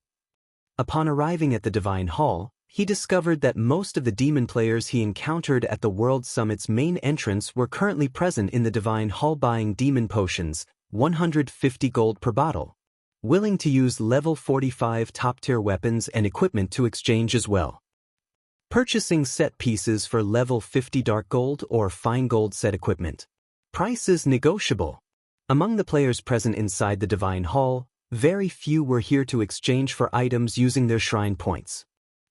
Upon arriving at the Divine Hall, he discovered that most of the demon players he encountered at the World Summit's main entrance were currently present in the Divine Hall buying demon potions, 150 gold per bottle, willing to use level 45 top-tier weapons and equipment to exchange as well. Purchasing set pieces for level 50 dark gold or fine gold set equipment. Price is negotiable. Among the players present inside the Divine Hall, very few were here to exchange for items using their shrine points.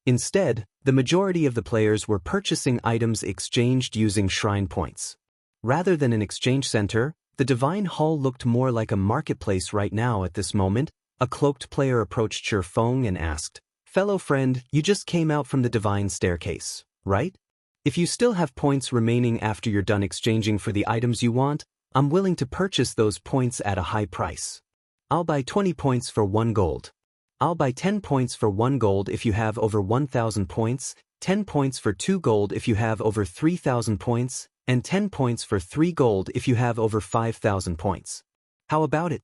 Instead, the majority of the players were purchasing items exchanged using shrine points. Rather than an exchange center, the Divine Hall looked more like a marketplace right now. At this moment, a cloaked player approached Feng and asked, "Fellow friend, you just came out from the Divine Staircase, right? If you still have points remaining after you're done exchanging for the items you want, I'm willing to purchase those points at a high price. I'll buy 20 points for 1 gold. I'll buy 10 points for 1 gold if you have over 1,000 points, 10 points for 2 gold if you have over 3,000 points, and 10 points for 3 gold if you have over 5,000 points. How about it?"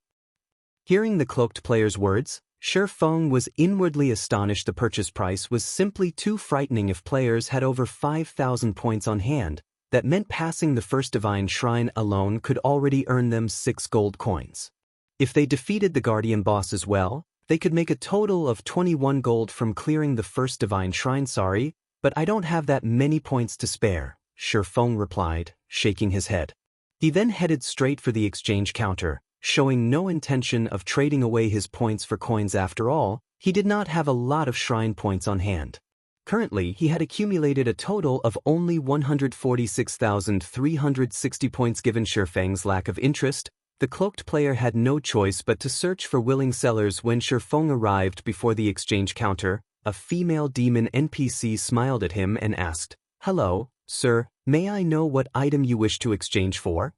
Hearing the cloaked player's words, Feng was inwardly astonished. The purchase price was simply too frightening. If players had over 5,000 points on hand, that meant passing the first Divine Shrine alone could already earn them 6 gold coins. If they defeated the Guardian boss as well, they could make a total of 21 gold from clearing the first Divine Shrine. "Sorry, but I don't have that many points to spare," Feng replied, shaking his head. He then headed straight for the exchange counter, showing no intention of trading away his points for coins. After all, he did not have a lot of shrine points on hand. Currently, he had accumulated a total of only 146,360 points. Given Feng's lack of interest, the cloaked player had no choice but to search for willing sellers. When Feng arrived before the exchange counter, a female demon NPC smiled at him and asked, "Hello, sir, may I know what item you wish to exchange for?"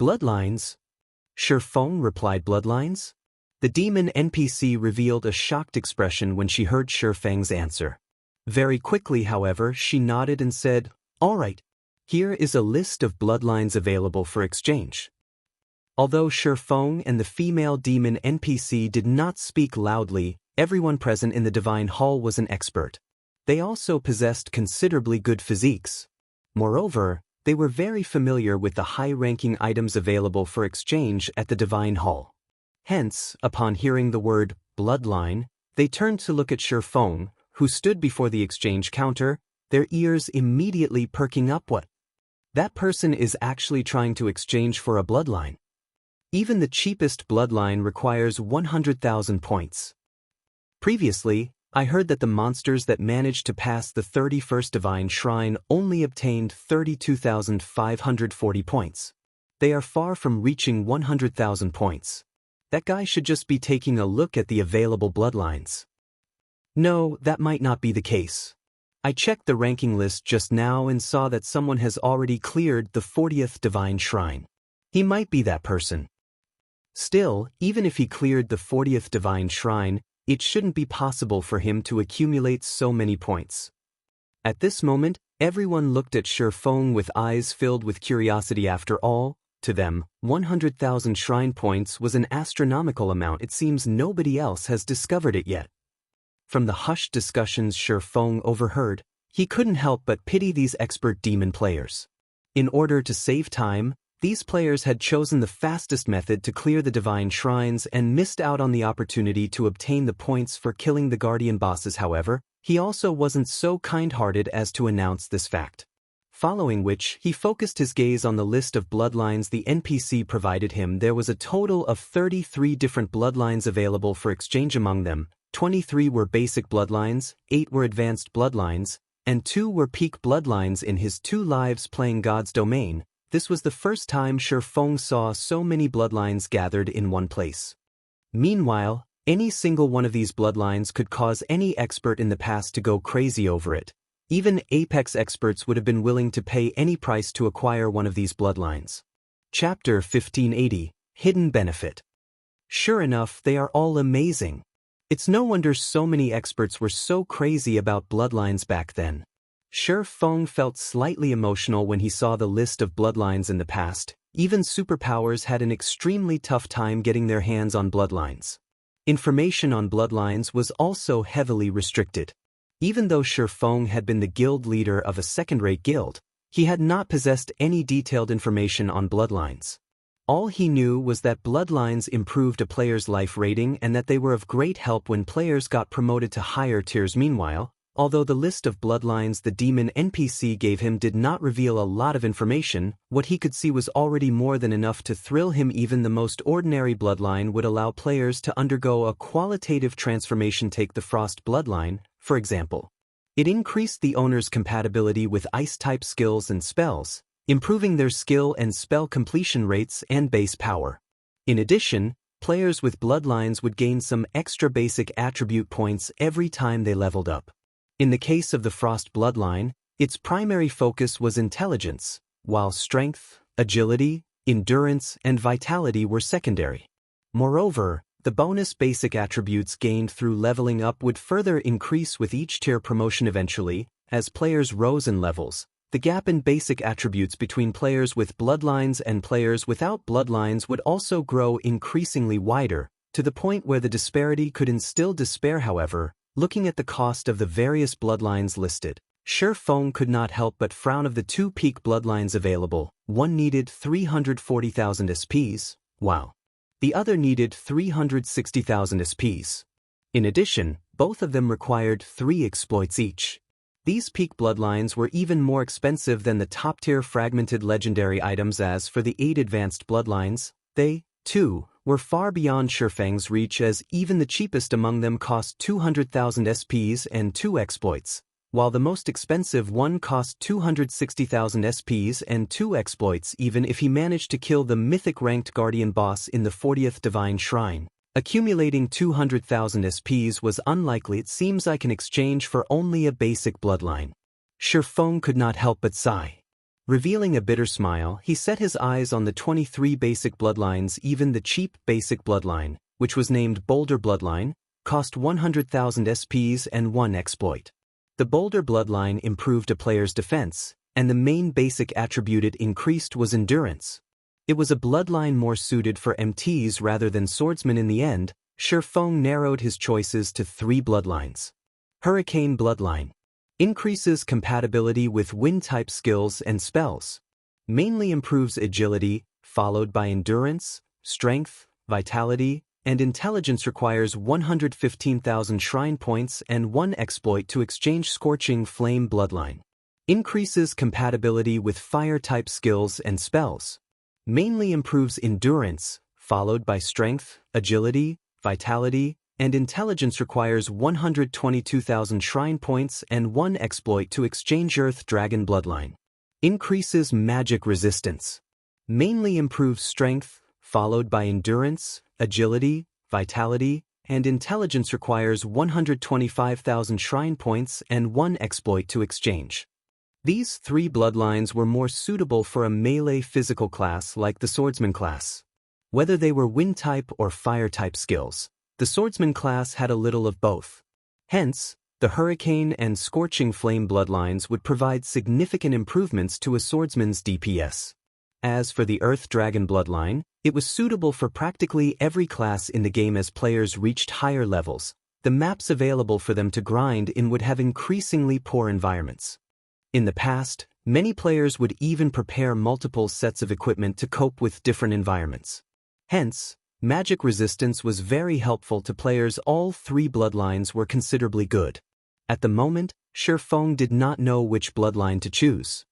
"Bloodlines." Feng replied, "Bloodlines?" The demon NPC revealed a shocked expression when she heard Feng's answer. Very quickly, however, she nodded and said, "All right. Here is a list of bloodlines available for exchange." Although Feng and the female demon NPC did not speak loudly, everyone present in the Divine Hall was an expert. They also possessed considerably good physiques. Moreover, they were very familiar with the high-ranking items available for exchange at the Divine Hall. Hence, upon hearing the word bloodline, they turned to look at Feng, who stood before the exchange counter, their ears immediately perking up. What? That person is actually trying to exchange for a bloodline. Even the cheapest bloodline requires 100,000 points. Previously, I heard that the monsters that managed to pass the 31st Divine Shrine only obtained 32,540 points. They are far from reaching 100,000 points. That guy should just be taking a look at the available bloodlines. No, that might not be the case. I checked the ranking list just now and saw that someone has already cleared the 40th Divine Shrine. He might be that person. Still, even if he cleared the 40th Divine Shrine, it shouldn't be possible for him to accumulate so many points. At this moment, everyone looked at Feng with eyes filled with curiosity. After all, to them, 100,000 shrine points was an astronomical amount. It seems nobody else has discovered it yet. From the hushed discussions Feng overheard, He couldn't help but pity these expert demon players. In order to save time, these players had chosen the fastest method to clear the divine shrines and missed out on the opportunity to obtain the points for killing the guardian bosses. However, he also wasn't so kind-hearted as to announce this fact. Following which, he focused his gaze on the list of bloodlines the NPC provided him. There was a total of 33 different bloodlines available for exchange. Among them, 23 were basic bloodlines, 8 were advanced bloodlines, and 2 were peak bloodlines. In his 2 lives playing God's Domain, this was the first time Feng saw so many bloodlines gathered in one place. Meanwhile, any single one of these bloodlines could cause any expert in the past to go crazy over it. Even Apex experts would have been willing to pay any price to acquire one of these bloodlines. Chapter 1580, Hidden Benefit. Sure enough, they are all amazing. It's no wonder so many experts were so crazy about bloodlines back then. Feng felt slightly emotional when he saw the list of bloodlines in the past. Even superpowers had an extremely tough time getting their hands on bloodlines. Information on bloodlines was also heavily restricted. Even though Feng had been the guild leader of a second-rate guild, he had not possessed any detailed information on bloodlines. All he knew was that bloodlines improved a player's life rating and that they were of great help when players got promoted to higher tiers. Meanwhile, although the list of bloodlines the demon NPC gave him did not reveal a lot of information, what he could see was already more than enough to thrill him. Even the most ordinary bloodline would allow players to undergo a qualitative transformation. Take the Frost bloodline, for example. It increased the owner's compatibility with ice-type skills and spells, improving their skill and spell completion rates and base power. In addition, players with bloodlines would gain some extra basic attribute points every time they leveled up. In the case of the Frost bloodline, its primary focus was intelligence, while strength, agility, endurance, and vitality were secondary. Moreover, the bonus basic attributes gained through leveling up would further increase with each tier promotion. Eventually, as players rose in levels, the gap in basic attributes between players with bloodlines and players without bloodlines would also grow increasingly wider, to the point where the disparity could instill despair. However, looking at the cost of the various bloodlines listed, Feng could not help but frown. Of the 2 peak bloodlines available, one needed 340,000 SPs, while the other needed 360,000 SPs. In addition, both of them required 3 exploits each. These peak bloodlines were even more expensive than the top-tier fragmented legendary items. As for the 8 advanced bloodlines, they, too, were far beyond Feng's reach, as even the cheapest among them cost 200,000 SPs and 2 exploits, while the most expensive one cost 260,000 SPs and 2 exploits. Even if he managed to kill the mythic-ranked guardian boss in the 40th Divine Shrine, accumulating 200,000 SPs was unlikely. It seems I can exchange for only a basic bloodline. Feng could not help but sigh. Revealing a bitter smile, he set his eyes on the 23 basic bloodlines. Even the cheap basic bloodline, which was named Boulder Bloodline, cost 100,000 SPs and 1 exploit. The Boulder bloodline improved a player's defense, and the main basic attribute it increased was endurance. It was a bloodline more suited for MTs rather than swordsmen. In the end, Feng narrowed his choices to 3 bloodlines. Hurricane bloodline increases compatibility with wind-type skills and spells. Mainly improves agility, followed by endurance, strength, vitality, and intelligence. Requires 115,000 shrine points and 1 exploit to exchange. Scorching Flame bloodline increases compatibility with fire-type skills and spells. Mainly improves endurance, followed by strength, agility, vitality, and intelligence. Requires 122,000 shrine points and 1 exploit to exchange. Earth Dragon bloodline increases magic resistance. Mainly improves strength, followed by endurance, agility, vitality, and intelligence. Requires 125,000 shrine points and 1 exploit to exchange. These 3 bloodlines were more suitable for a melee physical class like the swordsman class. Whether they were wind-type or fire-type skills, the swordsman class had a little of both. Hence, the Hurricane and Scorching Flame bloodlines would provide significant improvements to a swordsman's DPS. As for the Earth Dragon bloodline, it was suitable for practically every class in the game as players reached higher levels. the maps available for them to grind in would have increasingly poor environments. In the past, many players would even prepare multiple sets of equipment to cope with different environments. Hence, magic resistance was very helpful to players. All three bloodlines were considerably good. At the moment, Feng did not know which bloodline to choose.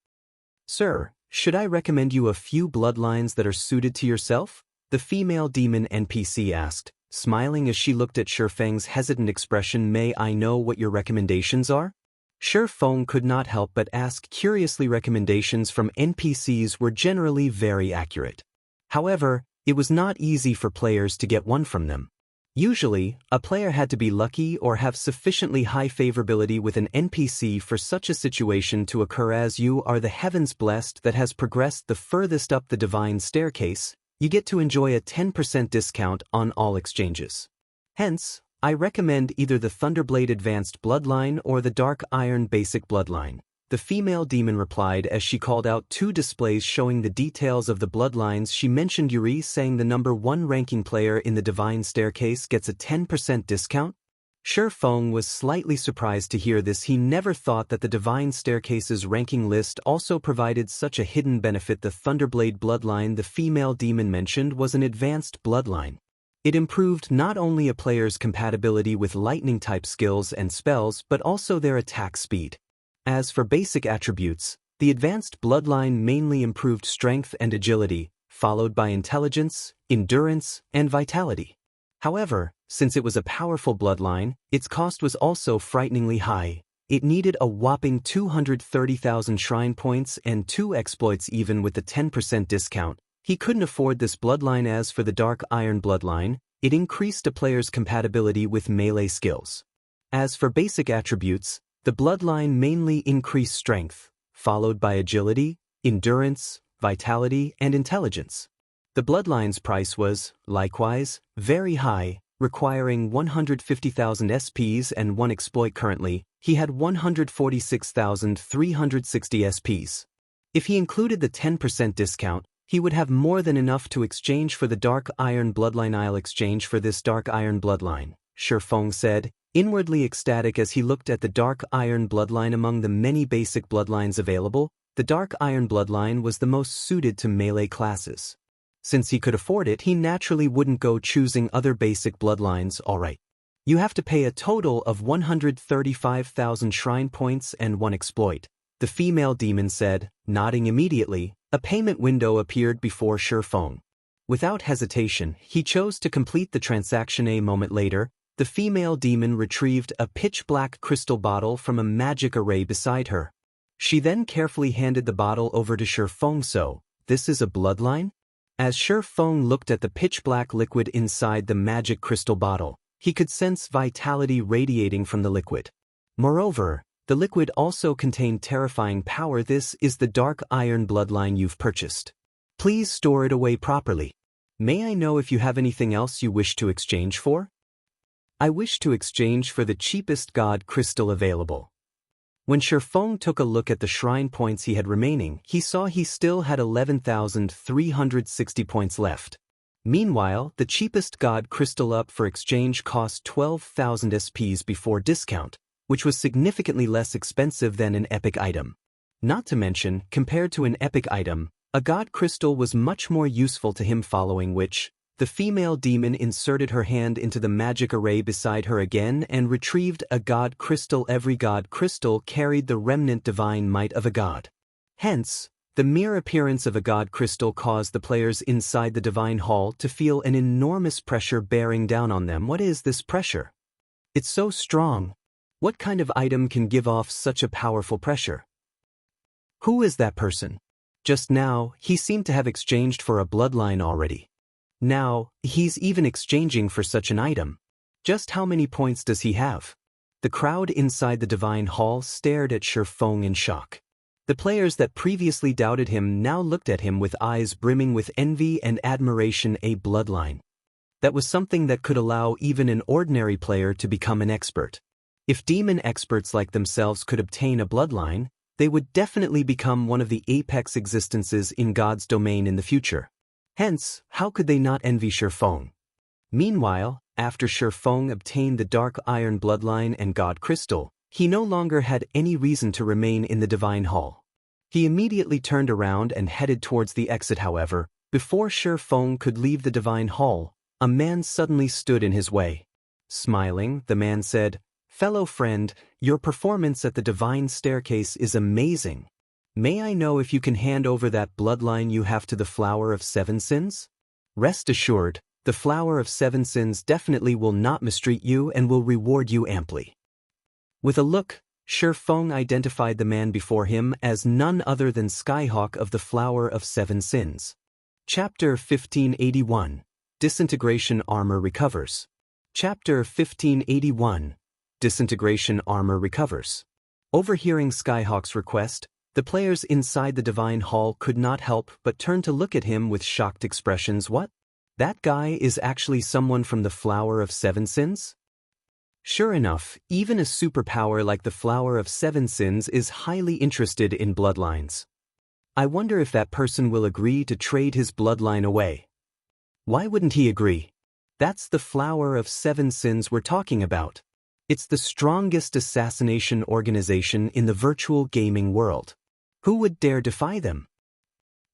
"Sir, should I recommend you a few bloodlines that are suited to yourself?" the female demon NPC asked, smiling as she looked at Feng's hesitant expression. "May I know what your recommendations are?" Feng could not help but ask curiously. Recommendations from NPCs were generally very accurate. However, it was not easy for players to get one from them. Usually, a player had to be lucky or have sufficiently high favorability with an NPC for such a situation to occur. As you are the heavens blessed that has progressed the furthest up the divine staircase, you get to enjoy a 10% discount on all exchanges. Hence, I recommend either the Thunderblade Advanced Bloodline or the Dark Iron Basic Bloodline, the female demon replied as she called out two displays showing the details of the bloodlines. She mentioned Yuri saying the number 1 ranking player in the divine staircase gets a 10% discount. Feng was slightly surprised to hear this. He never thought that the divine staircase's ranking list also provided such a hidden benefit. The Thunderblade bloodline the female demon mentioned was an advanced bloodline. It improved not only a player's compatibility with lightning-type skills and spells but also their attack speed. As for basic attributes, the advanced bloodline mainly improved strength and agility, followed by intelligence, endurance, and vitality. However, since it was a powerful bloodline, its cost was also frighteningly high. It needed a whopping 230,000 shrine points and 2 exploits. Even with the 10% discount, he couldn't afford this bloodline. As for the Dark Iron bloodline, it increased a player's compatibility with melee skills. As for basic attributes, the bloodline mainly increased strength, followed by agility, endurance, vitality, and intelligence. The bloodline's price was, likewise, very high, requiring 150,000 SPs and 1 exploit. Currently, he had 146,360 SPs. If he included the 10% discount, he would have more than enough to exchange for the Dark Iron bloodline. "I'll exchange for this Dark Iron bloodline," Feng said, inwardly ecstatic as he looked at the Dark Iron bloodline. Among the many basic bloodlines available, the Dark Iron bloodline was the most suited to melee classes. Since he could afford it, he naturally wouldn't go choosing other basic bloodlines. "Alright. You have to pay a total of 135,000 shrine points and 1 exploit," the female demon said, nodding immediately. A payment window appeared before Feng. Without hesitation, he chose to complete the transaction. A moment later, the female demon retrieved a pitch-black crystal bottle from a magic array beside her. She then carefully handed the bottle over to Feng. "So, this is a bloodline?" As Feng looked at the pitch-black liquid inside the magic crystal bottle, he could sense vitality radiating from the liquid. Moreover, the liquid also contained terrifying power. "This is the Dark Iron bloodline you've purchased. Please store it away properly. May I know if you have anything else you wish to exchange for?" "I wish to exchange for the cheapest god crystal available." When Feng took a look at the shrine points he had remaining, he saw he still had 11,360 points left. Meanwhile, the cheapest god crystal up for exchange cost 12,000 SPs before discount, which was significantly less expensive than an epic item. Not to mention, compared to an epic item, a god crystal was much more useful to him. Following which, the female demon inserted her hand into the magic array beside her again and retrieved a god crystal. Every god crystal carried the remnant divine might of a god. Hence, the mere appearance of a god crystal caused the players inside the divine hall to feel an enormous pressure bearing down on them. What is this pressure? It's so strong. What kind of item can give off such a powerful pressure? Who is that person? Just now, he seemed to have exchanged for a bloodline already. Now, he's even exchanging for such an item. Just how many points does he have? The crowd inside the divine hall stared at Feng in shock. The players that previously doubted him now looked at him with eyes brimming with envy and admiration. A bloodline. That was something that could allow even an ordinary player to become an expert. If demon experts like themselves could obtain a bloodline, they would definitely become one of the apex existences in God's domain in the future. Hence, how could they not envy Feng? Meanwhile, after Feng obtained the Dark Iron Bloodline and God Crystal, he no longer had any reason to remain in the Divine Hall. He immediately turned around and headed towards the exit. However, before Feng could leave the Divine Hall, a man suddenly stood in his way. Smiling, the man said, "Fellow friend, your performance at the Divine Staircase is amazing. May I know if you can hand over that bloodline you have to the Flower of Seven Sins? Rest assured, the Flower of Seven Sins definitely will not mistreat you and will reward you amply." With a look, Feng identified the man before him as none other than Skyhawk of the Flower of Seven Sins. Chapter 1581. Disintegration Armor Recovers. Chapter 1581. Disintegration Armor Recovers. Overhearing Skyhawk's request, the players inside the Divine Hall could not help but turn to look at him with shocked expressions. What? That guy is actually someone from the Flower of Seven Sins? Sure enough, even a superpower like the Flower of Seven Sins is highly interested in bloodlines. I wonder if that person will agree to trade his bloodline away. Why wouldn't he agree? That's the Flower of Seven Sins we're talking about. It's the strongest assassination organization in the virtual gaming world. Who would dare defy them?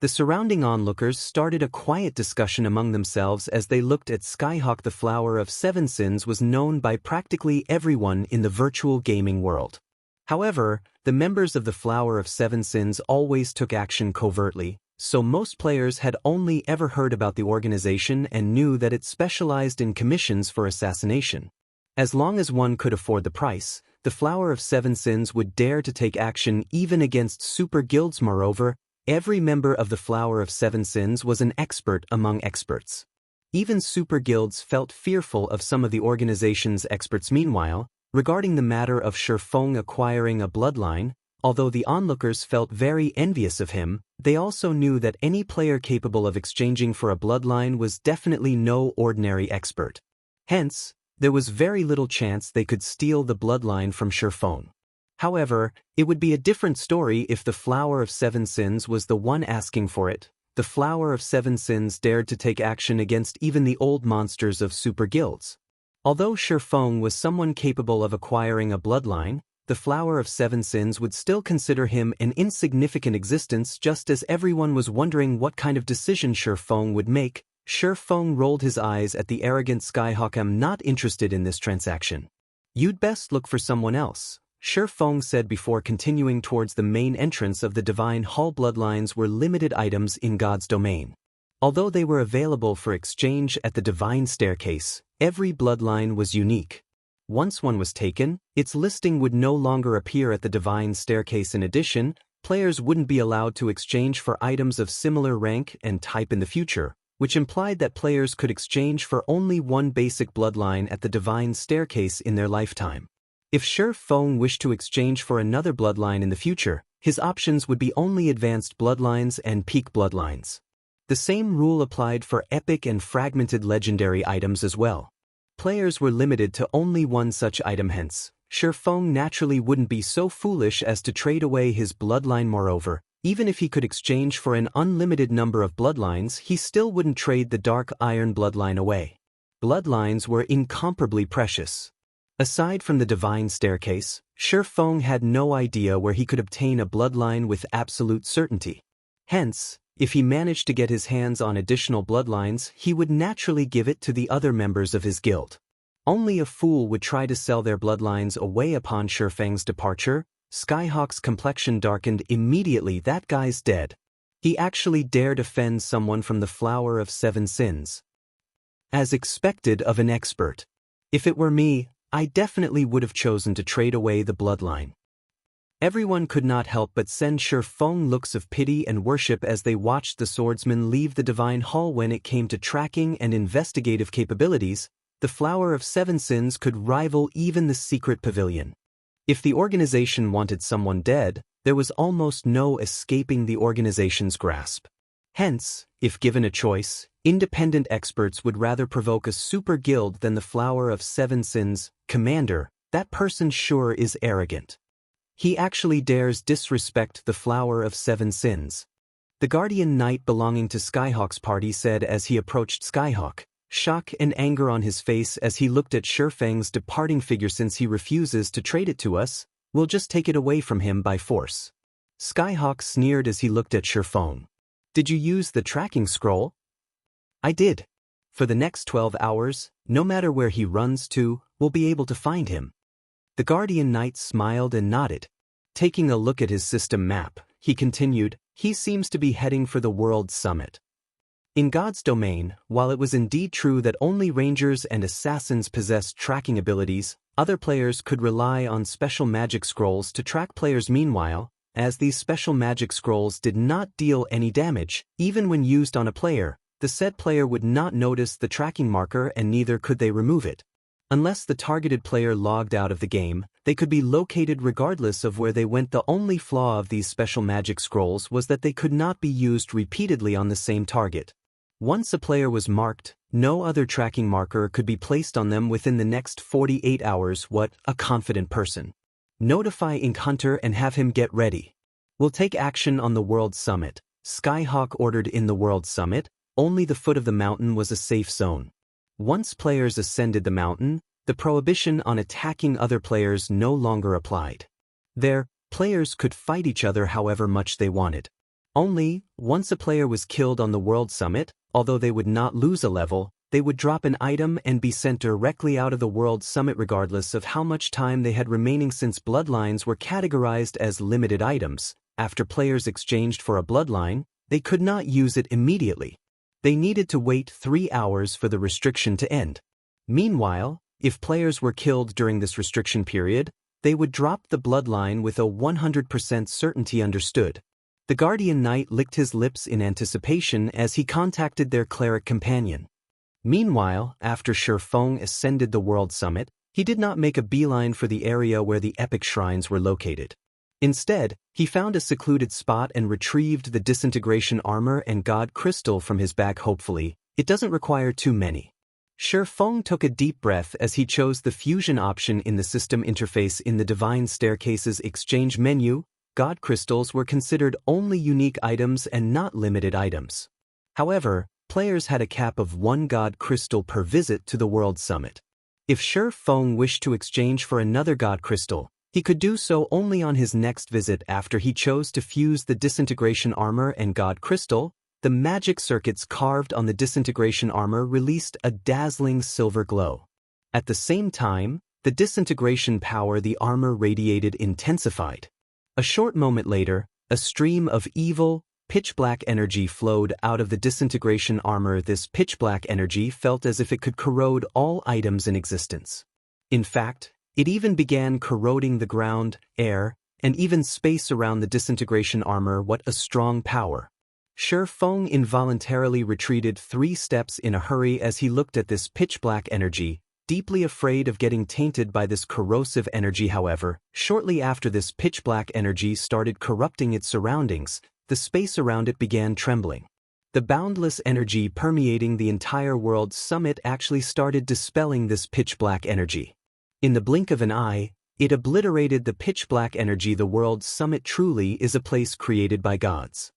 The surrounding onlookers started a quiet discussion among themselves as they looked at Skyhawk. The Flower of Seven Sins was known by practically everyone in the virtual gaming world. However, the members of the Flower of Seven Sins always took action covertly, so most players had only ever heard about the organization and knew that it specialized in commissions for assassination. As long as one could afford the price, the Flower of Seven Sins would dare to take action even against super guilds. Moreover, every member of the Flower of Seven Sins was an expert among experts. Even super guilds felt fearful of some of the organization's experts. Meanwhile, regarding the matter of Feng acquiring a bloodline, although the onlookers felt very envious of him, they also knew that any player capable of exchanging for a bloodline was definitely no ordinary expert. Hence, there was very little chance they could steal the bloodline from Feng. However, it would be a different story if the Flower of Seven Sins was the one asking for it. The Flower of Seven Sins dared to take action against even the old monsters of super guilds. Although Feng was someone capable of acquiring a bloodline, the Flower of Seven Sins would still consider him an insignificant existence. Just as everyone was wondering what kind of decision Feng would make, Feng rolled his eyes at the arrogant Skyhawk. "I'm not interested in this transaction. You'd best look for someone else," Feng said before continuing towards the main entrance of the Divine Hall. Bloodlines were limited items in God's domain. Although they were available for exchange at the Divine Staircase, every bloodline was unique. Once one was taken, its listing would no longer appear at the Divine Staircase. In addition, players wouldn't be allowed to exchange for items of similar rank and type in the future, which implied that players could exchange for only one basic bloodline at the Divine Staircase in their lifetime. If Feng wished to exchange for another bloodline in the future, his options would be only advanced bloodlines and peak bloodlines. The same rule applied for epic and fragmented legendary items as well. Players were limited to only one such item. Hence, Feng naturally wouldn't be so foolish as to trade away his bloodline. Moreover, even if he could exchange for an unlimited number of bloodlines, he still wouldn't trade the Dark Iron bloodline away. Bloodlines were incomparably precious. Aside from the Divine Staircase, Feng had no idea where he could obtain a bloodline with absolute certainty. Hence, if he managed to get his hands on additional bloodlines, he would naturally give it to the other members of his guild. Only a fool would try to sell their bloodlines away. Upon Feng's departure, Skyhawk's complexion darkened immediately. "That guy's dead. He actually dared offend someone from the Flower of Seven Sins. As expected of an expert. If it were me, I definitely would have chosen to trade away the bloodline." Everyone could not help but send Feng looks of pity and worship as they watched the swordsman leave the Divine Hall. When it came to tracking and investigative capabilities, the Flower of Seven Sins could rival even the Secret Pavilion. If the organization wanted someone dead, there was almost no escaping the organization's grasp. Hence, if given a choice, independent experts would rather provoke a super guild than the Flower of Seven Sins. "Commander, that person sure is arrogant. He actually dares disrespect the Flower of Seven Sins." The Guardian Knight belonging to Skyhawk's party said as he approached Skyhawk. shock and anger on his face as he looked at Feng's departing figure. Since he refuses to trade it to us, we'll just take it away from him by force. Skyhawk sneered as he looked at Feng. Did you use the tracking scroll? I did. For the next 12 hours, no matter where he runs to, we'll be able to find him. The Guardian Knight smiled and nodded. Taking a look at his system map, he continued, he seems to be heading for the World Summit. In God's domain, while it was indeed true that only rangers and assassins possessed tracking abilities, other players could rely on special magic scrolls to track players. Meanwhile, as these special magic scrolls did not deal any damage, even when used on a player, the said player would not notice the tracking marker and neither could they remove it. Unless the targeted player logged out of the game, they could be located regardless of where they went. The only flaw of these special magic scrolls was that they could not be used repeatedly on the same target. Once a player was marked, no other tracking marker could be placed on them within the next 48 hours. What a confident person. Notify Ink Hunter and have him get ready. We'll take action on the World Summit. Skyhawk ordered. In the World Summit, only the foot of the mountain was a safe zone. Once players ascended the mountain, the prohibition on attacking other players no longer applied. There, players could fight each other however much they wanted. Only, once a player was killed on the World Summit, although they would not lose a level, they would drop an item and be sent directly out of the World Summit regardless of how much time they had remaining. Since bloodlines were categorized as limited items, after players exchanged for a bloodline, they could not use it immediately. They needed to wait 3 hours for the restriction to end. Meanwhile, if players were killed during this restriction period, they would drop the bloodline with a 100% certainty. Understood. The Guardian Knight licked his lips in anticipation as he contacted their cleric companion. Meanwhile, after Feng ascended the World Summit, he did not make a beeline for the area where the epic shrines were located. Instead, he found a secluded spot and retrieved the Disintegration armor and God Crystal from his bag. Hopefully, it doesn't require too many. Feng took a deep breath as he chose the fusion option in the system interface. In the Divine Staircase's exchange menu, God Crystals were considered only unique items and not limited items. However, players had a cap of 1 God Crystal per visit to the World Summit. If Feng wished to exchange for another God Crystal, he could do so only on his next visit. After he chose to fuse the Disintegration armor and God Crystal, the magic circuits carved on the Disintegration armor released a dazzling silver glow. At the same time, the Disintegration power the armor radiated intensified. A short moment later, a stream of evil, pitch-black energy flowed out of the Disintegration armor. This pitch-black energy felt as if it could corrode all items in existence. In fact, it even began corroding the ground, air, and even space around the Disintegration armor. What a strong power. Feng involuntarily retreated 3 steps in a hurry as he looked at this pitch-black energy, deeply afraid of getting tainted by this corrosive energy. However, shortly after this pitch-black energy started corrupting its surroundings, the space around it began trembling. The boundless energy permeating the entire World Summit actually started dispelling this pitch-black energy. In the blink of an eye, it obliterated the pitch-black energy. The World Summit truly is a place created by gods.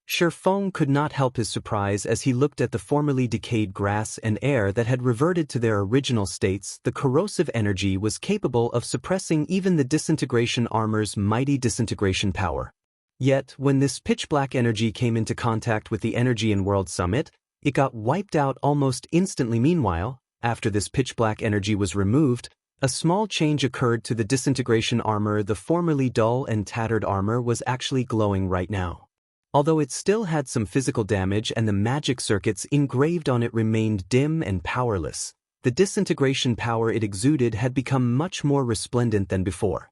Feng could not help his surprise as he looked at the formerly decayed grass and air that had reverted to their original states. The corrosive energy was capable of suppressing even the Disintegration armor's mighty Disintegration power. Yet, when this pitch-black energy came into contact with the energy in World Summit, it got wiped out almost instantly. Meanwhile, after this pitch-black energy was removed, a small change occurred to the Disintegration armor. The formerly dull and tattered armor was actually glowing right now. Although it still had some physical damage and the magic circuits engraved on it remained dim and powerless, the Disintegration power it exuded had become much more resplendent than before.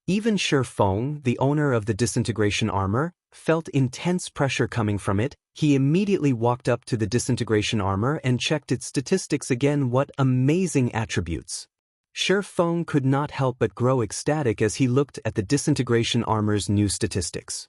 Even Feng, the owner of the Disintegration armor, felt intense pressure coming from it. He immediately walked up to the Disintegration armor and checked its statistics again. What amazing attributes! Feng could not help but grow ecstatic as he looked at the Disintegration armor's new statistics.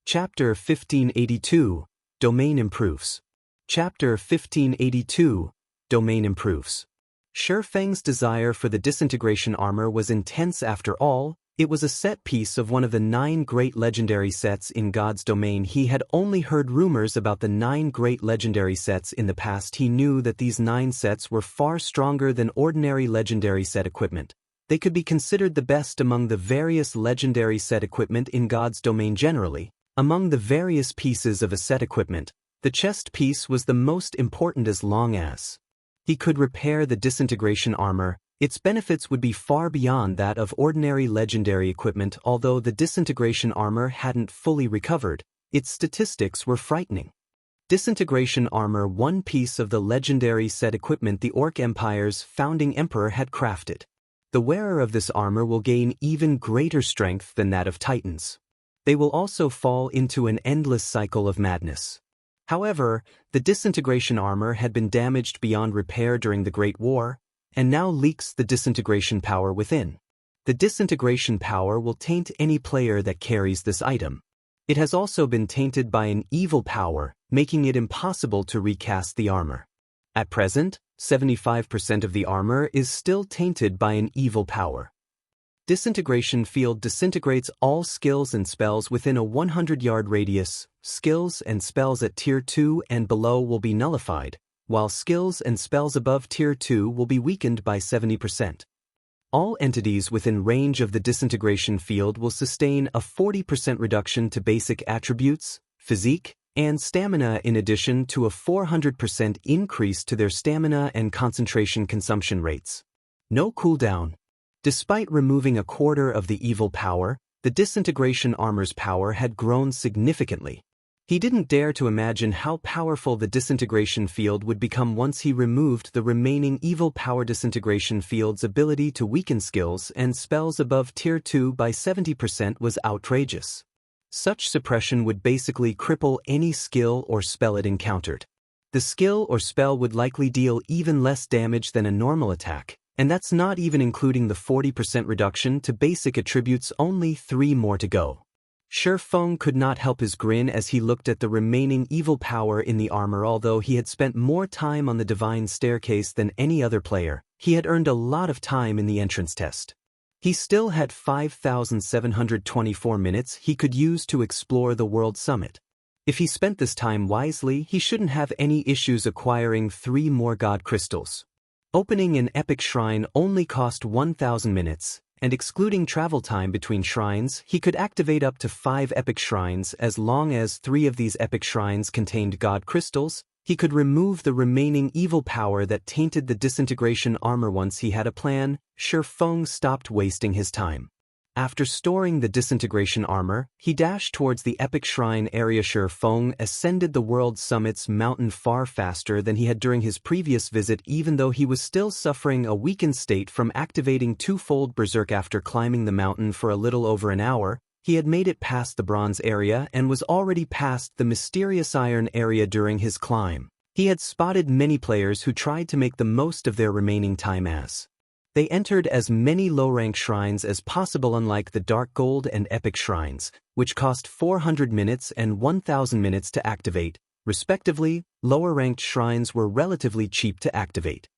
Chapter 1582, Domain Improves. Chapter 1582, Domain Improves. Feng's desire for the Disintegration armor was intense. After all, It was a set piece of one of the 9 great legendary sets in God's domain. He had only heard rumors about the 9 great legendary sets in the past. He knew that these 9 sets were far stronger than ordinary legendary set equipment. They could be considered the best among the various legendary set equipment in God's domain generally. Among the various pieces of a set equipment, the chest piece was the most important as long as he could repair the disintegration armor. Its benefits would be far beyond that of ordinary legendary equipment. Although the disintegration armor hadn't fully recovered, its statistics were frightening. Disintegration armor, one piece of the legendary set equipment the Orc Empire's founding emperor had crafted. The wearer of this armor will gain even greater strength than that of Titans. They will also fall into an endless cycle of madness. However, the disintegration armor had been damaged beyond repair during the Great War, and now leaks the disintegration power within. The disintegration power will taint any player that carries this item. It has also been tainted by an evil power, making it impossible to recast the armor. At present, 75% of the armor is still tainted by an evil power. Disintegration field disintegrates all skills and spells within a 100-yard radius. Skills and spells at Tier 2 and below will be nullified, while skills and spells above Tier 2 will be weakened by 70%. All entities within range of the disintegration field will sustain a 40% reduction to basic attributes, physique, and stamina, in addition to a 400% increase to their stamina and concentration consumption rates. No cooldown. Despite removing a quarter of the evil power, the disintegration armor's power had grown significantly. He didn't dare to imagine how powerful the disintegration field would become once he removed the remaining evil power. Disintegration field's ability to weaken skills and spells above Tier 2 by 70% was outrageous. Such suppression would basically cripple any skill or spell it encountered. The skill or spell would likely deal even less damage than a normal attack, and that's not even including the 40% reduction to basic attributes. Only 3 more to go. Feng could not help his grin as he looked at the remaining evil power in the armor. Although he had spent more time on the divine staircase than any other player, he had earned a lot of time in the entrance test. He still had 5,724 minutes he could use to explore the World Summit. If he spent this time wisely, he shouldn't have any issues acquiring 3 more God Crystals. Opening an epic shrine only cost 1,000 minutes, and excluding travel time between shrines, he could activate up to 5 epic shrines. As long as 3 of these epic shrines contained God Crystals, he could remove the remaining evil power that tainted the disintegration armor. Once he had a plan, Feng stopped wasting his time. After storing the disintegration armor, he dashed towards the epic shrine area. Feng ascended the World Summit's mountain far faster than he had during his previous visit, even though he was still suffering a weakened state from activating twofold berserk. After climbing the mountain for a little over an hour, he had made it past the bronze area and was already past the mysterious iron area. During his climb, he had spotted many players who tried to make the most of their remaining time as they entered as many low-rank shrines as possible. Unlike the Dark Gold and Epic shrines, which cost 400 minutes and 1,000 minutes to activate, respectively, lower-ranked shrines were relatively cheap to activate.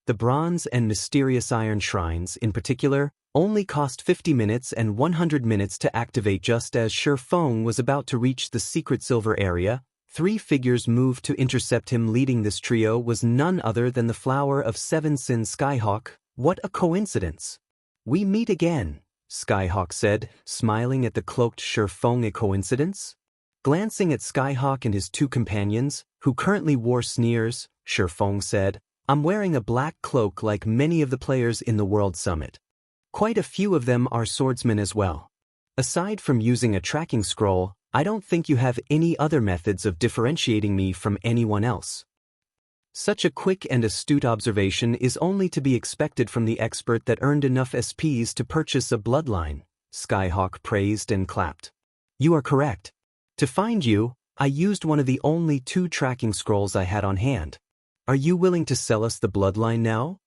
The Bronze and Mysterious Iron shrines, in particular, only cost 50 minutes and 100 minutes to activate. Just as Feng was about to reach the secret silver area, 3 figures moved to intercept him. Leading this trio was none other than the Flower of 7 Sins, Skyhawk. What a coincidence! We meet again, Skyhawk said, smiling at the cloaked Feng. A coincidence? Glancing at Skyhawk and his 2 companions, who currently wore sneers, Feng said, I'm wearing a black cloak like many of the players in the World Summit. Quite a few of them are swordsmen as well. Aside from using a tracking scroll, I don't think you have any other methods of differentiating me from anyone else. Such a quick and astute observation is only to be expected from the expert that earned enough SPs to purchase a bloodline, Skyhawk praised and clapped. You are correct. To find you, I used one of the only 2 tracking scrolls I had on hand. Are you willing to sell us the bloodline now?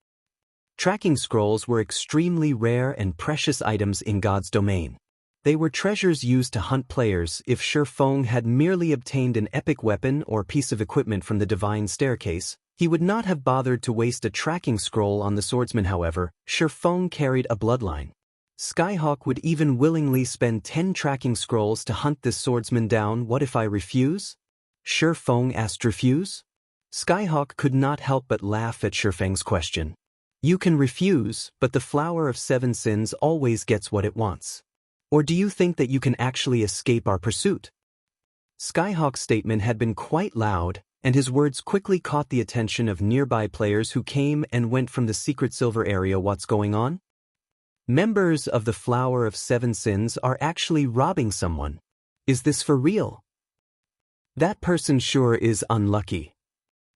Tracking scrolls were extremely rare and precious items in God's domain. They were treasures used to hunt players. If Feng had merely obtained an epic weapon or piece of equipment from the divine staircase, he would not have bothered to waste a tracking scroll on the swordsman. However, Feng carried a bloodline. Skyhawk would even willingly spend 10 tracking scrolls to hunt this swordsman down. What if I refuse? Feng asked. Refuse? Skyhawk could not help but laugh at Feng's question. You can refuse, but the Flower of Seven Sins always gets what it wants. Or do you think that you can actually escape our pursuit? Skyhawk's statement had been quite loud, and his words quickly caught the attention of nearby players who came and went from the secret silver area. What's going on? Members of the Flower of Seven Sins are actually robbing someone. Is this for real? That person sure is unlucky.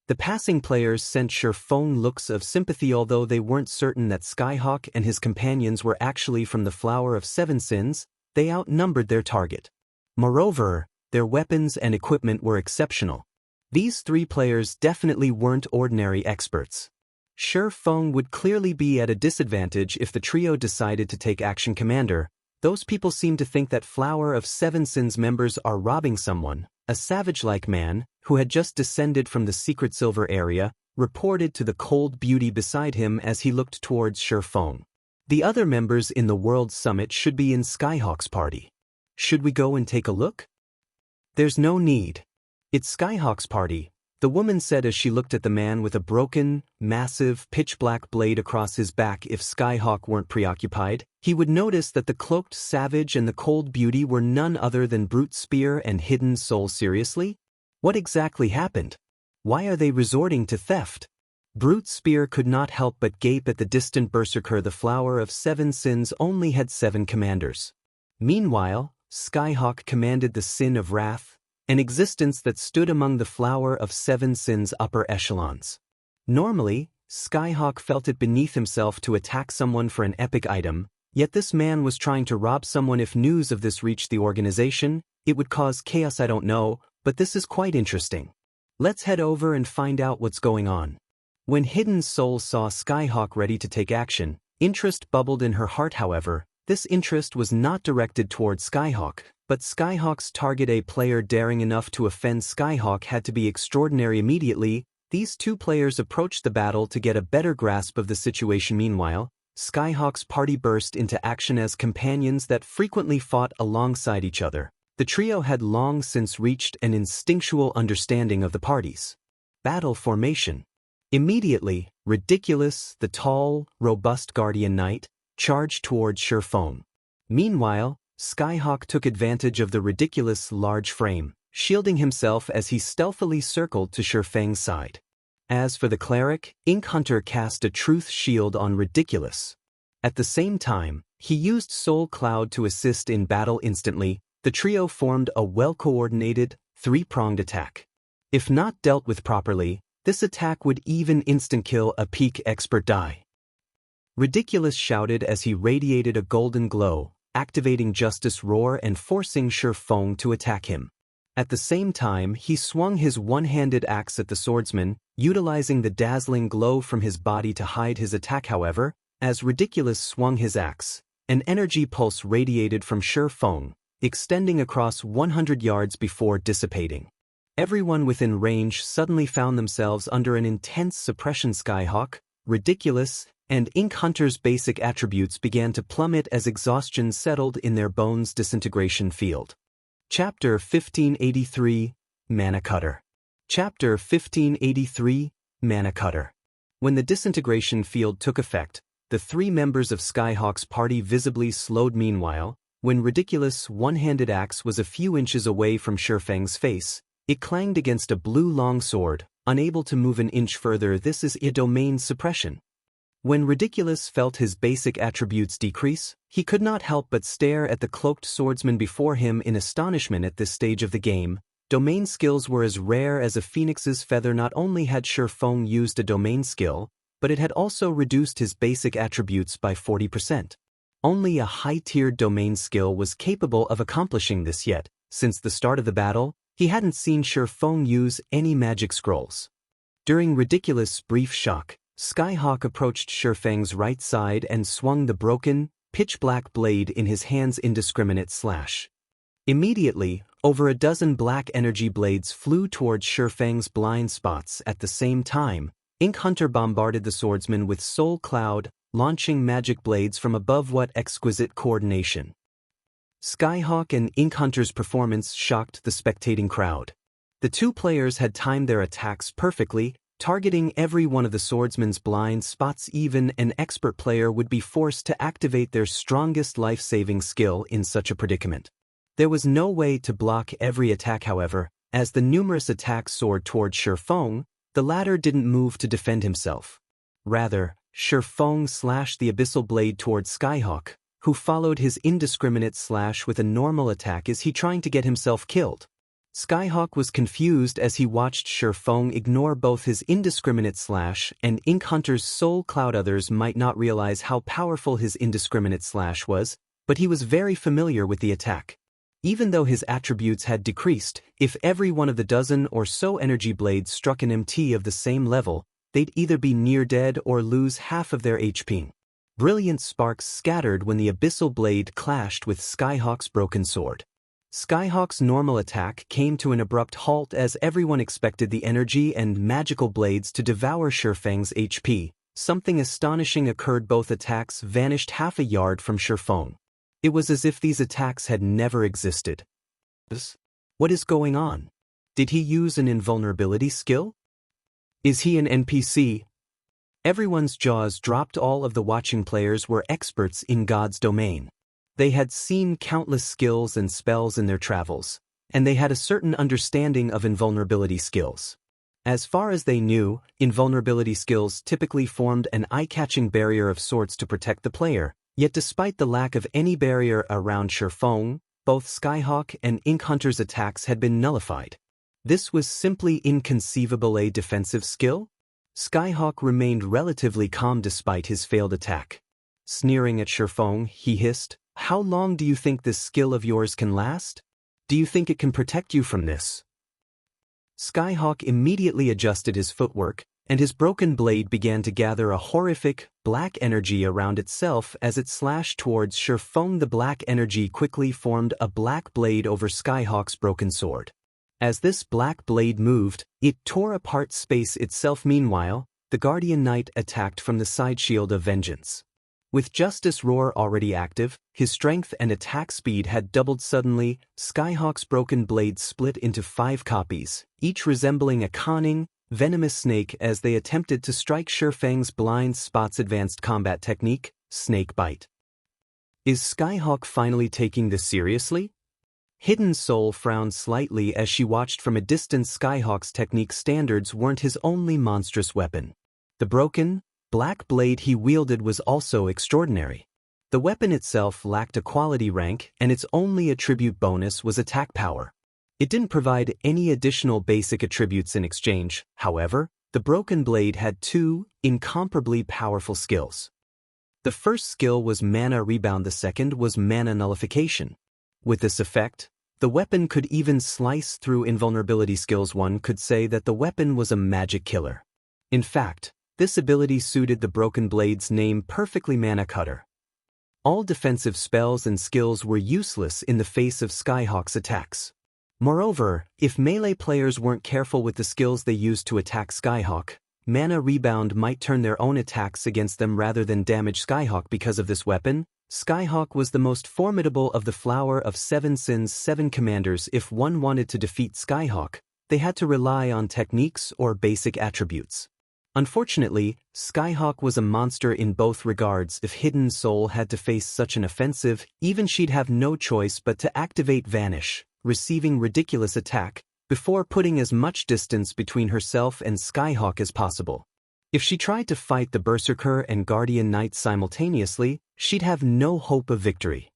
The passing players sent Feng looks of sympathy, although they weren't certain that Skyhawk and his companions were actually from the Flower of Seven Sins. They outnumbered their target. Moreover, their weapons and equipment were exceptional. These three players definitely weren't ordinary experts. Feng would clearly be at a disadvantage if the trio decided to take action. Commander, those people seem to think that Flower of Seven Sins members are robbing someone. A savage-like man, who had just descended from the secret silver area, reported to the cold beauty beside him as he looked towards Feng. The other members in the World Summit should be in Skyhawk's party. Should we go and take a look? There's no need. It's Skyhawk's party, the woman said as she looked at the man with a broken, massive, pitch-black blade across his back. If Skyhawk weren't preoccupied, he would notice that the cloaked savage and the cold beauty were none other than Brute Spear and Hidden Soul. Seriously? What exactly happened? Why are they resorting to theft? Brute Spear could not help but gape at the distant berserker. The Flower of Seven Sins only had 7 commanders. Meanwhile, Skyhawk commanded the Sin of Wrath, an existence that stood among the Flower of Seven Sins' upper echelons. Normally, Skyhawk felt it beneath himself to attack someone for an epic item, yet this man was trying to rob someone. If news of this reached the organization, it would cause chaos. I don't know, but this is quite interesting. Let's head over and find out what's going on. When Hidden Soul saw Skyhawk ready to take action, interest bubbled in her heart. However, this interest was not directed toward Skyhawk, but Skyhawk's target. A player daring enough to offend Skyhawk had to be extraordinary. Immediately, these two players approached the battle to get a better grasp of the situation. Meanwhile, Skyhawk's party burst into action as companions that frequently fought alongside each other. The trio had long since reached an instinctual understanding of the party's battle formation. Immediately, Ridiculous, the tall, robust Guardian Knight, charged towards Feng. Meanwhile, Skyhawk took advantage of the Ridiculous' large frame, shielding himself as he stealthily circled to Feng's side. As for the cleric, Ink Hunter cast a truth shield on Ridiculous. At the same time, he used Soul Cloud to assist in battle. Instantly, the trio formed a well-coordinated, three-pronged attack. If not dealt with properly, this attack would even instant-kill a peak expert die. Ridiculous shouted as he radiated a golden glow, activating Justice Roar and forcing Feng to attack him. At the same time, he swung his one-handed axe at the swordsman, utilizing the dazzling glow from his body to hide his attack. However, as Ridiculous swung his axe, an energy pulse radiated from Feng, extending across 100 yards before dissipating. Everyone within range suddenly found themselves under an intense suppression. Skyhawk, Ridiculous, and Ink Hunter's basic attributes began to plummet as exhaustion settled in their bones. Disintegration field. Chapter 1583, Mana Cutter. Chapter 1583, Mana Cutter. When the disintegration field took effect, the 3 members of Skyhawk's party visibly slowed. Meanwhile, when Ridiculous' one-handed axe was a few inches away from Feng's face, it clanged against a blue longsword, unable to move an inch further. This is a domain suppression. When Ridiculous felt his basic attributes decrease, he could not help but stare at the cloaked swordsman before him in astonishment. At this stage of the game, domain skills were as rare as a phoenix's feather. Not only had Feng used a domain skill, but it had also reduced his basic attributes by 40%. Only a high-tiered domain skill was capable of accomplishing this, yet, since the start of the battle, he hadn't seen Feng use any magic scrolls. During Ridiculous' brief shock, Skyhawk approached Feng's right side and swung the broken, pitch-black blade in his hand's indiscriminate slash. Immediately, over a dozen black energy blades flew towards Feng's blind spots. At the same time, Ink Hunter bombarded the swordsman with Soul Cloud, launching magic blades from above. What exquisite coordination! Skyhawk and Ink Hunter's performance shocked the spectating crowd. The two players had timed their attacks perfectly, targeting every one of the swordsman's blind spots. Even an expert player would be forced to activate their strongest life-saving skill in such a predicament. There was no way to block every attack, however. As the numerous attacks soared toward Feng, the latter didn't move to defend himself. Rather, Feng slashed the abyssal blade toward Skyhawk, who followed his indiscriminate slash with a normal attack. Is he trying to get himself killed? Skyhawk was confused as he watched Feng ignore both his indiscriminate slash and Ink Hunter's soul cloud. Others might not realize how powerful his indiscriminate slash was, but he was very familiar with the attack. Even though his attributes had decreased, if every one of the dozen or so energy blades struck an MT of the same level, they'd either be near dead or lose half of their HP. Brilliant sparks scattered when the abyssal blade clashed with Skyhawk's broken sword. Skyhawk's normal attack came to an abrupt halt as everyone expected the energy and magical blades to devour Feng's HP. Something astonishing occurred. Both attacks vanished half a yard from Feng. It was as if these attacks had never existed. What is going on? Did he use an invulnerability skill? Is he an NPC? Everyone's jaws dropped. All of the watching players were experts in God's domain. They had seen countless skills and spells in their travels, and they had a certain understanding of invulnerability skills. As far as they knew, invulnerability skills typically formed an eye-catching barrier of sorts to protect the player. Yet despite the lack of any barrier around Feng, both Skyhawk and Ink Hunter's attacks had been nullified. This was simply inconceivable. A defensive skill? Skyhawk remained relatively calm despite his failed attack. Sneering at Feng, he hissed, "How long do you think this skill of yours can last? Do you think it can protect you from this?" Skyhawk immediately adjusted his footwork, and his broken blade began to gather a horrific, black energy around itself as it slashed towards Feng. The black energy quickly formed a black blade over Skyhawk's broken sword. As this black blade moved, it tore apart space itself. Meanwhile, the Guardian Knight attacked from the side. Shield of Vengeance. With Justice Roar already active, his strength and attack speed had doubled. Suddenly, Skyhawk's broken blade split into 5 copies, each resembling a cunning, venomous snake as they attempted to strike Feng's blind spots. Advanced combat technique, Snake Bite. Is Skyhawk finally taking this seriously? Hidden Soul frowned slightly as she watched from a distance. Skyhawk's technique standards weren't his only monstrous weapon. The broken, black blade he wielded was also extraordinary. The weapon itself lacked a quality rank, and its only attribute bonus was attack power. It didn't provide any additional basic attributes in exchange. However, the broken blade had 2 incomparably powerful skills. The first skill was Mana Rebound, the second was Mana Nullification. With this effect, the weapon could even slice through invulnerability skills. One could say that the weapon was a magic killer. In fact, this ability suited the broken blade's name perfectly. Mana Cutter. All defensive spells and skills were useless in the face of Skyhawk's attacks. Moreover, if melee players weren't careful with the skills they used to attack Skyhawk, Mana Rebound might turn their own attacks against them rather than damage Skyhawk. Because of this weapon, Skyhawk was the most formidable of the Flower of Seven Sins 7 commanders. If one wanted to defeat Skyhawk, they had to rely on techniques or basic attributes. Unfortunately, Skyhawk was a monster in both regards. If Hidden Soul had to face such an offensive, even she'd have no choice but to activate Vanish, receiving ridiculous attack, before putting as much distance between herself and Skyhawk as possible. If she tried to fight the Berserker and Guardian Knight simultaneously, she'd have no hope of victory.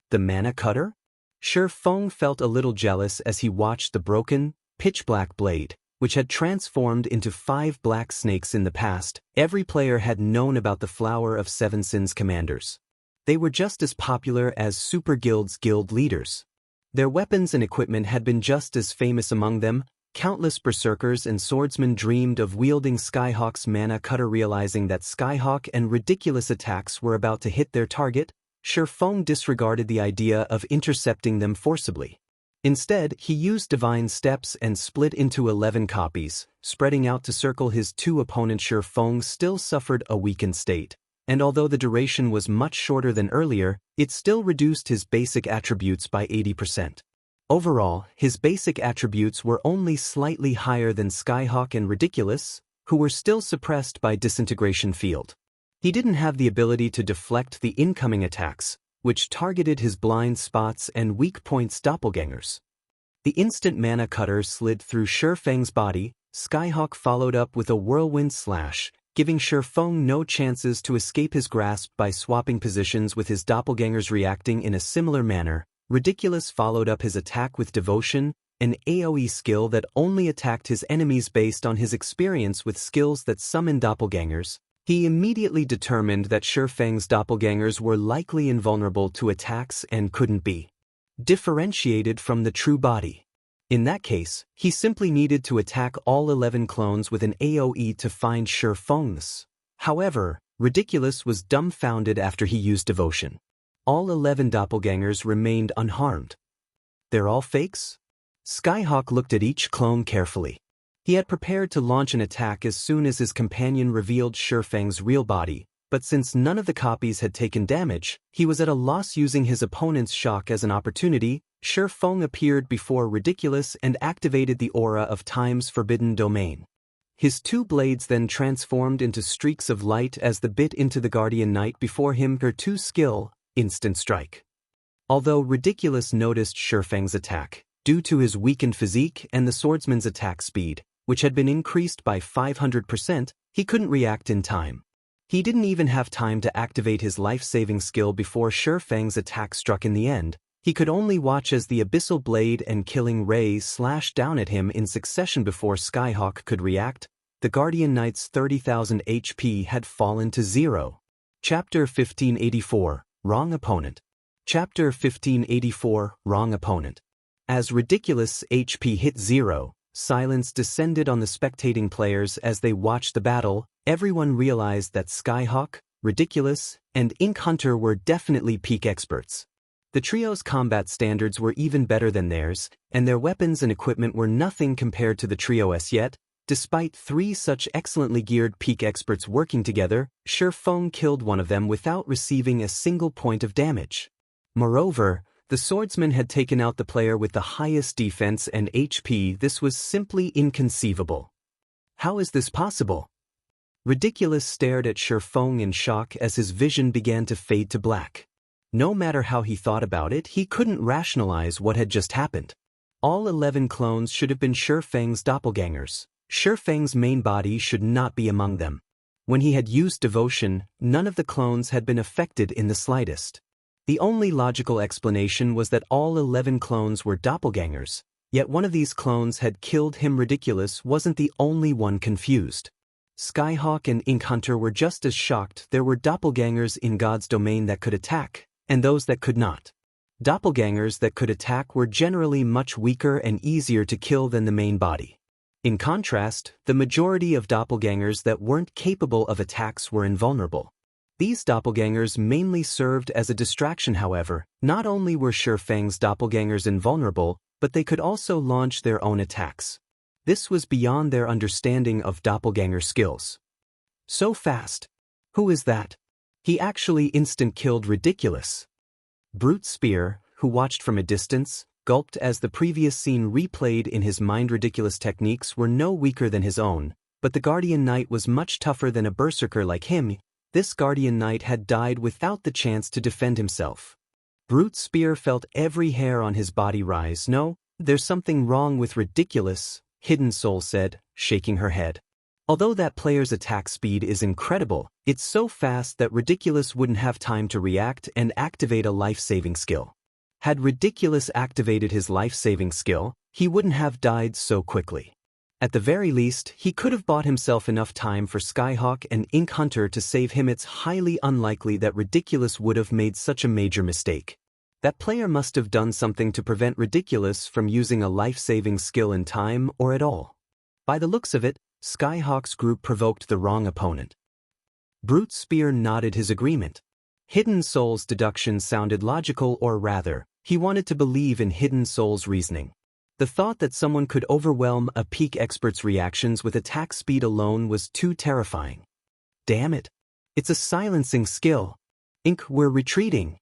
The Mana Cutter? Feng felt a little jealous as he watched the broken, pitch-black blade, which had transformed into 5 black snakes in the past. Every player had known about the Flower of Seven Sins commanders. They were just as popular as Super Guild's guild leaders. Their weapons and equipment had been just as famous. Among them, countless berserkers and swordsmen dreamed of wielding Skyhawk's Mana Cutter. Realizing that Skyhawk and ridiculous attacks were about to hit their target, Feng disregarded the idea of intercepting them forcibly. Instead, he used Divine Steps and split into 11 copies, spreading out to circle his 2 opponents. Feng still suffered a weakened state, and although the duration was much shorter than earlier, it still reduced his basic attributes by 80%. Overall, his basic attributes were only slightly higher than Skyhawk and Ridiculous, who were still suppressed by Disintegration Field. He didn't have the ability to deflect the incoming attacks, which targeted his blind spots and weak points doppelgangers. The instant mana cutter slid through Feng's body. Skyhawk followed up with a whirlwind slash, giving Feng no chances to escape his grasp by swapping positions with his doppelgangers reacting in a similar manner. Ridiculous followed up his attack with Devotion, an AoE skill that only attacked his enemies based on his experience with skills that summon doppelgangers. He immediately determined that Feng's doppelgangers were likely invulnerable to attacks and couldn't be differentiated from the true body. In that case, he simply needed to attack all 11 clones with an AoE to find Feng's. However, Ridiculous was dumbfounded after he used Devotion. All 11 doppelgangers remained unharmed. They're all fakes? Skyhawk looked at each clone carefully. He had prepared to launch an attack as soon as his companion revealed Feng's real body, but since none of the copies had taken damage, he was at a loss using his opponent's shock as an opportunity. Feng appeared before Ridiculous and activated the aura of Time's forbidden domain. His two blades then transformed into streaks of light as the bit into the Guardian Knight before him. Her 2 skill, Instant Strike. Although Ridiculous noticed Feng's attack, due to his weakened physique and the swordsman's attack speed, which had been increased by 500%, he couldn't react in time. He didn't even have time to activate his life-saving skill before Feng's attack struck in the end. He could only watch as the Abyssal Blade and Killing Ray slashed down at him in succession before Skyhawk could react. The Guardian Knight's 30,000 HP had fallen to 0. Chapter 1584, Wrong Opponent. Chapter 1584, Wrong Opponent. As Ridiculous' HP hit 0, silence descended on the spectating players as they watched the battle. Everyone realized that Skyhawk, Ridiculous, and Ink Hunter were definitely peak experts. The trio's combat standards were even better than theirs, and their weapons and equipment were nothing compared to the trio's yet. Despite 3 such excellently geared peak experts working together, Feng killed one of them without receiving a single point of damage. Moreover, the swordsman had taken out the player with the highest defense and HP. This was simply inconceivable. How is this possible? Ridiculous stared at Feng in shock as his vision began to fade to black. No matter how he thought about it, he couldn't rationalize what had just happened. All 11 clones should have been Feng's doppelgangers. Feng's main body should not be among them. When he had used Devotion, none of the clones had been affected in the slightest. The only logical explanation was that all 11 clones were doppelgangers, yet one of these clones had killed him. Ridiculous wasn't the only one confused. Skyhawk and Ink Hunter were just as shocked. There were doppelgangers in God's domain that could attack, and those that could not. Doppelgangers that could attack were generally much weaker and easier to kill than the main body. In contrast, the majority of doppelgangers that weren't capable of attacks were invulnerable. These doppelgangers mainly served as a distraction. However, not only were Feng's doppelgangers invulnerable, but they could also launch their own attacks. This was beyond their understanding of doppelganger skills. So fast. Who is that? He actually instant-killed Ridiculous. Brute Spear, who watched from a distance, gulped as the previous scene replayed in his mind. Ridiculous techniques were no weaker than his own, but the Guardian Knight was much tougher than a berserker like him. This Guardian Knight had died without the chance to defend himself. Brute Spear felt every hair on his body rise. No, there's something wrong with Ridiculous, Hidden Soul said, shaking her head. Although that player's attack speed is incredible, it's so fast that Ridiculous wouldn't have time to react and activate a life-saving skill. Had Ridiculous activated his life-saving skill, he wouldn't have died so quickly. At the very least, he could have bought himself enough time for Skyhawk and Ink Hunter to save him. It's highly unlikely that Ridiculous would have made such a major mistake. That player must have done something to prevent Ridiculous from using a life-saving skill in time or at all. By the looks of it, Skyhawk's group provoked the wrong opponent. Brute Spear nodded his agreement. Hidden Soul's deduction sounded logical, or rather, he wanted to believe in Hidden Soul's reasoning. The thought that someone could overwhelm a peak expert's reactions with attack speed alone was too terrifying. Damn it. It's a silencing skill. Inc, we're retreating.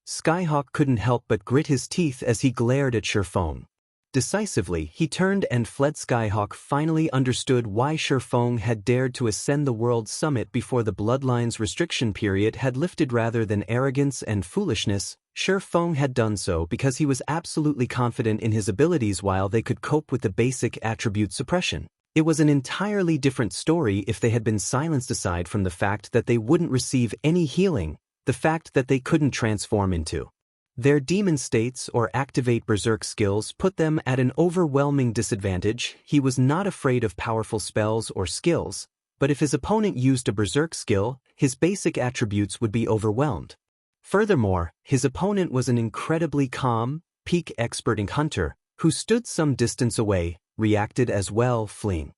Skyhawk couldn't help but grit his teeth as he glared at Feng. Decisively, he turned and fled. Skyhawk finally understood why Feng had dared to ascend the World Summit before the Bloodline's restriction period had lifted. Rather than arrogance and foolishness, Feng had done so because he was absolutely confident in his abilities while they could cope with the basic attribute suppression. It was an entirely different story if they had been silenced. Aside from the fact that they wouldn't receive any healing, the fact that they couldn't transform into their demon states or activate berserk skills put them at an overwhelming disadvantage. He was not afraid of powerful spells or skills, but if his opponent used a berserk skill, his basic attributes would be overwhelmed. Furthermore, his opponent was an incredibly calm, peak expert Ink hunter, who stood some distance away, reacted as well, fleeing.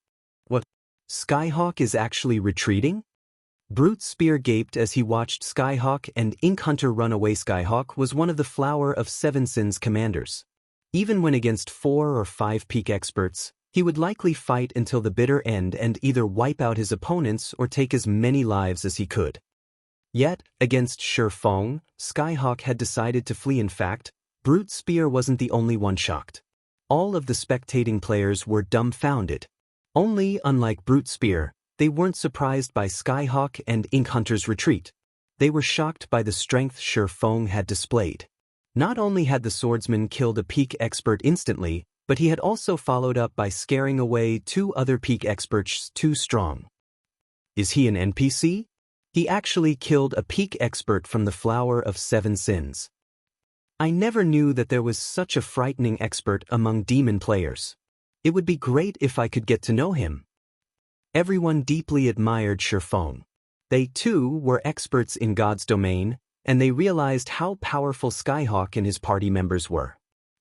What? Skyhawk is actually retreating? Brute Spear gaped as he watched Skyhawk and Ink Hunter run away. Skyhawk was one of the Flower of Seven Sins commanders. Even when against 4 or 5 peak experts, he would likely fight until the bitter end and either wipe out his opponents or take as many lives as he could. Yet, against Feng, Skyhawk had decided to flee. In fact, Brute Spear wasn't the only one shocked. All of the spectating players were dumbfounded. Only, unlike Brute Spear, they weren't surprised by Skyhawk and Ink Hunter's retreat. They were shocked by the strength Feng had displayed. Not only had the swordsman killed a peak expert instantly, but he had also followed up by scaring away 2 other peak experts too strong. Is he an NPC? He actually killed a peak expert from the Flower of Seven Sins. I never knew that there was such a frightening expert among demon players. It would be great if I could get to know him. Everyone deeply admired Feng. They too were experts in God's domain, and they realized how powerful Skyhawk and his party members were.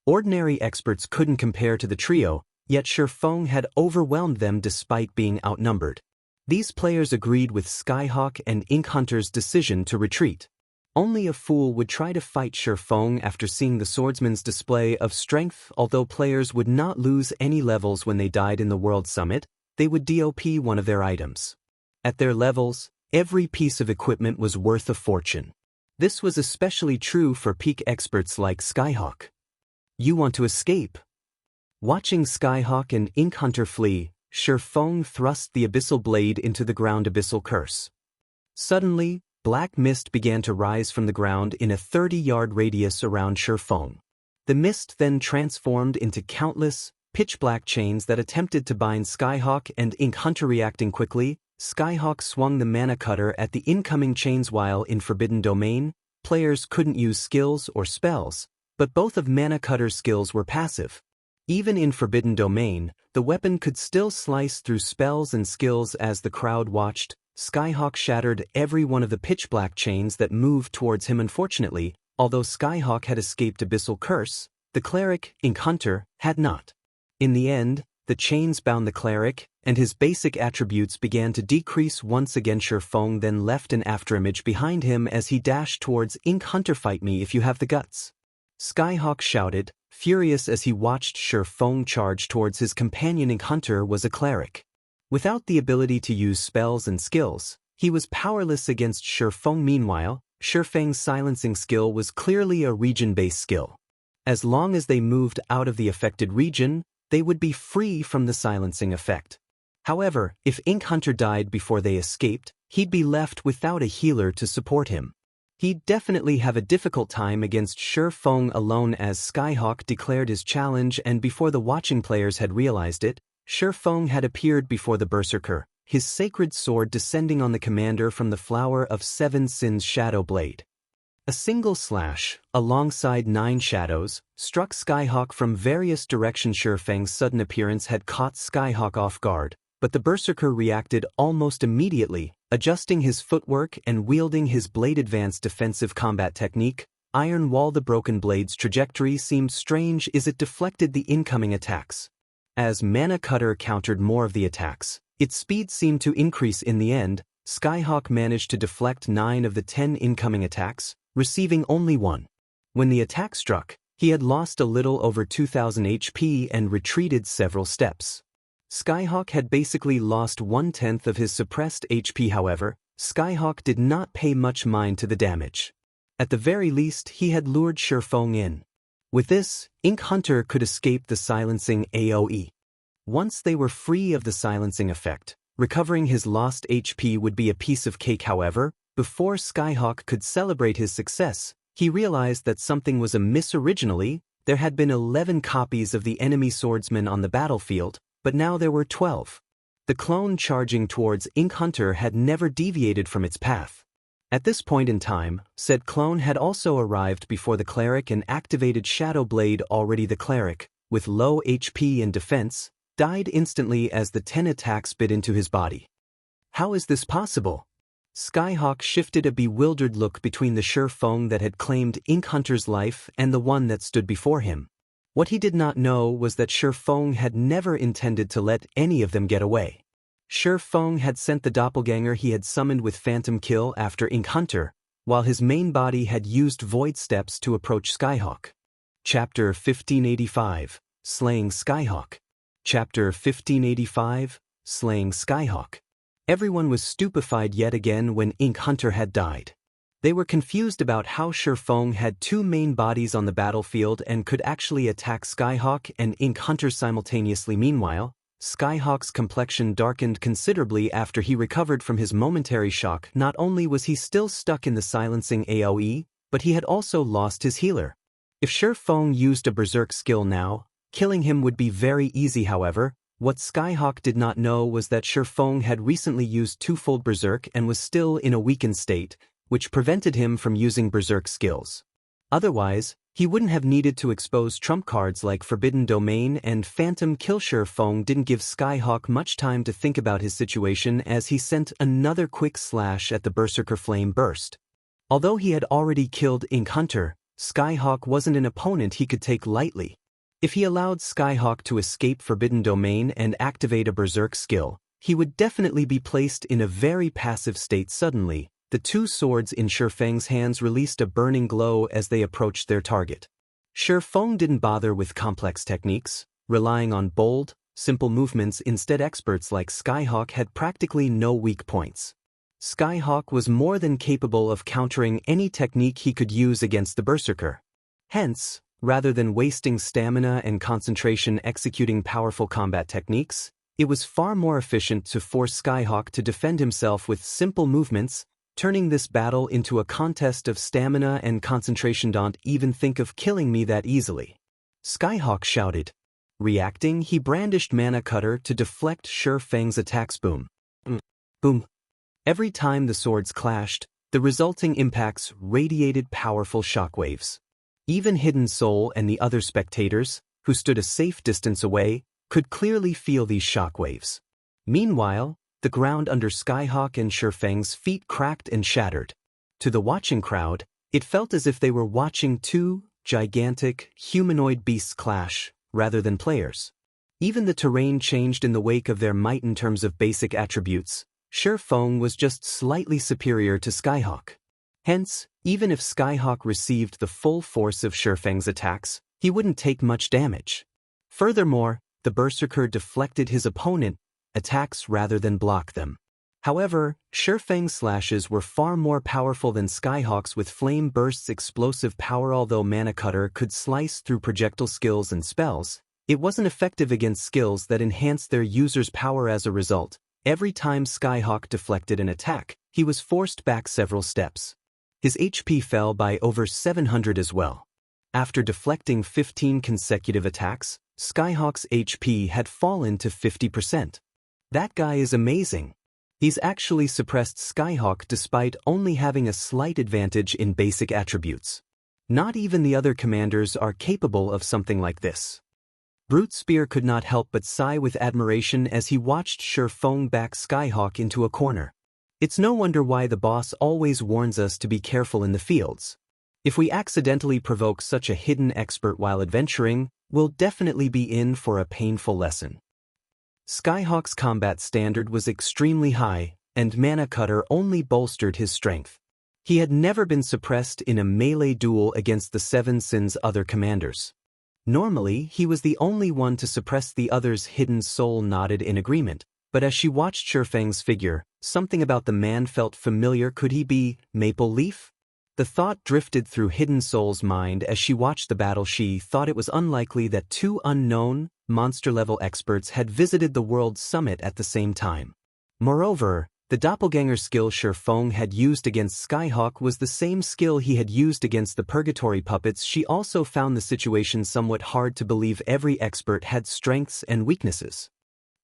Ordinary experts couldn't compare to the trio, yet Feng had overwhelmed them despite being outnumbered. These players agreed with Skyhawk and Ink Hunter's decision to retreat. Only a fool would try to fight Feng after seeing the swordsman's display of strength. Although players would not lose any levels when they died in the World Summit, they would DOP one of their items. At their levels, every piece of equipment was worth a fortune. This was especially true for peak experts like Skyhawk. You want to escape? Watching Skyhawk and Ink Hunter flee, Feng thrust the abyssal blade into the ground. Abyssal curse. Suddenly, black mist began to rise from the ground in a 30-yard radius around Feng. The mist then transformed into countless, pitch-black chains that attempted to bind Skyhawk and Ink Hunter. Reacting quickly, Skyhawk swung the mana cutter at the incoming chains. While in Forbidden Domain, players couldn't use skills or spells, but both of mana cutter's skills were passive. Even in Forbidden Domain, the weapon could still slice through spells and skills. As the crowd watched, Skyhawk shattered every one of the pitch-black chains that moved towards him. Unfortunately, although Skyhawk had escaped Abyssal Curse, the cleric, Ink Hunter, had not. In the end, the chains bound the cleric, and his basic attributes began to decrease once again. Feng then left an afterimage behind him as he dashed towards Ink Hunter. Fight me if you have the guts. Skyhawk shouted, furious as he watched Feng charge towards his companion. Ink Hunter was a cleric. Without the ability to use spells and skills, he was powerless against Feng. Meanwhile, Feng's silencing skill was clearly a region-based skill. As long as they moved out of the affected region, they would be free from the silencing effect. However, if Ink Hunter died before they escaped, he'd be left without a healer to support him. He'd definitely have a difficult time against Feng alone. As Skyhawk declared his challenge, and before the watching players had realized it, Feng had appeared before the Berserker, his sacred sword descending on the commander from the Flower of Seven Sins Shadow Blade. A single slash, alongside 9 shadows, struck Skyhawk from various directions. Feng's sudden appearance had caught Skyhawk off guard, but the Berserker reacted almost immediately, adjusting his footwork and wielding his blade. Advanced defensive combat technique, Iron Wall. The broken blade's trajectory seemed strange as it deflected the incoming attacks. As Mana Cutter countered more of the attacks, its speed seemed to increase. In the end, Skyhawk managed to deflect 9 of the 10 incoming attacks, receiving only 1. When the attack struck, he had lost a little over 2,000 HP and retreated several steps. Skyhawk had basically lost 1/10 of his suppressed HP. However, Skyhawk did not pay much mind to the damage. At the very least, he had lured Feng in. With this, Ink Hunter could escape the silencing AoE. Once they were free of the silencing effect, recovering his lost HP would be a piece of cake. However, before Skyhawk could celebrate his success, he realized that something was amiss. Originally, there had been 11 copies of the enemy swordsman on the battlefield, but now there were 12. The clone charging towards Ink Hunter had never deviated from its path. At this point in time, said clone had also arrived before the cleric and activated Shadow Blade. Already the cleric, with low HP and defense, died instantly as the 10 attacks bit into his body. How is this possible? Skyhawk shifted a bewildered look between the Feng that had claimed Ink Hunter's life and the one that stood before him. What he did not know was that Feng had never intended to let any of them get away. Feng had sent the doppelganger he had summoned with Phantom Kill after Ink Hunter, while his main body had used Void Steps to approach Skyhawk. Chapter 1585, Slaying Skyhawk. Chapter 1585, Slaying Skyhawk. Everyone was stupefied yet again when Ink Hunter had died. They were confused about how Feng had two main bodies on the battlefield and could actually attack Skyhawk and Ink Hunter simultaneously. Meanwhile, Skyhawk's complexion darkened considerably after he recovered from his momentary shock. Not only was he still stuck in the silencing AoE, but he had also lost his healer. If Feng used a berserk skill now, killing him would be very easy. However, what Skyhawk did not know was that Feng had recently used twofold berserk and was still in a weakened state, which prevented him from using berserk skills. Otherwise, he wouldn't have needed to expose trump cards like Forbidden Domain and Phantom Kill. Feng didn't give Skyhawk much time to think about his situation as he sent another quick slash at the Berserker Flame Burst. Although he had already killed Ink Hunter, Skyhawk wasn't an opponent he could take lightly. If he allowed Skyhawk to escape Forbidden Domain and activate a berserk skill, he would definitely be placed in a very passive state. Suddenly, the two swords in Feng's hands released a burning glow as they approached their target. Feng didn't bother with complex techniques, relying on bold, simple movements. Instead, experts like Skyhawk had practically no weak points. Skyhawk was more than capable of countering any technique he could use against the Berserker. Hence, rather than wasting stamina and concentration executing powerful combat techniques, it was far more efficient to force Skyhawk to defend himself with simple movements, turning this battle into a contest of stamina and concentration. Don't even think of killing me that easily, Skyhawk shouted. Reacting, he brandished Mana Cutter to deflect Feng's attacks. Boom. Boom. Every time the swords clashed, the resulting impacts radiated powerful shockwaves. Even Hidden Soul and the other spectators, who stood a safe distance away, could clearly feel these shockwaves. Meanwhile, the ground under Skyhawk and Feng's feet cracked and shattered. To the watching crowd, it felt as if they were watching two gigantic, humanoid beasts clash, rather than players. Even the terrain changed in the wake of their might in terms of basic attributes. Feng was just slightly superior to Skyhawk. Hence, even if Skyhawk received the full force of Feng's attacks, he wouldn't take much damage. Furthermore, the Berserker deflected his opponent's attacks rather than block them. However, Feng's slashes were far more powerful than Skyhawk's with Flame Burst's explosive power. Although Mana Cutter could slice through projectile skills and spells, it wasn't effective against skills that enhanced their user's power. As a result, every time Skyhawk deflected an attack, he was forced back several steps. His HP fell by over 700 as well. After deflecting 15 consecutive attacks, Skyhawk's HP had fallen to 50%. That guy is amazing. He's actually suppressed Skyhawk despite only having a slight advantage in basic attributes. Not even the other commanders are capable of something like this. Brute Spear could not help but sigh with admiration as he watched Feng back Skyhawk into a corner. It's no wonder why the boss always warns us to be careful in the fields. If we accidentally provoke such a hidden expert while adventuring, we'll definitely be in for a painful lesson. Skyhawk's combat standard was extremely high, and Mana Cutter only bolstered his strength. He had never been suppressed in a melee duel against the Seven Sins' other commanders. Normally, he was the only one to suppress the others. Hidden Soul nodded in agreement, but as she watched Feng's figure, Something about the man felt familiar. Could he be Maple Leaf? The thought drifted through Hidden Soul's mind as she watched the battle. She thought it was unlikely that two unknown, monster-level experts had visited the World Summit at the same time. Moreover, the doppelganger skill Feng had used against Skyhawk was the same skill he had used against the Purgatory puppets. She also found the situation somewhat hard to believe. Every expert had strengths and weaknesses.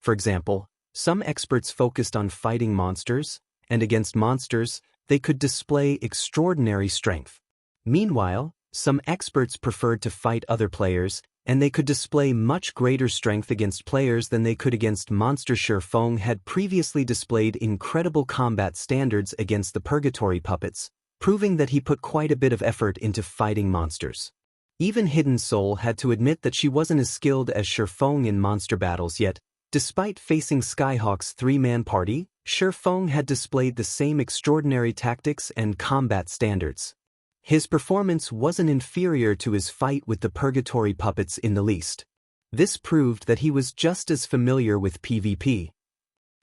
For example, some experts focused on fighting monsters, and against monsters, they could display extraordinary strength. Meanwhile, some experts preferred to fight other players, and they could display much greater strength against players than they could against monsters. Feng had previously displayed incredible combat standards against the Purgatory puppets, proving that he put quite a bit of effort into fighting monsters. Even Hidden Soul had to admit that she wasn't as skilled as Feng in monster battles yet. Despite facing Skyhawk's three-man party, Feng had displayed the same extraordinary tactics and combat standards. His performance wasn't inferior to his fight with the Purgatory puppets in the least. This proved that he was just as familiar with PvP.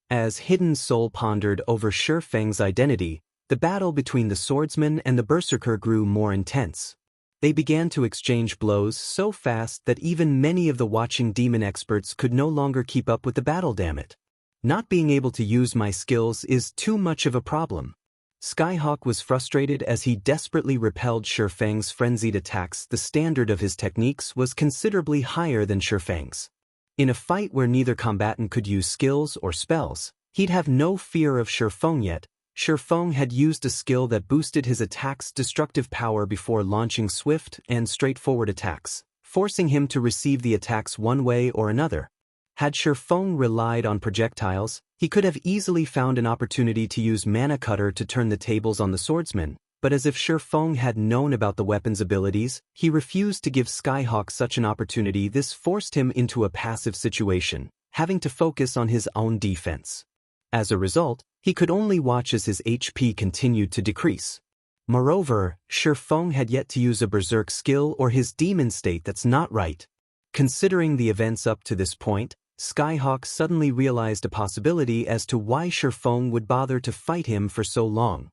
As Hidden Soul pondered over Feng's identity, the battle between the swordsman and the berserker grew more intense. They began to exchange blows so fast that even many of the watching demon experts could no longer keep up with the battle. Damn it. Not being able to use my skills is too much of a problem. Skyhawk was frustrated as he desperately repelled Feng's frenzied attacks. The standard of his techniques was considerably higher than Feng's. In a fight where neither combatant could use skills or spells, he'd have no fear of Feng yet. Feng had used a skill that boosted his attack's destructive power before launching swift and straightforward attacks, forcing him to receive the attacks one way or another. Had Feng relied on projectiles, he could have easily found an opportunity to use Mana Cutter to turn the tables on the swordsman, but as if Feng had known about the weapon's abilities, he refused to give Skyhawk such an opportunity. This forced him into a passive situation, having to focus on his own defense. As a result, he could only watch as his HP continued to decrease. Moreover, Feng had yet to use a berserk skill or his demon state. That's not right. Considering the events up to this point, Skyhawk suddenly realized a possibility as to why Feng would bother to fight him for so long.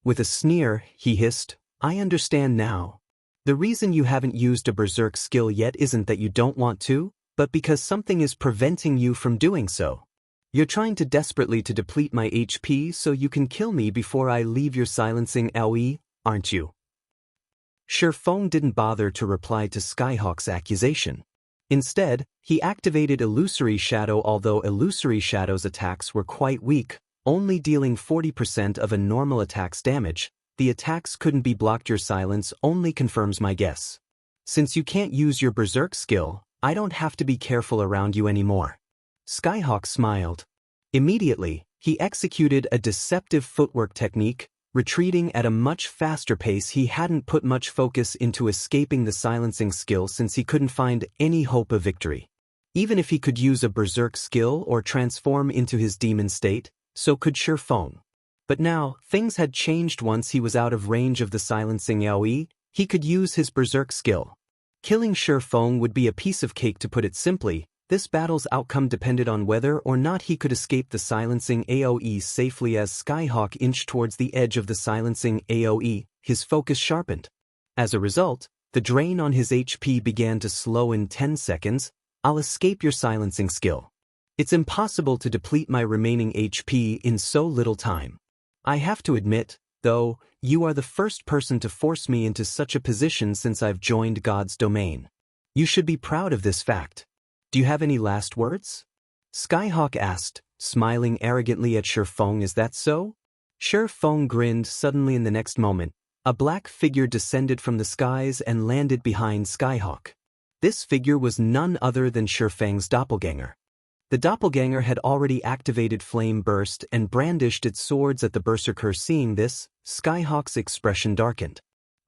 With a sneer, he hissed, "I understand now. The reason you haven't used a berserk skill yet isn't that you don't want to, but because something is preventing you from doing so. You're trying to desperately to deplete my HP so you can kill me before I leave your silencing AoE, aren't you?" Feng didn't bother to reply to Skyhawk's accusation. Instead, he activated Illusory Shadow. Although Illusory Shadow's attacks were quite weak, only dealing 40% of a normal attack's damage, the attacks couldn't be blocked. Your silence only confirms my guess. Since you can't use your berserk skill, I don't have to be careful around you anymore. Skyhawk smiled. Immediately, he executed a deceptive footwork technique, retreating at a much faster pace. He hadn't put much focus into escaping the silencing skill since he couldn't find any hope of victory. Even if he could use a berserk skill or transform into his demon state, so could Feng. But now, things had changed. Once he was out of range of the silencing AoE, he could use his berserk skill. Killing Feng would be a piece of cake. To put it simply, this battle's outcome depended on whether or not he could escape the silencing AoE safely. As Skyhawk inched towards the edge of the silencing AoE, his focus sharpened. As a result, the drain on his HP began to slow. In 10 seconds, I'll escape your silencing skill. It's impossible to deplete my remaining HP in so little time. I have to admit, though, you are the first person to force me into such a position since I've joined God's domain. You should be proud of this fact. Do you have any last words? Skyhawk asked, smiling arrogantly at Feng. Is that so? Feng grinned. Suddenly in the next moment, a black figure descended from the skies and landed behind Skyhawk. This figure was none other than Feng's doppelganger. The doppelganger had already activated Flame Burst and brandished its swords at the berserker. Seeing this, Skyhawk's expression darkened.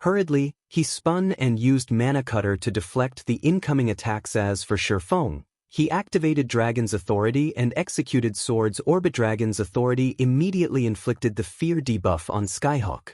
Hurriedly, he spun and used Mana Cutter to deflect the incoming attacks. As for Feng, he activated Dragon's Authority and executed Sword's Orbit. Dragon's Authority immediately inflicted the Fear debuff on Skyhawk.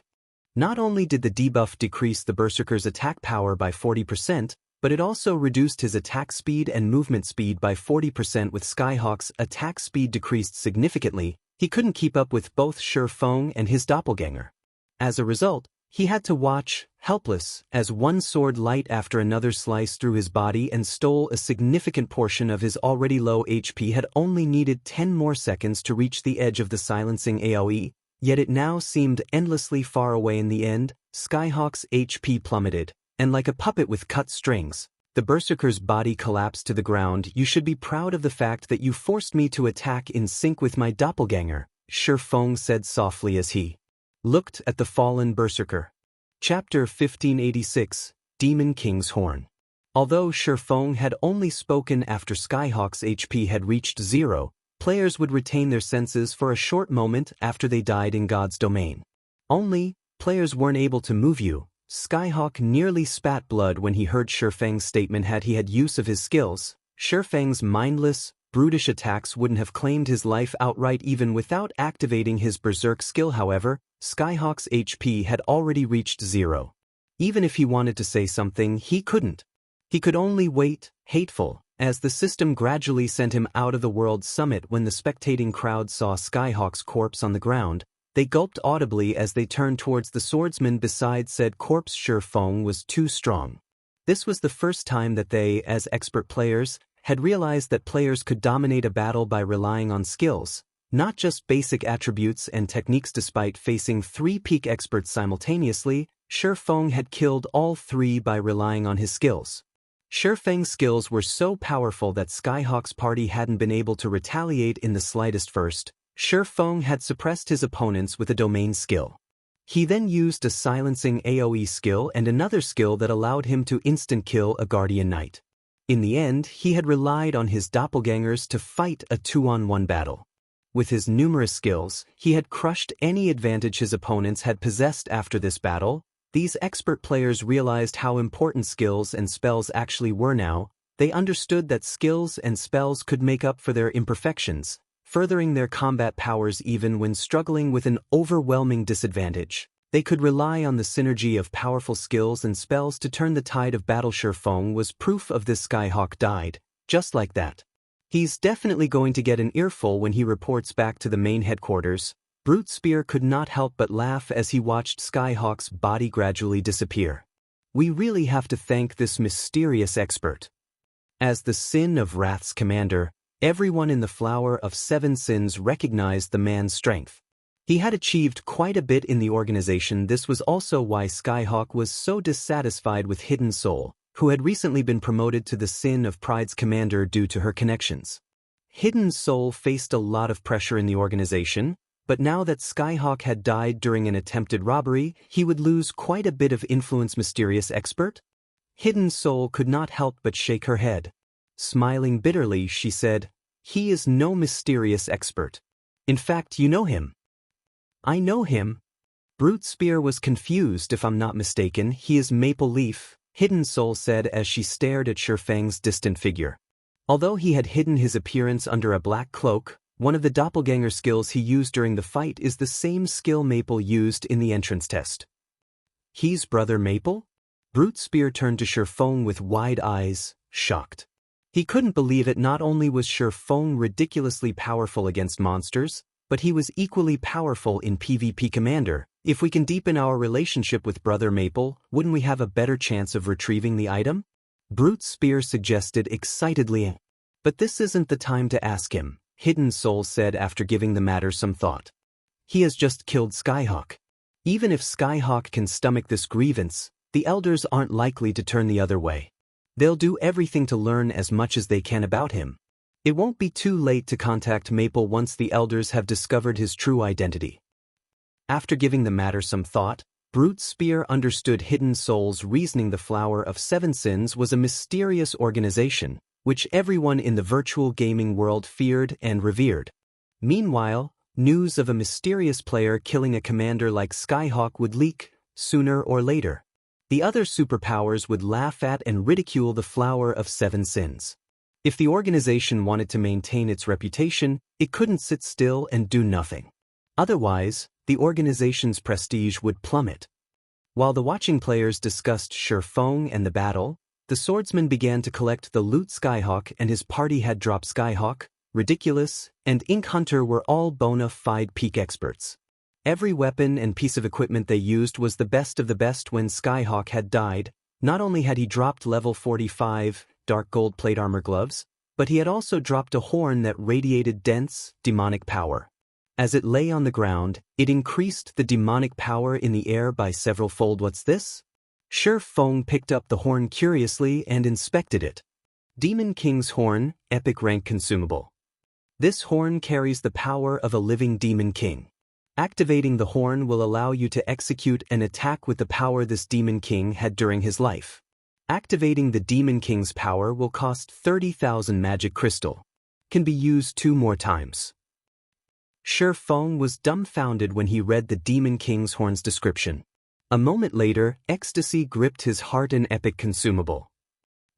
Not only did the debuff decrease the berserker's attack power by 40%, but it also reduced his attack speed and movement speed by 40%. With Skyhawk's attack speed decreased significantly, He couldn't keep up with both Feng and his doppelganger. As a result, he had to watch, helpless, as one sword light after another sliced through his body and stole a significant portion of his already low HP. Had only needed 10 more seconds to reach the edge of the silencing AoE, yet it now seemed endlessly far away. In the end, Skyhawk's HP plummeted, and like a puppet with cut strings, the berserker's body collapsed to the ground. "You should be proud of the fact that you forced me to attack in sync with my doppelganger," Feng said softly as he looked at the fallen berserker. Chapter 1586, Demon King's Horn. Although Feng had only spoken after Skyhawk's HP had reached 0, players would retain their senses for a short moment after they died in God's domain. Only, players weren't able to move you. Skyhawk nearly spat blood when he heard Feng's statement. Had he had use of his skills, Feng's mindless, brutish attacks wouldn't have claimed his life outright even without activating his berserk skill. However, Skyhawk's HP had already reached 0. Even if he wanted to say something, he couldn't. He could only wait, hateful, as the system gradually sent him out of the World Summit. When the spectating crowd saw Skyhawk's corpse on the ground, they gulped audibly as they turned towards the swordsman beside said corpse. Feng was too strong. This was the first time that they, as expert players, had realized that players could dominate a battle by relying on skills, not just basic attributes and techniques. Despite facing 3 peak experts simultaneously, Feng had killed all 3 by relying on his skills. Feng's skills were so powerful that Skyhawk's party hadn't been able to retaliate in the slightest. First, Feng had suppressed his opponents with a domain skill. He then used a silencing AoE skill and another skill that allowed him to instant kill a Guardian Knight. In the end, he had relied on his doppelgangers to fight a 2-on-1 battle. With his numerous skills, he had crushed any advantage his opponents had possessed. After this battle, these expert players realized how important skills and spells actually were. Now, they understood that skills and spells could make up for their imperfections, furthering their combat powers. Even when struggling with an overwhelming disadvantage, they could rely on the synergy of powerful skills and spells to turn the tide of battle. Feng was proof of this. Skyhawk died, just like that. He's definitely going to get an earful when he reports back to the main headquarters. Brute Spear could not help but laugh as he watched Skyhawk's body gradually disappear. We really have to thank this mysterious expert. As the Sin of Wrath's commander, everyone in the Flower of 7 Sins recognized the man's strength. He had achieved quite a bit in the organization. This was also why Skyhawk was so dissatisfied with Hidden Soul, who had recently been promoted to the Sin of Pride's commander due to her connections. Hidden Soul faced a lot of pressure in the organization, but now that Skyhawk had died during an attempted robbery, he would lose quite a bit of influence. Mysterious expert? Hidden Soul could not help but shake her head. Smiling bitterly, she said, "He is no mysterious expert. In fact, you know him." "I know him." Brute Spear was confused. "If I'm not mistaken, he is Maple Leaf," Hidden Soul said as she stared at Feng's distant figure. Although he had hidden his appearance under a black cloak, one of the doppelganger skills he used during the fight is the same skill Maple used in the entrance test. "He's Brother Maple?" Brute Spear turned to Feng with wide eyes, shocked. He couldn't believe it. Not only was Feng ridiculously powerful against monsters, but he was equally powerful in PvP. "Commander, if we can deepen our relationship with Brother Maple, wouldn't we have a better chance of retrieving the item?" Brute Spear suggested excitedly. "But this isn't the time to ask him," Hidden Soul said after giving the matter some thought. "He has just killed Skyhawk. Even if Skyhawk can stomach this grievance, the elders aren't likely to turn the other way. They'll do everything to learn as much as they can about him. It won't be too late to contact Maple once the elders have discovered his true identity." After giving the matter some thought, Brute Spear understood Hidden Soul's reasoning. The Flower of 7 Sins was a mysterious organization, which everyone in the virtual gaming world feared and revered. Meanwhile, news of a mysterious player killing a commander like Skyhawk would leak, sooner or later. The other superpowers would laugh at and ridicule the Flower of 7 Sins. If the organization wanted to maintain its reputation, it couldn't sit still and do nothing. Otherwise, the organization's prestige would plummet. While the watching players discussed Feng and the battle, the swordsman began to collect the loot Skyhawk and his party had dropped. Skyhawk, Ridiculous, and Ink Hunter were all bona fide peak experts. Every weapon and piece of equipment they used was the best of the best. When Skyhawk had died, not only had he dropped level 45 dark gold plate armor gloves, but he had also dropped a horn that radiated dense, demonic power. As it lay on the ground, it increased the demonic power in the air by several fold. What's this? Feng picked up the horn curiously and inspected it. Demon King's Horn, epic rank consumable. This horn carries the power of a living Demon King. Activating the horn will allow you to execute an attack with the power this Demon King had during his life. Activating the Demon King's power will cost 30,000 magic crystal. Can be used 2 more times. Feng was dumbfounded when he read the Demon King's Horn's description. A moment later, ecstasy gripped his heart. An epic consumable.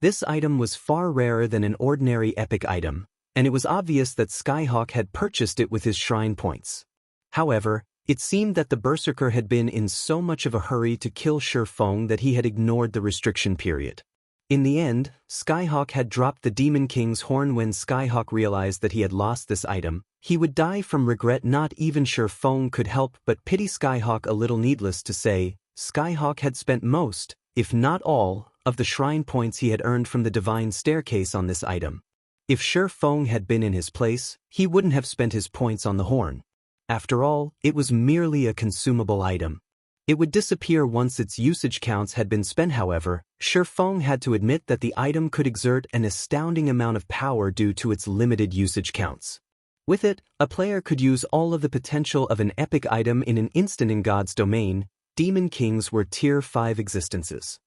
This item was far rarer than an ordinary epic item, and it was obvious that Skyhawk had purchased it with his shrine points. However, it seemed that the Berserker had been in so much of a hurry to kill Feng that he had ignored the restriction period. In the end, Skyhawk had dropped the Demon King's Horn. When Skyhawk realized that he had lost this item, he would die from regret. Not even Feng could help but pity Skyhawk a little. Needless to say, Skyhawk had spent most, if not all, of the shrine points he had earned from the Divine Staircase on this item. If Feng had been in his place, he wouldn't have spent his points on the horn. After all, it was merely a consumable item. It would disappear once its usage counts had been spent. However, Feng had to admit that the item could exert an astounding amount of power due to its limited usage counts. With it, a player could use all of the potential of an epic item in an instant. In God's domain, Demon Kings were Tier 5 existences.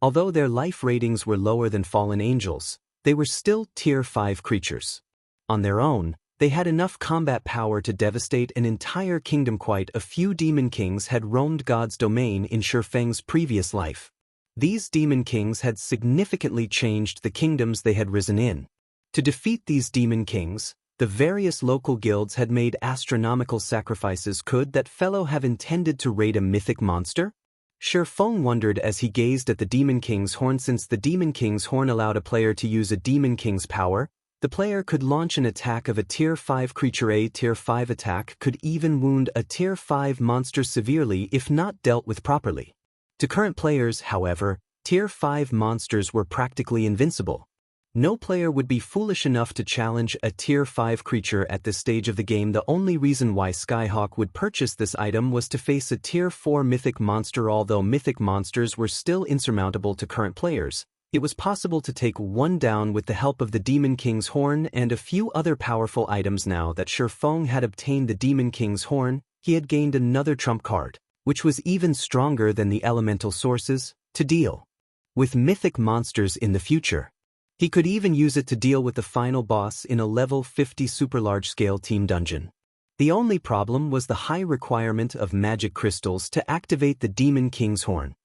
Although their life ratings were lower than fallen angels, they were still Tier 5 creatures. On their own, they had enough combat power to devastate an entire kingdom. Quite a few Demon Kings had roamed God's domain in Feng's previous life. These Demon Kings had significantly changed the kingdoms they had risen in. To defeat these Demon Kings, the various local guilds had made astronomical sacrifices. Could that fellow have intended to raid a mythic monster? Feng wondered as he gazed at the Demon King's Horn. Since the Demon King's Horn allowed a player to use a Demon King's power, the player could launch an attack of a Tier 5 creature. A Tier 5 attack could even wound a Tier 5 monster severely if not dealt with properly. To current players, however, Tier 5 monsters were practically invincible. No player would be foolish enough to challenge a Tier 5 creature at this stage of the game. The only reason why Skyhawk would purchase this item was to face a Tier 4 mythic monster. Although mythic monsters were still insurmountable to current players, it was possible to take one down with the help of the Demon King's Horn and a few other powerful items. Now that Feng had obtained the Demon King's Horn, he had gained another trump card, which was even stronger than the elemental sources, to deal with mythic monsters in the future. He could even use it to deal with the final boss in a level 50 super large-scale team dungeon. The only problem was the high requirement of magic crystals to activate the Demon King's Horn.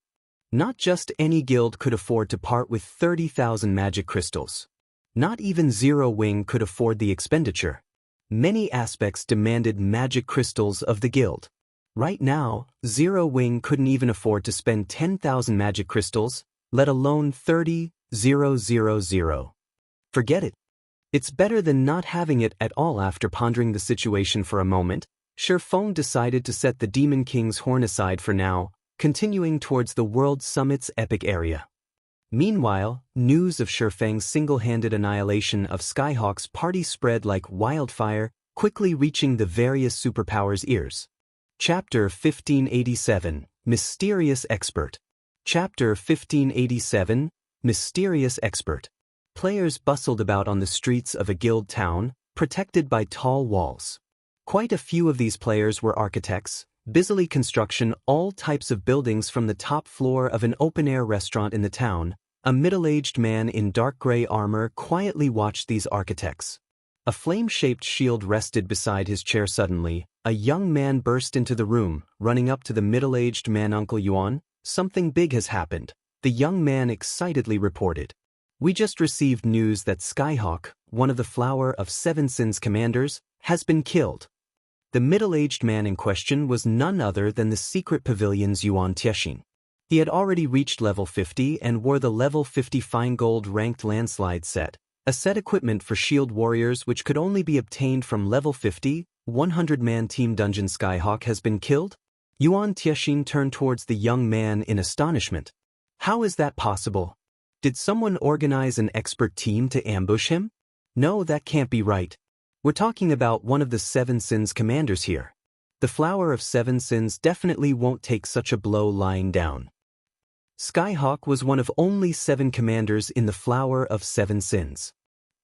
Not just any guild could afford to part with 30,000 magic crystals. Not even Zero Wing could afford the expenditure. Many aspects demanded magic crystals of the guild. Right now, Zero Wing couldn't even afford to spend 10,000 magic crystals, let alone 30,000. Forget it. It's better than not having it at all. After pondering the situation for a moment, Feng decided to set the Demon King's Horn aside for now, continuing towards the World Summit's epic area. Meanwhile, news of Feng's single-handed annihilation of Skyhawk's party spread like wildfire, quickly reaching the various superpowers' ears. Chapter 1587, Mysterious Expert. Chapter 1587, Mysterious Expert. Players bustled about on the streets of a guild town, protected by tall walls. Quite a few of these players were architects, busily constructing all types of buildings. From the top floor of an open-air restaurant in the town, a middle-aged man in dark gray armor quietly watched these architects. A flame-shaped shield rested beside his chair. Suddenly, a young man burst into the room, running up to the middle-aged man. Uncle Yuan, something big has happened, the young man excitedly reported. We just received news that Skyhawk, one of the Flower of Seven Sins commanders, has been killed. The middle-aged man in question was none other than the secret pavilion's Yuan Tiexin. He had already reached level 50 and wore the level 50 fine gold ranked landslide set, A set equipment for shield warriors which could only be obtained from level 50, 100-man team dungeon. Skyhawk has been killed? Yuan Tianxin turned towards the young man in astonishment. How is that possible? Did someone organize an expert team to ambush him? No, that can't be right. We're talking about one of the Seven Sins commanders here. The Flower of Seven Sins definitely won't take such a blow lying down. Skyhawk was one of only 7 commanders in the Flower of Seven Sins.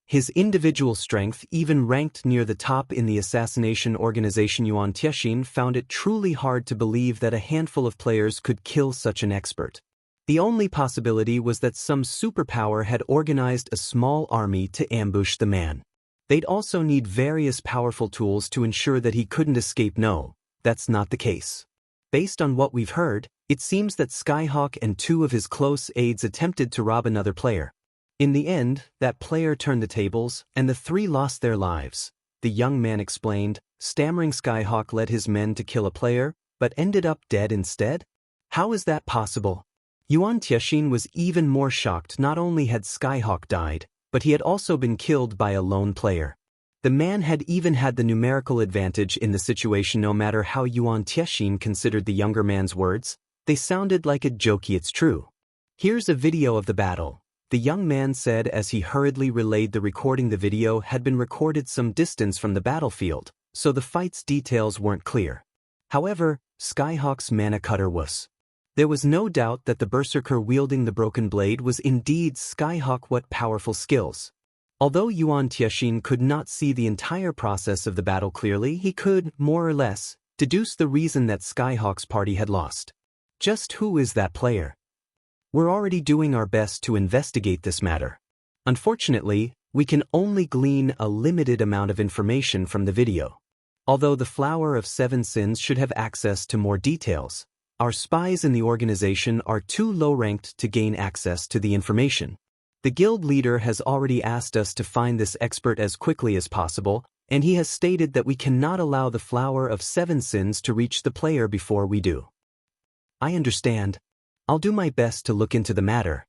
His individual strength even ranked near the top in the assassination organization. Yuan Tianxin found it truly hard to believe that a handful of players could kill such an expert. The only possibility was that some superpower had organized a small army to ambush the man. They'd also need various powerful tools to ensure that he couldn't escape. No, that's not the case. Based on what we've heard, it seems that Skyhawk and 2 of his close aides attempted to rob another player. In the end, that player turned the tables, and the 3 lost their lives. The young man explained, stammering. Skyhawk led his men to kill a player, but ended up dead instead? How is that possible? Yuan Tianxin was even more shocked. Not only had Skyhawk died, but he had also been killed by a lone player. The man had even had the numerical advantage in the situation. No matter how Yuan Tianxin considered the younger man's words, they sounded like a joke. It's true. Here's a video of the battle, the young man said as he hurriedly relayed the recording. The video had been recorded some distance from the battlefield, so the fight's details weren't clear. However, Skyhawk's mana cutter was. There was no doubt that the berserker wielding the broken blade was indeed Skyhawk. What powerful skills! Although Yuan Tianxin could not see the entire process of the battle clearly, he could, more or less, deduce the reason that Skyhawk's party had lost. Just who is that player? We're already doing our best to investigate this matter. Unfortunately, we can only glean a limited amount of information from the video. Although the Flower of Seven Sins should have access to more details, our spies in the organization are too low-ranked to gain access to the information. The guild leader has already asked us to find this expert as quickly as possible, and he has stated that we cannot allow the Flower of Seven Sins to reach the player before we do. I understand. I'll do my best to look into the matter.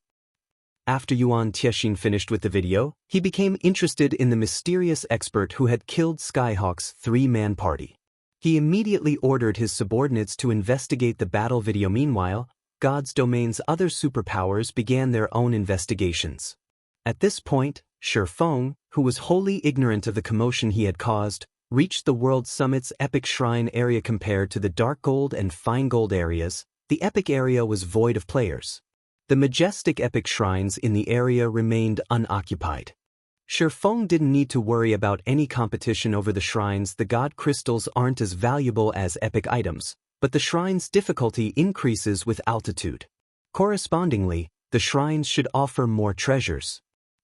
After Yuan Tianxin finished with the video, he became interested in the mysterious expert who had killed Skyhawk's 3-man party. He immediately ordered his subordinates to investigate the battle video. Meanwhile, God's Domain's other superpowers began their own investigations. At this point, Feng, who was wholly ignorant of the commotion he had caused, reached the World Summit's Epic Shrine area. Compared to the Dark Gold and Fine Gold areas, the Epic area was void of players. The majestic Epic Shrines in the area remained unoccupied. Feng didn't need to worry about any competition over the shrines. The god crystals aren't as valuable as epic items, but the shrine's difficulty increases with altitude. Correspondingly, the shrines should offer more treasures.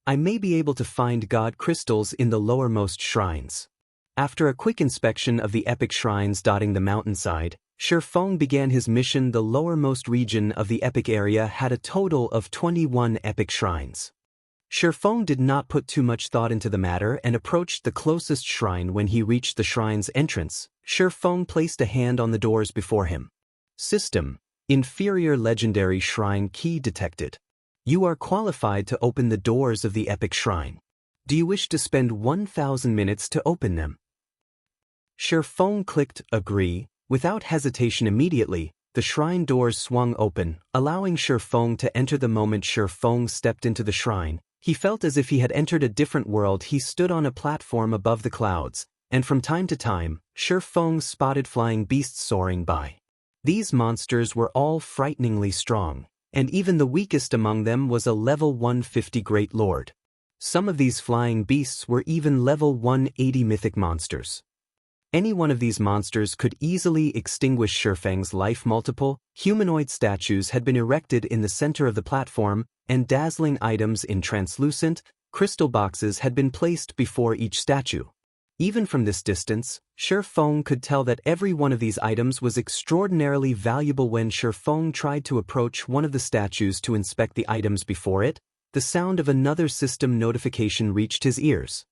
I may be able to find god crystals in the lowermost shrines. After a quick inspection of the epic shrines dotting the mountainside, Feng began his mission. The lowermost region of the epic area had a total of 21 epic shrines. Feng did not put too much thought into the matter and approached the closest shrine. When he reached the shrine's entrance, Feng placed a hand on the doors before him. System: Inferior Legendary Shrine Key detected. You are qualified to open the doors of the epic shrine. Do you wish to spend 1,000 minutes to open them? Feng clicked Agree. Without hesitation, immediately, the shrine doors swung open, allowing Feng to enter. The moment Feng stepped into the shrine, he felt as if he had entered a different world. He stood on a platform above the clouds, and from time to time, Feng spotted flying beasts soaring by. These monsters were all frighteningly strong, and even the weakest among them was a level 150 Great Lord. Some of these flying beasts were even level 180 mythic monsters. Any one of these monsters could easily extinguish Feng's life. Multiple humanoid statues had been erected in the center of the platform, and dazzling items in translucent, crystal boxes had been placed before each statue. Even from this distance, Feng could tell that every one of these items was extraordinarily valuable. When Feng tried to approach one of the statues to inspect the items before it, the sound of another system notification reached his ears.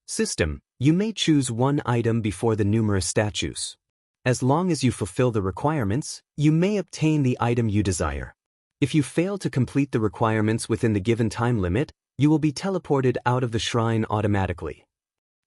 System: You may choose one item before the numerous statues. As long as you fulfill the requirements, you may obtain the item you desire. If you fail to complete the requirements within the given time limit, You will be teleported out of the shrine automatically.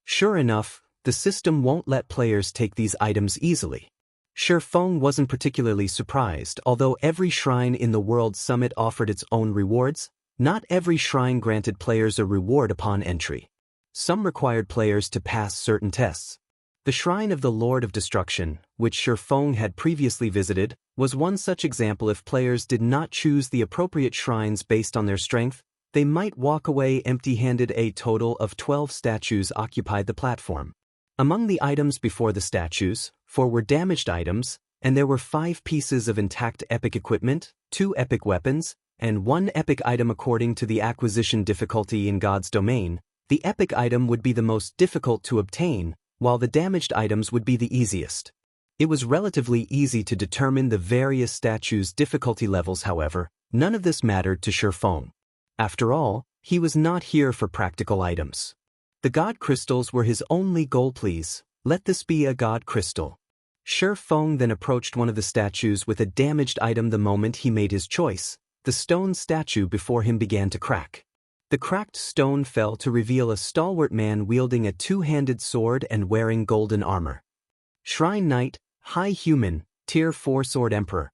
Sure enough, the system won't let players take these items easily. Feng wasn't particularly surprised. Although every shrine in the World Summit offered its own rewards, not every shrine granted players a reward upon entry. Some required players to pass certain tests. The Shrine of the Lord of Destruction, which Feng had previously visited, was one such example. If players did not choose the appropriate shrines based on their strength, they might walk away empty-handed. A total of 12 statues occupied the platform. Among the items before the statues, 4 were damaged items, and there were 5 pieces of intact epic equipment, 2 epic weapons, and 1 epic item. According to the acquisition difficulty in God's domain, the epic item would be the most difficult to obtain, while the damaged items would be the easiest. It was relatively easy to determine the various statues' difficulty levels. However, none of this mattered to Feng. After all, he was not here for practical items. The god crystals were his only goal. Please, let this be a god crystal. Feng then approached one of the statues with a damaged item. The moment he made his choice, the stone statue before him began to crack. The cracked stone fell to reveal a stalwart man wielding a 2-handed sword and wearing golden armor. Shrine Knight, High Human, Tier 4 Sword Emperor.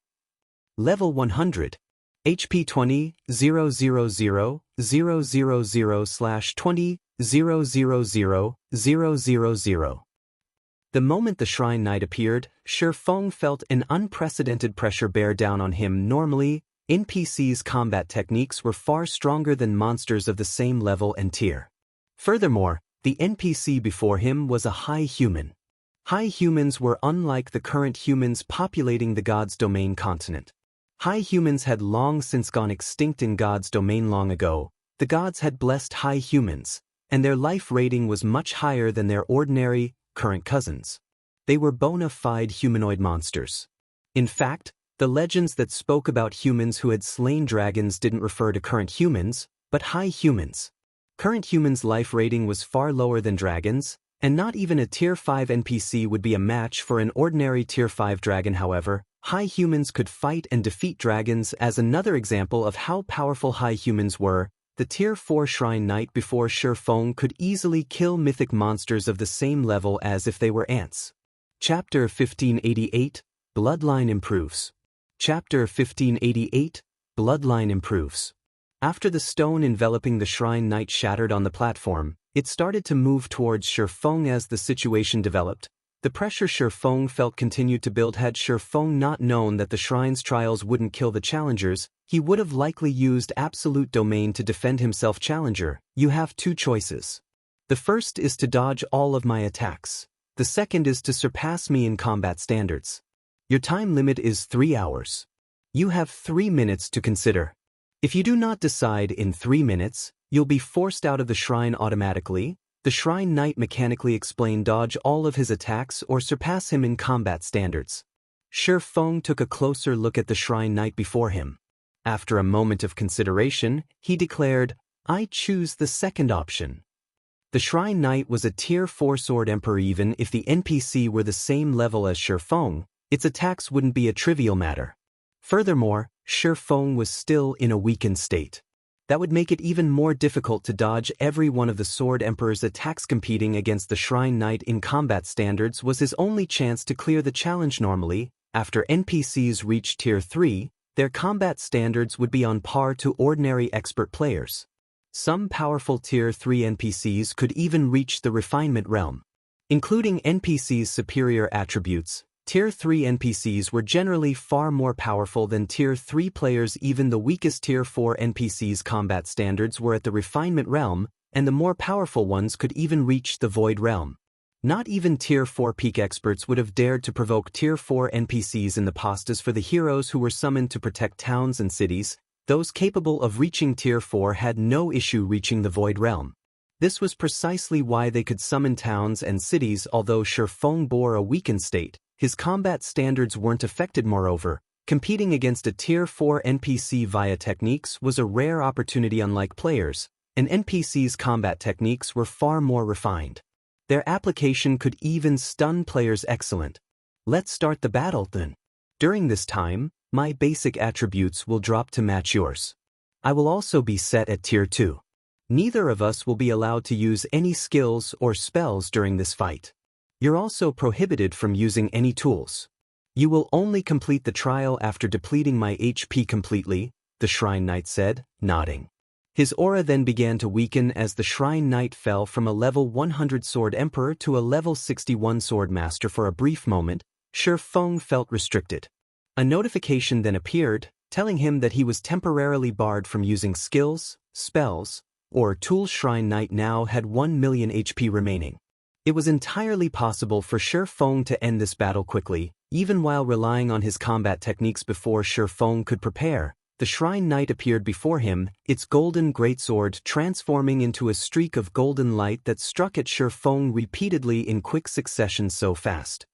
Level 100. HP 20, 000, 000/20, 000, 000. The moment the Shrine Knight appeared, Feng felt an unprecedented pressure bear down on him. Normally, NPCs' combat techniques were far stronger than monsters of the same level and tier. Furthermore, the NPC before him was a high human. High humans were unlike the current humans populating the God's Domain continent. High humans had long since gone extinct in God's Domain. Long ago, the gods had blessed high humans, and their life rating was much higher than their ordinary, current cousins. They were bona fide humanoid monsters. In fact, the legends that spoke about humans who had slain dragons didn't refer to current humans, but high humans. Current humans' life rating was far lower than dragons, and not even a Tier 5 NPC would be a match for an ordinary Tier 5 dragon. However, high humans could fight and defeat dragons. As another example of how powerful high humans were, the Tier 4 Shrine Knight before Feng could easily kill mythic monsters of the same level as if they were ants. Chapter 1588, Bloodline Improves. Chapter 1588, Bloodline Improves. After the stone enveloping the Shrine Knight shattered on the platform, it started to move towards Feng. As the situation developed, the pressure Feng felt continued to build. Had Feng not known that the Shrine's trials wouldn't kill the challengers, he would have likely used Absolute Domain to defend himself. Challenger, you have 2 choices. The first is to dodge all of my attacks. The second is to surpass me in combat standards. Your time limit is 3 hours. You have 3 minutes to consider. If you do not decide in 3 minutes, you'll be forced out of the shrine automatically. The Shrine Knight mechanically explained. Dodge all of his attacks or surpass him in combat standards. Feng took a closer look at the Shrine Knight before him. After a moment of consideration, he declared, I choose the second option. The Shrine Knight was a Tier 4 Sword Emperor. Even if the NPC were the same level as Feng, its attacks wouldn't be a trivial matter. Furthermore, Feng was still in a weakened state. That would make it even more difficult to dodge every one of the Sword Emperor's attacks. Competing against the Shrine Knight in combat standards was his only chance to clear the challenge. Normally, after NPCs reached Tier 3, their combat standards would be on par to ordinary expert players. Some powerful Tier 3 NPCs could even reach the refinement realm. Including NPCs' superior attributes, Tier 3 NPCs were generally far more powerful than Tier 3 players. Even the weakest Tier 4 NPCs' combat standards were at the refinement realm, and the more powerful ones could even reach the void realm. Not even Tier 4 peak experts would have dared to provoke Tier 4 NPCs in the past. As for the heroes who were summoned to protect towns and cities, those capable of reaching Tier 4 had no issue reaching the void realm. This was precisely why they could summon towns and cities. Although Feng bore a weakened state, his combat standards weren't affected. Moreover, competing against a Tier 4 NPC via techniques was a rare opportunity. Unlike players, an NPC's combat techniques were far more refined. Their application could even stun players. Excellent. Let's start the battle then. During this time, my basic attributes will drop to match yours. I will also be set at Tier 2. Neither of us will be allowed to use any skills or spells during this fight. You're also prohibited from using any tools. You will only complete the trial after depleting my HP completely, the Shrine Knight said, nodding. His aura then began to weaken as the Shrine Knight fell from a level 100 Sword Emperor to a level 61 Sword Master. For a brief moment, Feng felt restricted. A notification then appeared, telling him that he was temporarily barred from using skills, spells, or tools. Shrine Knight now had 1 million HP remaining. It was entirely possible for Feng to end this battle quickly, even while relying on his combat techniques. Before Feng could prepare, the Shrine Knight appeared before him, its golden greatsword transforming into a streak of golden light that struck at Feng repeatedly in quick succession so fast.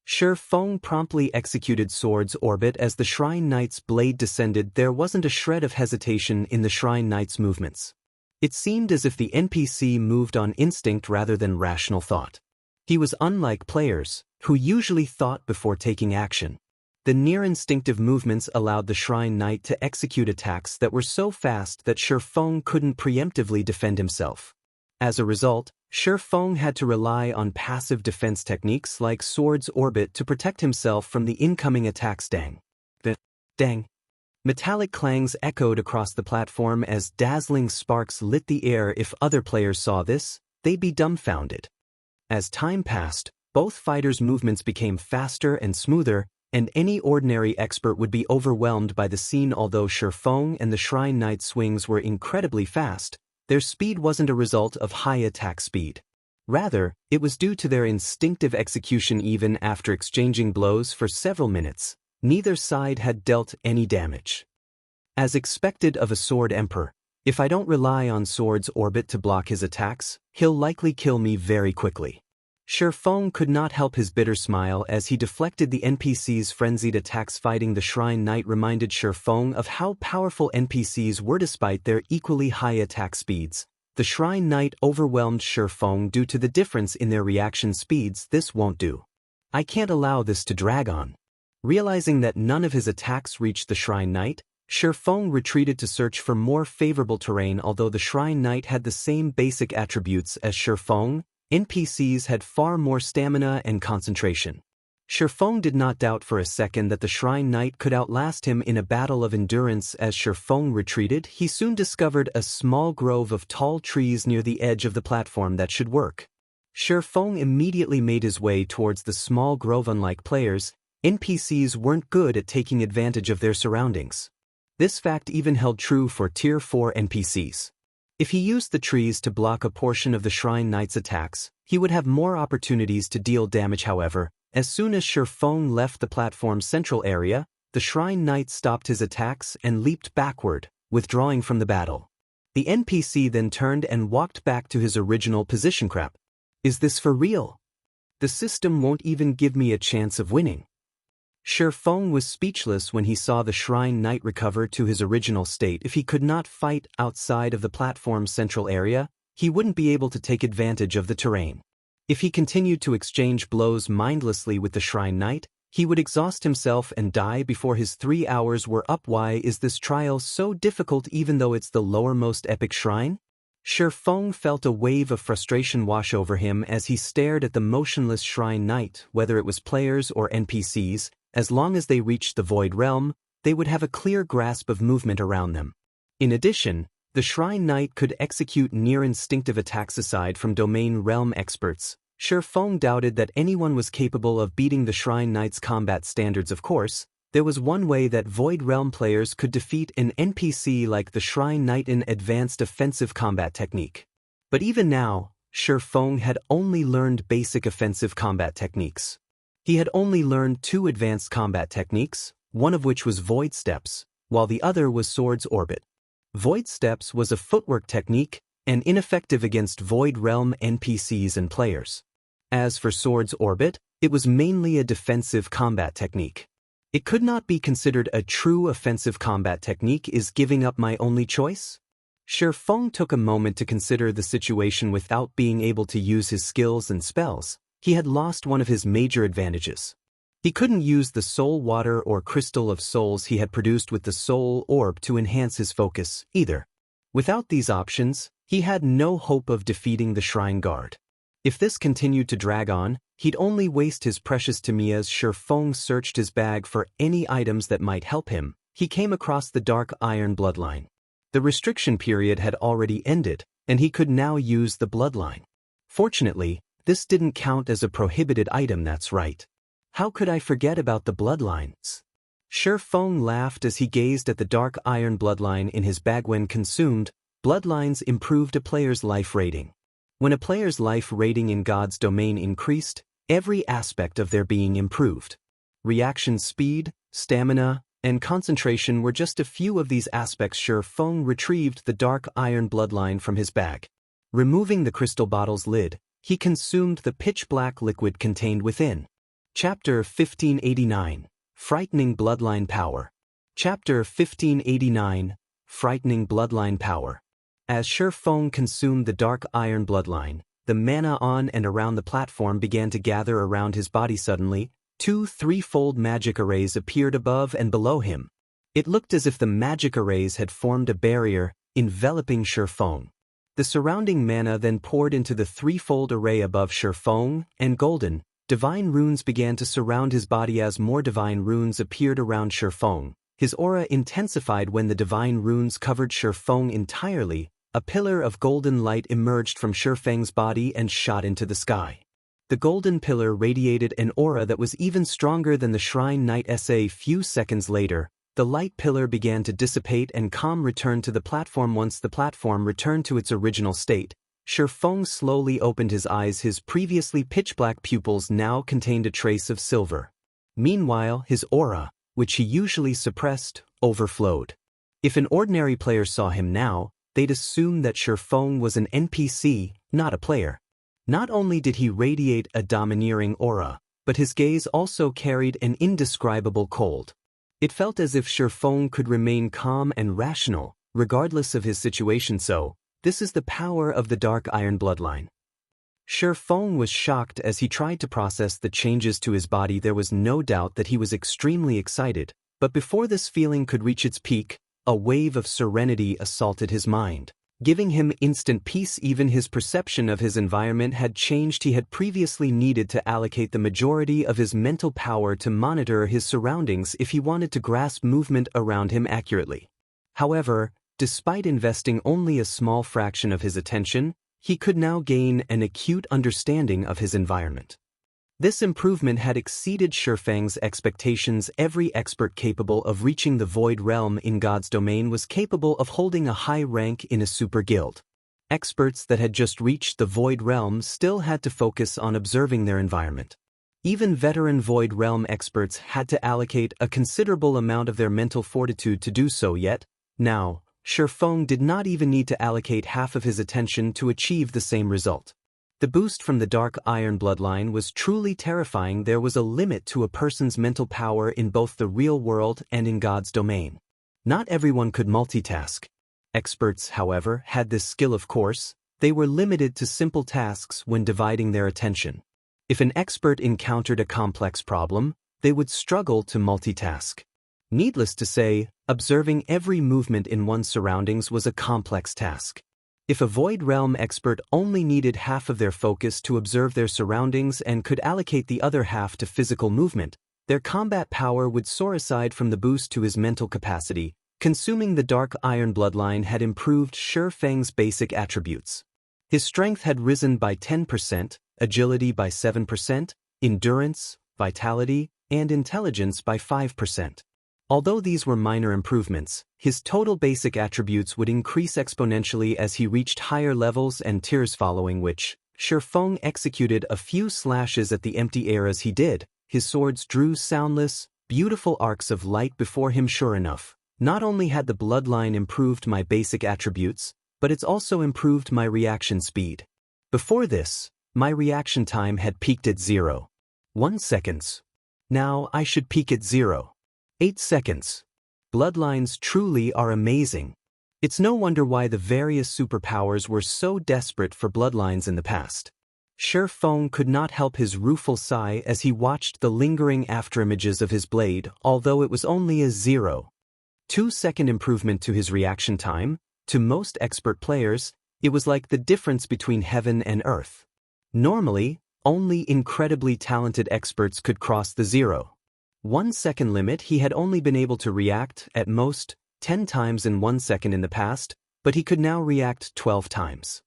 Feng promptly executed Sword's Orbit as the Shrine Knight's blade descended. There wasn't a shred of hesitation in the Shrine Knight's movements. It seemed as if the NPC moved on instinct rather than rational thought. He was unlike players, who usually thought before taking action. The near-instinctive movements allowed the Shrine Knight to execute attacks that were so fast that Feng couldn't preemptively defend himself. As a result, Feng had to rely on passive defense techniques like Sword's Orbit to protect himself from the incoming attacks. Dang. Dang. Metallic clangs echoed across the platform as dazzling sparks lit the air. If other players saw this, they'd be dumbfounded. As time passed, both fighters' movements became faster and smoother, and any ordinary expert would be overwhelmed by the scene. Although Feng and the Shrine Knight's swings were incredibly fast, their speed wasn't a result of high attack speed. Rather, it was due to their instinctive execution. Even after exchanging blows for several minutes, neither side had dealt any damage. As expected of a Sword Emperor, if I don't rely on Sword's Orbit to block his attacks, he'll likely kill me very quickly. Feng could not help his bitter smile as he deflected the NPC's frenzied attacks. Fighting the Shrine Knight reminded Feng of how powerful NPCs were despite their equally high attack speeds. The Shrine Knight overwhelmed Feng due to the difference in their reaction speeds. This won't do. I can't allow this to drag on. Realizing that none of his attacks reached the Shrine Knight, Feng retreated to search for more favorable terrain. Although the Shrine Knight had the same basic attributes as Feng, NPCs had far more stamina and concentration. Feng did not doubt for a second that the Shrine Knight could outlast him in a battle of endurance. As Feng retreated, he soon discovered a small grove of tall trees near the edge of the platform that should work. Feng immediately made his way towards the small grove. Unlike players, NPCs weren't good at taking advantage of their surroundings. This fact even held true for Tier 4 NPCs. If he used the trees to block a portion of the Shrine Knight's attacks, he would have more opportunities to deal damage. However, as soon as Feng left the platform's central area, the Shrine Knight stopped his attacks and leaped backward, withdrawing from the battle. The NPC then turned and walked back to his original position. Crap. Is this for real? The system won't even give me a chance of winning. Feng was speechless when he saw the Shrine Knight recover to his original state. If he could not fight outside of the platform's central area, he wouldn't be able to take advantage of the terrain. If he continued to exchange blows mindlessly with the Shrine Knight, he would exhaust himself and die before his 3 hours were up. Why is this trial so difficult even though it's the lowermost epic shrine? Feng felt a wave of frustration wash over him as he stared at the motionless Shrine Knight. Whether it was players or NPCs, as long as they reached the Void Realm, they would have a clear grasp of movement around them. In addition, the Shrine Knight could execute near-instinctive attacks. Aside from Domain Realm experts, Feng doubted that anyone was capable of beating the Shrine Knight's combat standards. Of course, there was one way that Void Realm players could defeat an NPC like the Shrine Knight: in advanced offensive combat technique. But even now, Feng had only learned basic offensive combat techniques. He had only learned 2 advanced combat techniques, one of which was Void Steps, while the other was Sword's Orbit. Void Steps was a footwork technique and ineffective against Void Realm NPCs and players. As for Sword's Orbit, it was mainly a defensive combat technique. It could not be considered a true offensive combat technique. Is giving up my only choice? Feng took a moment to consider the situation. Without being able to use his skills and spells, he had lost one of his major advantages. He couldn't use the soul water or crystal of souls he had produced with the soul orb to enhance his focus, either. Without these options, He had no hope of defeating the Shrine Guard. If this continued to drag on, he'd only waste his precious time as Feng searched his bag for any items that might help him. He came across the Dark Iron Bloodline. The restriction period had already ended, and he could now use the Bloodline. Fortunately, this didn't count as a prohibited item, that's right. How could I forget about the Bloodlines? Feng laughed as he gazed at the Dark Iron Bloodline in his bag. When consumed, Bloodlines improved a player's life rating. When a player's life rating in God's domain increased, every aspect of their being improved. Reaction speed, stamina, and concentration were just a few of these aspects. Feng retrieved the Dark Iron Bloodline from his bag. Removing the crystal bottle's lid, he consumed the pitch-black liquid contained within. Chapter 1589. Frightening Bloodline Power. Chapter 1589. Frightening Bloodline Power. As Feng consumed the Dark Iron Bloodline, the mana on and around the platform began to gather around his body. Suddenly, two threefold magic arrays appeared above and below him. It looked as if the magic arrays had formed a barrier, enveloping Feng. The surrounding mana then poured into the threefold array above Feng, and golden, divine runes began to surround his body. As more divine runes appeared around Feng, his aura intensified. When the divine runes covered Feng entirely, a pillar of golden light emerged from Feng's body and shot into the sky. The golden pillar radiated an aura that was even stronger than the Shrine Knight. A few seconds later, the light pillar began to dissipate and calm returned to the platform. Once the platform returned to its original state, Feng slowly opened his eyes. His previously pitch-black pupils now contained a trace of silver. Meanwhile, his aura, which he usually suppressed, overflowed. If an ordinary player saw him now, they'd assume that Feng was an NPC, not a player. Not only did he radiate a domineering aura, but his gaze also carried an indescribable cold. It felt as if Feng could remain calm and rational, regardless of his situation. So, this is the power of the Dark Iron Bloodline. Feng was shocked as he tried to process the changes to his body. There was no doubt that he was extremely excited, but before this feeling could reach its peak, a wave of serenity assaulted his mind, giving him instant peace. Even his perception of his environment had changed. He had previously needed to allocate the majority of his mental power to monitor his surroundings if he wanted to grasp movement around him accurately. However, despite investing only a small fraction of his attention, he could now gain an acute understanding of his environment. This improvement had exceeded Feng's expectations. Every expert capable of reaching the Void Realm in God's domain was capable of holding a high rank in a super guild. Experts that had just reached the Void Realm still had to focus on observing their environment. Even veteran Void Realm experts had to allocate a considerable amount of their mental fortitude to do so. Yet, now, Feng did not even need to allocate half of his attention to achieve the same result. The boost from the Dark Iron Bloodline was truly terrifying. There was a limit to a person's mental power in both the real world and in God's domain. Not everyone could multitask. Experts, however, had this skill. Of course, they were limited to simple tasks when dividing their attention. If an expert encountered a complex problem, they would struggle to multitask. Needless to say, observing every movement in one's surroundings was a complex task. If a Void Realm expert only needed half of their focus to observe their surroundings and could allocate the other half to physical movement, their combat power would soar. Aside from the boost to his mental capacity, consuming the Dark Iron Bloodline had improved Feng's basic attributes. His strength had risen by 10%, agility by 7%, endurance, vitality, and intelligence by 5%. Although these were minor improvements, his total basic attributes would increase exponentially as he reached higher levels and tiers, following which, Feng executed a few slashes at the empty air. As he did, his swords drew soundless, beautiful arcs of light before him. Sure enough, not only had the bloodline improved my basic attributes, but it's also improved my reaction speed. Before this, my reaction time had peaked at 0.1 seconds. Now I should peak at 0.8 seconds. Bloodlines truly are amazing. It's no wonder why the various superpowers were so desperate for bloodlines in the past. Feng could not help his rueful sigh as he watched the lingering afterimages of his blade. Although it was only a 0.2 second improvement to his reaction time, to most expert players, It was like the difference between heaven and earth. Normally, only incredibly talented experts could cross the 0.1 second limit. He had only been able to react, at most, 10 times in 1 second in the past, but he could now react 12 times.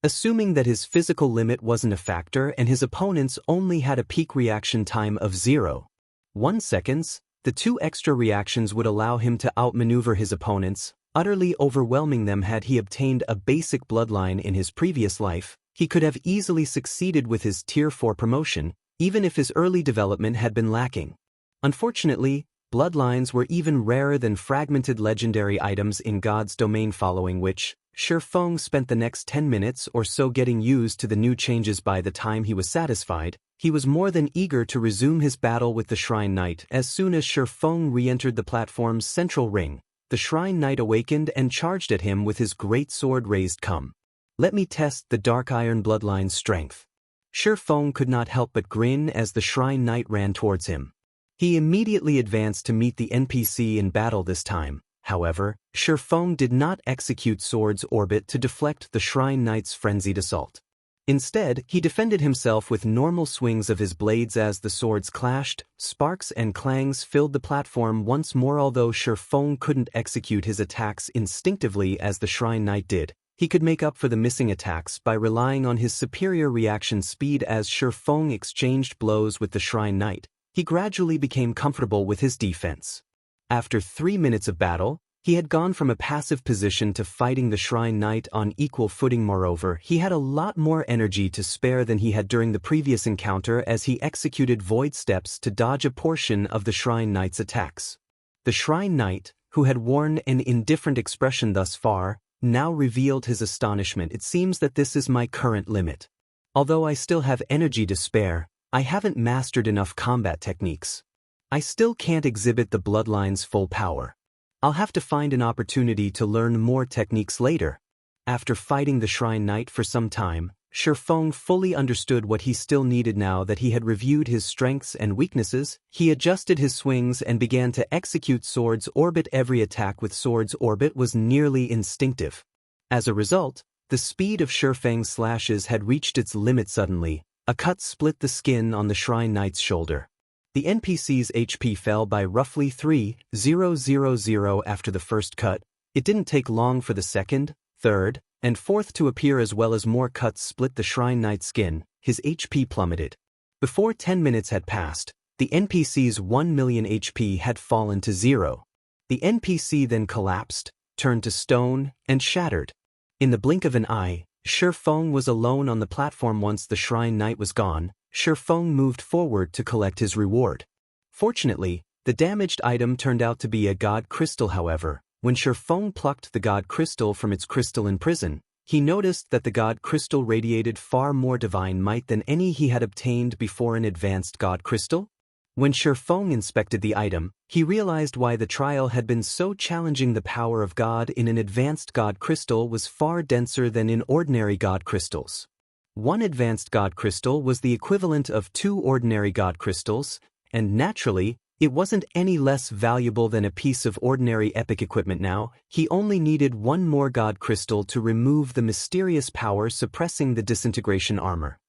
Assuming that his physical limit wasn't a factor and his opponents only had a peak reaction time of 0.1 seconds, the 2 extra reactions would allow him to outmaneuver his opponents, utterly overwhelming them. Had he obtained a basic bloodline in his previous life, he could have easily succeeded with his Tier 4 promotion, even if his early development had been lacking. Unfortunately, bloodlines were even rarer than fragmented legendary items in God's domain, following which, Feng spent the next 10 minutes or so getting used to the new changes. By the time he was satisfied, he was more than eager to resume his battle with the Shrine Knight. As soon as Feng re-entered the platform's central ring, the Shrine Knight awakened and charged at him with his great sword raised. "Come. Let me test the Dark Iron bloodline's strength." Feng could not help but grin as the Shrine Knight ran towards him. He immediately advanced to meet the NPC in battle. This time, however, Feng did not execute Sword's Orbit to deflect the Shrine Knight's frenzied assault. Instead, he defended himself with normal swings of his blades. As the swords clashed, sparks and clangs filled the platform once more. Although Feng couldn't execute his attacks instinctively as the Shrine Knight did, he could make up for the missing attacks by relying on his superior reaction speed. As Feng exchanged blows with the Shrine Knight, he gradually became comfortable with his defense. After 3 minutes of battle, he had gone from a passive position to fighting the Shrine Knight on equal footing. Moreover, he had a lot more energy to spare than he had during the previous encounter as he executed void steps to dodge a portion of the Shrine Knight's attacks. The Shrine Knight, who had worn an indifferent expression thus far, now revealed his astonishment. "It seems that this is my current limit. Although I still have energy to spare, I haven't mastered enough combat techniques. I still can't exhibit the bloodline's full power. I'll have to find an opportunity to learn more techniques later." After fighting the Shrine Knight for some time, Feng fully understood what he still needed. Now that he had reviewed his strengths and weaknesses, he adjusted his swings and began to execute Sword's Orbit. Every attack with Sword's Orbit was nearly instinctive. As a result, the speed of Feng's slashes had reached its limit. Suddenly, a cut split the skin on the Shrine Knight's shoulder. The NPC's HP fell by roughly 3,000 after the first cut. It didn't take long for the second, third, and fourth to appear, as well as more cuts split the Shrine Knight's skin. His HP plummeted. Before 10 minutes had passed, the NPC's 1 million HP had fallen to 0. The NPC then collapsed, turned to stone, and shattered. In the blink of an eye, Feng was alone on the platform. Once the Shrine Knight was gone, Feng moved forward to collect his reward. Fortunately, the damaged item turned out to be a God Crystal. However, when Feng plucked the God Crystal from its crystalline prison, he noticed that the God Crystal radiated far more divine might than any he had obtained before. An advanced God Crystal? When Feng inspected the item, he realized why the trial had been so challenging. The power of God in an advanced God Crystal was far denser than in ordinary God Crystals. One advanced God Crystal was the equivalent of 2 ordinary God Crystals, and naturally, it wasn't any less valuable than a piece of ordinary epic equipment. Now, he only needed 1 more God Crystal to remove the mysterious power suppressing the disintegration armor.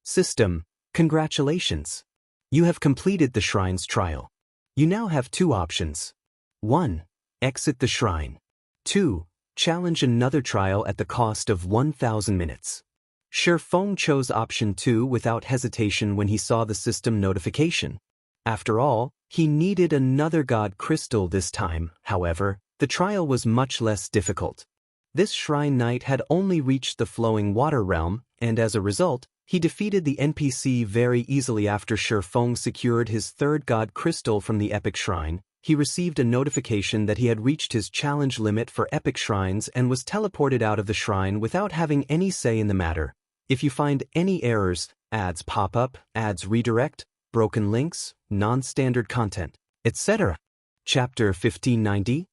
System, congratulations! You have completed the Shrine's trial. You now have 2 options. 1. Exit the Shrine. 2. Challenge another trial at the cost of 1,000 minutes. Feng chose option 2 without hesitation when he saw the system notification. After all, he needed another God Crystal this time. However, the trial was much less difficult. This Shrine Knight had only reached the flowing water realm, and as a result, he defeated the NPC very easily. After Feng secured his 3rd God Crystal from the Epic Shrine, he received a notification that he had reached his challenge limit for Epic Shrines and was teleported out of the shrine without having any say in the matter. If you find any errors, ads pop up, ads redirect, broken links, non-standard content, etc. Chapter 1590,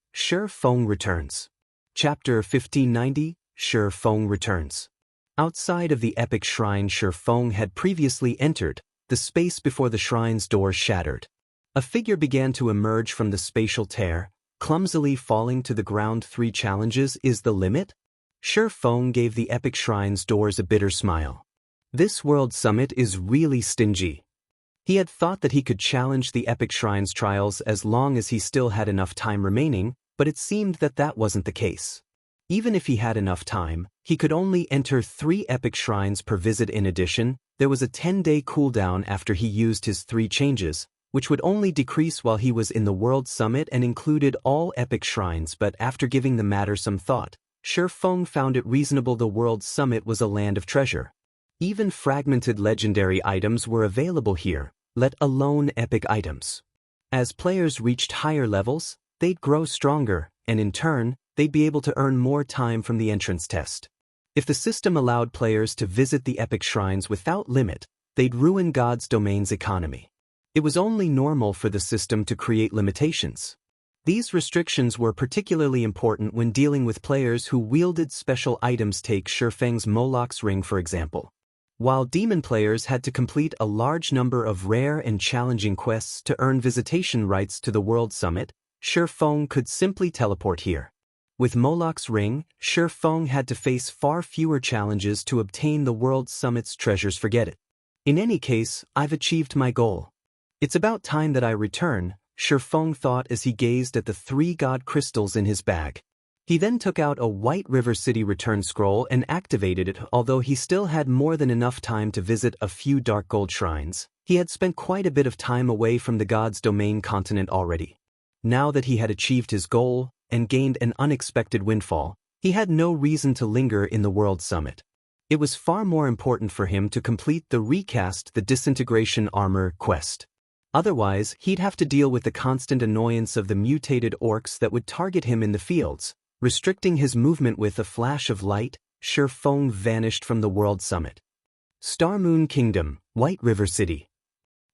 Feng returns. Chapter 1590, Feng returns. Outside of the Epic Shrine Feng had previously entered, the space before the shrine's door shattered. A figure began to emerge from the spatial tear, clumsily falling to the ground. 3 challenges is the limit? Feng gave the Epic Shrine's doors a bitter smile. This World Summit is really stingy. He had thought that he could challenge the Epic Shrine's trials as long as he still had enough time remaining, but it seemed that that wasn't the case. Even if he had enough time, he could only enter 3 Epic Shrines per visit. In addition, there was a 10-day cooldown after he used his 3 changes, which would only decrease while he was in the World Summit and included all Epic Shrines. But after giving the matter some thought, Feng found it reasonable. The World Summit was a land of treasure. Even fragmented legendary items were available here, let alone epic items. As players reached higher levels, they'd grow stronger, and in turn, they'd be able to earn more time from the entrance test. If the system allowed players to visit the epic shrines without limit, they'd ruin God's domain's economy. It was only normal for the system to create limitations. These restrictions were particularly important when dealing with players who wielded special items. Take Feng's Moloch's Ring for example. While demon players had to complete a large number of rare and challenging quests to earn visitation rights to the World Summit, Feng could simply teleport here. With Moloch's Ring, Feng had to face far fewer challenges to obtain the World Summit's treasures. Forget it. In any case, I've achieved my goal. It's about time that I return, Feng thought as he gazed at the 3 god crystals in his bag. He then took out a White River City return scroll and activated it. Although he still had more than enough time to visit a few dark gold shrines, he had spent quite a bit of time away from the God's Domain continent already. Now that he had achieved his goal and gained an unexpected windfall, he had no reason to linger in the World Summit. It was far more important for him to complete the the Disintegration armor quest. Otherwise, he'd have to deal with the constant annoyance of the mutated orcs that would target him in the fields, restricting his movement. With a flash of light, Feng vanished from the World Summit. Star Moon Kingdom, White River City.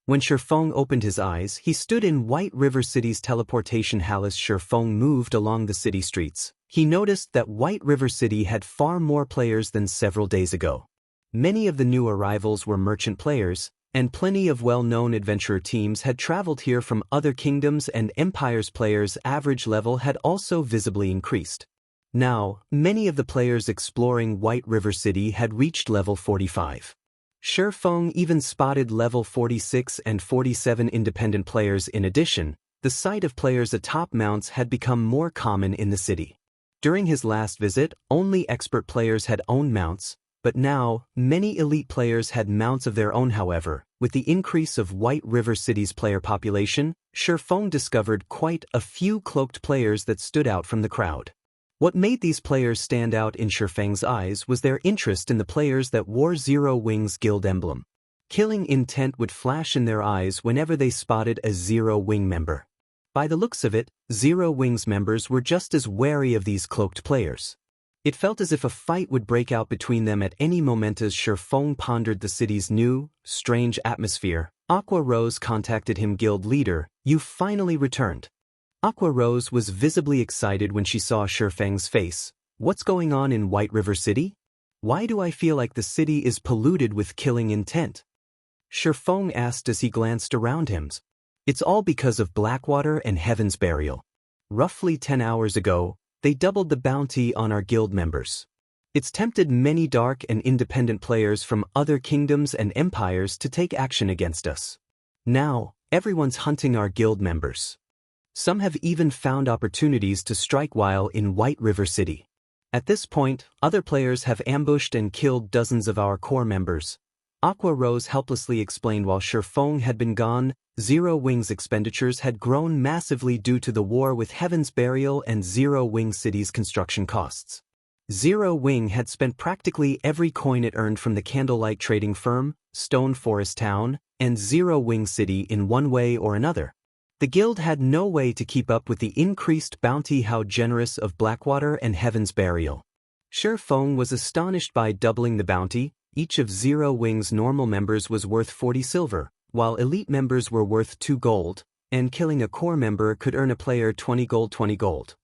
When Feng opened his eyes, he stood in White River City's teleportation palace. Feng moved along the city streets. He noticed that White River City had far more players than several days ago. Many of the new arrivals were merchant players, and plenty of well-known adventurer teams had traveled here from other kingdoms and empires. Players' average level had also visibly increased. Now, many of the players exploring White River City had reached level 45. Feng even spotted level 46 and 47 independent players. In addition, the sight of players atop mounts had become more common in the city. During his last visit, only expert players had owned mounts, but now, many elite players had mounts of their own. However, with the increase of White River City's player population, Feng discovered quite a few cloaked players that stood out from the crowd. What made these players stand out in Feng's eyes was their interest in the players that wore Zero Wings guild emblem. Killing intent would flash in their eyes whenever they spotted a Zero Wing member. By the looks of it, Zero Wings members were just as wary of these cloaked players. It felt as if a fight would break out between them at any moment. As Feng pondered the city's new, strange atmosphere, Aqua Rose contacted him. Guild leader, you finally returned. Aqua Rose was visibly excited when she saw Feng's face. What's going on in White River City? Why do I feel like the city is polluted with killing intent? Feng asked as he glanced around him. It's all because of Blackwater and Heaven's Burial. Roughly 10 hours ago, they doubled the bounty on our guild members. It's tempted many dark and independent players from other kingdoms and empires to take action against us. Now, everyone's hunting our guild members. Some have even found opportunities to strike while in White River City. At this point, other players have ambushed and killed dozens of our core members. Aqua Rose helplessly explained. While Feng had been gone, Zero Wing's expenditures had grown massively due to the war with Heaven's Burial and Zero Wing City's construction costs. Zero Wing had spent practically every coin it earned from the Candlelight Trading Firm, Stone Forest Town, and Zero Wing City in one way or another. The guild had no way to keep up with the increased bounty. How generous of Blackwater and Heaven's Burial. Feng was astonished by doubling the bounty. Each of Zero Wing's normal members was worth 40 silver, while elite members were worth 2 gold, and killing a core member could earn a player 20 gold.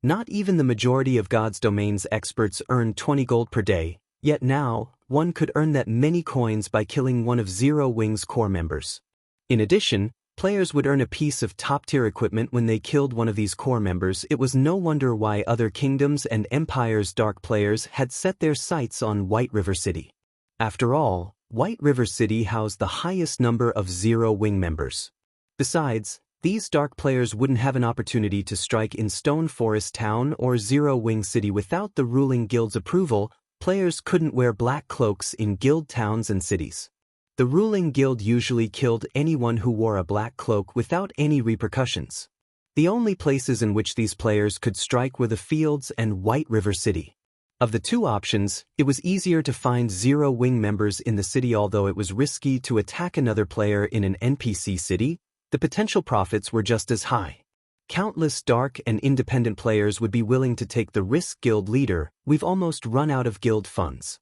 Not even the majority of God's Domain's experts earned 20 gold per day, yet now, one could earn that many coins by killing one of Zero Wing's core members. In addition, Players would earn a piece of top-tier equipment when they killed one of these core members. It was no wonder why other kingdoms and empires' dark players had set their sights on White River City. After all, White River City housed the highest number of Zero-Wing members. Besides, these dark players wouldn't have an opportunity to strike in Stone Forest Town or Zero-Wing City without the ruling guild's approval. Players couldn't wear black cloaks in guild towns and cities. The ruling guild usually killed anyone who wore a black cloak without any repercussions. The only places in which these players could strike were the fields and White River City. Of the two options, it was easier to find Zero-Wing members in the city. Although it was risky to attack another player in an NPC city, the potential profits were just as high. Countless dark and independent players would be willing to take the risk. Guild leader, we've almost run out of guild funds.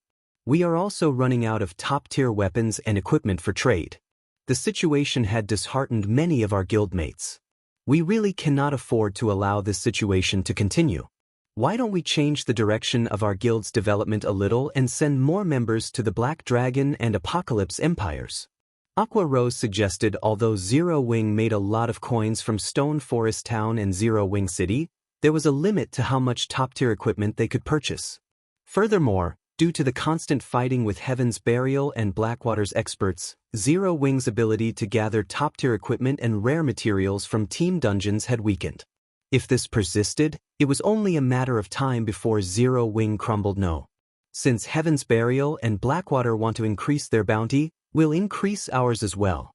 We are also running out of top-tier weapons and equipment for trade. The situation had disheartened many of our guildmates. We really cannot afford to allow this situation to continue. Why don't we change the direction of our guild's development a little and send more members to the Black Dragon and Apocalypse empires? Aqua Rose suggested. Although Zero-Wing made a lot of coins from Stone Forest Town and Zero-Wing City, there was a limit to how much top-tier equipment they could purchase. Furthermore, due to the constant fighting with Heaven's Burial and Blackwater's experts, Zero-Wing's ability to gather top-tier equipment and rare materials from team dungeons had weakened. If this persisted, it was only a matter of time before Zero-Wing crumbled. No. Since Heaven's Burial and Blackwater want to increase their bounty, we'll increase ours as well.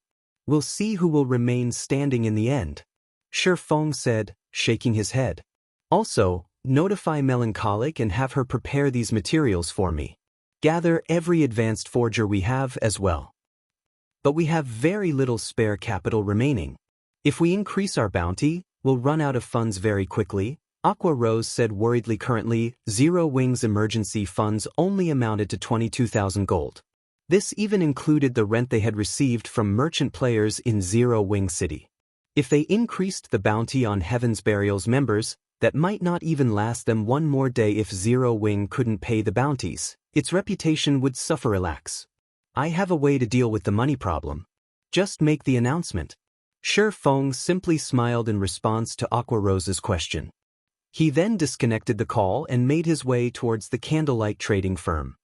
We'll see who will remain standing in the end. Sure, Feng said, shaking his head. Also, notify Melancholic and have her prepare these materials for me. Gather every advanced forger we have as well. But we have very little spare capital remaining. If we increase our bounty, we'll run out of funds very quickly, Aqua Rose said worriedly. Currently, Zero-Wing's emergency funds only amounted to 22,000 gold. This even included the rent they had received from merchant players in Zero-Wing City. If they increased the bounty on Heaven's Burial's members, that might not even last them one more day. If Zero-Wing couldn't pay the bounties, its reputation would suffer. Relax. I have a way to deal with the money problem. Just make the announcement. Sure, Feng simply smiled in response to Aqua Rose's question. He then disconnected the call and made his way towards the candlelight trading firm.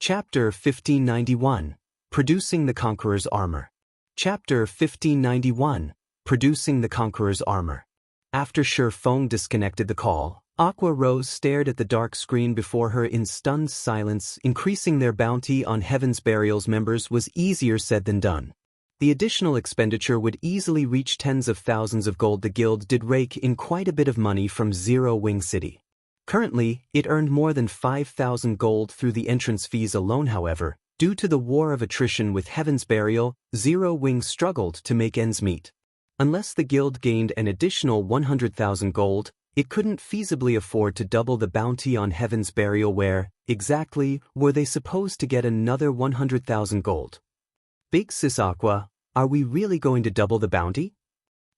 Chapter 1591. Producing the Conqueror's Armor. Chapter 1591. Producing the Conqueror's Armor. After Sure Feng disconnected the call, Aqua Rose stared at the dark screen before her in stunned silence. Increasing their bounty on Heaven's Burial's members was easier said than done. The additional expenditure would easily reach tens of thousands of gold. The guild did rake in quite a bit of money from Zero-Wing City. Currently, it earned more than 5,000 gold through the entrance fees alone. However, due to the war of attrition with Heaven's Burial, Zero-Wing struggled to make ends meet. Unless the guild gained an additional 100,000 gold, it couldn't feasibly afford to double the bounty on Heaven's Burial. Where, exactly, were they supposed to get another 100,000 gold? Big Sis Aqua, are we really going to double the bounty?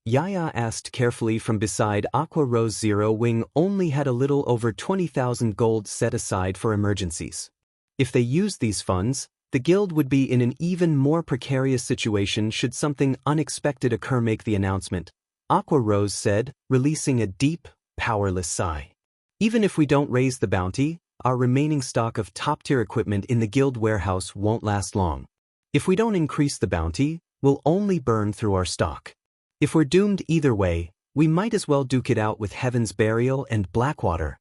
Yaya asked carefully from beside Aqua Rose. Zero-Wing only had a little over 20,000 gold set aside for emergencies. If they used these funds, the guild would be in an even more precarious situation should something unexpected occur. Make the announcement, Aqua Rose said, releasing a deep, powerless sigh. Even if we don't raise the bounty, our remaining stock of top-tier equipment in the guild warehouse won't last long. If we don't increase the bounty, we'll only burn through our stock. If we're doomed either way, we might as well duke it out with Heaven's Burial and Blackwater.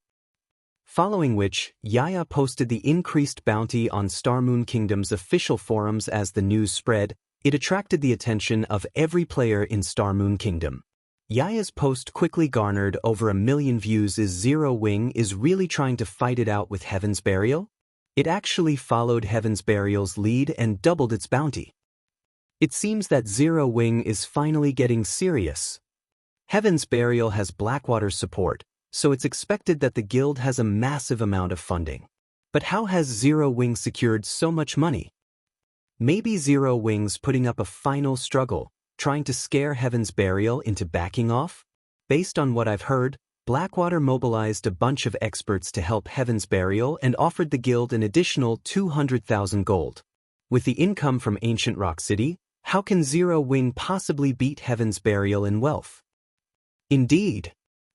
Following which, Yaya posted the increased bounty on Starmoon Kingdom's official forums. As the news spread, it attracted the attention of every player in Starmoon Kingdom. Yaya's post quickly garnered over 1 million views. Is Zero-Wing really trying to fight it out with Heaven's Burial? It actually followed Heaven's Burial's lead and doubled its bounty. It seems that Zero-Wing is finally getting serious. Heaven's Burial has Blackwater's support, so it's expected that the guild has a massive amount of funding. But how has Zero-Wing secured so much money? Maybe Zero-Wing's putting up a final struggle, trying to scare Heaven's Burial into backing off? Based on what I've heard, Blackwater mobilized a bunch of experts to help Heaven's Burial and offered the guild an additional 200,000 gold. With the income from Ancient Rock City, How can Zero Wing possibly beat Heaven's Burial in wealth? Indeed.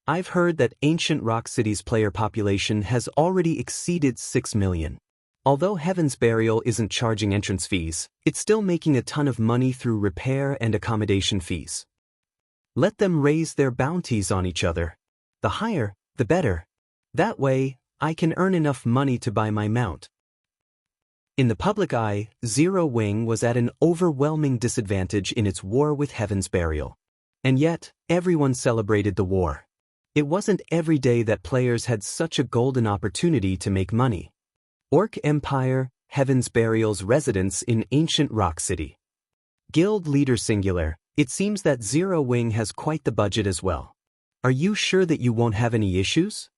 I've heard that Ancient Rock City's player population has already exceeded 6 million. Although Heaven's Burial isn't charging entrance fees, it's still making a ton of money through repair and accommodation fees. Let them raise their bounties on each other. The higher, the better. That way, I can earn enough money to buy my mount. In the public eye, Zero Wing was at an overwhelming disadvantage in its war with Heaven's Burial. And yet, everyone celebrated the war. It wasn't every day that players had such a golden opportunity to make money. Orc Empire, Heaven's Burial's residence in Ancient Rock City. Guild Leader Singular, it seems that Zero Wing has quite the budget as well. Are you sure that you won't have any issues?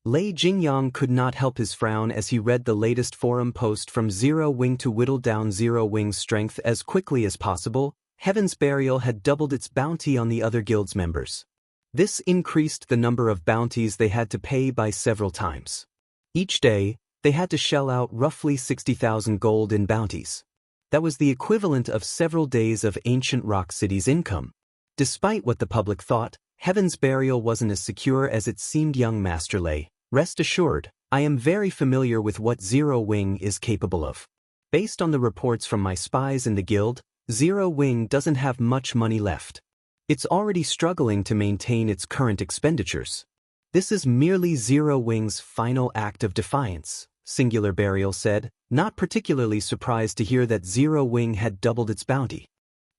Lei Jingyang could not help his frown as he read the latest forum post from Zero Wing to whittle down Zero Wing's strength as quickly as possible. Heaven's Burial had doubled its bounty on the other guild's members. This increased the number of bounties they had to pay by several times. Each day, they had to shell out roughly 60,000 gold in bounties. That was the equivalent of several days of Ancient Rock City's income. Despite what the public thought, Heaven's Burial wasn't as secure as it seemed. Young Master Lei, rest assured, I am very familiar with what Zero Wing is capable of. Based on the reports from my spies in the guild, Zero Wing doesn't have much money left. It's already struggling to maintain its current expenditures. This is merely Zero Wing's final act of defiance, Singular Burial said, not particularly surprised to hear that Zero Wing had doubled its bounty.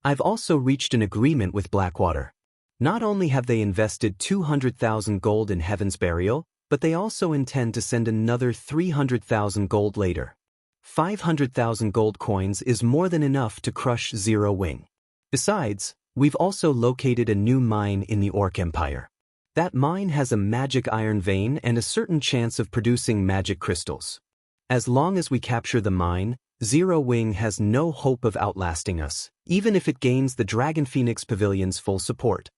I've also reached an agreement with Blackwater. Not only have they invested 200,000 gold in Heaven's Burial, but they also intend to send another 300,000 gold later. 500,000 gold coins is more than enough to crush Zero Wing. Besides, we've also located a new mine in the Orc Empire. That mine has a magic iron vein and a certain chance of producing magic crystals. As long as we capture the mine, Zero Wing has no hope of outlasting us, even if it gains the Dragon Phoenix Pavilion's full support.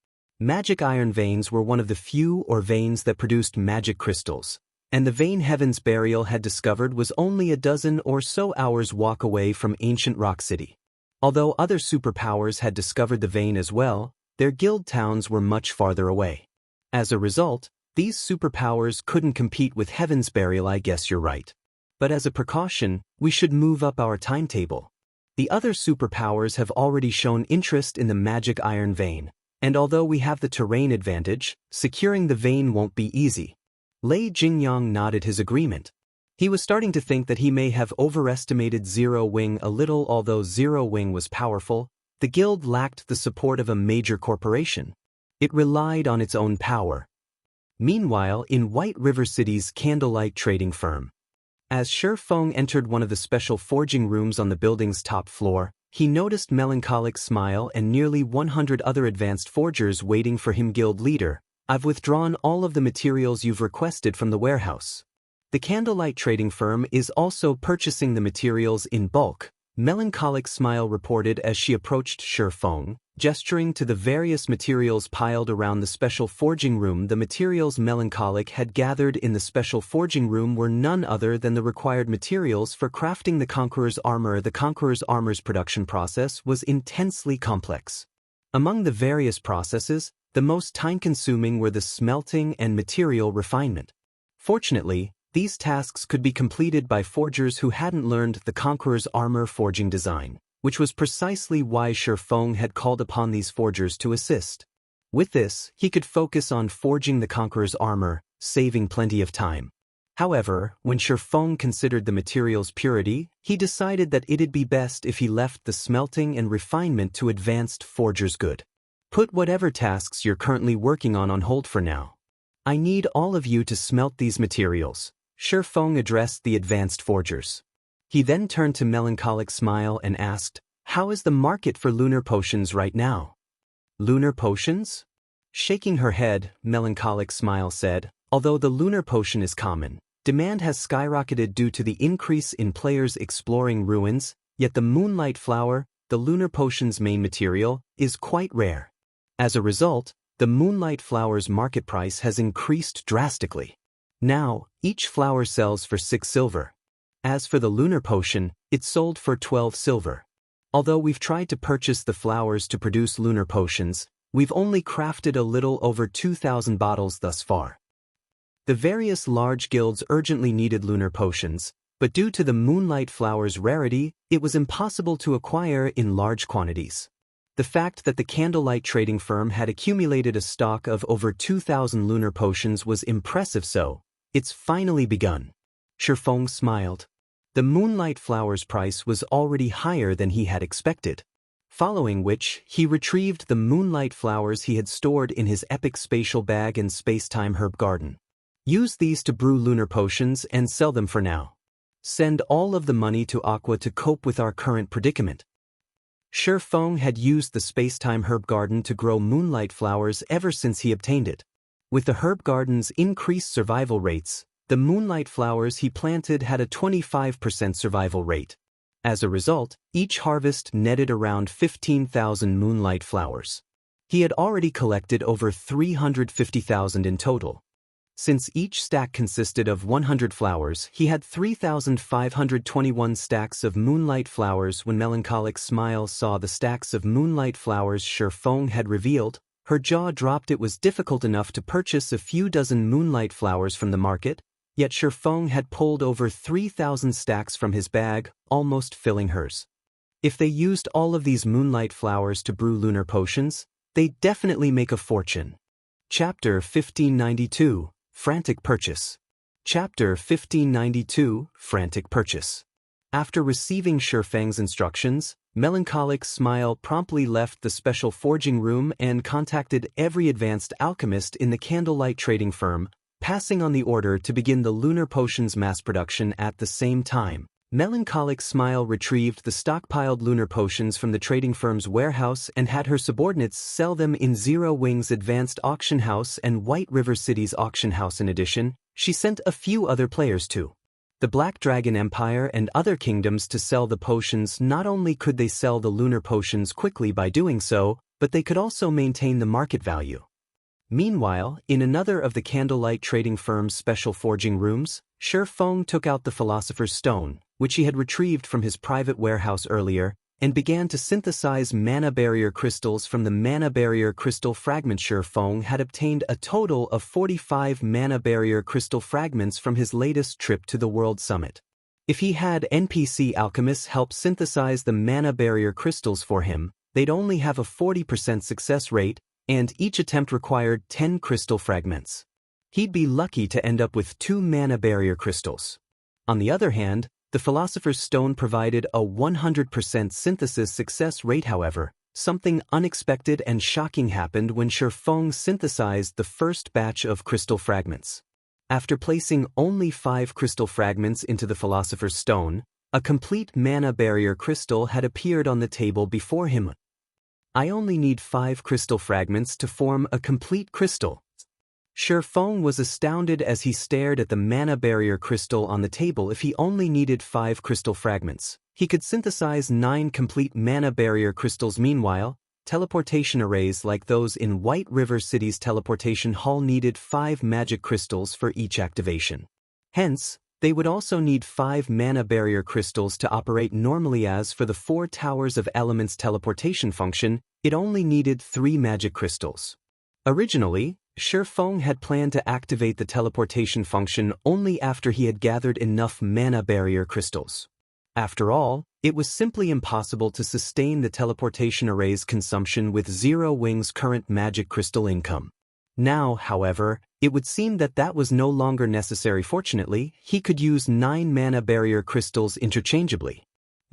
Magic iron veins were one of the few veins that produced magic crystals, and the vein Heaven's Burial had discovered was only a dozen or so hours' walk away from Ancient Rock City. Although other superpowers had discovered the vein as well, their guild towns were much farther away. As a result, these superpowers couldn't compete with Heaven's Burial. I guess you're right. But as a precaution, we should move up our timetable. The other superpowers have already shown interest in the magic iron vein, and although we have the terrain advantage, securing the vein won't be easy. Lei Jingyang nodded his agreement. He was starting to think that he may have overestimated Zero Wing a little. Although Zero Wing was powerful, the guild lacked the support of a major corporation. It relied on its own power. Meanwhile, in White River City's candlelight trading firm, as Feng entered one of the special forging rooms on the building's top floor, he noticed Melancholic Smile and nearly 100 other advanced forgers waiting for him. Guild leader, I've withdrawn all of the materials you've requested from the warehouse. The candlelight trading firm is also purchasing the materials in bulk, Melancholic Smile reported as she approached Feng, gesturing to the various materials piled around the special forging room. The materials Melancholic had gathered in the special forging room were none other than the required materials for crafting the Conqueror's armor. The Conqueror's armor's production process was intensely complex. Among the various processes, the most time-consuming were the smelting and material refinement. Fortunately, these tasks could be completed by forgers who hadn't learned the Conqueror's armor forging design, which was precisely why Feng had called upon these forgers to assist. With this, he could focus on forging the Conqueror's armor, saving plenty of time. However, when Feng considered the material's purity, he decided that it'd be best if he left the smelting and refinement to advanced forgers. Good. Put whatever tasks you're currently working on hold for now. I need all of you to smelt these materials. Feng addressed the advanced forgers. He then turned to Melancholic Smile and asked, how is the market for lunar potions right now? Lunar potions? Shaking her head, Melancholic Smile said, although the lunar potion is common, demand has skyrocketed due to the increase in players exploring ruins, yet the Moonlight Flower, the lunar potion's main material, is quite rare. As a result, the Moonlight Flower's market price has increased drastically. Now, each flower sells for 6 silver. As for the lunar potion, it sold for 12 silver. Although we've tried to purchase the flowers to produce lunar potions, we've only crafted a little over 2,000 bottles thus far. The various large guilds urgently needed lunar potions, but due to the moonlight flower's rarity, it was impossible to acquire in large quantities. The fact that the candlelight trading firm had accumulated a stock of over 2,000 lunar potions was impressive, so it's finally begun. Feng smiled. The moonlight flower's price was already higher than he had expected. Following which, he retrieved the moonlight flowers he had stored in his epic spatial bag and space-time herb garden. Use these to brew lunar potions and sell them for now. Send all of the money to Aqua to cope with our current predicament. Feng had used the space-time herb garden to grow moonlight flowers ever since he obtained it. With the herb garden's increased survival rates, the moonlight flowers he planted had a 25% survival rate. As a result, each harvest netted around 15,000 moonlight flowers. He had already collected over 350,000 in total. Since each stack consisted of 100 flowers, he had 3,521 stacks of moonlight flowers. When Melancholic Smile saw the stacks of moonlight flowers Feng had revealed, her jaw dropped. It was difficult enough to purchase a few dozen moonlight flowers from the market, yet Feng had pulled over 3,000 stacks from his bag, almost filling hers. If they used all of these moonlight flowers to brew lunar potions, they'd definitely make a fortune. Chapter 1592, Frantic Purchase. Chapter 1592, Frantic Purchase. After receiving Feng's instructions, Melancholic Smile promptly left the special forging room and contacted every advanced alchemist in the candlelight trading firm, passing on the order to begin the lunar potions mass production at the same time. Melancholic Smile retrieved the stockpiled lunar potions from the trading firm's warehouse and had her subordinates sell them in Zero Wing's advanced auction house and White River City's auction house. In addition, she sent a few other players to the Black Dragon Empire and other kingdoms to sell the potions. Not only could they sell the lunar potions quickly by doing so, but they could also maintain the market value. Meanwhile, in another of the candlelight trading firm's special forging rooms, Feng took out the Philosopher's Stone, which he had retrieved from his private warehouse earlier, and began to synthesize mana barrier crystals from the mana barrier crystal fragments. Feng had obtained a total of 45 mana barrier crystal fragments from his latest trip to the World Summit. If he had NPC alchemists help synthesize the mana barrier crystals for him, they'd only have a 40% success rate, and each attempt required 10 crystal fragments. He'd be lucky to end up with 2 mana barrier crystals. On the other hand, the Philosopher's Stone provided a 100% synthesis success rate. However, something unexpected and shocking happened when Feng synthesized the first batch of crystal fragments. After placing only 5 crystal fragments into the Philosopher's Stone, a complete mana barrier crystal had appeared on the table before him. I only need 5 crystal fragments to form a complete crystal. Feng was astounded as he stared at the mana barrier crystal on the table. If he only needed 5 crystal fragments, he could synthesize 9 complete mana barrier crystals. Meanwhile, teleportation arrays like those in White River City's teleportation hall needed 5 magic crystals for each activation. Hence, they would also need 5 mana barrier crystals to operate normally. As for the 4 Towers of Elements teleportation function, it only needed 3 magic crystals. Originally, Feng had planned to activate the teleportation function only after he had gathered enough mana barrier crystals. After all, it was simply impossible to sustain the teleportation array's consumption with Zero Wing's current magic crystal income. Now, however, it would seem that was no longer necessary. Fortunately, he could use 9 mana barrier crystals interchangeably.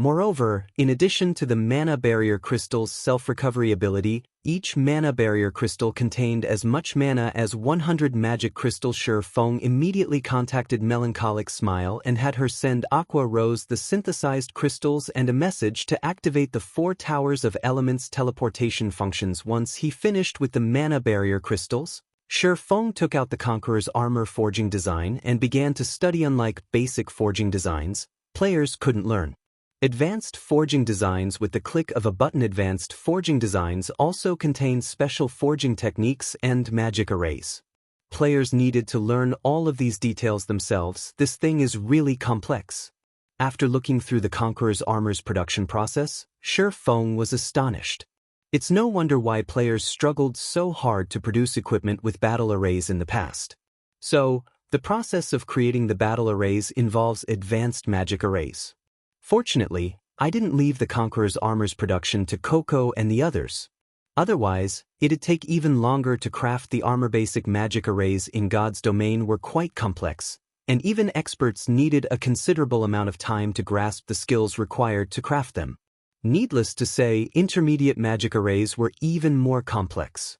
Moreover, in addition to the mana barrier crystal's self-recovery ability, each mana barrier crystal contained as much mana as 100 magic crystals. Feng immediately contacted Melancholic Smile and had her send Aqua Rose the synthesized crystals and a message to activate the 4 Towers of Elements teleportation functions. Once he finished with the mana barrier crystals, Feng took out the Conqueror's armor forging design and began to study. Unlike basic forging designs, players couldn't learn advanced forging designs with the click of a button. Advanced forging designs also contain special forging techniques and magic arrays. Players needed to learn all of these details themselves. This thing is really complex. After looking through the Conqueror's armor's production process, Feng was astonished. It's no wonder why players struggled so hard to produce equipment with battle arrays in the past. So, the process of creating the battle arrays involves advanced magic arrays. Fortunately, I didn't leave the Conqueror's armor's production to Coco and the others. Otherwise, it'd take even longer to craft the armor. Basic magic arrays in God's domain were quite complex, and even experts needed a considerable amount of time to grasp the skills required to craft them. Needless to say, intermediate magic arrays were even more complex.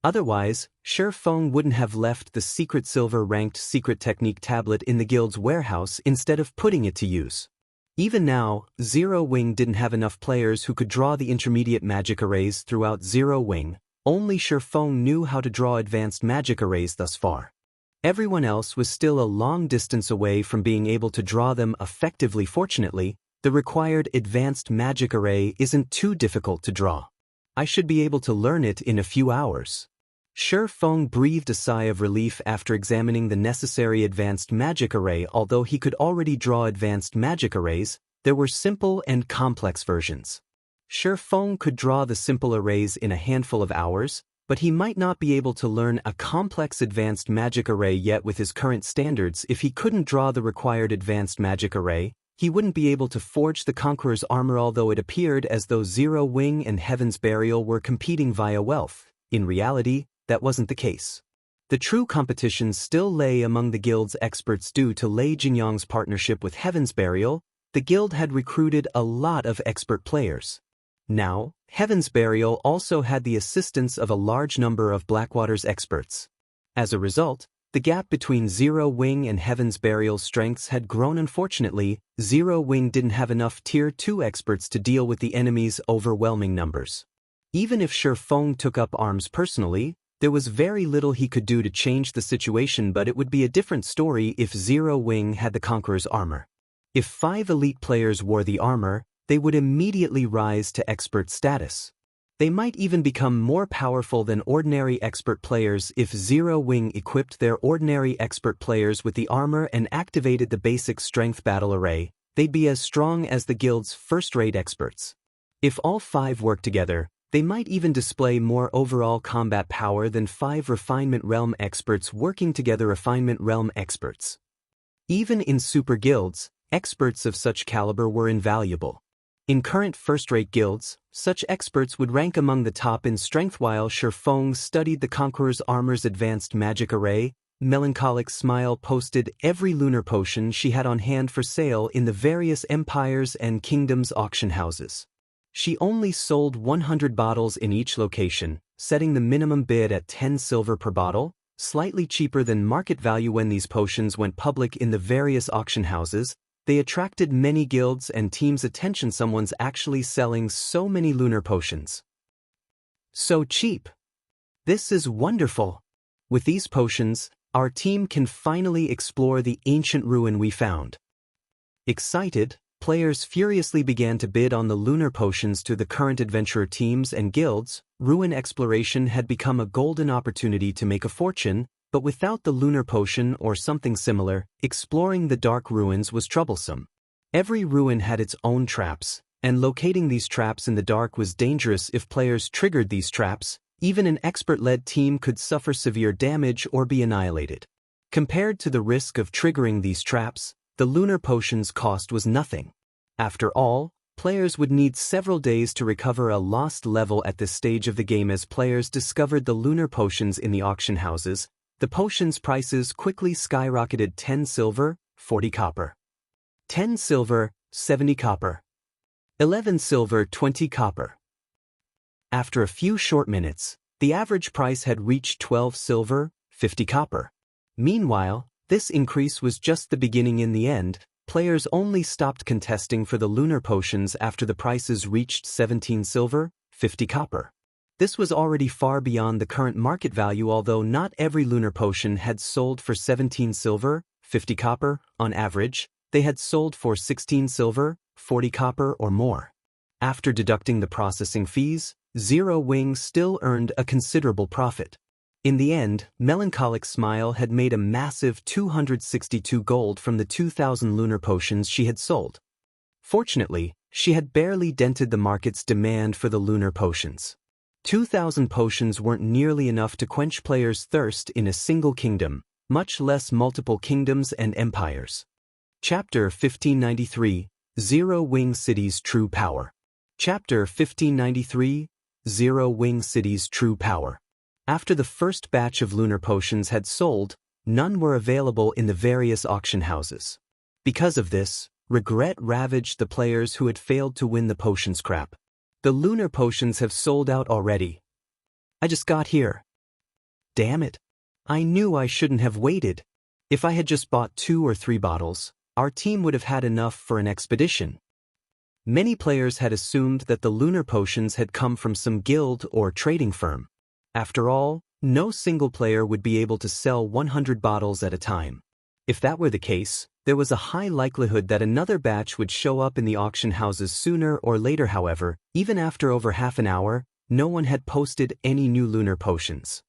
Otherwise, Feng wouldn't have left the secret silver-ranked secret technique tablet in the guild's warehouse instead of putting it to use. Even now, Zero Wing didn't have enough players who could draw the intermediate magic arrays throughout Zero Wing. Only Feng knew how to draw advanced magic arrays thus far. Everyone else was still a long distance away from being able to draw them effectively. Fortunately, the required advanced magic array isn't too difficult to draw. I should be able to learn it in a few hours. Feng breathed a sigh of relief after examining the necessary advanced magic array. Although he could already draw advanced magic arrays, there were simple and complex versions. Feng could draw the simple arrays in a handful of hours, but he might not be able to learn a complex advanced magic array yet with his current standards. If he couldn't draw the required advanced magic array, he wouldn't be able to forge the Conqueror's armor. Although it appeared as though Zero Wing and Heaven's Burial were competing via wealth, in reality, that wasn't the case. The true competition still lay among the guild's experts. Due to Lei Jinyang's partnership with Heaven's Burial, the guild had recruited a lot of expert players. Now, Heaven's Burial also had the assistance of a large number of Blackwater's experts. As a result, the gap between Zero Wing and Heaven's Burial's strengths had grown. Unfortunately, Zero Wing didn't have enough Tier 2 experts to deal with the enemy's overwhelming numbers. Even if Feng took up arms personally, there was very little he could do to change the situation. But it would be a different story if Zero Wing had the Conqueror's armor. If 5 elite players wore the armor, they would immediately rise to expert status. They might even become more powerful than ordinary expert players. If Zero Wing equipped their ordinary expert players with the armor and activated the basic strength battle array, they'd be as strong as the guild's first-rate experts. If all 5 worked together, they might even display more overall combat power than 5 Refinement Realm experts working together. Refinement Realm experts. Even in super guilds, experts of such caliber were invaluable. In current first-rate guilds, such experts would rank among the top in strength. While Feng studied the Conqueror's armor's advanced magic array, Melancholic Smile posted every lunar potion she had on hand for sale in the various empires and kingdoms' auction houses. She only sold 100 bottles in each location, setting the minimum bid at 10 silver per bottle, slightly cheaper than market value. When these potions went public in the various auction houses, they attracted many guilds and teams' attention. Someone's actually selling so many lunar potions. So cheap. This is wonderful. With these potions, our team can finally explore the ancient ruin we found. Excited, players furiously began to bid on the lunar potions. To the current adventurer teams and guilds, ruin exploration had become a golden opportunity to make a fortune, but without the lunar potion or something similar, exploring the dark ruins was troublesome. Every ruin had its own traps, and locating these traps in the dark was dangerous. If players triggered these traps, even an expert-led team could suffer severe damage or be annihilated. Compared to the risk of triggering these traps, the lunar potion's cost was nothing. After all, players would need several days to recover a lost level. At this stage of the game, as players discovered the lunar potions in the auction houses, the potions' prices quickly skyrocketed. 10 silver, 40 copper. 10 silver, 70 copper. 11 silver, 20 copper. After a few short minutes, the average price had reached 12 silver, 50 copper. Meanwhile, this increase was just the beginning. In the end, players only stopped contesting for the lunar potions after the prices reached 17 silver, 50 copper. This was already far beyond the current market value. Although not every lunar potion had sold for 17 silver, 50 copper, on average, they had sold for 16 silver, 40 copper or more. After deducting the processing fees, Zero Wing still earned a considerable profit. In the end, Melancholic Smile had made a massive 262 gold from the 2,000 lunar potions she had sold. Fortunately, She had barely dented the market's demand for the lunar potions. 2,000 potions weren't nearly enough to quench players' thirst in a single kingdom, much less multiple kingdoms and empires. Chapter 1593, Zero-Wing City's True Power. Chapter 1593, Zero-Wing City's True Power. After the first batch of lunar potions had sold, none were available in the various auction houses. Because of this, regret ravaged the players who had failed to win the potion scrap. The lunar potions have sold out already. I just got here. Damn it. I knew I shouldn't have waited. If I had just bought 2 or 3 bottles, our team would have had enough for an expedition. Many players had assumed that the lunar potions had come from some guild or trading firm. After all, no single player would be able to sell 100 bottles at a time. If that were the case, there was a high likelihood that another batch would show up in the auction houses sooner or later. However, even after over half an hour, no one had posted any new lunar potions.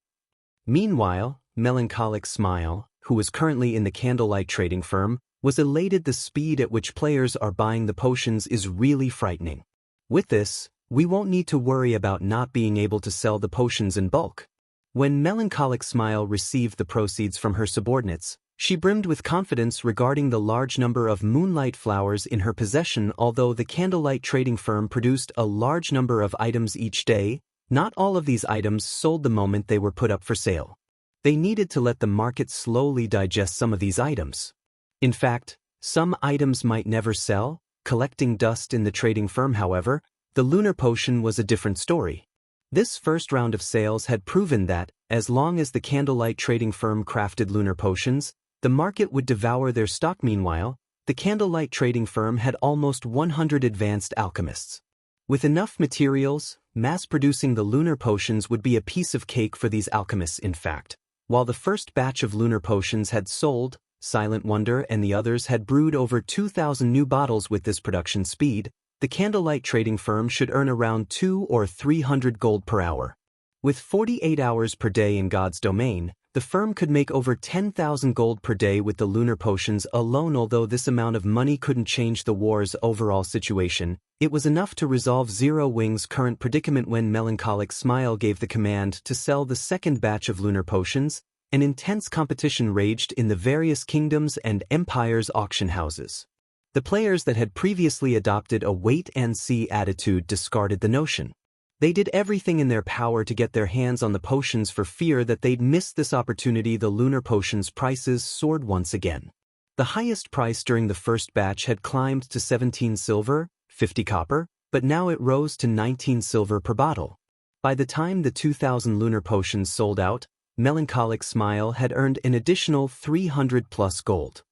Meanwhile, Melancholic Smile, who was currently in the candlelight trading firm, was elated. The speed at which players are buying the potions is really frightening. With this, we won't need to worry about not being able to sell the potions in bulk. When Melancholic Smile received the proceeds from her subordinates, she brimmed with confidence regarding the large number of moonlight flowers in her possession. Although the candlelight trading firm produced a large number of items each day, not all of these items sold the moment they were put up for sale. They needed to let the market slowly digest some of these items. In fact, some items might never sell, collecting dust in the trading firm. However, the lunar potion was a different story. This first round of sales had proven that, as long as the candlelight trading firm crafted lunar potions, the market would devour their stock. Meanwhile, the candlelight trading firm had almost 100 advanced alchemists. With enough materials, mass-producing the lunar potions would be a piece of cake for these alchemists. In fact, while the first batch of lunar potions had sold, Silent Wonder and the others had brewed over 2,000 new bottles. With this production speed, the candlelight trading firm should earn around 200 or 300 gold per hour. With 48 hours per day in God's domain, the firm could make over 10,000 gold per day with the lunar potions alone. Although this amount of money couldn't change the war's overall situation, it was enough to resolve Zero Wing's current predicament. When Melancholic Smile gave the command to sell the second batch of lunar potions, an intense competition raged in the various kingdoms and empires' auction houses. The players that had previously adopted a wait-and-see attitude discarded the notion. They did everything in their power to get their hands on the potions for fear that they'd miss this opportunity. The lunar potions' prices soared once again. The highest price during the first batch had climbed to 17 silver, 50 copper, but now it rose to 19 silver per bottle. By the time the 2,000 lunar potions sold out, Melancholic Smile had earned an additional 300 plus gold.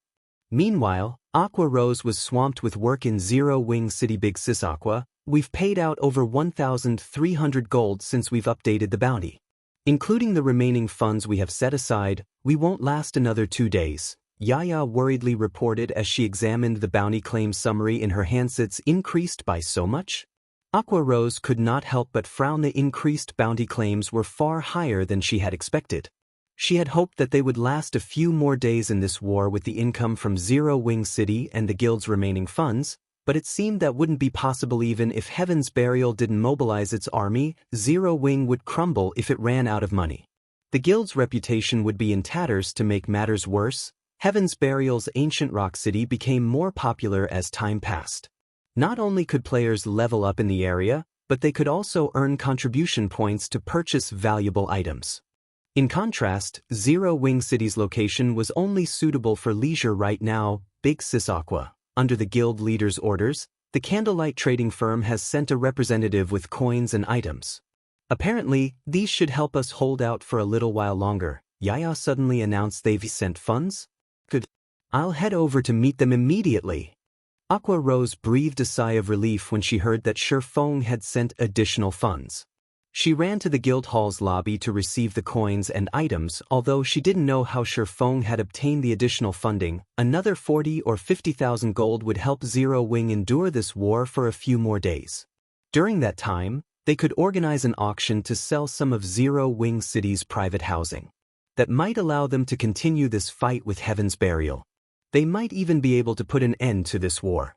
Meanwhile, Aqua Rose was swamped with work in Zero-Wing City. Big Sis Aqua, we've paid out over 1,300 gold since we've updated the bounty. Including the remaining funds we have set aside, we won't last another 2 days, Yaya worriedly reported as she examined the bounty claim summary in her handsets. Increased by so much? Aqua Rose could not help but frown. The increased bounty claims were far higher than she had expected. She had hoped that they would last a few more days in this war with the income from Zero-Wing City and the guild's remaining funds, but it seemed that wouldn't be possible. Even if Heaven's Burial didn't mobilize its army, Zero-Wing would crumble if it ran out of money. The guild's reputation would be in tatters. To make matters worse, Heaven's Burial's ancient rock city became more popular as time passed. Not only could players level up in the area, but they could also earn contribution points to purchase valuable items. In contrast, Zero-Wing City's location was only suitable for leisure right now. Big Sis Aqua, under the guild leader's orders, the candlelight trading firm has sent a representative with coins and items. Apparently, these should help us hold out for a little while longer. Yaya suddenly announced they've sent funds? Good. I'll head over to meet them immediately. Aqua Rose breathed a sigh of relief when she heard that Feng had sent additional funds. She ran to the guild hall's lobby to receive the coins and items. Although she didn't know how Feng had obtained the additional funding, another 40 or 50,000 gold would help Zero-Wing endure this war for a few more days. During that time, they could organize an auction to sell some of Zero-Wing City's private housing. That might allow them to continue this fight with Heaven's Burial. They might even be able to put an end to this war.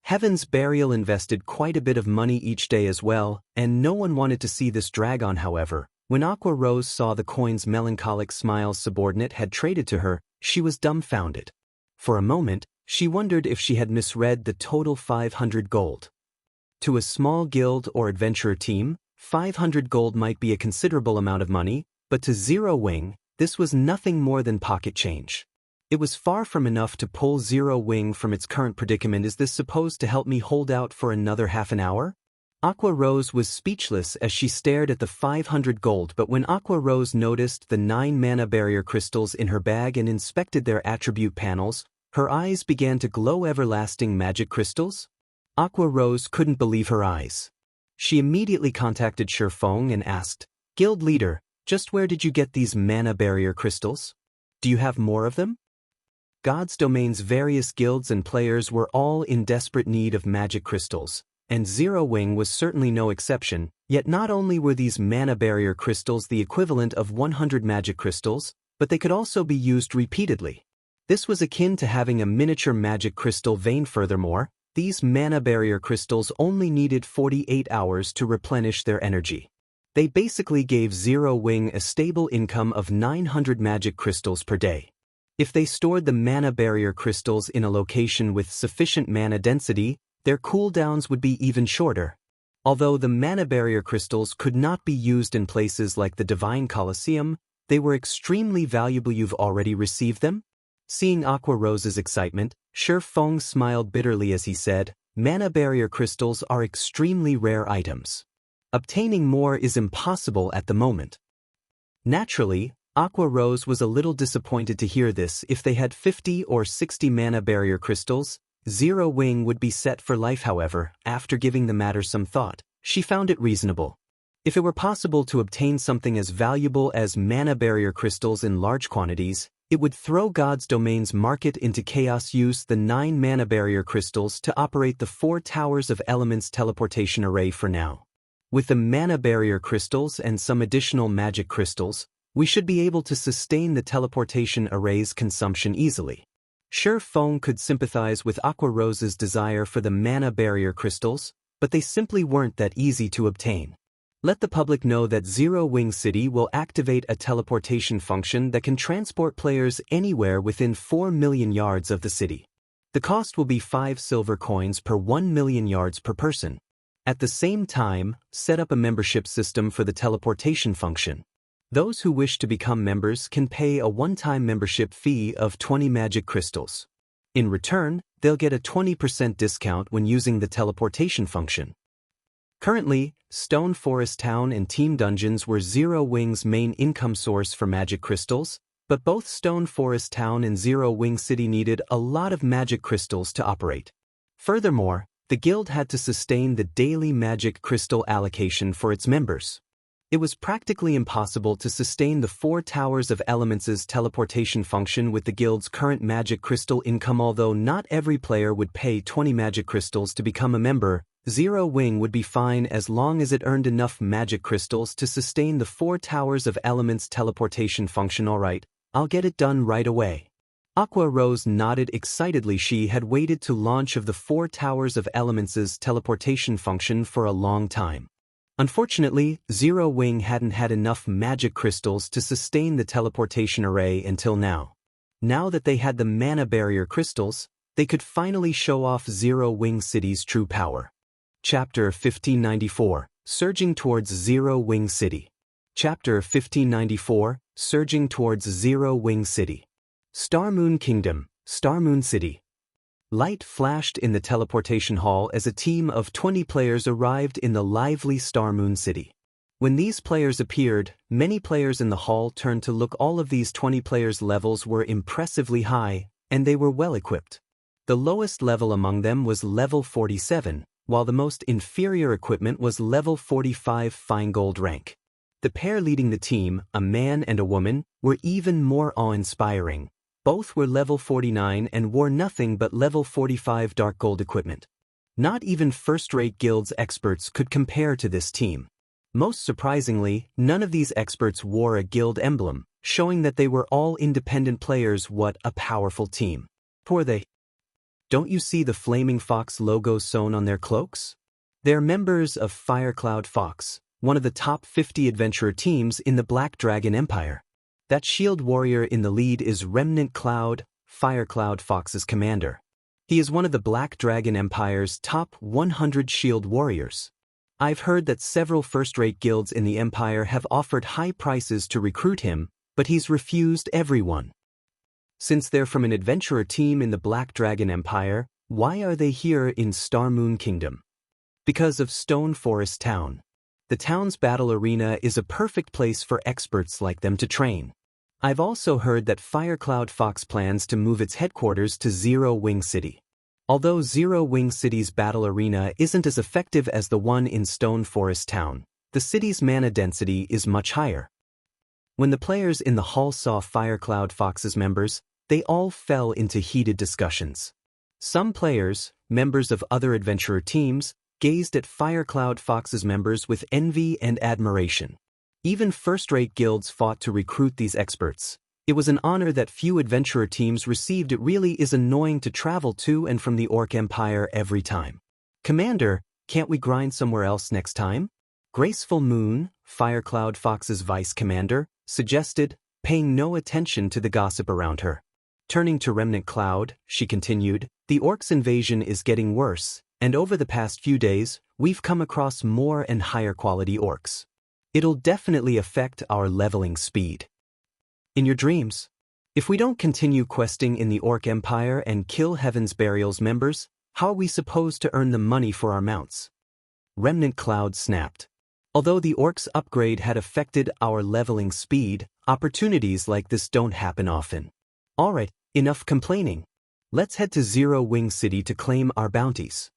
Heaven's Burial invested quite a bit of money each day as well, and no one wanted to see this drag on. However, when Aqua Rose saw the coins Melancholic Smile's subordinate had traded to her, she was dumbfounded. For a moment, she wondered if she had misread the total 500 gold. To a small guild or adventurer team, 500 gold might be a considerable amount of money, but to Zero Wing, this was nothing more than pocket change. It was far from enough to pull Zero Wing from its current predicament. Is this supposed to help me hold out for another half an hour? Aqua Rose was speechless as she stared at the 500 gold, but when Aqua Rose noticed the 9 mana barrier crystals in her bag and inspected their attribute panels, her eyes began to glow. Everlasting magic crystals? Aqua Rose couldn't believe her eyes. She immediately contacted Feng and asked, "Guild leader, just where did you get these mana barrier crystals? Do you have more of them?" God's Domain's various guilds and players were all in desperate need of magic crystals, and Zero Wing was certainly no exception. Yet not only were these mana barrier crystals the equivalent of 100 magic crystals, but they could also be used repeatedly. This was akin to having a miniature magic crystal vein. Furthermore, these mana barrier crystals only needed 48 hours to replenish their energy. They basically gave Zero Wing a stable income of 900 magic crystals per day. If they stored the mana barrier crystals in a location with sufficient mana density, their cooldowns would be even shorter. Although the mana barrier crystals could not be used in places like the Divine Colosseum, they were extremely valuable. You've already received them? Seeing Aqua Rose's excitement, Feng smiled bitterly as he said, "Mana barrier crystals are extremely rare items. Obtaining more is impossible at the moment." Naturally, Aqua Rose was a little disappointed to hear this. If they had 50 or 60 mana barrier crystals, Zero Wing would be set for life. However, after giving the matter some thought, she found it reasonable. If it were possible to obtain something as valuable as mana barrier crystals in large quantities, it would throw God's Domain's market into chaos. Use the 9 mana barrier crystals to operate the 4 Towers of Elements teleportation array for now. With the mana barrier crystals and some additional magic crystals, we should be able to sustain the teleportation array's consumption easily. Feng could sympathize with Aqua Rose's desire for the mana barrier crystals, but they simply weren't that easy to obtain. Let the public know that Zero Wing City will activate a teleportation function that can transport players anywhere within 4 million yards of the city. The cost will be 5 silver coins per 1 million yards per person. At the same time, set up a membership system for the teleportation function. Those who wish to become members can pay a one-time membership fee of 20 magic crystals. In return, they'll get a 20% discount when using the teleportation function. Currently, Stone Forest Town and Team Dungeons were Zero Wing's main income source for magic crystals, but both Stone Forest Town and Zero Wing City needed a lot of magic crystals to operate. Furthermore, the guild had to sustain the daily magic crystal allocation for its members. It was practically impossible to sustain the 4 Towers of Elements' teleportation function with the guild's current magic crystal income. Although not every player would pay 20 magic crystals to become a member, Zero Wing would be fine as long as it earned enough magic crystals to sustain the 4 Towers of Elements teleportation function. Alright, I'll get it done right away. Aqua Rose nodded excitedly. She had waited to launch of the 4 Towers of Elements' teleportation function for a long time. Unfortunately, Zero Wing hadn't had enough magic crystals to sustain the teleportation array until now. Now that they had the mana barrier crystals, they could finally show off Zero Wing City's true power. Chapter 1594, Surging Towards Zero Wing City. Chapter 1594, Surging Towards Zero Wing City. Star Moon Kingdom, Star Moon City. Light flashed in the teleportation hall as a team of 20 players arrived in the lively Star Moon City. When these players appeared, many players in the hall turned to look. All of these 20 players' levels were impressively high, and they were well equipped. The lowest level among them was level 47, while the most inferior equipment was level 45 fine gold rank. The pair leading the team, a man and a woman, were even more awe-inspiring. Both were level 49 and wore nothing but level 45 dark gold equipment. Not even first-rate guilds experts could compare to this team. Most surprisingly, none of these experts wore a guild emblem, showing that they were all independent players. What a powerful team. For the Don't you see the Flaming Fox logo sewn on their cloaks? They're members of Firecloud Fox, one of the top 50 adventurer teams in the Black Dragon Empire. That shield warrior in the lead is Remnant Cloud, Firecloud Fox's commander. He is one of the Black Dragon Empire's top 100 shield warriors. I've heard that several first-rate guilds in the Empire have offered high prices to recruit him, but he's refused everyone. Since they're from an adventurer team in the Black Dragon Empire, why are they here in Star Moon Kingdom? Because of Stone Forest Town. The town's battle arena is a perfect place for experts like them to train. I've also heard that Firecloud Fox plans to move its headquarters to Zero Wing City. Although Zero Wing City's battle arena isn't as effective as the one in Stone Forest Town, the city's mana density is much higher. When the players in the hall saw Firecloud Fox's members, they all fell into heated discussions. Some players, members of other adventurer teams, gazed at Firecloud Fox's members with envy and admiration. Even first-rate guilds fought to recruit these experts. It was an honor that few adventurer teams received. It really is annoying to travel to and from the Orc Empire every time. Commander, can't we grind somewhere else next time? Graceful Moon, Firecloud Fox's vice commander, suggested, paying no attention to the gossip around her. Turning to Remnant Cloud, she continued, the Orcs' invasion is getting worse, and over the past few days, we've come across more and higher quality Orcs. It'll definitely affect our leveling speed. In your dreams, if we don't continue questing in the Orc Empire and kill Heaven's Burial's members, how are we supposed to earn the money for our mounts? Remnant Cloud snapped. Although the Orcs' upgrade had affected our leveling speed, opportunities like this don't happen often. Alright, enough complaining. Let's head to Zero Wing City to claim our bounties.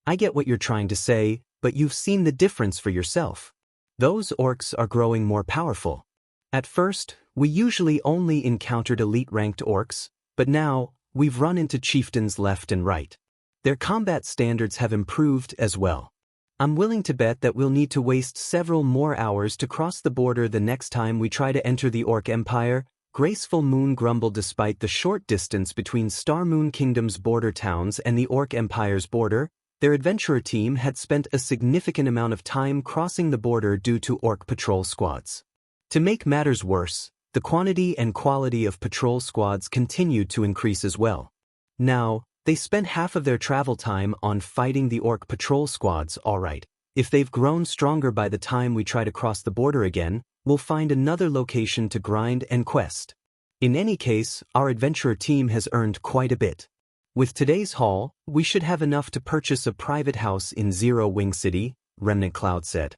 I get what you're trying to say, but you've seen the difference for yourself. Those Orcs are growing more powerful. At first, we usually only encountered elite-ranked Orcs, but now, we've run into chieftains left and right. Their combat standards have improved as well. I'm willing to bet that we'll need to waste several more hours to cross the border the next time we try to enter the Orc Empire. Graceful Moon grumbled. Despite the short distance between Star Moon Kingdom's border towns and the Orc Empire's border, their adventurer team had spent a significant amount of time crossing the border due to Orc patrol squads. To make matters worse, the quantity and quality of patrol squads continued to increase as well. Now, they spent half of their travel time on fighting the Orc patrol squads. Alright, if they've grown stronger by the time we try to cross the border again, we'll find another location to grind and quest. In any case, our adventurer team has earned quite a bit. With today's haul, we should have enough to purchase a private house in Zero Wing City, Remnant Cloud said.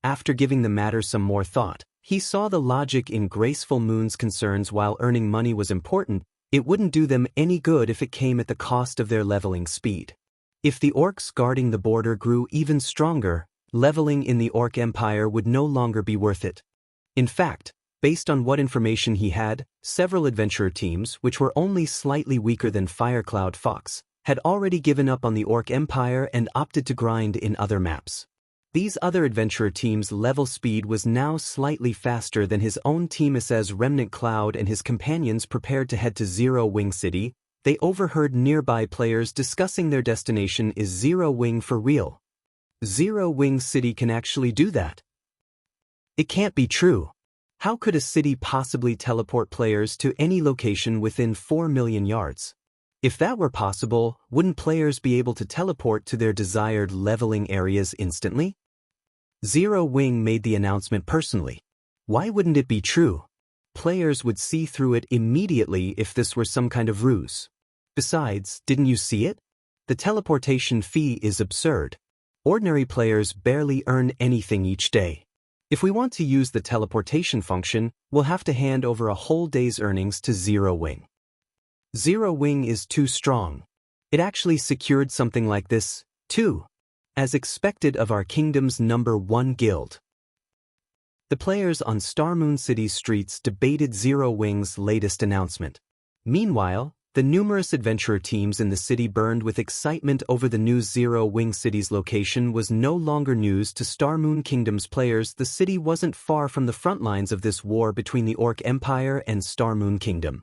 After giving the matter some more thought, he saw the logic in Graceful Moon's concerns. While earning money was important, it wouldn't do them any good if it came at the cost of their leveling speed. If the Orcs guarding the border grew even stronger, leveling in the Orc Empire would no longer be worth it. In fact, based on what information he had, several adventurer teams, which were only slightly weaker than Firecloud Fox, had already given up on the Orc Empire and opted to grind in other maps. These other adventurer teams' level speed was now slightly faster than his own team. As Remnant Cloud and his companions prepared to head to Zero Wing City, they overheard nearby players discussing their destination is Zero Wing for real. Zero Wing City can actually do that. It can't be true. How could a city possibly teleport players to any location within 4 million yards? If that were possible, wouldn't players be able to teleport to their desired leveling areas instantly? Zero Wing made the announcement personally. Why wouldn't it be true? Players would see through it immediately if this were some kind of ruse. Besides, didn't you see it? The teleportation fee is absurd. Ordinary players barely earn anything each day. If we want to use the teleportation function, we'll have to hand over a whole day's earnings to Zero Wing. Zero Wing is too strong. It actually secured something like this, too, as expected of our kingdom's #1 guild. The players on Star Moon City's streets debated Zero Wing's latest announcement. Meanwhile, the numerous adventurer teams in the city burned with excitement over the news. Zero Wing City's location was no longer news to Star Moon Kingdom's players. The city wasn't far from the front lines of this war between the Orc Empire and Star Moon Kingdom.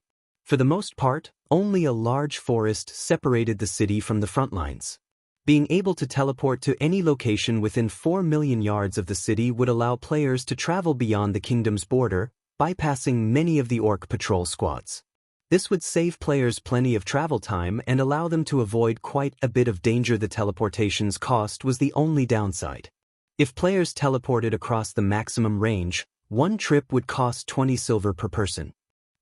For the most part, only a large forest separated the city from the front lines. Being able to teleport to any location within 4 million yards of the city would allow players to travel beyond the kingdom's border, bypassing many of the orc patrol squads. This would save players plenty of travel time and allow them to avoid quite a bit of danger. The teleportation's cost was the only downside. If players teleported across the maximum range, one trip would cost 20 silver per person.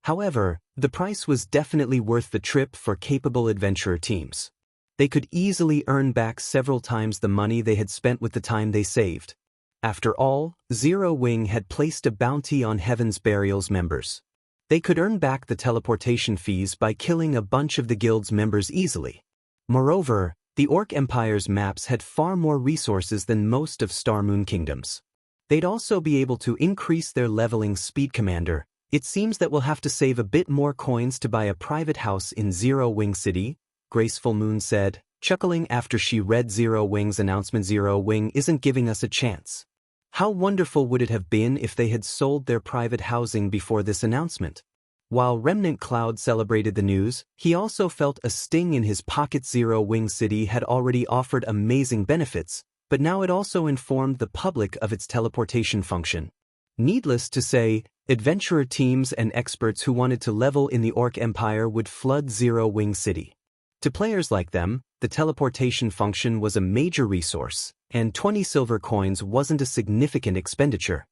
However, the price was definitely worth the trip for capable adventurer teams. They could easily earn back several times the money they had spent with the time they saved. After all, Zero Wing had placed a bounty on Heaven's Burial's members. They could earn back the teleportation fees by killing a bunch of the guild's members easily. Moreover, the Orc Empire's maps had far more resources than most of Star Moon Kingdom's. They'd also be able to increase their leveling speed. Commander, it seems that we'll have to save a bit more coins to buy a private house in Zero Wing City, Graceful Moon said, chuckling after she read Zero Wing's announcement. Zero Wing isn't giving us a chance. How wonderful would it have been if they had sold their private housing before this announcement? While Remnant Cloud celebrated the news, he also felt a sting in his pocket. Zero Wing City had already offered amazing benefits, but now it also informed the public of its teleportation function. Needless to say, adventurer teams and experts who wanted to level in the Orc Empire would flood Zero Wing City. To players like them, the teleportation function was a major resource, and 20 silver coins wasn't a significant expenditure.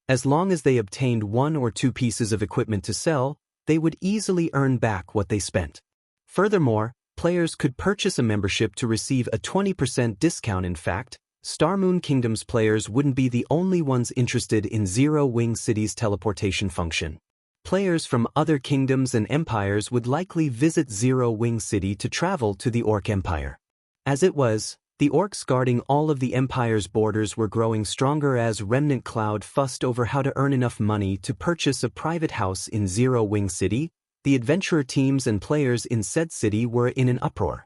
As long as they obtained 1 or 2 pieces of equipment to sell, they would easily earn back what they spent. Furthermore, players could purchase a membership to receive a 20% discount. In fact, Star Moon Kingdom's players wouldn't be the only ones interested in Zero Wing City's teleportation function. Players from other kingdoms and empires would likely visit Zero Wing City to travel to the Orc Empire. As it was, the orcs guarding all of the Empire's borders were growing stronger as Remnant Cloud fussed over how to earn enough money to purchase a private house in Zero Wing City. The adventurer teams and players in said city were in an uproar.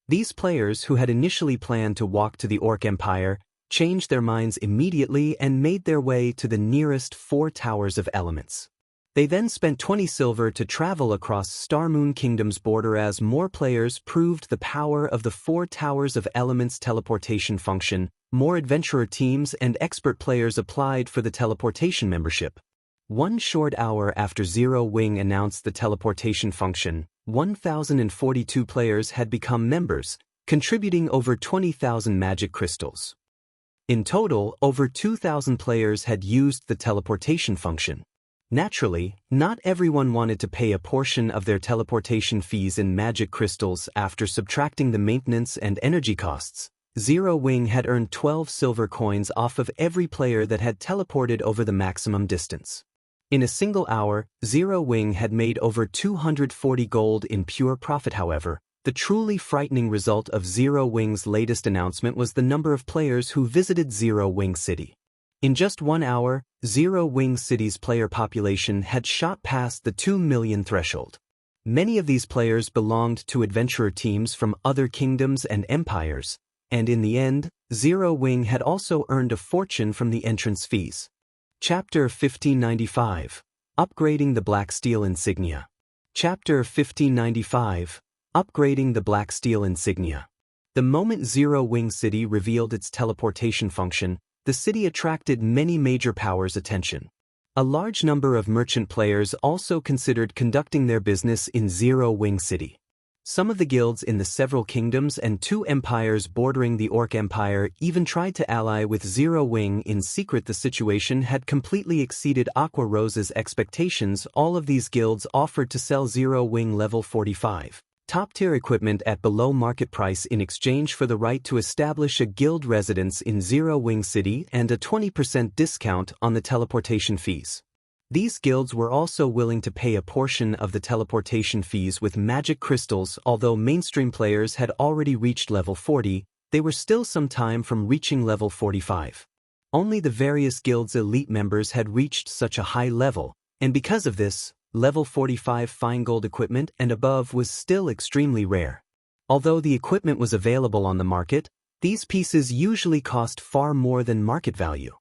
These players who had initially planned to walk to the Orc Empire changed their minds immediately and made their way to the nearest 4 Towers of Elements. They then spent 20 silver to travel across Star Moon Kingdom's border as more players proved the power of the 4 Towers of Elements teleportation function. More adventurer teams and expert players applied for the teleportation membership. 1 short hour after Zero Wing announced the teleportation function, 1,042 players had become members, contributing over 20,000 magic crystals. In total, over 2,000 players had used the teleportation function. Naturally, not everyone wanted to pay a portion of their teleportation fees in magic crystals. After subtracting the maintenance and energy costs, Zero Wing had earned 12 silver coins off of every player that had teleported over the maximum distance. In a single hour, Zero Wing had made over 240 gold in pure profit. However, the truly frightening result of Zero Wing's latest announcement was the number of players who visited Zero Wing City. In just 1 hour, Zero Wing City's player population had shot past the 2 million threshold. Many of these players belonged to adventurer teams from other kingdoms and empires, and in the end, Zero Wing had also earned a fortune from the entrance fees. Chapter 1595. Upgrading the Blacksteel Insignia. Chapter 1595. Upgrading the Blacksteel Insignia. The moment Zero Wing City revealed its teleportation function, the city attracted many major powers' attention. A large number of merchant players also considered conducting their business in Zero Wing City. Some of the guilds in the several kingdoms and 2 empires bordering the Orc Empire even tried to ally with Zero Wing in secret. The situation had completely exceeded Aqua Rose's expectations. All of these guilds offered to sell Zero Wing level 45. Top-tier equipment at below market price in exchange for the right to establish a guild residence in Zero Wing City and a 20% discount on the teleportation fees. These guilds were also willing to pay a portion of the teleportation fees with magic crystals. Although mainstream players had already reached level 40, they were still some time from reaching level 45. Only the various guilds' elite members had reached such a high level, and because of this, level 45 fine gold equipment and above was still extremely rare. Although the equipment was available on the market, these pieces usually cost far more than market value.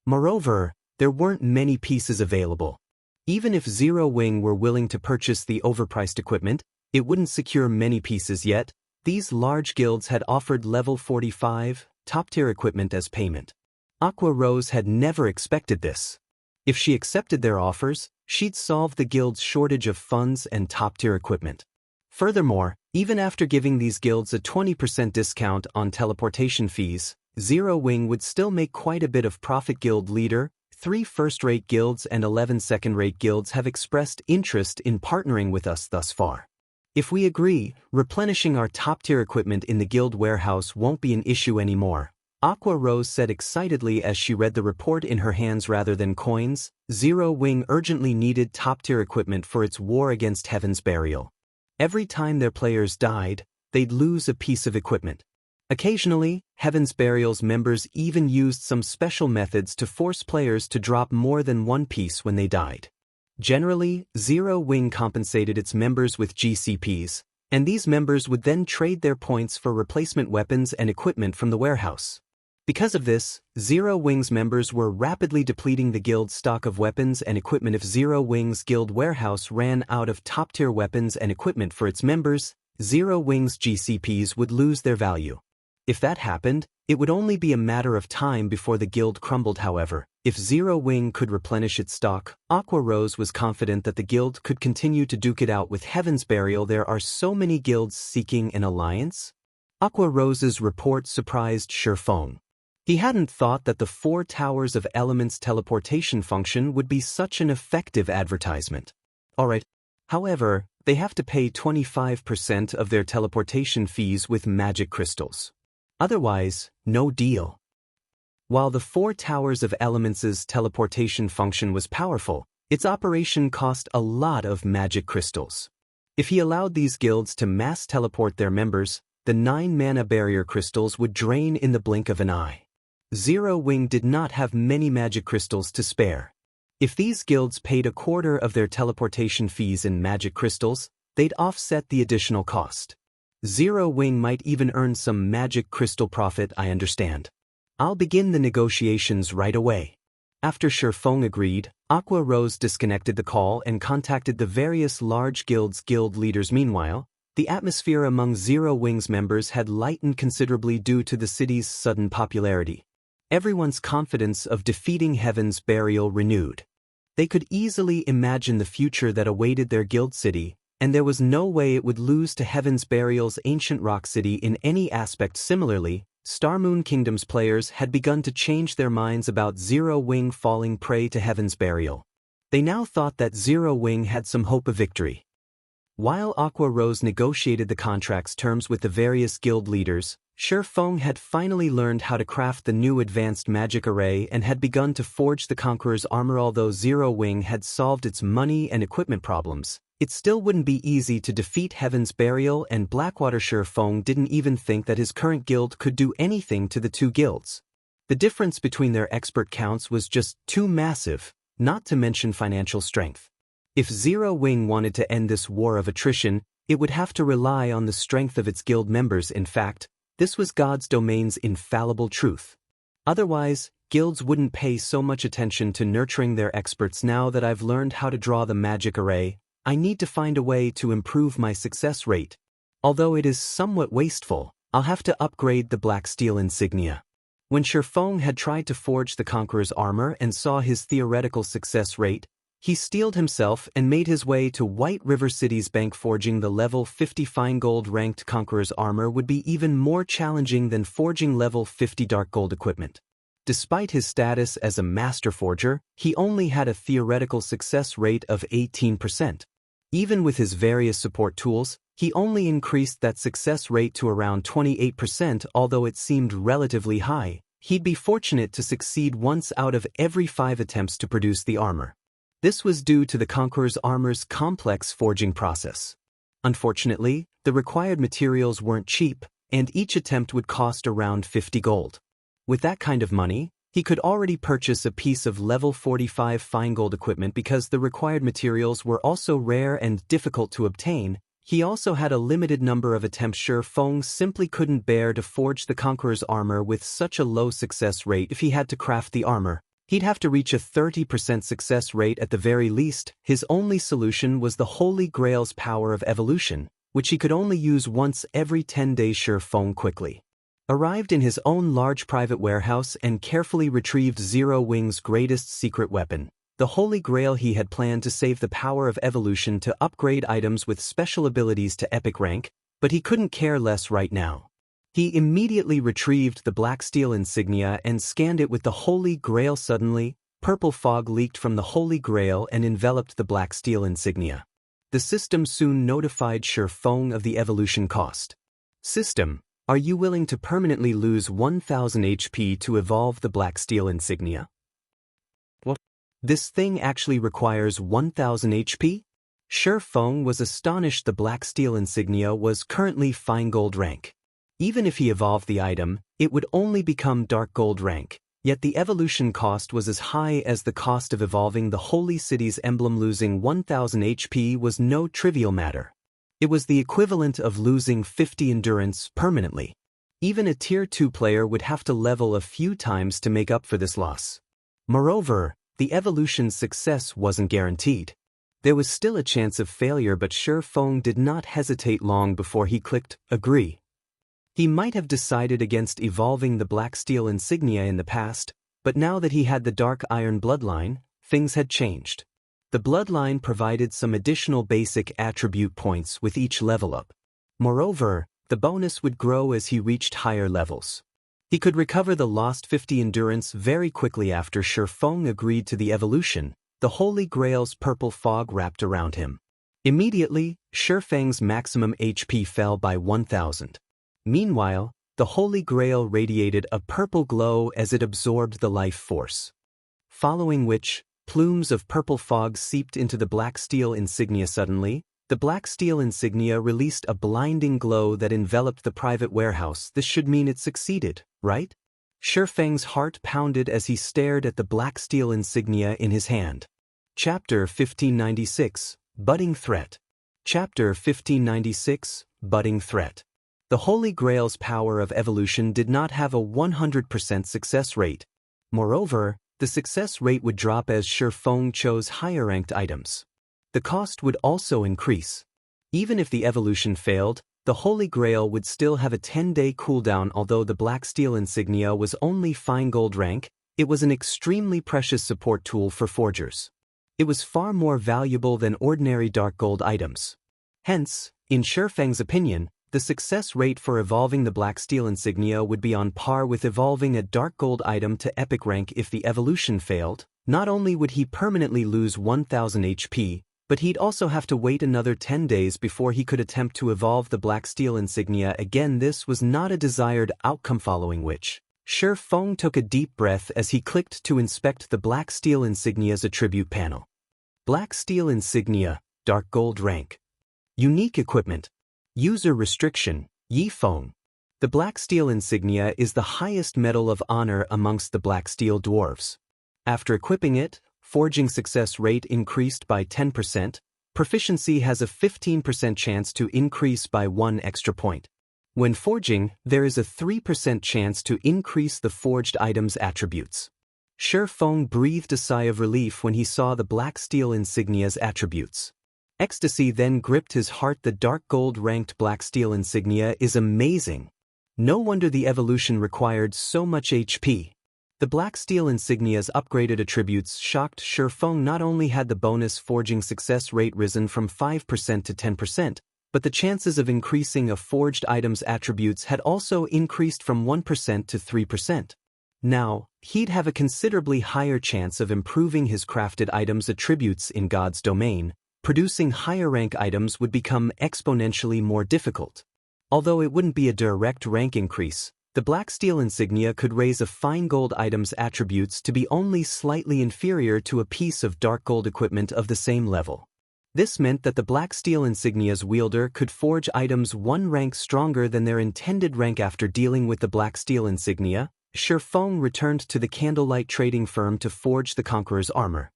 Moreover, there weren't many pieces available. Even if Zero Wing were willing to purchase the overpriced equipment, it wouldn't secure many pieces yet. These large guilds had offered level 45, top-tier equipment as payment. Aqua Rose had never expected this. If she accepted their offers, she'd solve the guild's shortage of funds and top-tier equipment. Furthermore, even after giving these guilds a 20% discount on teleportation fees, Zero Wing would still make quite a bit of profit. Guild leader, 3 first-rate guilds and 11 second-rate guilds have expressed interest in partnering with us thus far. If we agree, replenishing our top-tier equipment in the guild warehouse won't be an issue anymore, Aqua Rose said excitedly as she read the report in her hands rather than coins. Zero Wing urgently needed top-tier equipment for its war against Heaven's Burial. Every time their players died, they'd lose a piece of equipment. Occasionally, Heaven's Burial's members even used some special methods to force players to drop more than one piece when they died. Generally, Zero Wing compensated its members with GCPs, and these members would then trade their points for replacement weapons and equipment from the warehouse. Because of this, Zero Wing's members were rapidly depleting the guild's stock of weapons and equipment. If Zero Wing's guild warehouse ran out of top-tier weapons and equipment for its members, Zero Wing's GCPs would lose their value. If that happened, it would only be a matter of time before the guild crumbled. However, if Zero Wing could replenish its stock, Aqua Rose was confident that the guild could continue to duke it out with Heaven's Burial. There are so many guilds seeking an alliance? Aqua Rose's report surprised Feng. He hadn't thought that the 4 Towers of Elements teleportation function would be such an effective advertisement. Alright. However, they have to pay 25% of their teleportation fees with magic crystals. Otherwise, no deal. While the 4 Towers of Elements' teleportation function was powerful, its operation cost a lot of magic crystals. If he allowed these guilds to mass teleport their members, the 9 mana barrier crystals would drain in the blink of an eye. Zero Wing did not have many magic crystals to spare. If these guilds paid a quarter of their teleportation fees in magic crystals, they'd offset the additional cost. Zero Wing might even earn some magic crystal profit. I understand. I'll begin the negotiations right away. After Feng agreed, Aqua Rose disconnected the call and contacted the various large guilds' guild leaders. Meanwhile, the atmosphere among Zero Wing's members had lightened considerably due to the city's sudden popularity. Everyone's confidence of defeating Heaven's Burial renewed. They could easily imagine the future that awaited their guild city, and there was no way it would lose to Heaven's Burial's ancient rock city in any aspect. Similarly, Starmoon Kingdom's players had begun to change their minds about Zero Wing falling prey to Heaven's Burial. They now thought that Zero Wing had some hope of victory. While Aqua Rose negotiated the contract's terms with the various guild leaders, Feng had finally learned how to craft the new advanced magic array and had begun to forge the Conqueror's armor. Although Zero Wing had solved its money and equipment problems, it still wouldn't be easy to defeat Heaven's Burial, and Blackwater. Feng didn't even think that his current guild could do anything to the 2 guilds. The difference between their expert counts was just too massive, not to mention financial strength. If Zero Wing wanted to end this war of attrition, it would have to rely on the strength of its guild members. In fact, this was God's domain's infallible truth. Otherwise, guilds wouldn't pay so much attention to nurturing their experts. Now that I've learned how to draw the magic array, I need to find a way to improve my success rate. Although it is somewhat wasteful, I'll have to upgrade the Blacksteel Insignia. When Feng had tried to forge the Conqueror's armor and saw his theoretical success rate, he steeled himself and made his way to White River City's bank. Forging the level 50 fine gold ranked Conqueror's armor would be even more challenging than forging level 50 dark gold equipment. Despite his status as a master forger, he only had a theoretical success rate of 18%. Even with his various support tools, he only increased that success rate to around 28%. Although it seemed relatively high, he'd be fortunate to succeed once out of every 5 attempts to produce the armor. This was due to the Conqueror's armor's complex forging process. Unfortunately, the required materials weren't cheap, and each attempt would cost around 50 gold. With that kind of money, he could already purchase a piece of level 45 fine gold equipment. Because the required materials were also rare and difficult to obtain, he also had a limited number of attempts. Feng simply couldn't bear to forge the Conqueror's armor with such a low success rate. If he had to craft the armor, He'd have to reach a 30% success rate at the very least. His only solution was the Holy Grail's power of evolution, which he could only use once every 10 days. Feng quickly arrived in his own large private warehouse and carefully retrieved Zero Wing's greatest secret weapon, the Holy Grail. He had planned to save the power of evolution to upgrade items with special abilities to epic rank, but he couldn't care less right now. He immediately retrieved the Blacksteel insignia and scanned it with the Holy Grail. Suddenly, purple fog leaked from the Holy Grail and enveloped the Blacksteel insignia. The system soon notified Feng of the evolution cost. System, are you willing to permanently lose 1000 HP to evolve the Blacksteel insignia? What? This thing actually requires 1000 HP? Feng was astonished. The Blacksteel insignia was currently fine gold rank. Even if he evolved the item, it would only become dark gold rank, yet the evolution cost was as high as the cost of evolving the Holy City's emblem. Losing 1000 HP was no trivial matter. It was the equivalent of losing 50 endurance permanently. Even a Tier 2 player would have to level a few times to make up for this loss. Moreover, the evolution's success wasn't guaranteed. There was still a chance of failure, but Feng did not hesitate long before he clicked agree. He might have decided against evolving the Blacksteel insignia in the past, but now that he had the Dark Iron Bloodline, things had changed. The Bloodline provided some additional basic attribute points with each level up. Moreover, the bonus would grow as he reached higher levels. He could recover the lost 50 endurance very quickly. After Feng agreed to the evolution, the Holy Grail's purple fog wrapped around him. Immediately, Feng's maximum HP fell by 1000. Meanwhile, the Holy Grail radiated a purple glow as it absorbed the life force. Following which, plumes of purple fog seeped into the Blacksteel insignia. Suddenly, the Blacksteel insignia released a blinding glow that enveloped the private warehouse. This should mean it succeeded, right? Feng's heart pounded as he stared at the Blacksteel insignia in his hand. Chapter 1596, Budding Threat. Chapter 1596, Budding Threat. The Holy Grail's power of evolution did not have a 100% success rate. Moreover, the success rate would drop as Feng chose higher-ranked items. The cost would also increase. Even if the evolution failed, the Holy Grail would still have a 10-day cooldown. Although the Blacksteel insignia was only fine gold rank, it was an extremely precious support tool for forgers. It was far more valuable than ordinary dark gold items. Hence, in Feng's opinion, the success rate for evolving the Blacksteel insignia would be on par with evolving a dark gold item to epic rank. If the evolution failed, not only would he permanently lose 1000 HP, but he'd also have to wait another 10 days before he could attempt to evolve the Blacksteel insignia again. This was not a desired outcome, following which, Feng took a deep breath as he clicked to inspect the Blacksteel insignia's attribute panel. Blacksteel insignia, dark gold rank. Unique equipment. User restriction, Yi Feng. The Blacksteel insignia is the highest medal of honor amongst the Blacksteel dwarves. After equipping it, forging success rate increased by 10%, proficiency has a 15% chance to increase by 1 extra point. When forging, there is a 3% chance to increase the forged item's attributes. Feng breathed a sigh of relief when he saw the Blacksteel insignia's attributes. Ecstasy then gripped his heart. The dark gold ranked Blacksteel insignia is amazing. No wonder the evolution required so much HP. The Blacksteel insignia's upgraded attributes shocked Feng. Not only had the bonus forging success rate risen from 5% to 10%, but the chances of increasing a forged item's attributes had also increased from 1% to 3%. Now, he'd have a considerably higher chance of improving his crafted items' attributes in God's domain. Producing higher rank items would become exponentially more difficult. Although it wouldn't be a direct rank increase, the Blacksteel insignia could raise a fine gold item's attributes to be only slightly inferior to a piece of dark gold equipment of the same level. This meant that the Blacksteel insignia's wielder could forge items 1 rank stronger than their intended rank. After dealing with the Blacksteel insignia, Feng returned to the candlelight trading firm to forge the Conqueror's armor.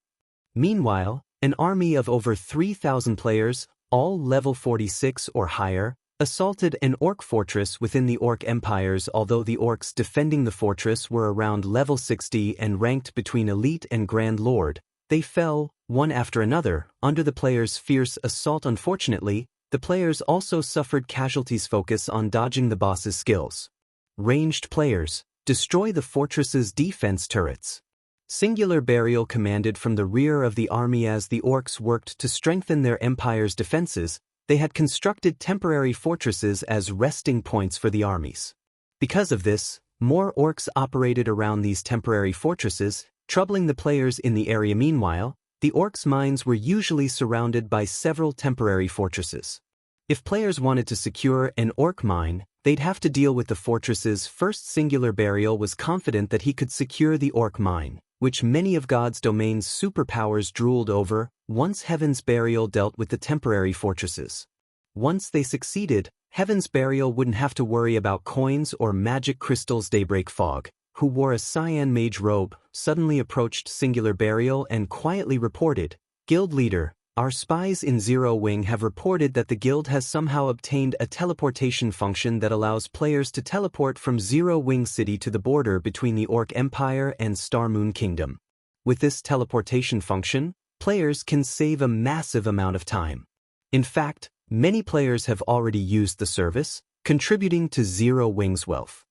Meanwhile, an army of over 3,000 players, all level 46 or higher, assaulted an orc fortress within the orc empires. Although the orcs defending the fortress were around level 60 and ranked between elite and grand lord, they fell, one after another, under the players' fierce assault. Unfortunately, the players also suffered casualties. Focus on dodging the boss's skills. Ranged players, destroy the fortress's defense turrets. Singular Burial commanded from the rear of the army. As the orcs worked to strengthen their empire's defenses, they had constructed temporary fortresses as resting points for the armies. Because of this, more orcs operated around these temporary fortresses, troubling the players in the area. Meanwhile, the orcs' mines were usually surrounded by several temporary fortresses. If players wanted to secure an orc mine, they'd have to deal with the fortresses first. Singular Burial was confident that he could secure the orc mine, which many of God's domain's superpowers drooled over. Once Heaven's Burial dealt with the temporary fortresses. Once they succeeded, Heaven's Burial wouldn't have to worry about coins or magic crystals. Daybreak Fog, who wore a cyan mage robe, suddenly approached Singular Burial and quietly reported, "Guild leader, our spies in Zero Wing have reported that the guild has somehow obtained a teleportation function that allows players to teleport from Zero Wing City to the border between the Orc Empire and Star Moon Kingdom. With this teleportation function, players can save a massive amount of time. In fact, many players have already used the service, contributing to Zero Wing's wealth.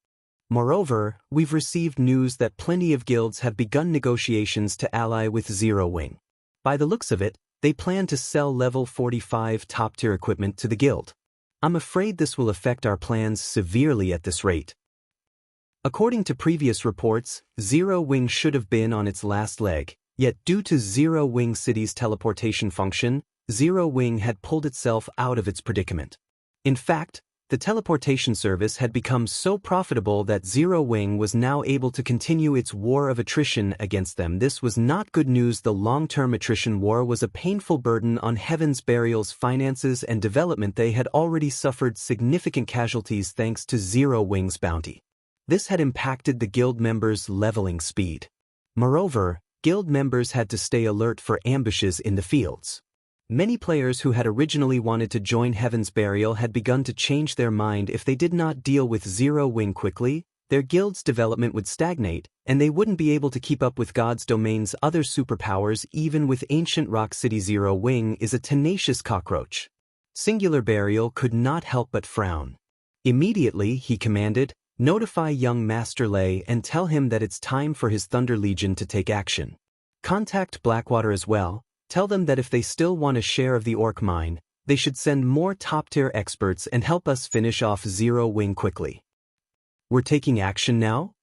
Moreover, we've received news that plenty of guilds have begun negotiations to ally with Zero Wing. By the looks of it, they plan to sell level 45 top-tier equipment to the guild. I'm afraid this will affect our plans severely at this rate." According to previous reports, Zero Wing should have been on its last leg, yet due to Zero Wing City's teleportation function, Zero Wing had pulled itself out of its predicament. In fact, the teleportation service had become so profitable that Zero Wing was now able to continue its war of attrition against them. This was not good news. The long-term attrition war was a painful burden on Heaven's Burial's finances and development. They had already suffered significant casualties thanks to Zero Wing's bounty. This had impacted the guild members' leveling speed. Moreover, guild members had to stay alert for ambushes in the fields. Many players who had originally wanted to join Heaven's Burial had begun to change their mind. If they did not deal with Zero Wing quickly, their guild's development would stagnate, and they wouldn't be able to keep up with God's domain's other superpowers. Even with Ancient Rock City, Zero Wing is a tenacious cockroach. Singular Burial could not help but frown. Immediately, he commanded, "Notify young Master Lei and tell him that it's time for his Thunder Legion to take action. Contact Blackwater as well. Tell them that if they still want a share of the orc mine, they should send more top-tier experts and help us finish off Zero Wing quickly." "We're taking action now?"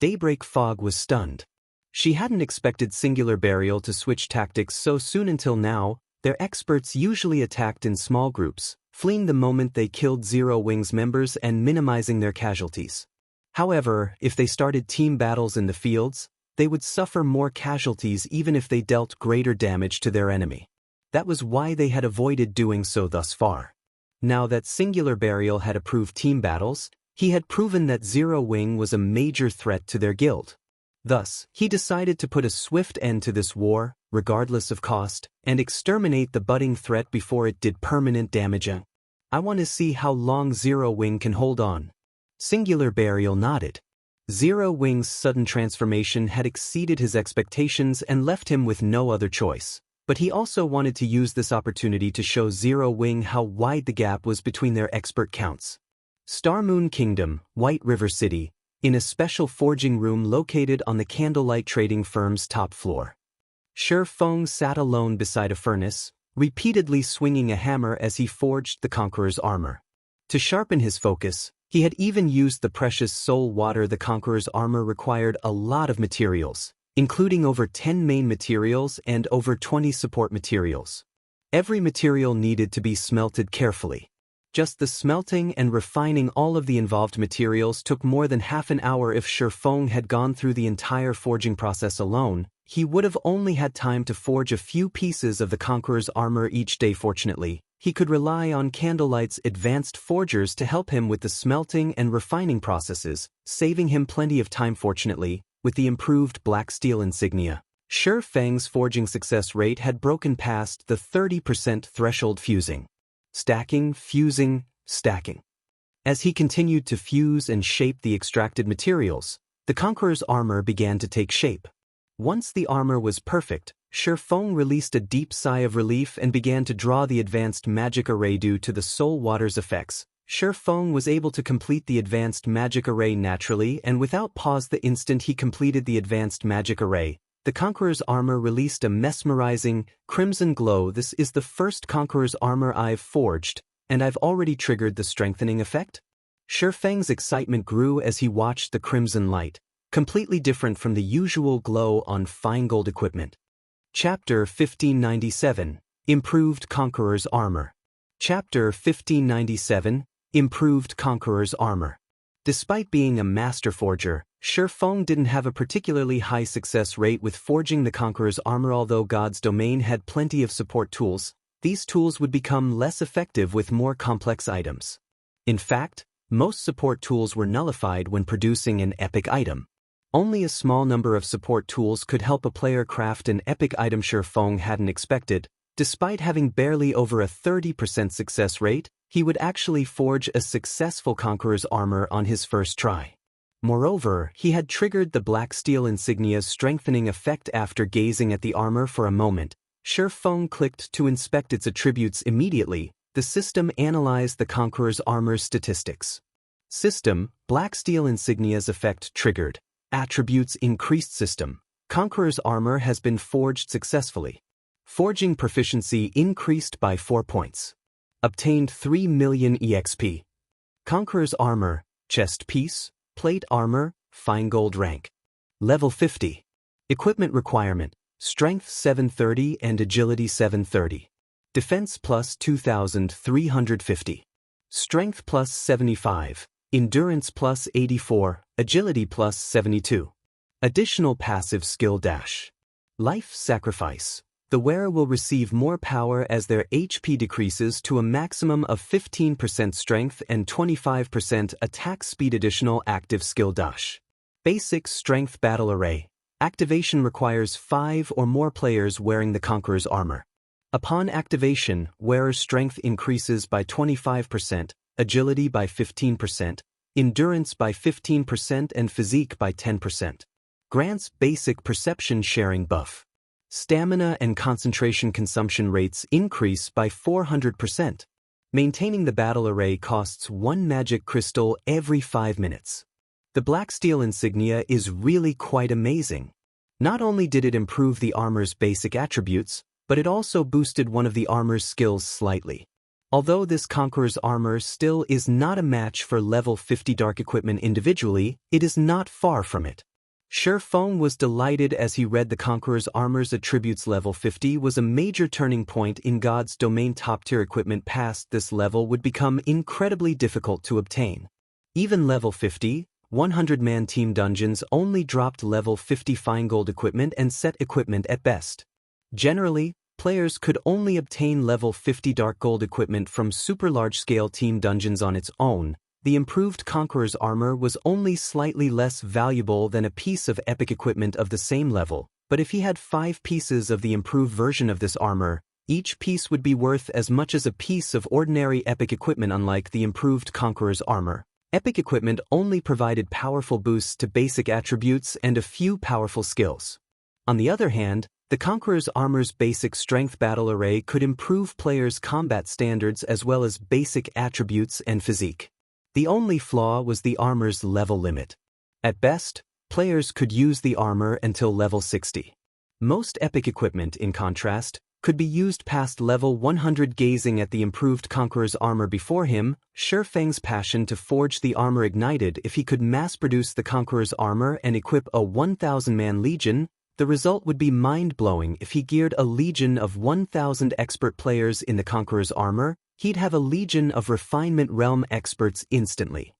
Daybreak Fog was stunned. She hadn't expected Singular Burial to switch tactics so soon. Until now, their experts usually attacked in small groups, fleeing the moment they killed Zero Wing's members and minimizing their casualties. However, if they started team battles in the fields, they would suffer more casualties even if they dealt greater damage to their enemy. That was why they had avoided doing so thus far. Now that Singular Burial had approved team battles, he had proven that Zero Wing was a major threat to their guild. Thus, he decided to put a swift end to this war, regardless of cost, and exterminate the budding threat before it did permanent damage. "I want to see how long Zero Wing can hold on." Singular Burial nodded. Zero Wing's sudden transformation had exceeded his expectations and left him with no other choice. But he also wanted to use this opportunity to show Zero Wing how wide the gap was between their expert counts. Star Moon Kingdom, White River City, in a special forging room located on the Candlelight Trading Firm's top floor. Feng sat alone beside a furnace, repeatedly swinging a hammer as he forged the Conqueror's armor. To sharpen his focus, he had even used the precious soul water. The Conqueror's armor required a lot of materials, including over 10 main materials and over 20 support materials. Every material needed to be smelted carefully. Just the smelting and refining all of the involved materials took more than half an hour. If Feng had gone through the entire forging process alone, he would have only had time to forge a few pieces of the Conqueror's armor each day. Fortunately, he could rely on Candlelight's advanced forgers to help him with the smelting and refining processes, saving him plenty of time. Fortunately, with the improved Blacksteel Insignia, Feng's forging success rate had broken past the 30% threshold. Fusing, stacking, fusing, stacking. As he continued to fuse and shape the extracted materials, the Conqueror's armor began to take shape. Once the armor was perfect, Feng released a deep sigh of relief and began to draw the advanced magic array. Due to the soul water's effects, Feng was able to complete the advanced magic array naturally and without pause. The instant he completed the advanced magic array, the Conqueror's armor released a mesmerizing, crimson glow. This is the first Conqueror's armor I've forged, and I've already triggered the strengthening effect? Feng's excitement grew as he watched the crimson light, completely different from the usual glow on fine gold equipment. Chapter 1597, Improved Conqueror's Armor. Chapter 1597, Improved Conqueror's Armor. Despite being a master forger, Feng didn't have a particularly high success rate with forging the Conqueror's armor. Although God's domain had plenty of support tools, these tools would become less effective with more complex items. In fact, most support tools were nullified when producing an epic item. Only a small number of support tools could help a player craft an epic item. Feng hadn't expected. Despite having barely over a 30% success rate, he would actually forge a successful Conqueror's armor on his first try. Moreover, he had triggered the Blacksteel Insignia's strengthening effect. After gazing at the armor for a moment, Feng clicked to inspect its attributes. Immediately, the system analyzed the Conqueror's armor's statistics. System, Blacksteel Insignia's effect triggered. Attributes increased. System, Conqueror's armor has been forged successfully. Forging proficiency increased by 4 points. Obtained 3 million EXP. Conqueror's armor, chest piece, plate armor, fine gold rank. Level 50. Equipment requirement, strength 730 and agility 730. Defense plus 2350. Strength plus 75. Endurance plus 84, agility plus 72. Additional passive skill dash. Life sacrifice. The wearer will receive more power as their HP decreases to a maximum of 15% strength and 25% attack speed. Additional active skill dash. Basic strength battle array. Activation requires 5 or more players wearing the Conqueror's armor. Upon activation, wearer's strength increases by 25%, agility by 15%, endurance by 15% and physique by 10%. Grants basic perception sharing buff. Stamina and concentration consumption rates increase by 400%. Maintaining the battle array costs 1 magic crystal every 5 minutes. The Blacksteel Insignia is really quite amazing. Not only did it improve the armor's basic attributes, but it also boosted one of the armor's skills slightly. Although this Conqueror's armor still is not a match for level 50 dark equipment individually, it is not far from it. Feng was delighted as he read the Conqueror's armor's attributes. Level 50 was a major turning point in God's domain. Top-tier equipment past this level would become incredibly difficult to obtain. Even level 50, 100-man team dungeons only dropped level 50 fine gold equipment and set equipment at best. Generally, players could only obtain level 50 dark gold equipment from super large-scale team dungeons on its own. The improved Conqueror's armor was only slightly less valuable than a piece of epic equipment of the same level, but if he had 5 pieces of the improved version of this armor, each piece would be worth as much as a piece of ordinary epic equipment. Unlike the improved Conqueror's armor, epic equipment only provided powerful boosts to basic attributes and a few powerful skills. On the other hand, the Conqueror's armor's basic strength battle array could improve players' combat standards as well as basic attributes and physique. The only flaw was the armor's level limit. At best, players could use the armor until level 60. Most epic equipment, in contrast, could be used past level 100. Gazing at the improved Conqueror's armor before him, Feng's passion to forge the armor ignited. If he could mass-produce the Conqueror's armor and equip a 1,000-man legion, the result would be mind-blowing. If he geared a legion of 1,000 expert players in the Conqueror's armor, he'd have a legion of refinement realm experts instantly.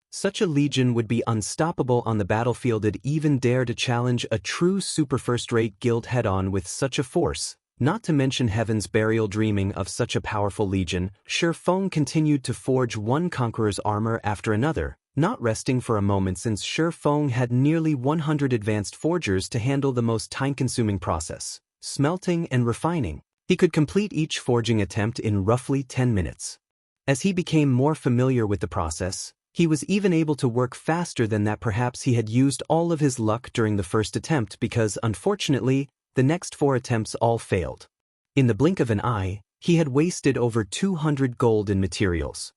Such a legion would be unstoppable on the battlefield. It'd even dare to challenge a true super first-rate guild head-on with such a force. Not to mention Heaven's Burial. Dreaming of such a powerful legion, Feng continued to forge one Conqueror's armor after another, not resting for a moment since Feng had nearly 100 advanced forgers to handle the most time-consuming process, smelting and refining. He could complete each forging attempt in roughly 10 minutes. As he became more familiar with the process, he was even able to work faster than that. Perhaps he had used all of his luck during the first attempt because, unfortunately, the next 4 attempts all failed. In the blink of an eye, he had wasted over 200 gold in materials.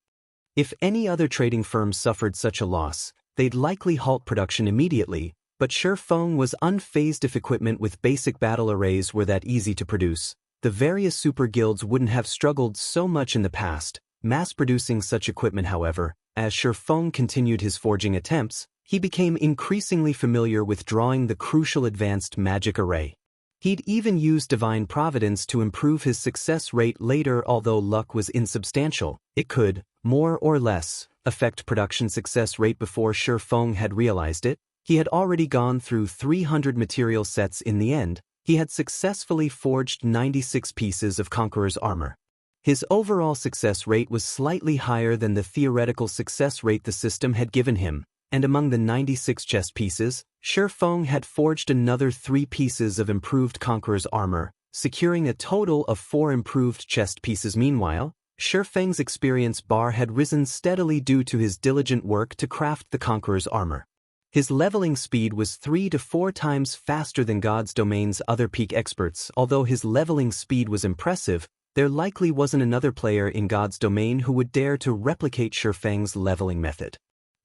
If any other trading firm suffered such a loss, they'd likely halt production immediately, but Feng was unfazed. If equipment with basic battle arrays were that easy to produce, the various super guilds wouldn't have struggled so much in the past. Mass-producing such equipment, however, as Feng continued his forging attempts, he became increasingly familiar with drawing the crucial advanced magic array. He'd even used divine providence to improve his success rate later. Although luck was insubstantial, it could, more or less, affect production success rate. Before Feng had realized it, he had already gone through 300 material sets. In the end, he had successfully forged 96 pieces of Conqueror's armor. His overall success rate was slightly higher than the theoretical success rate the system had given him, and among the 96 chest pieces, Feng had forged another 3 pieces of improved Conqueror's armor, securing a total of 4 improved chest pieces. Meanwhile, Feng's experience bar had risen steadily due to his diligent work to craft the Conqueror's armor. His leveling speed was 3 to 4 times faster than God's Domain's other peak experts. Although his leveling speed was impressive, there likely wasn't another player in God's Domain who would dare to replicate Feng's leveling method.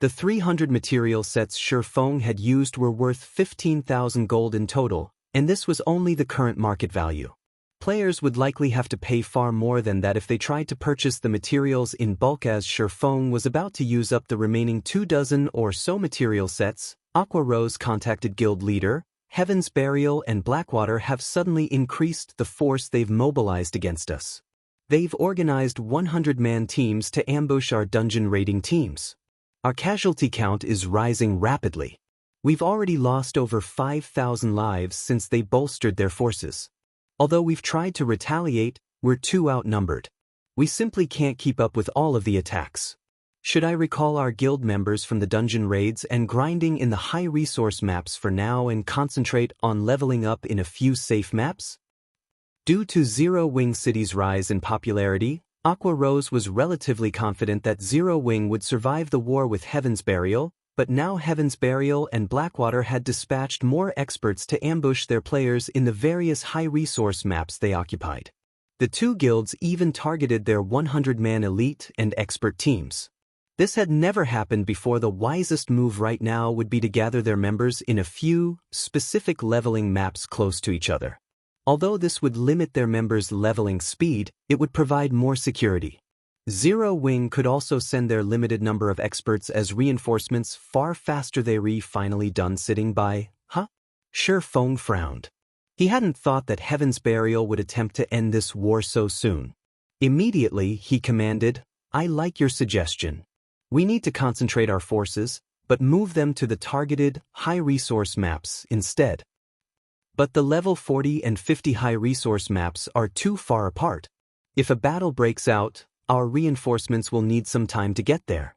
The 300 material sets Feng had used were worth 15,000 gold in total, and this was only the current market value. Players would likely have to pay far more than that if they tried to purchase the materials in bulk. As Feng was about to use up the remaining 24 or so material sets, Aqua contacted guild leader, Heaven's Burial and Blackwater have suddenly increased the force they've mobilized against us. They've organized 100-man teams to ambush our dungeon raiding teams. Our casualty count is rising rapidly. We've already lost over 5,000 lives since they bolstered their forces. Although we've tried to retaliate, we're too outnumbered. We simply can't keep up with all of the attacks. Should I recall our guild members from the dungeon raids and grinding in the high-resource maps for now and concentrate on leveling up in a few safe maps? Due to Zero Wing City's rise in popularity, Aqua was relatively confident that Zero Wing would survive the war with Heaven's Burial, but now Heaven's Burial and Blackwater had dispatched more experts to ambush their players in the various high-resource maps they occupied. The 2 guilds even targeted their 100-man elite and expert teams. This had never happened before. The wisest move right now would be to gather their members in a few, specific leveling maps close to each other. Although this would limit their members' leveling speed, it would provide more security. Zero Wing could also send their limited number of experts as reinforcements far faster. They finally done sitting by, huh? Feng frowned. He hadn't thought that Heaven's Burial would attempt to end this war so soon. Immediately, he commanded, I like your suggestion. We need to concentrate our forces, but move them to the targeted, high-resource maps instead. But the level 40 and 50 high-resource maps are too far apart. If a battle breaks out, our reinforcements will need some time to get there.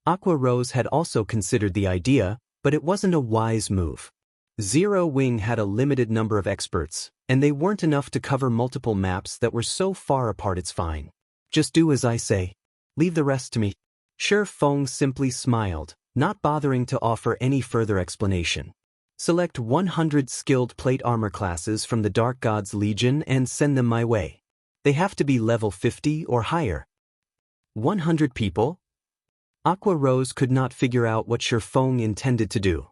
Aqua had also considered the idea, but it wasn't a wise move. Zero Wing had a limited number of experts, and they weren't enough to cover multiple maps that were so far apart. It's fine. Just do as I say. Leave the rest to me. Feng simply smiled, not bothering to offer any further explanation. Select 100 skilled plate armor classes from the Dark God's Legion and send them my way. They have to be level 50 or higher. 100 people? Aqua could not figure out what Feng intended to do.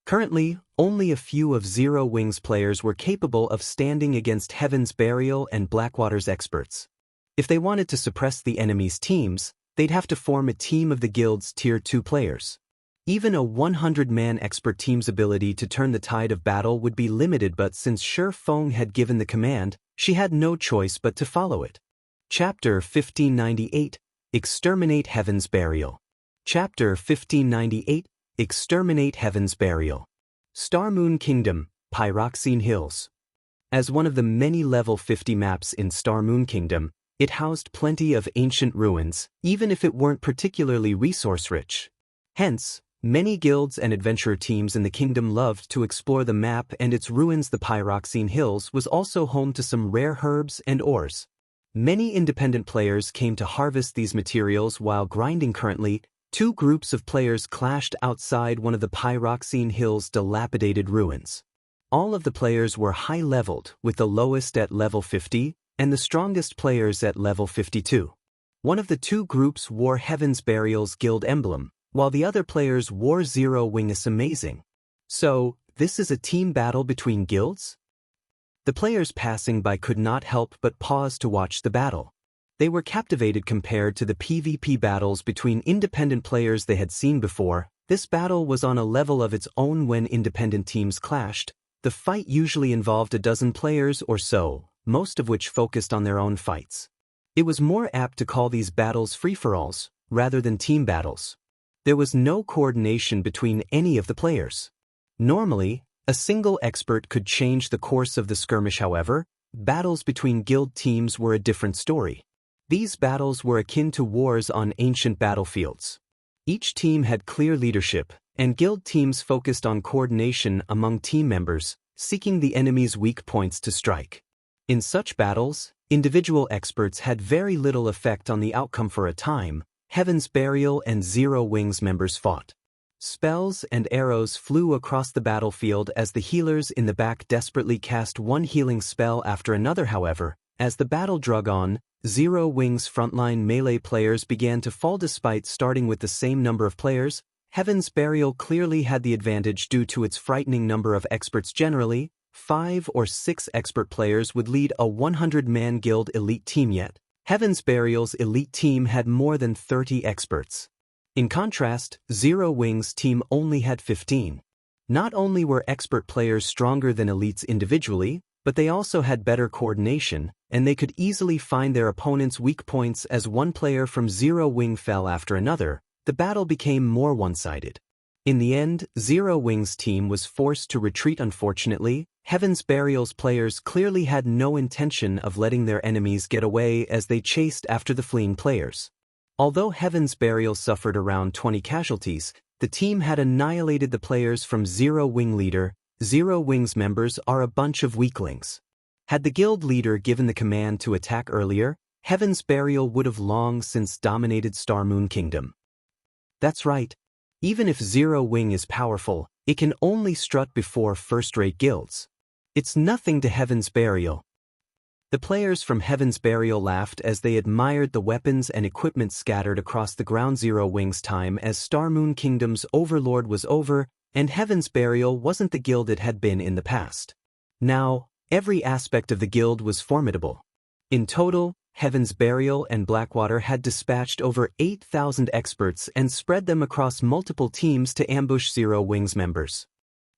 Currently, only a few of Zero Wing's players were capable of standing against Heaven's Burial and Blackwater's experts. If they wanted to suppress the enemy's teams, they'd have to form a team of the guild's Tier 2 players. Even a 100-man expert team's ability to turn the tide of battle would be limited, but since Feng had given the command, she had no choice but to follow it. Chapter 1598, Exterminate Heaven's Burial. Chapter 1598, Exterminate Heaven's Burial. Star Moon Kingdom, Pyroxene Hills. As one of the many level 50 maps in Star Moon Kingdom, it housed plenty of ancient ruins, even if it weren't particularly resource-rich. Hence, many guilds and adventurer teams in the kingdom loved to explore the map and its ruins. The Pyroxene Hills was also home to some rare herbs and ores. Many independent players came to harvest these materials while grinding. Currently, two groups of players clashed outside one of the Pyroxene Hill's dilapidated ruins. All of the players were high-leveled, with the lowest at level 50 and the strongest players at level 52. One of the two groups wore Heaven's Burial's guild emblem, while the other players wore Zero Wing's amazing. So, this is a team battle between guilds? The players passing by could not help but pause to watch the battle. They were captivated compared to the PvP battles between independent players they had seen before. This battle was on a level of its own. When independent teams clashed, the fight usually involved a dozen players or so, most of which focused on their own fights. It was more apt to call these battles free-for-alls, rather than team battles. There was no coordination between any of the players. Normally, a single expert could change the course of the skirmish. However, battles between guild teams were a different story. These battles were akin to wars on ancient battlefields. Each team had clear leadership, and guild teams focused on coordination among team members, seeking the enemy's weak points to strike. In such battles, individual experts had very little effect on the outcome. For a time, Heaven's Burial and Zero Wing's members fought. Spells and arrows flew across the battlefield as the healers in the back desperately cast one healing spell after another. However, as the battle drug on, Zero Wing's frontline melee players began to fall. Despite starting with the same number of players, Heaven's Burial clearly had the advantage due to its frightening number of experts. Generally, 5 or 6 expert players would lead a 100-man guild elite team, yet Heaven's Burial's elite team had more than 30 experts. In contrast, Zero Wing's team only had 15. Not only were expert players stronger than elites individually, but they also had better coordination, and they could easily find their opponent's weak points. As one player from Zero Wing fell after another, the battle became more one-sided. In the end, Zero Wing's team was forced to retreat. Unfortunately, Heaven's Burial's players clearly had no intention of letting their enemies get away as they chased after the fleeing players. Although Heaven's Burial suffered around 20 casualties, the team had annihilated the players from Zero Wing leader. Zero Wing's members are a bunch of weaklings. Had the guild leader given the command to attack earlier, Heaven's Burial would have long since dominated Star Moon Kingdom. That's right. Even if Zero Wing is powerful, it can only strut before first-rate guilds. It's nothing to Heaven's Burial. The players from Heaven's Burial laughed as they admired the weapons and equipment scattered across the ground. Zero Wing's time as Star Moon Kingdom's overlord was over, and Heaven's Burial wasn't the guild it had been in the past. Now, every aspect of the guild was formidable. In total, Heaven's Burial and Blackwater had dispatched over 8,000 experts and spread them across multiple teams to ambush Zero Wing's members.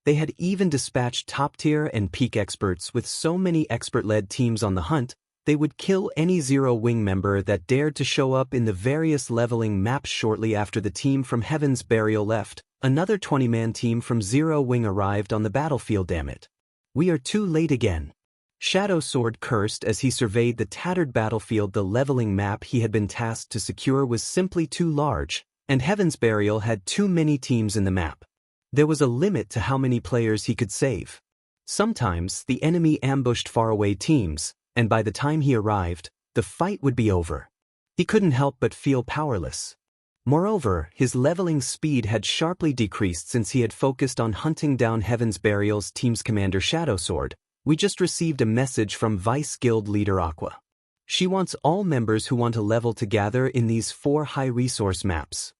They had even dispatched top-tier and peak experts. With so many expert-led teams on the hunt, they would kill any Zero Wing member that dared to show up in the various leveling maps. Shortly after the team from Heaven's Burial left, another 20-man team from Zero Wing arrived on the battlefield. Damn it. We are too late again. Shadow Sword cursed as he surveyed the tattered battlefield. The leveling map he had been tasked to secure was simply too large, and Heaven's Burial had too many teams in the map. There was a limit to how many players he could save. Sometimes the enemy ambushed faraway teams, and by the time he arrived, the fight would be over. He couldn't help but feel powerless. Moreover, his leveling speed had sharply decreased since he had focused on hunting down Heaven's Burial's team's commander. Shadow Sword, we just received a message from Vice Guild leader Aqua. She wants all members who want to level to gather in these 4 high-resource maps.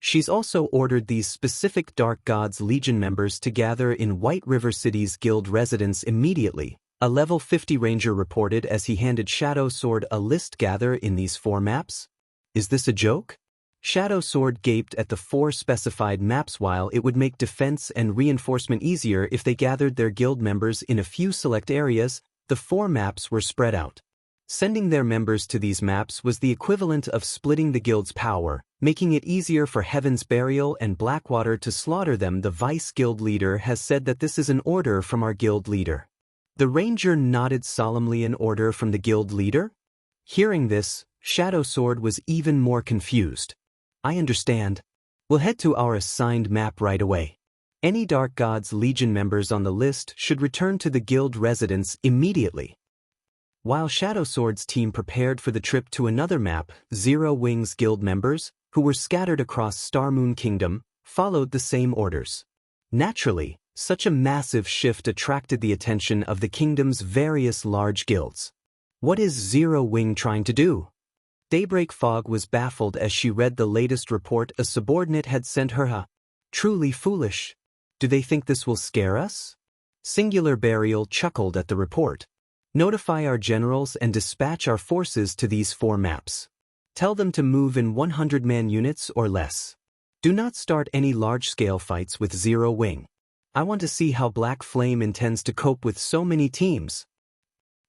She's also ordered these specific Dark Gods Legion members to gather in White River City's guild residence immediately, a level 50 ranger reported as he handed Shadow Sword a list. Gather in these 4 maps? Is this a joke? Shadow Sword gaped at the 4 specified maps. While it would make defense and reinforcement easier if they gathered their guild members in a few select areas, the 4 maps were spread out. Sending their members to these maps was the equivalent of splitting the guild's power, making it easier for Heaven's Burial and Blackwater to slaughter them. The Vice Guild leader has said that this is an order from our guild leader. The ranger nodded solemnly. An order from the guild leader? Hearing this, Shadow Sword was even more confused. I understand. We'll head to our assigned map right away. Any Dark Gods Legion members on the list should return to the guild residence immediately. While Shadow Sword's team prepared for the trip to another map, Zero Wing's guild members, who were scattered across Star Moon Kingdom, followed the same orders. Naturally, such a massive shift attracted the attention of the kingdom's various large guilds. What is Zero Wing trying to do? Daybreak Fog was baffled as she read the latest report a subordinate had sent her. Truly foolish. Do they think this will scare us? Singular Burial chuckled at the report. Notify our generals and dispatch our forces to these 4 maps. Tell them to move in 100-man units or less. Do not start any large-scale fights with Zero Wing. I want to see how Black Flame intends to cope with so many teams.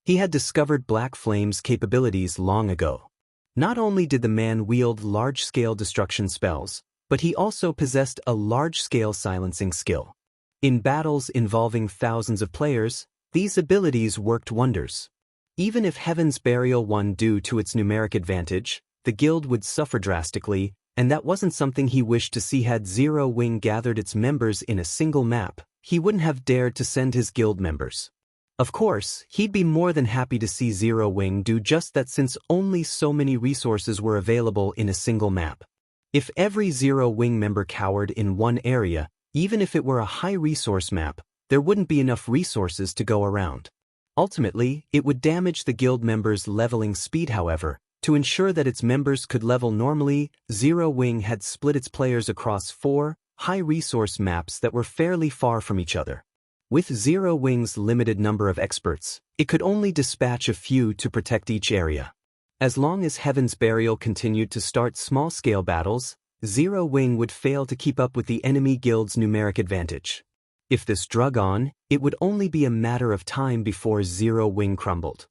He had discovered Black Flame's capabilities long ago. Not only did the man wield large-scale destruction spells, but he also possessed a large-scale silencing skill. In battles involving thousands of players, these abilities worked wonders. Even if Heaven's Burial won due to its numeric advantage, the guild would suffer drastically, and that wasn't something he wished to see. Had Zero Wing gathered its members in a single map, he wouldn't have dared to send his guild members. Of course, he'd be more than happy to see Zero Wing do just that since only so many resources were available in a single map. If every Zero Wing member cowered in one area, even if it were a high-resource map, there wouldn't be enough resources to go around. Ultimately, it would damage the guild members' leveling speed. However, to ensure that its members could level normally, Zero Wing had split its players across 4 high-resource maps that were fairly far from each other. With Zero Wing's limited number of experts, it could only dispatch a few to protect each area. As long as Heaven's Burial continued to start small-scale battles, Zero Wing would fail to keep up with the enemy guild's numeric advantage. If this drug on, it would only be a matter of time before Zero Wing crumbled.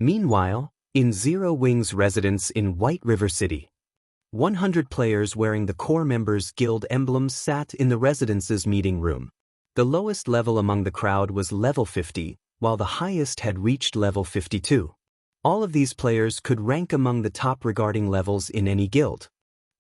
Meanwhile, in Zero Wing's residence in White River City, 100 players wearing the core members' guild emblems sat in the residence's meeting room. The lowest level among the crowd was level 50, while the highest had reached level 52. All of these players could rank among the top regarding levels in any guild.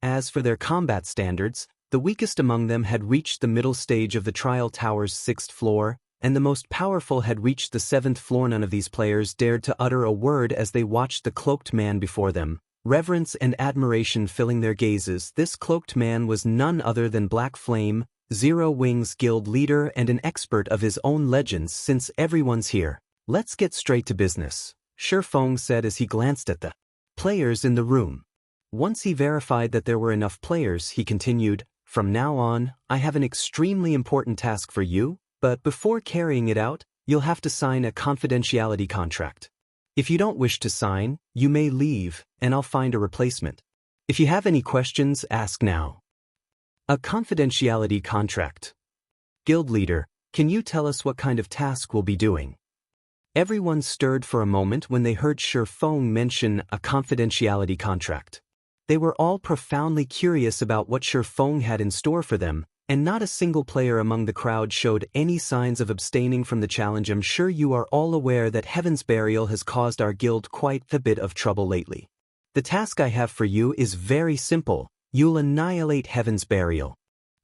As for their combat standards, the weakest among them had reached the middle stage of the Trial Tower's 6th floor, and the most powerful had reached the 7th floor. None of these players dared to utter a word as they watched the cloaked man before them, reverence and admiration filling their gazes. This cloaked man was none other than Black Flame, Zero Wing's guild leader and an expert of his own legends. Since everyone's here, let's get straight to business, Feng said as he glanced at the players in the room. Once he verified that there were enough players, he continued, "From now on, I have an extremely important task for you, but before carrying it out, you'll have to sign a confidentiality contract. If you don't wish to sign, you may leave, and I'll find a replacement. If you have any questions, ask now." A confidentiality contract. Guild leader, can you tell us what kind of task we'll be doing? Everyone stirred for a moment when they heard Feng mention a confidentiality contract. They were all profoundly curious about what Feng had in store for them, and not a single player among the crowd showed any signs of abstaining from the challenge. I'm sure you are all aware that Heaven's Burial has caused our guild quite a bit of trouble lately. The task I have for you is very simple. You'll annihilate Heaven's Burial.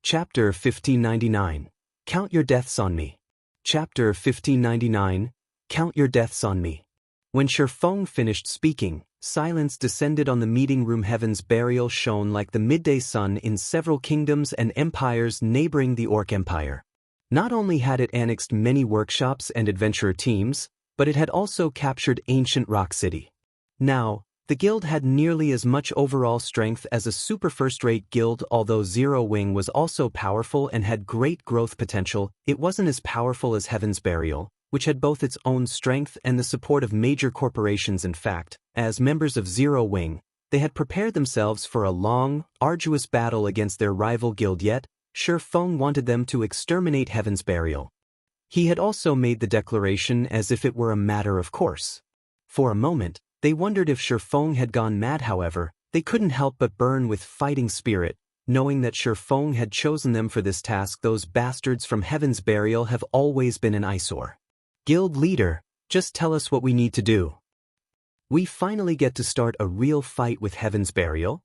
Chapter 1599. Count your deaths on me. Chapter 1599. Count your deaths on me. When Feng finished speaking, silence descended on the meeting room. Heaven's Burial shone like the midday sun in several kingdoms and empires neighboring the Orc Empire. Not only had it annexed many workshops and adventurer teams, but it had also captured ancient Rock City. Now, the guild had nearly as much overall strength as a super first-rate guild. Although Zero Wing was also powerful and had great growth potential, it wasn't as powerful as Heaven's Burial, which had both its own strength and the support of major corporations. In fact, as members of Zero Wing, they had prepared themselves for a long, arduous battle against their rival guild. Yet, Feng wanted them to exterminate Heaven's Burial. He had also made the declaration as if it were a matter of course. For a moment, they wondered if Feng had gone mad. However, they couldn't help but burn with fighting spirit, knowing that Feng had chosen them for this task. Those bastards from Heaven's Burial have always been an eyesore. Guild leader, just tell us what we need to do. We finally get to start a real fight with Heaven's Burial?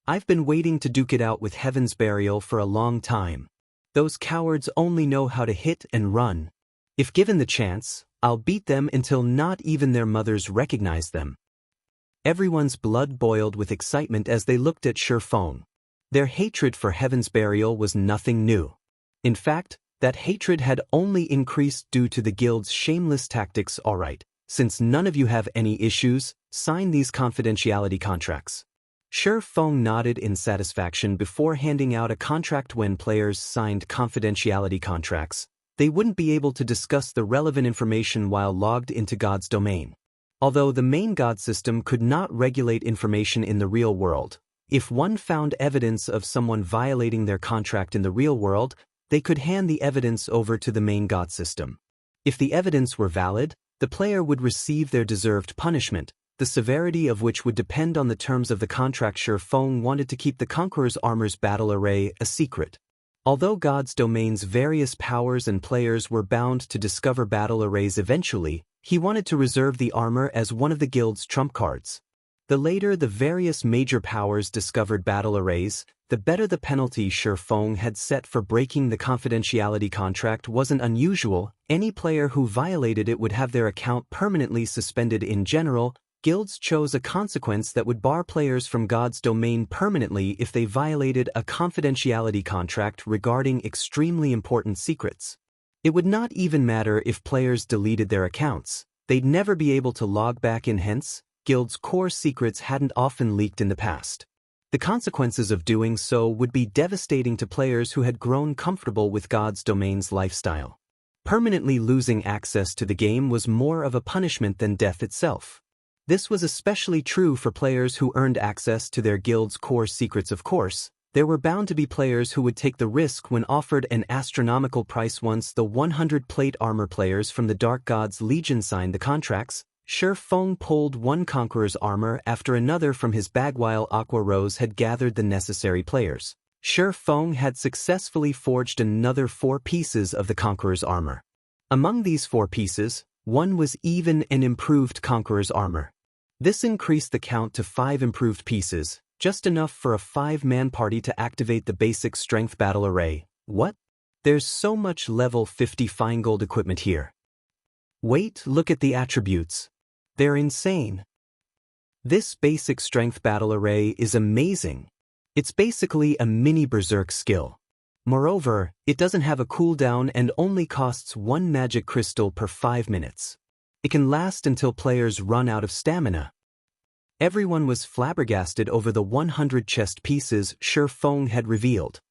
I've been waiting to duke it out with Heaven's Burial for a long time. Those cowards only know how to hit and run. If given the chance, I'll beat them until not even their mothers recognize them. Everyone's blood boiled with excitement as they looked at Feng. Their hatred for Heaven's Burial was nothing new. In fact, that hatred had only increased due to the guild's shameless tactics. Alright, since none of you have any issues, sign these confidentiality contracts. Feng nodded in satisfaction before handing out a contract. When players signed confidentiality contracts, they wouldn't be able to discuss the relevant information while logged into God's domain. Although the main God system could not regulate information in the real world, if one found evidence of someone violating their contract in the real world, they could hand the evidence over to the main God system. If the evidence were valid, the player would receive their deserved punishment, the severity of which would depend on the terms of the contract. Feng wanted to keep the Conqueror's armor's battle array a secret. Although God's domain's various powers and players were bound to discover battle arrays eventually, he wanted to reserve the armor as one of the guild's trump cards. The later the various major powers discovered battle arrays, the better the penalty. Feng had set for breaking the confidentiality contract wasn't unusual. Any player who violated it would have their account permanently suspended. In general, guilds chose a consequence that would bar players from God's domain permanently if they violated a confidentiality contract regarding extremely important secrets. It would not even matter if players deleted their accounts, they'd never be able to log back in. Hence, guilds' core secrets hadn't often leaked in the past. The consequences of doing so would be devastating to players who had grown comfortable with God's domain's lifestyle. Permanently losing access to the game was more of a punishment than death itself. This was especially true for players who earned access to their guild's core secrets. Of course, there were bound to be players who would take the risk when offered an astronomical price. Once the 100 plate armor players from the Dark God's Legion signed the contracts, Feng pulled one Conqueror's armor after another from his bag. While Aqua Rose had gathered the necessary players, Feng had successfully forged another 4 pieces of the Conqueror's armor. Among these 4 pieces, one was even an improved Conqueror's armor. This increased the count to 5 improved pieces, just enough for a 5-man party to activate the basic strength battle array. What? There's so much level 50 fine gold equipment here. Wait, look at the attributes. They're insane. This basic strength battle array is amazing. It's basically a mini berserk skill. Moreover, it doesn't have a cooldown and only costs 1 magic crystal per 5 minutes. It can last until players run out of stamina. Everyone was flabbergasted over the 100 chest pieces Feng had revealed.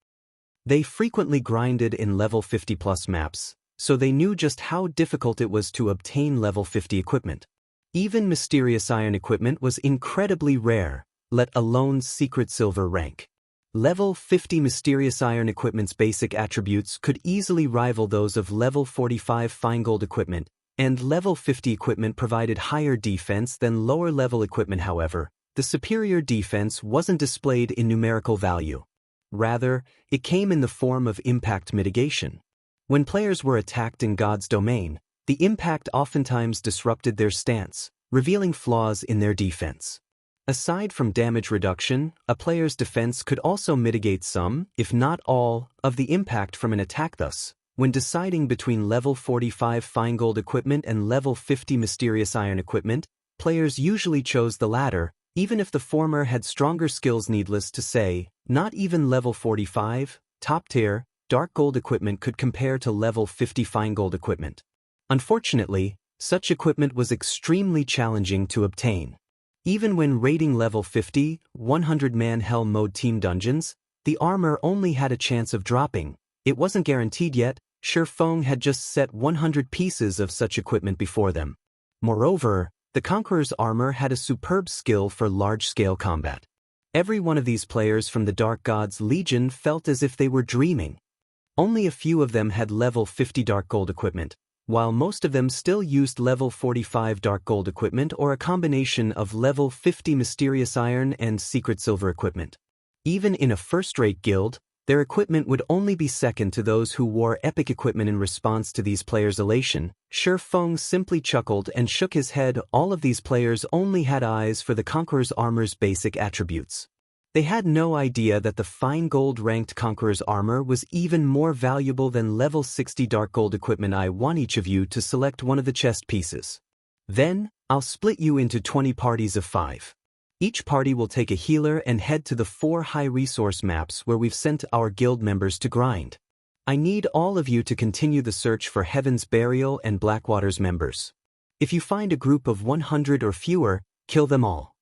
They frequently grinded in level 50 plus maps, so they knew just how difficult it was to obtain level 50 equipment. Even mysterious iron equipment was incredibly rare, let alone secret silver rank. Level 50 mysterious iron equipment's basic attributes could easily rival those of level 45 fine gold equipment, and level 50 equipment provided higher defense than lower level equipment. However, the superior defense wasn't displayed in numerical value. Rather, it came in the form of impact mitigation. When players were attacked in God's domain, the impact oftentimes disrupted their stance, revealing flaws in their defense. Aside from damage reduction, a player's defense could also mitigate some, if not all, of the impact from an attack. Thus, when deciding between level 45 fine gold equipment and level 50 mysterious iron equipment, players usually chose the latter, even if the former had stronger skills. Needless to say, not even level 45, top-tier, dark gold equipment could compare to level 50 fine gold equipment. Unfortunately, such equipment was extremely challenging to obtain. Even when raiding level 50, 100-man Hell Mode team dungeons, the armor only had a chance of dropping. It wasn't guaranteed yet. Feng had just set 100 pieces of such equipment before them. Moreover, the Conqueror's armor had a superb skill for large-scale combat. Every one of these players from the Dark God's Legion felt as if they were dreaming. Only a few of them had level 50 dark gold equipment, while most of them still used level 45 dark gold equipment or a combination of level 50 mysterious iron and secret silver equipment. Even in a first-rate guild, their equipment would only be second to those who wore epic equipment. In response to these players' elation, Feng simply chuckled and shook his head. All of these players only had eyes for the Conqueror's armor's basic attributes. They had no idea that the fine gold-ranked Conqueror's armor was even more valuable than level 60 dark gold equipment. I want each of you to select one of the chest pieces. Then, I'll split you into 20 parties of 5. Each party will take a healer and head to the 4 high-resource maps where we've sent our guild members to grind. I need all of you to continue the search for Heaven's Burial and Blackwater's members. If you find a group of 100 or fewer, kill them all.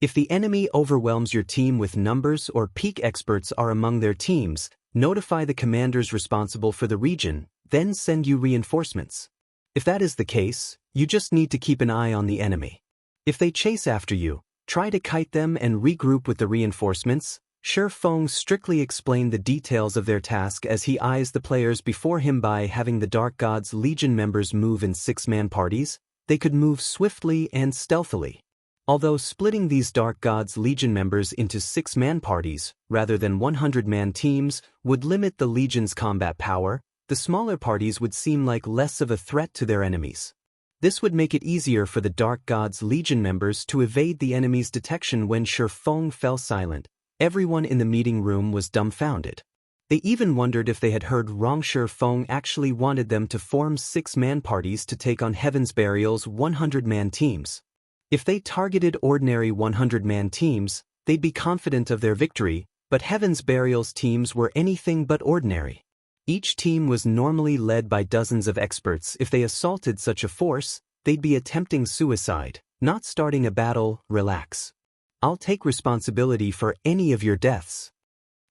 If the enemy overwhelms your team with numbers or peak experts are among their teams, notify the commanders responsible for the region, then send you reinforcements. If that is the case, you just need to keep an eye on the enemy. If they chase after you, try to kite them and regroup with the reinforcements. Feng strictly explained the details of their task as he eyes the players before him. By having the Dark God's Legion members move in 6-man parties, they could move swiftly and stealthily. Although splitting these Dark God's Legion members into 6-man parties, rather than 100-man teams, would limit the Legion's combat power, the smaller parties would seem like less of a threat to their enemies. This would make it easier for the Dark God's Legion members to evade the enemy's detection. When Feng fell silent, everyone in the meeting room was dumbfounded. They even wondered if they had heard wrong. Feng actually wanted them to form 6-man parties to take on Heaven's Burial's 100-man teams. If they targeted ordinary 100-man teams, they'd be confident of their victory, but Heaven's Burial's teams were anything but ordinary. Each team was normally led by dozens of experts. If they assaulted such a force, they'd be attempting suicide, not starting a battle. Relax. I'll take responsibility for any of your deaths.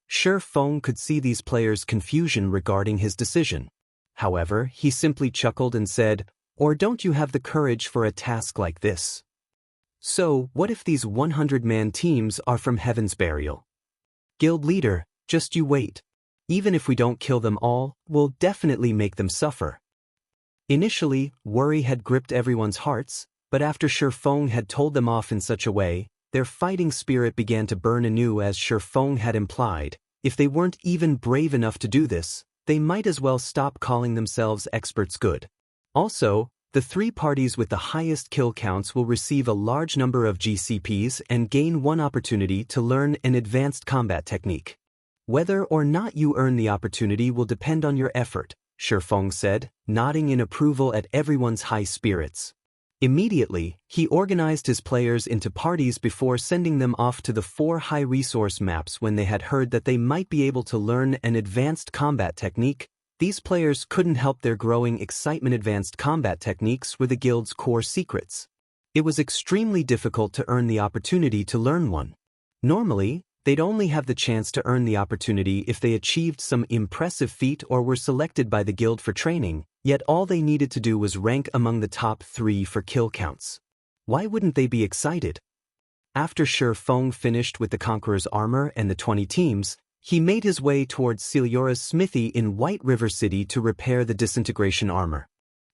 Feng could see these players' confusion regarding his decision. However, he simply chuckled and said, "Or don't you have the courage for a task like this? So, what if these 100-man teams are from Heaven's Burial? Guild leader, just you wait. Even if we don't kill them all, we'll definitely make them suffer." Initially, worry had gripped everyone's hearts, but after Feng had told them off in such a way, their fighting spirit began to burn anew. As Feng had implied, if they weren't even brave enough to do this, they might as well stop calling themselves experts. Good. Also, the 3 parties with the highest kill counts will receive a large number of GCPs and gain 1 opportunity to learn an advanced combat technique. Whether or not you earn the opportunity will depend on your effort, Feng said, nodding in approval at everyone's high spirits. Immediately, he organized his players into parties before sending them off to the 4 high-resource maps. When they had heard that they might be able to learn an advanced combat technique, these players couldn't help their growing excitement. Advanced combat techniques were the guild's core secrets. It was extremely difficult to earn the opportunity to learn one. Normally, they'd only have the chance to earn the opportunity if they achieved some impressive feat or were selected by the guild for training, yet all they needed to do was rank among the top 3 for kill counts. Why wouldn't they be excited? After Feng finished with the Conqueror's armor and the 20 teams, he made his way towards Ciliora's smithy in White River City to repair the Disintegration armor.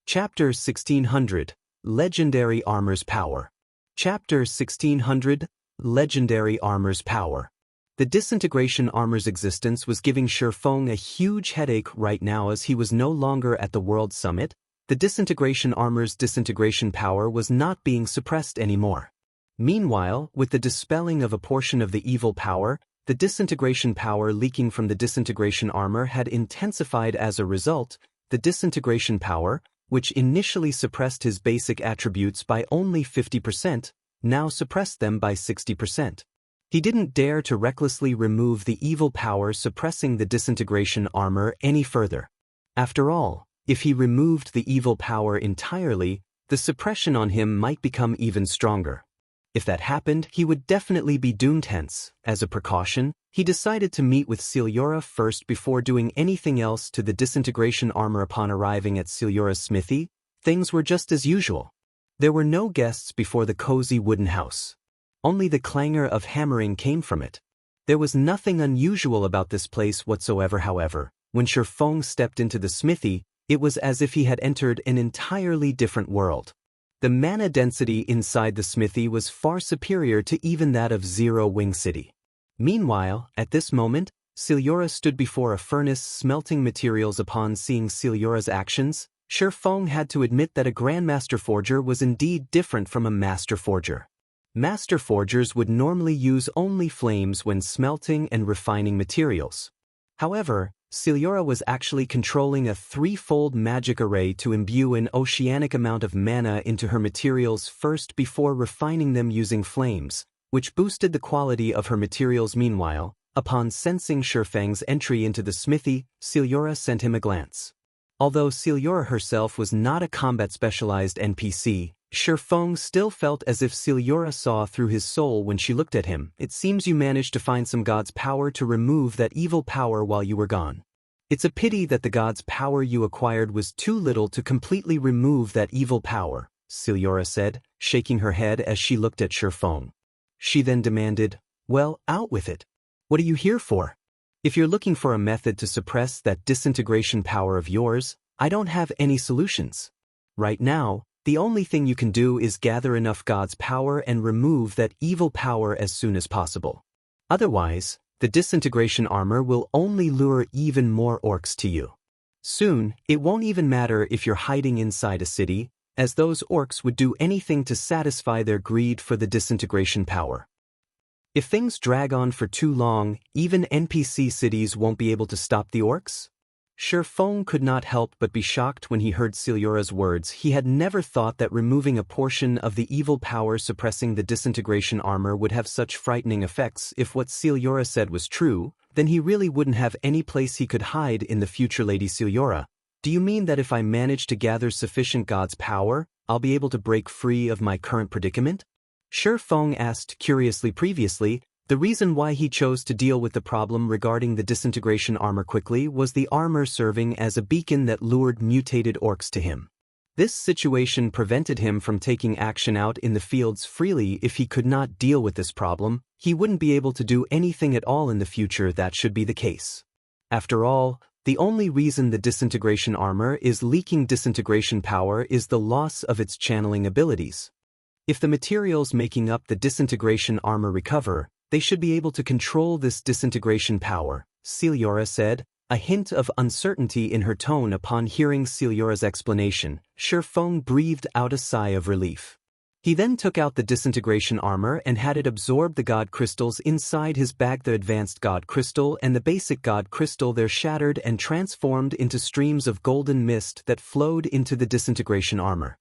Chapter 1600, Legendary Armor's Power. Chapter 1600, Legendary Armor's Power. The Disintegration armor's existence was giving Feng a huge headache right now. As he was no longer at the World Summit, the Disintegration armor's disintegration power was not being suppressed anymore. Meanwhile, with the dispelling of a portion of the evil power, the disintegration power leaking from the Disintegration armor had intensified. As a result, the Disintegration power, which initially suppressed his basic attributes by only 50%, now suppressed them by 60%. He didn't dare to recklessly remove the evil power suppressing the Disintegration armor any further. After all, if he removed the evil power entirely, the suppression on him might become even stronger. If that happened, he would definitely be doomed. Hence, as a precaution, he decided to meet with Ciliora first before doing anything else to the Disintegration armor. Upon arriving at Ciliora's smithy, things were just as usual. There were no guests before the cozy wooden house. Only the clangor of hammering came from it. There was nothing unusual about this place whatsoever. However, when Feng stepped into the smithy, it was as if he had entered an entirely different world. The mana density inside the smithy was far superior to even that of Zero Wing City. Meanwhile, at this moment, Ciliora stood before a furnace smelting materials. Upon seeing Ciliora's actions, Feng had to admit that a Grandmaster Forger was indeed different from a Master Forger. Master forgers would normally use only flames when smelting and refining materials. However, Celiora was actually controlling a threefold magic array to imbue an oceanic amount of mana into her materials first before refining them using flames, which boosted the quality of her materials. Meanwhile, upon sensing Feng's entry into the smithy, Celiora sent him a glance. Although Celiora herself was not a combat-specialized NPC, Feng still felt as if Celiora saw through his soul when she looked at him. It seems you managed to find some god's power to remove that evil power while you were gone. It's a pity that the god's power you acquired was too little to completely remove that evil power, Celiora said, shaking her head as she looked at Feng. She then demanded, "Well, out with it. What are you here for? If you're looking for a method to suppress that disintegration power of yours, I don't have any solutions. Right now, the only thing you can do is gather enough God's power and remove that evil power as soon as possible. Otherwise, the disintegration armor will only lure even more orcs to you. Soon, it won't even matter if you're hiding inside a city, as those orcs would do anything to satisfy their greed for the disintegration power. If things drag on for too long, even NPC cities won't be able to stop the orcs?" Feng could not help but be shocked when he heard Celiora's words. He had never thought that removing a portion of the evil power suppressing the disintegration armor would have such frightening effects. If what Celiora said was true, then he really wouldn't have any place he could hide in the future. "Lady Celiora, do you mean that if I manage to gather sufficient God's power, I'll be able to break free of my current predicament?" Feng asked curiously. Previously, the reason why he chose to deal with the problem regarding the disintegration armor quickly was the armor serving as a beacon that lured mutated orcs to him. This situation prevented him from taking action out in the fields freely. If he could not deal with this problem, he wouldn't be able to do anything at all in the future. That should be the case. After all, the only reason the disintegration armor is leaking disintegration power is the loss of its channeling abilities. If the materials making up the disintegration armor recover, they should be able to control this disintegration power, Celiora said, a hint of uncertainty in her tone. Upon hearing Celiora's explanation, Feng breathed out a sigh of relief. He then took out the disintegration armor and had it absorb the god crystals inside his bag. The advanced god crystal and the basic god crystal there shattered and transformed into streams of golden mist that flowed into the disintegration armor.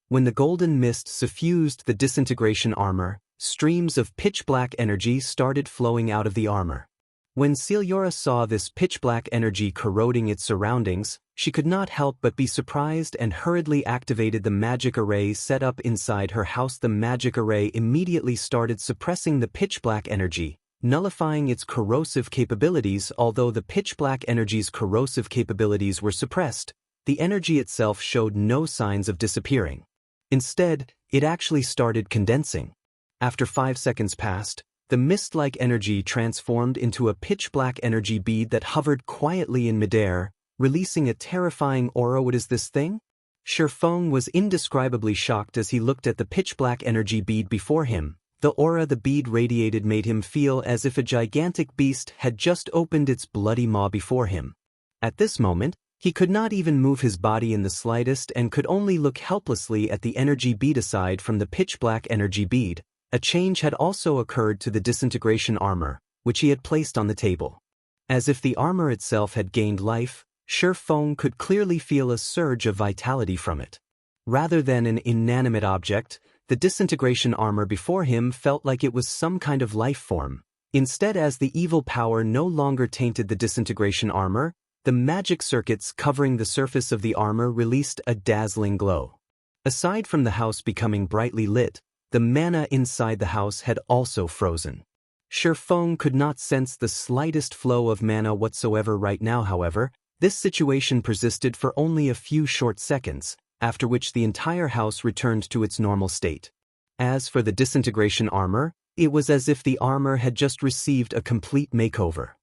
When the golden mist suffused the disintegration armor, streams of pitch-black energy started flowing out of the armor. When Celiora saw this pitch-black energy corroding its surroundings, she could not help but be surprised and hurriedly activated the magic array set up inside her house. The magic array immediately started suppressing the pitch-black energy, nullifying its corrosive capabilities. Although the pitch-black energy's corrosive capabilities were suppressed, the energy itself showed no signs of disappearing. Instead, it actually started condensing. After 5 seconds passed, the mist-like energy transformed into a pitch-black energy bead that hovered quietly in midair, releasing a terrifying aura. "What is this thing?" Feng was indescribably shocked as he looked at the pitch-black energy bead before him. The aura the bead radiated made him feel as if a gigantic beast had just opened its bloody maw before him. At this moment, he could not even move his body in the slightest and could only look helplessly at the energy bead. Aside from the pitch-black energy bead, a change had also occurred to the disintegration armor, which he had placed on the table. As if the armor itself had gained life, Feng could clearly feel a surge of vitality from it. Rather than an inanimate object, the disintegration armor before him felt like it was some kind of life form. Instead, as the evil power no longer tainted the disintegration armor, the magic circuits covering the surface of the armor released a dazzling glow. Aside from the house becoming brightly lit, the mana inside the house had also frozen. Feng could not sense the slightest flow of mana whatsoever right now. However, this situation persisted for only a few short seconds, after which the entire house returned to its normal state. As for the disintegration armor, it was as if the armor had just received a complete makeover.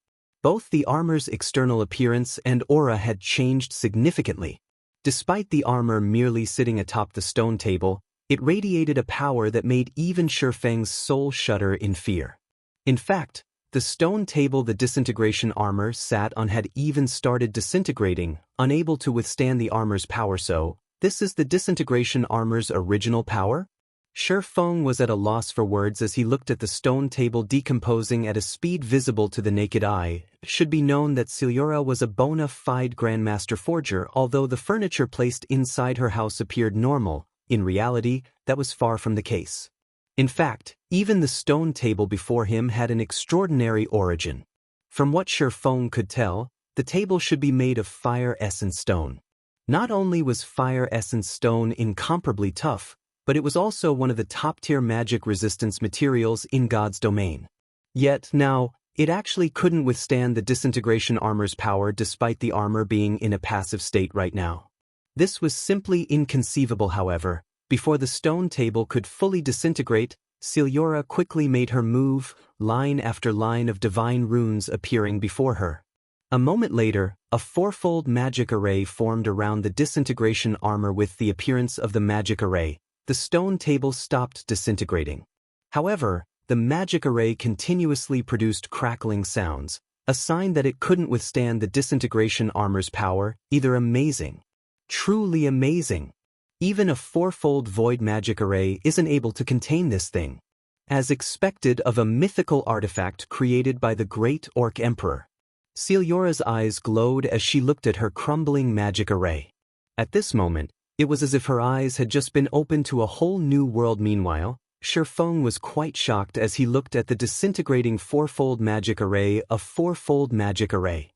Both the armor's external appearance and aura had changed significantly. Despite the armor merely sitting atop the stone table, it radiated a power that made even Feng's soul shudder in fear. In fact, the stone table the disintegration armor sat on had even started disintegrating, unable to withstand the armor's power. So, this is the disintegration armor's original power? Feng was at a loss for words as he looked at the stone table decomposing at a speed visible to the naked eye. It should be known that Celiora was a bona fide grandmaster forger. Although the furniture placed inside her house appeared normal, in reality, that was far from the case. In fact, even the stone table before him had an extraordinary origin. From what Feng could tell, the table should be made of fire essence stone. Not only was fire essence stone incomparably tough, but it was also one of the top-tier magic resistance materials in God's domain. Yet, now, it actually couldn't withstand the disintegration armor's power despite the armor being in a passive state right now. This was simply inconceivable. However, before the stone table could fully disintegrate, Celiora quickly made her move, line after line of divine runes appearing before her. A moment later, a fourfold magic array formed around the disintegration armor. With the appearance of the magic array, the stone table stopped disintegrating. However, the magic array continuously produced crackling sounds, a sign that it couldn't withstand the disintegration armor's power. Either amazing. Truly amazing. Even a fourfold void magic array isn't able to contain this thing. As expected of a mythical artifact created by the great Orc Emperor. Celiora's eyes glowed as she looked at her crumbling magic array. At this moment, it was as if her eyes had just been opened to a whole new world. Meanwhile, Feng was quite shocked as he looked at the disintegrating fourfold magic array. A fourfold magic array.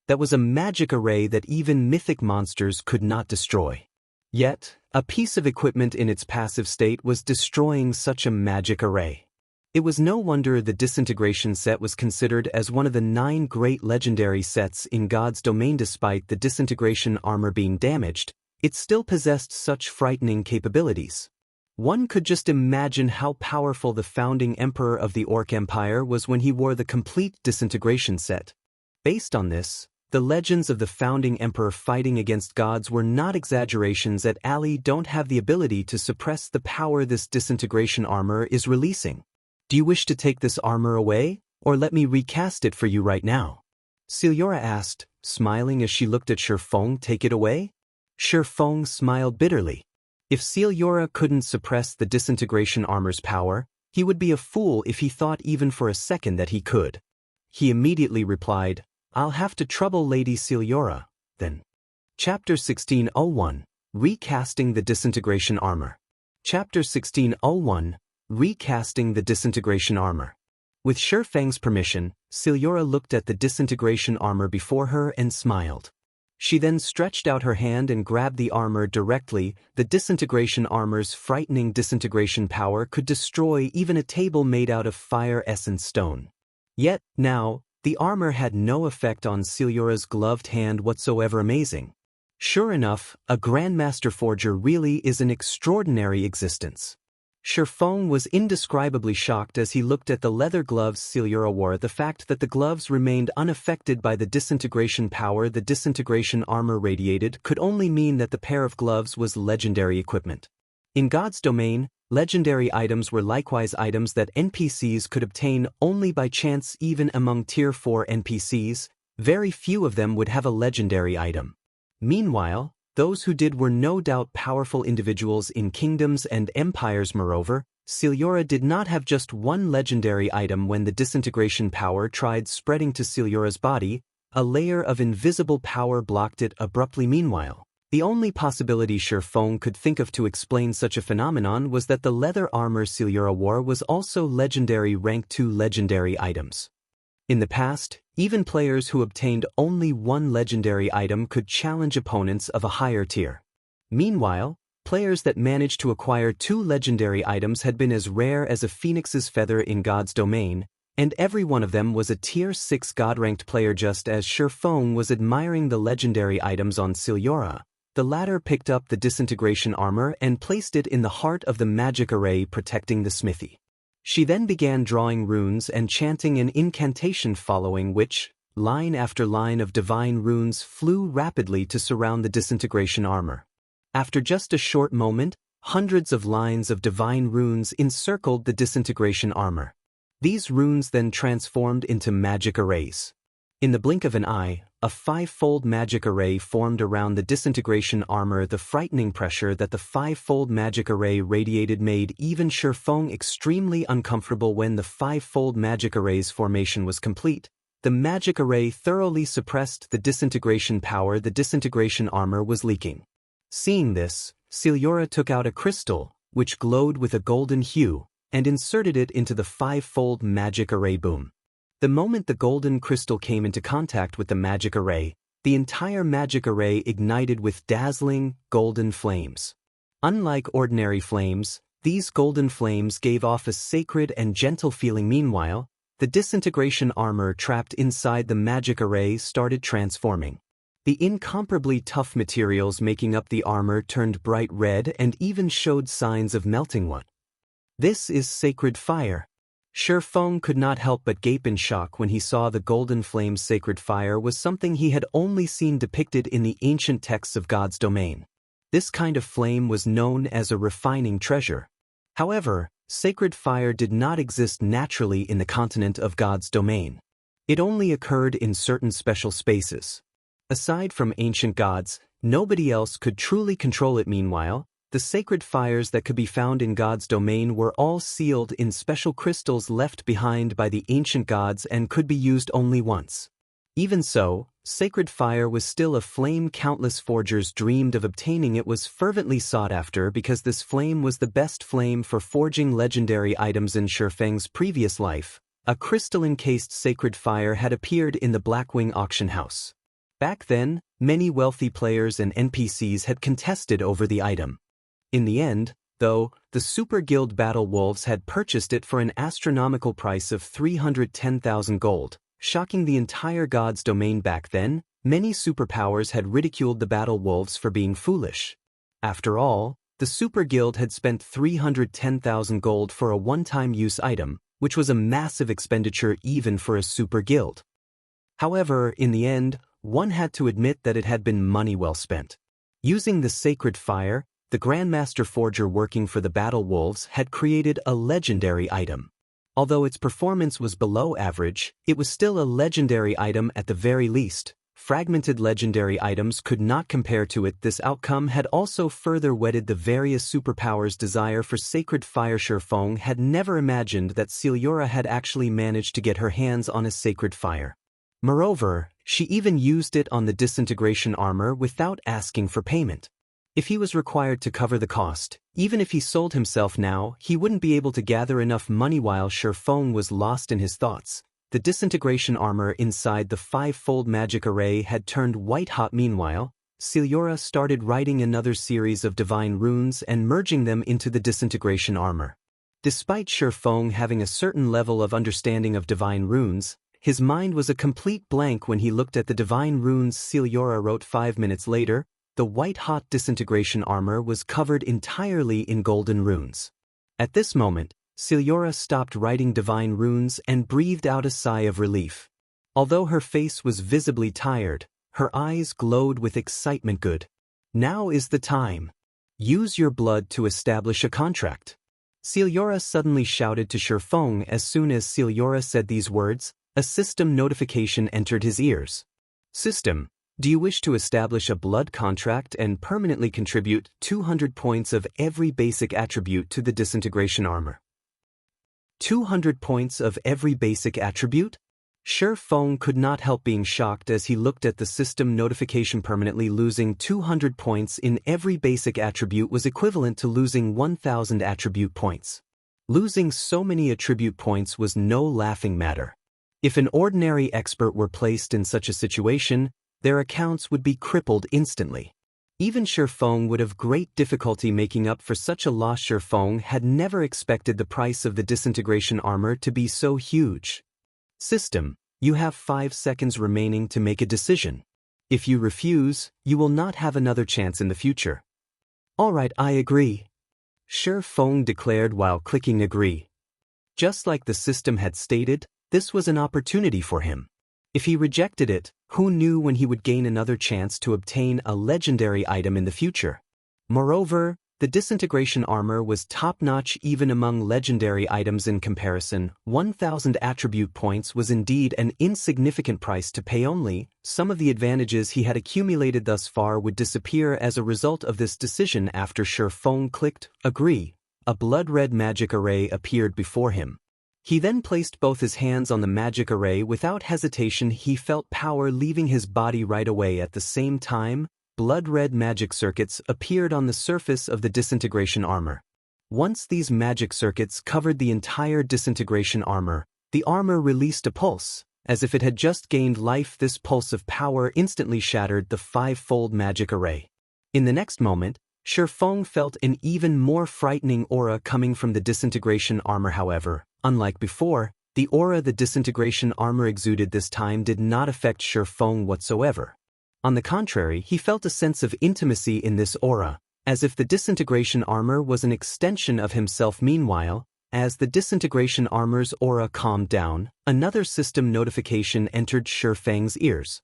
That was a magic array that even mythic monsters could not destroy. Yet, a piece of equipment in its passive state was destroying such a magic array. It was no wonder the disintegration set was considered as one of the 9 great legendary sets in God's domain. Despite the disintegration armor being damaged, it still possessed such frightening capabilities. One could just imagine how powerful the founding emperor of the Orc Empire was when he wore the complete disintegration set. Based on this, the legends of the founding emperor fighting against gods were not exaggerations. That Ali don't have the ability to suppress the power this disintegration armor is releasing. Do you wish to take this armor away, or let me recast it for you right now? Celiora asked, smiling as she looked at Feng. Take it away? Feng smiled bitterly. If Celiora couldn't suppress the disintegration armor's power, he would be a fool if he thought even for a second that he could. He immediately replied, I'll have to trouble Lady Celiora, then. Chapter 1601, Recasting the Disintegration Armor. Chapter 1601, Recasting the Disintegration Armor. With Feng's permission, Celiora looked at the disintegration armor before her and smiled. She then stretched out her hand and grabbed the armor directly. The disintegration armor's frightening disintegration power could destroy even a table made out of fire essence stone. Yet, now, the armor had no effect on Celiora's gloved hand whatsoever. Amazing. Sure enough, a Grandmaster Forger really is an extraordinary existence. Feng was indescribably shocked as he looked at the leather gloves Celiora wore. The fact that the gloves remained unaffected by the disintegration power the disintegration armor radiated could only mean that the pair of gloves was legendary equipment. In God's domain, legendary items were likewise items that NPCs could obtain only by chance. Even among Tier 4 NPCs, very few of them would have a legendary item. Meanwhile, those who did were no doubt powerful individuals in kingdoms and empires. Moreover, Celiora did not have just one legendary item. When the disintegration power tried spreading to Celiora's body, a layer of invisible power blocked it abruptly. Meanwhile, the only possibility Feng could think of to explain such a phenomenon was that the leather armor Celiora wore was also legendary rank 2 legendary items. In the past, even players who obtained only one legendary item could challenge opponents of a higher tier. Meanwhile, players that managed to acquire 2 legendary items had been as rare as a phoenix's feather in God's domain, and every one of them was a Tier 6 God-ranked player. Just as Feng was admiring the legendary items on Celiora, the latter picked up the disintegration armor and placed it in the heart of the magic array protecting the smithy. She then began drawing runes and chanting an incantation, following which, line after line of divine runes flew rapidly to surround the disintegration armor. After just a short moment, hundreds of lines of divine runes encircled the disintegration armor. These runes then transformed into magic arrays. In the blink of an eye, a five-fold magic array formed around the disintegration armor. The frightening pressure that the five-fold magic array radiated made even Feng extremely uncomfortable. When the five-fold magic array's formation was complete, the magic array thoroughly suppressed the disintegration power the disintegration armor was leaking. Seeing this, Celiora took out a crystal, which glowed with a golden hue, and inserted it into the five-fold magic array boom. The moment the golden crystal came into contact with the magic array, the entire magic array ignited with dazzling, golden flames. Unlike ordinary flames, these golden flames gave off a sacred and gentle feeling. Meanwhile, the disintegration armor trapped inside the magic array started transforming. The incomparably tough materials making up the armor turned bright red and even showed signs of melting. What? This is sacred fire. Feng could not help but gape in shock when he saw the golden flame's sacred fire was something he had only seen depicted in the ancient texts of God's domain. This kind of flame was known as a refining treasure. However, sacred fire did not exist naturally in the continent of God's domain. It only occurred in certain special spaces. Aside from ancient gods, nobody else could truly control it. Meanwhile, the sacred fires that could be found in God's domain were all sealed in special crystals left behind by the ancient gods and could be used only once. Even so, sacred fire was still a flame countless forgers dreamed of obtaining. It was fervently sought after because this flame was the best flame for forging legendary items. In Feng's previous life, a crystal-encased sacred fire had appeared in the Blackwing auction house. Back then, many wealthy players and NPCs had contested over the item. In the end, though, the Super Guild Battle Wolves had purchased it for an astronomical price of 310,000 gold, shocking the entire God's domain. Back then, many superpowers had ridiculed the Battle Wolves for being foolish. After all, the Super Guild had spent 310,000 gold for a one-time use item, which was a massive expenditure even for a Super Guild. However, in the end, one had to admit that it had been money well spent. Using the sacred fire, the Grandmaster Forger working for the Battle Wolves had created a legendary item. Although its performance was below average, it was still a legendary item at the very least. Fragmented legendary items could not compare to it. This outcome had also further whetted the various superpowers' desire for sacred fire. Feng had never imagined that Celiora had actually managed to get her hands on a sacred fire. Moreover, she even used it on the disintegration armor without asking for payment. If he was required to cover the cost, even if he sold himself now, he wouldn't be able to gather enough money. While Feng was lost in his thoughts, the disintegration armor inside the five-fold magic array had turned white-hot. Meanwhile, Celiora started writing another series of divine runes and merging them into the disintegration armor. Despite Feng having a certain level of understanding of divine runes, his mind was a complete blank when he looked at the divine runes Celiora wrote. 5 minutes later, the white-hot disintegration armor was covered entirely in golden runes. At this moment, Celiora stopped writing divine runes and breathed out a sigh of relief. Although her face was visibly tired, her eyes glowed with excitement. Good. Now is the time. Use your blood to establish a contract. Celiora suddenly shouted to Feng. As soon as Celiora said these words, a system notification entered his ears. System, do you wish to establish a blood contract and permanently contribute 200 points of every basic attribute to the disintegration armor? 200 points of every basic attribute? Feng could not help being shocked as he looked at the system notification. Permanently losing 200 points in every basic attribute was equivalent to losing 1,000 attribute points. Losing so many attribute points was no laughing matter. If an ordinary expert were placed in such a situation, their accounts would be crippled instantly. Even Feng would have great difficulty making up for such a loss. Feng had never expected the price of the disintegration armor to be so huge. System, you have 5 seconds remaining to make a decision. If you refuse, you will not have another chance in the future. Alright, I agree. Feng declared while clicking agree. Just like the system had stated, this was an opportunity for him. If he rejected it, who knew when he would gain another chance to obtain a legendary item in the future? Moreover, The Disintegration armor was top-notch even among legendary items in comparison. 1,000 attribute points was indeed an insignificant price to pay only. Some of the advantages he had accumulated thus far would disappear as a result of this decision after Feng clicked agree. A blood-red magic array appeared before him. He then placed both his hands on the magic array. Without hesitation, he felt power leaving his body right away. At the same time, blood-red magic circuits appeared on the surface of the Disintegration armor. Once these magic circuits covered the entire Disintegration armor, the armor released a pulse. As if it had just gained life, this pulse of power instantly shattered the five-fold magic array. In the next moment, Feng felt an even more frightening aura coming from the Disintegration armor. However, unlike before, the aura the Disintegration armor exuded this time did not affect Feng whatsoever. On the contrary, he felt a sense of intimacy in this aura, as if the Disintegration armor was an extension of himself. Meanwhile, as the Disintegration armor's aura calmed down, another system notification entered Feng's ears.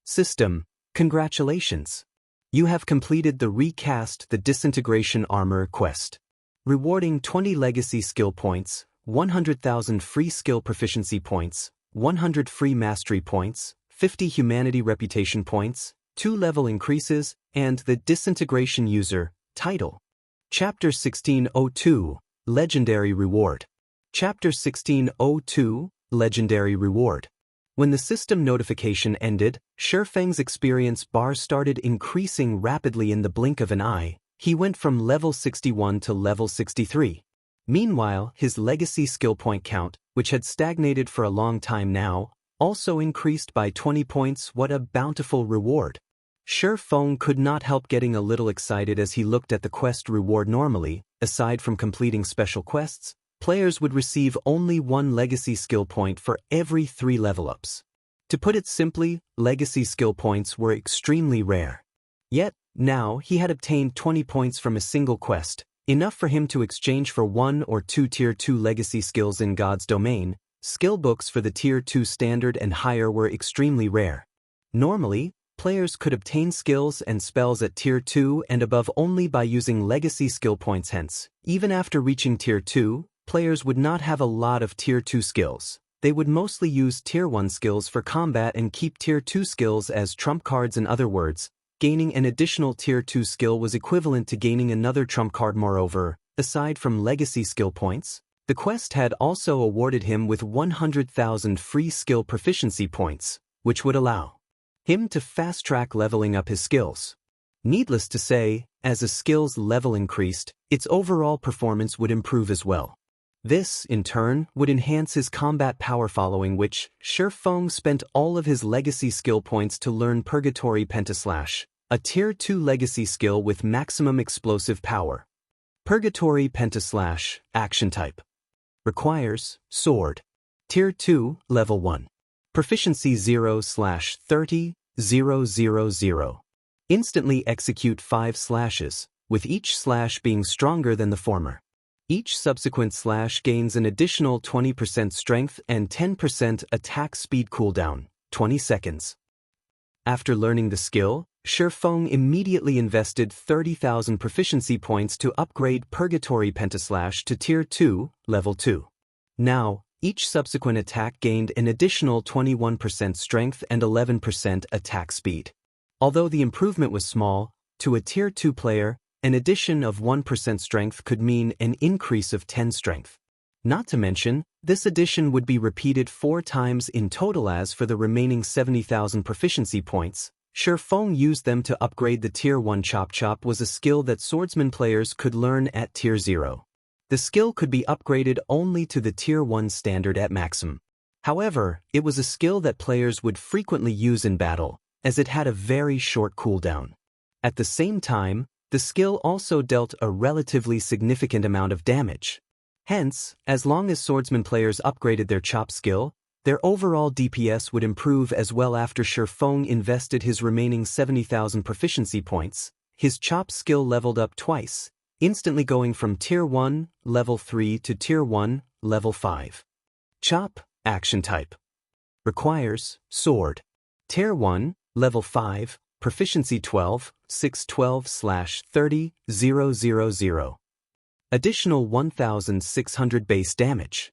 System, congratulations. You have completed the Recast the Disintegration armor quest. Rewarding 20 legacy skill points, 100,000 free skill proficiency points, 100 free mastery points, 50 humanity reputation points, 2 level increases, and the Disintegration user title. Chapter 1602, Legendary Reward. Chapter 1602, Legendary Reward. When the system notification ended, Feng's experience bar started increasing rapidly. In the blink of an eye, he went from level 61 to level 63. Meanwhile, his legacy skill point count, which had stagnated for a long time now, also increased by 20 points. What a bountiful reward. Feng could not help getting a little excited as he looked at the quest reward. Normally, aside from completing special quests, players would receive only 1 legacy skill point for every 3 level-ups. To put it simply, legacy skill points were extremely rare. Yet, now he had obtained 20 points from a single quest, enough for him to exchange for 1 or 2 Tier 2 legacy skills in God's domain. Skill books for the Tier 2 standard and higher were extremely rare. Normally, players could obtain skills and spells at Tier 2 and above only by using legacy skill points. Hence, even after reaching Tier 2, players would not have a lot of Tier 2 skills. They would mostly use Tier 1 skills for combat and keep Tier 2 skills as trump cards. In other words, gaining an additional Tier 2 skill was equivalent to gaining another trump card. Moreover, aside from legacy skill points, the quest had also awarded him with 100,000 free skill proficiency points, which would allow him to fast-track leveling up his skills. Needless to say, as a skill's level increased, its overall performance would improve as well. This, in turn, would enhance his combat power, following which, Feng spent all of his legacy skill points to learn Purgatory Pentaslash, a Tier 2 legacy skill with maximum explosive power. Purgatory Pentaslash, Action Type. Requires Sword. Tier 2, Level 1. Proficiency 0/30,000. Instantly execute 5 slashes, with each slash being stronger than the former. Each subsequent slash gains an additional 20% strength and 10% attack speed cooldown, 20 seconds. After learning the skill, Feng immediately invested 30,000 proficiency points to upgrade Purgatory Pentaslash to Tier 2, Level 2. Now, each subsequent attack gained an additional 21% strength and 11% attack speed. Although the improvement was small, to a Tier 2 player, an addition of 1% strength could mean an increase of 10 strength. Not to mention, this addition would be repeated 4 times in total. As for the remaining 70,000 proficiency points, Feng used them to upgrade the Tier 1 Chop. Chop was a skill that swordsman players could learn at Tier 0. The skill could be upgraded only to the Tier 1 standard at maximum. However, it was a skill that players would frequently use in battle, as it had a very short cooldown. At the same time, the skill also dealt a relatively significant amount of damage. Hence, as long as swordsman players upgraded their Chop skill, their overall DPS would improve as well. After Feng invested his remaining 70,000 proficiency points, his Chop skill leveled up twice, instantly going from Tier 1, Level 3 to Tier 1, Level 5. Chop, Action Type. Requires Sword. Tier 1, Level 5, Proficiency 12, 612/30,000. Additional 1,600 base damage.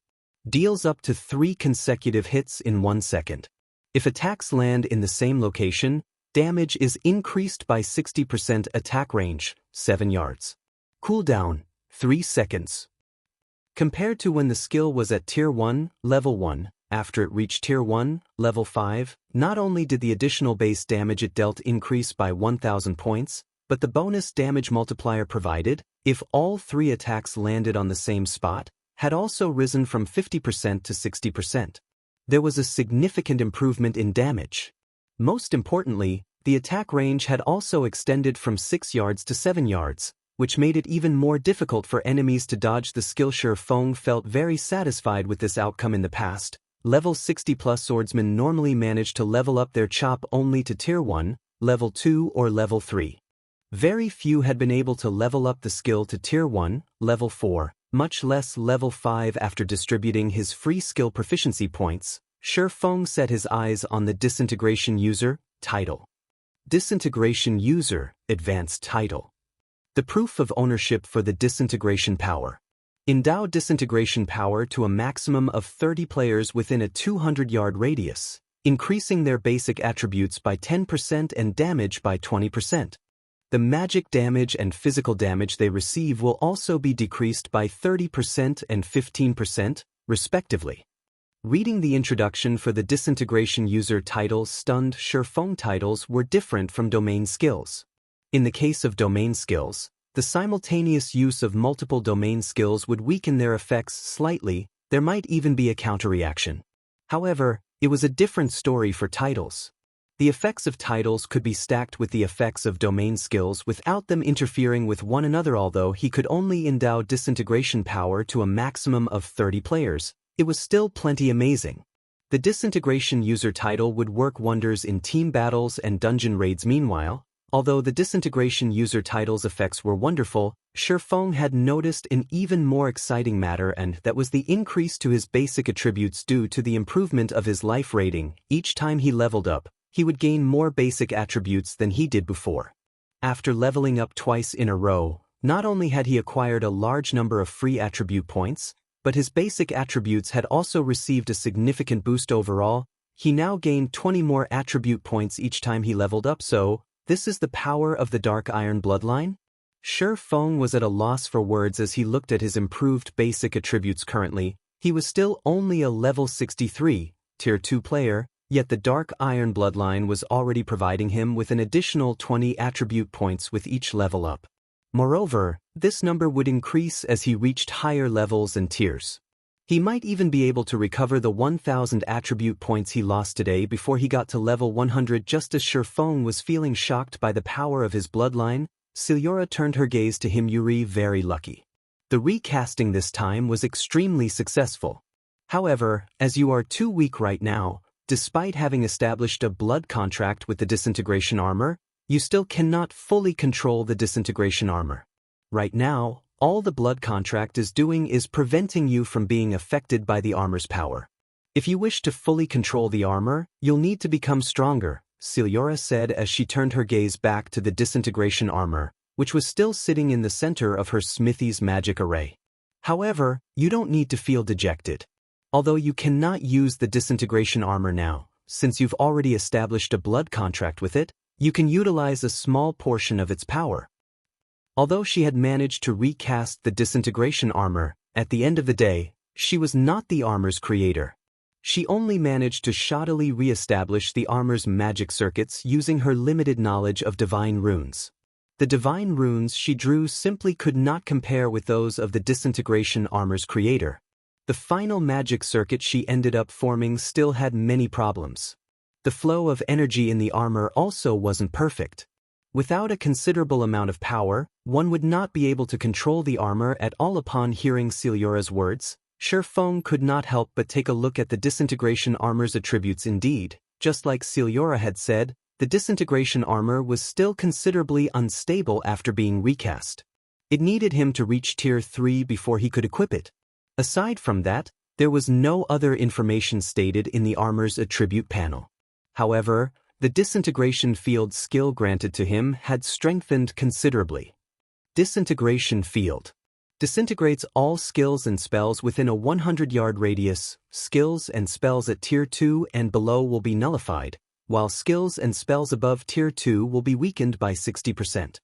Deals up to 3 consecutive hits in 1 second. If attacks land in the same location, damage is increased by 60%. Attack range, 7 yards. Cooldown, 3 seconds. Compared to when the skill was at Tier 1, Level 1, after it reached Tier 1, Level 5, not only did the additional base damage it dealt increase by 1,000 points, but the bonus damage multiplier provided, if all 3 attacks landed on the same spot, had also risen from 50% to 60%. There was a significant improvement in damage. Most importantly, the attack range had also extended from 6 yards to 7 yards, which made it even more difficult for enemies to dodge the Skillshare. Feng felt very satisfied with this outcome. In the past, level 60+ swordsmen normally managed to level up their chop only to Tier 1, Level 2 or Level 3. Very few had been able to level up the skill to Tier 1, Level 4, much less Level 5. After distributing his free skill proficiency points, Feng set his eyes on the Disintegration User title. Disintegration User Advanced Title. The proof of ownership for the Disintegration Power. Endow Disintegration Power to a maximum of 30 players within a 200-yard radius, increasing their basic attributes by 10% and damage by 20%. The magic damage and physical damage they receive will also be decreased by 30% and 15%, respectively. Reading the introduction for the Disintegration User title stunned Feng. Titles were different from domain skills. In the case of domain skills, the simultaneous use of multiple domain skills would weaken their effects slightly. There might even be a counterreaction. However, it was a different story for titles. The effects of titles could be stacked with the effects of domain skills without them interfering with one another. Although he could only endow Disintegration Power to a maximum of 30 players, it was still plenty amazing. The Disintegration User title would work wonders in team battles and dungeon raids. Meanwhile, although the Disintegration User title's effects were wonderful, Feng had noticed an even more exciting matter, and that was the increase to his basic attributes due to the improvement of his life rating. Each time he leveled up, he would gain more basic attributes than he did before. After leveling up twice in a row, not only had he acquired a large number of free attribute points, but his basic attributes had also received a significant boost overall. He now gained 20 more attribute points each time he leveled up. So, this is the power of the Dark Iron Bloodline? Feng was at a loss for words as he looked at his improved basic attributes. Currently, he was still only a level 63, Tier 2 player, yet the Dark Iron Bloodline was already providing him with an additional 20 attribute points with each level up. Moreover, this number would increase as he reached higher levels and tiers. He might even be able to recover the 1,000 attribute points he lost today before he got to level 100. Just as Feng was feeling shocked by the power of his bloodline, Siliora turned her gaze to him. Yuri, very lucky. The recasting this time was extremely successful. However, as you are too weak right now, despite having established a blood contract with the Disintegration Armor, you still cannot fully control the Disintegration Armor. Right now, all the blood contract is doing is preventing you from being affected by the armor's power. If you wish to fully control the armor, you'll need to become stronger, Siliora said as she turned her gaze back to the Disintegration Armor, which was still sitting in the center of her smithy's magic array. However, you don't need to feel dejected. Although you cannot use the Disintegration Armor now, since you've already established a blood contract with it, you can utilize a small portion of its power. Although she had managed to recast the Disintegration Armor, at the end of the day, she was not the armor's creator. She only managed to shoddily re-establish the armor's magic circuits using her limited knowledge of divine runes. The divine runes she drew simply could not compare with those of the Disintegration Armor's creator. The final magic circuit she ended up forming still had many problems. The flow of energy in the armor also wasn't perfect. Without a considerable amount of power, one would not be able to control the armor at all. Upon hearing Siliora's words, Feng could not help but take a look at the Disintegration Armor's attributes. Indeed, just like Siliora had said, the Disintegration Armor was still considerably unstable after being recast. It needed him to reach Tier 3 before he could equip it. Aside from that, there was no other information stated in the armor's attribute panel. However, The disintegration field skill granted to him had strengthened considerably. Disintegration field disintegrates all skills and spells within a 100-yard radius. Skills and spells at Tier 2 and below will be nullified, while skills and spells above Tier 2 will be weakened by 60%.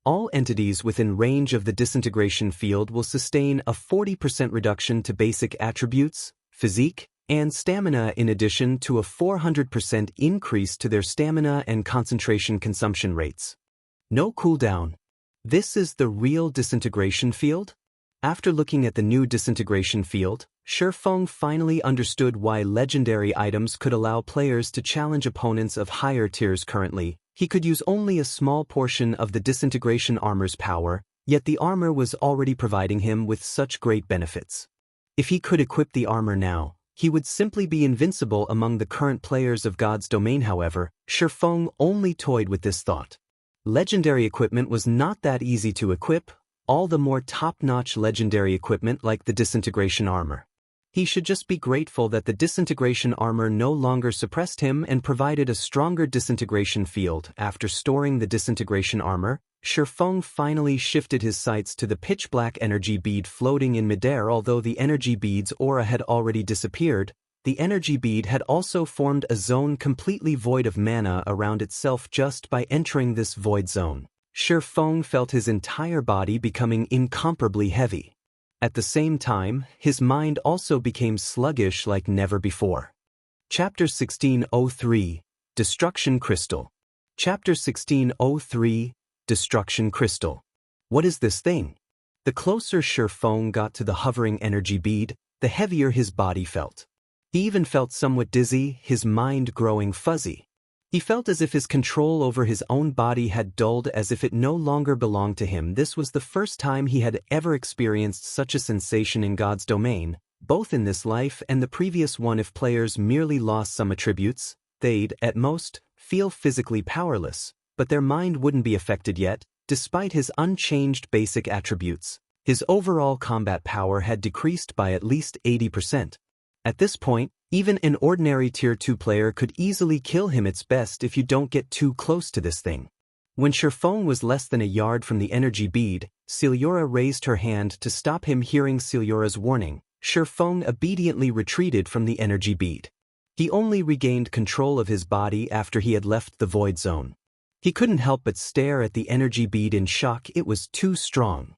All entities within range of the disintegration field will sustain a 40% reduction to basic attributes, physique, and stamina, in addition to a 400% increase to their stamina and concentration consumption rates. No cooldown. This is the real disintegration field? After looking at the new disintegration field, Feng finally understood why legendary items could allow players to challenge opponents of higher tiers currently. He could use only a small portion of the disintegration armor's power, yet the armor was already providing him with such great benefits. If he could equip the armor now, he would simply be invincible among the current players of God's domain. However, Feng only toyed with this thought. Legendary equipment was not that easy to equip, all the more top-notch legendary equipment like the disintegration armor. He should just be grateful that the disintegration armor no longer suppressed him and provided a stronger disintegration field. After storing the disintegration armor, Feng finally shifted his sights to the pitch-black energy bead floating in midair. Although the energy bead's aura had already disappeared, the energy bead had also formed a zone completely void of mana around itself. Just by entering this void zone, Feng felt his entire body becoming incomparably heavy. At the same time, his mind also became sluggish like never before. Chapter 1603, Destruction Crystal. Chapter 1603, Destruction Crystal. What is this thing? The closer Feng got to the hovering energy bead, the heavier his body felt. He even felt somewhat dizzy, his mind growing fuzzy. He felt as if his control over his own body had dulled, as if it no longer belonged to him. This was the first time he had ever experienced such a sensation in God's domain, both in this life and the previous one. If players merely lost some attributes, they'd, at most, feel physically powerless, but their mind wouldn't be affected yet. Despite his unchanged basic attributes, his overall combat power had decreased by at least 80%. At this point, even an ordinary Tier 2 player could easily kill him. It's best if you don't get too close to this thing. When Feng was less than a yard from the energy bead, Celiora raised her hand to stop him. Hearing Celiora's warning, Feng obediently retreated from the energy bead. He only regained control of his body after he had left the void zone. He couldn't help but stare at the energy bead in shock. It was too strong.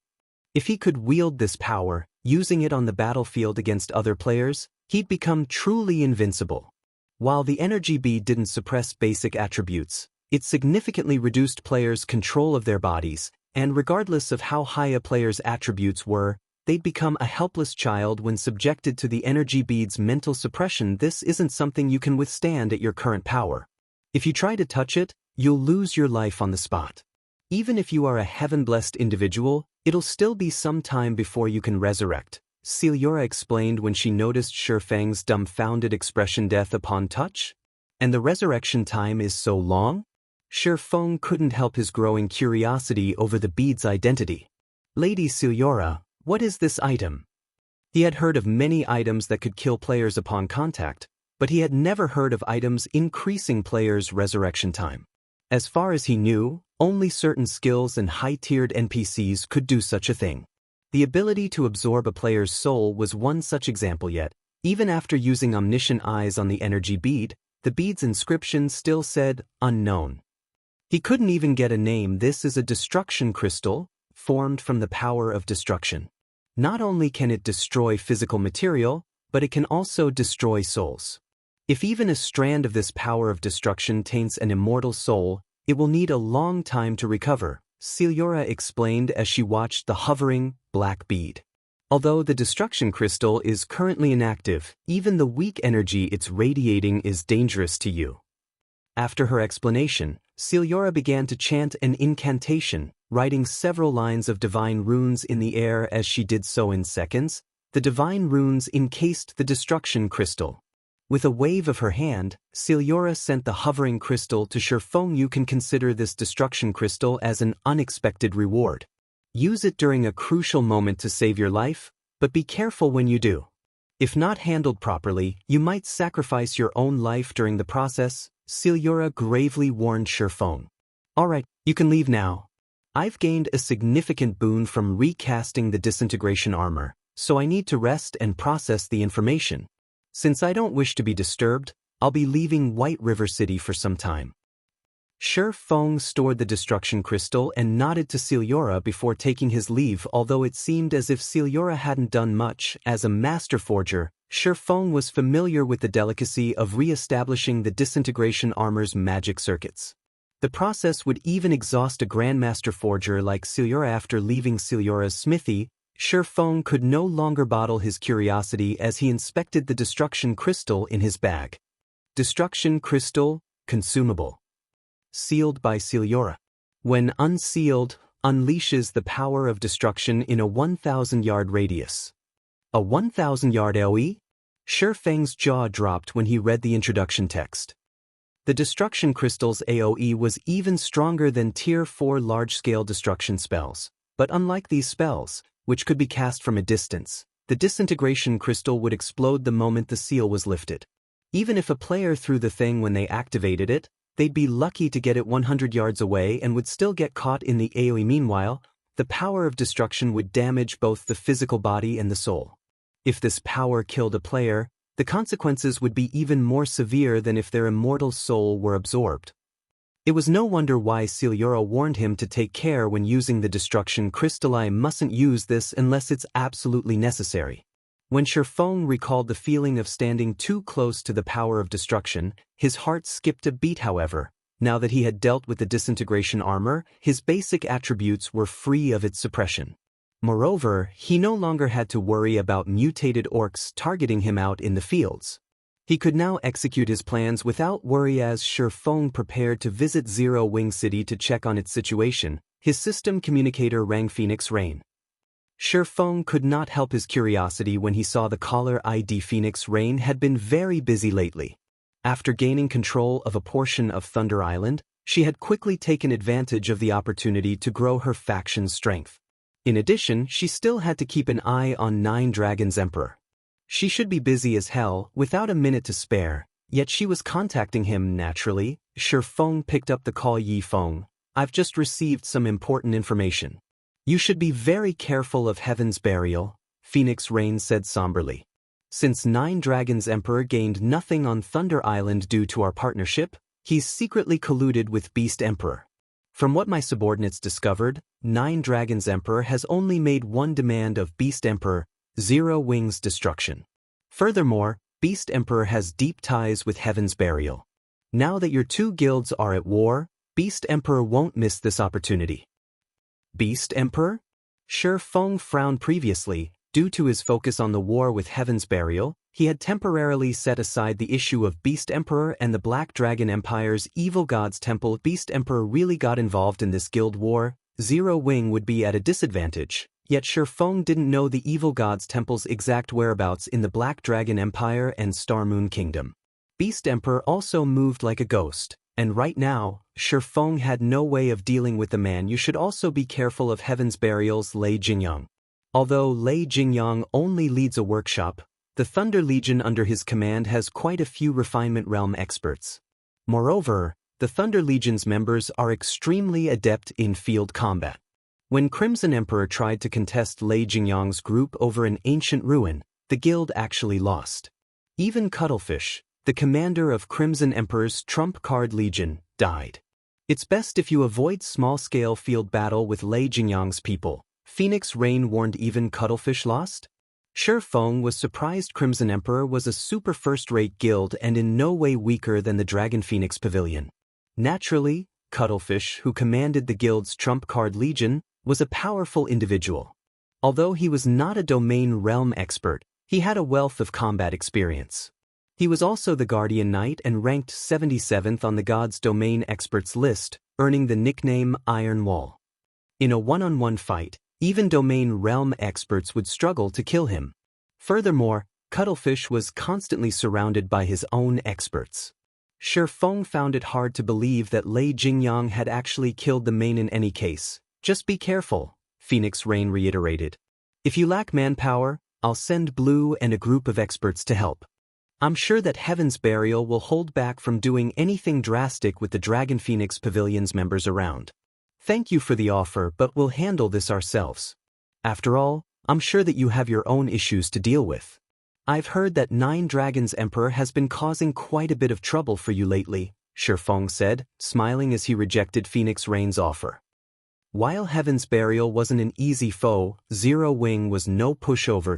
If he could wield this power, using it on the battlefield against other players, he'd become truly invincible. While the energy bead didn't suppress basic attributes, it significantly reduced players' control of their bodies, and regardless of how high a player's attributes were, they'd become a helpless child when subjected to the energy bead's mental suppression. This isn't something you can withstand at your current power. If you try to touch it, you'll lose your life on the spot. Even if you are a heaven-blessed individual, it'll still be some time before you can resurrect, Celiora explained when she noticed Feng's dumbfounded expression. Death upon touch? And the resurrection time is so long? Feng couldn't help his growing curiosity over the bead's identity. Lady Celiora, what is this item? He had heard of many items that could kill players upon contact, but he had never heard of items increasing players' resurrection time. As far as he knew, only certain skills and high-tiered NPCs could do such a thing. The ability to absorb a player's soul was one such example. Yet, even after using omniscient eyes on the energy bead, the bead's inscription still said, unknown. He couldn't even get a name. This is a destruction crystal, formed from the power of destruction. Not only can it destroy physical material, but it can also destroy souls. If even a strand of this power of destruction taints an immortal soul, it will need a long time to recover, Celiora explained as she watched the hovering, black bead. Although the destruction crystal is currently inactive, even the weak energy it's radiating is dangerous to you. After her explanation, Celiora began to chant an incantation, writing several lines of divine runes in the air. As she did so, in seconds, the divine runes encased the destruction crystal. With a wave of her hand, Celiora sent the hovering crystal to Feng. You can consider this destruction crystal as an unexpected reward. Use it during a crucial moment to save your life, but be careful when you do. If not handled properly, you might sacrifice your own life during the process, Celiura gravely warned Feng. Alright, you can leave now. I've gained a significant boon from recasting the disintegration armor, so I need to rest and process the information. Since I don't wish to be disturbed, I'll be leaving White River City for some time. Feng stored the destruction crystal and nodded to Celiura before taking his leave, although it seemed as if Celiura hadn't done much. As a master forger, Feng was familiar with the delicacy of re-establishing the disintegration armor's magic circuits. The process would even exhaust a grandmaster forger like Celiura. After leaving Celiura's smithy, Feng could no longer bottle his curiosity as he inspected the destruction crystal in his bag. Destruction crystal, consumable. Sealed by Celiura. When unsealed, unleashes the power of destruction in a 1,000-yard radius. A 1,000-yard AoE? Feng's jaw dropped when he read the introduction text. The destruction crystal's AoE was even stronger than Tier 4 large-scale destruction spells, but unlike these spells, which could be cast from a distance, the disintegration crystal would explode the moment the seal was lifted. Even if a player threw the thing when they activated it, they'd be lucky to get it 100 yards away and would still get caught in the AoE. Meanwhile, the power of destruction would damage both the physical body and the soul. If this power killed a player, the consequences would be even more severe than if their immortal soul were absorbed. It was no wonder why Celiura warned him to take care when using the destruction crystal. I mustn't use this unless it's absolutely necessary. When Feng recalled the feeling of standing too close to the power of destruction, his heart skipped a beat. However, now that he had dealt with the disintegration armor, his basic attributes were free of its suppression. Moreover, he no longer had to worry about mutated orcs targeting him out in the fields. He could now execute his plans without worry. As Feng prepared to visit Zero Wing City to check on its situation, his system communicator rang Phoenix Rain. Feng could not help his curiosity when he saw the caller ID. Phoenix Rain had been very busy lately. After gaining control of a portion of Thunder Island, she had quickly taken advantage of the opportunity to grow her faction's strength. In addition, she still had to keep an eye on Nine Dragons Emperor. She should be busy as hell, without a minute to spare, yet she was contacting him naturally. Feng picked up the call. Yi Feng, I've just received some important information. You should be very careful of Heaven's Burial, Phoenix Rain said somberly. Since Nine Dragons Emperor gained nothing on Thunder Island due to our partnership, he's secretly colluded with Beast Emperor. From what my subordinates discovered, Nine Dragons Emperor has only made one demand of Beast Emperor, Zero Wing's destruction. Furthermore, Beast Emperor has deep ties with Heaven's Burial. Now that your two guilds are at war, Beast Emperor won't miss this opportunity. Beast Emperor? Feng frowned. Previously, due to his focus on the war with Heaven's Burial, he had temporarily set aside the issue of Beast Emperor and the Black Dragon Empire's Evil God's Temple. If Beast Emperor really got involved in this guild war, Zero Wing would be at a disadvantage, yet Feng didn't know the Evil God's Temple's exact whereabouts in the Black Dragon Empire and Star Moon Kingdom. Beast Emperor also moved like a ghost, and right now, Feng had no way of dealing with the man. You should also be careful of Heaven's Burial's Lei Jingyang. Although Lei Jingyang only leads a workshop, the Thunder Legion under his command has quite a few refinement realm experts. Moreover, the Thunder Legion's members are extremely adept in field combat. When Crimson Emperor tried to contest Lei Jingyang's group over an ancient ruin, the guild actually lost. Even Cuttlefish, the commander of Crimson Emperor's trump card legion, died. It's best if you avoid small-scale field battle with Lei Jingyang's people, Phoenix Rain warned. Even Cuttlefish lost? Feng was surprised. Crimson Emperor was a super first-rate guild and in no way weaker than the Dragon Phoenix Pavilion. Naturally, Cuttlefish, who commanded the guild's trump card legion, was a powerful individual. Although he was not a domain realm expert, he had a wealth of combat experience. He was also the Guardian Knight and ranked 77th on the God's Domain Experts list, earning the nickname Iron Wall. In a one-on-one fight, even domain realm experts would struggle to kill him. Furthermore, Cuttlefish was constantly surrounded by his own experts. Feng found it hard to believe that Lei Jingyang had actually killed the main. In any case, just be careful, Phoenix Rain reiterated. If you lack manpower, I'll send Blue and a group of experts to help. I'm sure that Heaven's Burial will hold back from doing anything drastic with the Dragon Phoenix Pavilion's members around. Thank you for the offer, but we'll handle this ourselves. After all, I'm sure that you have your own issues to deal with. I've heard that Nine Dragons Emperor has been causing quite a bit of trouble for you lately, Feng said, smiling as he rejected Phoenix Rain's offer. While Heaven's Burial wasn't an easy foe, Zero Wing was no pushover.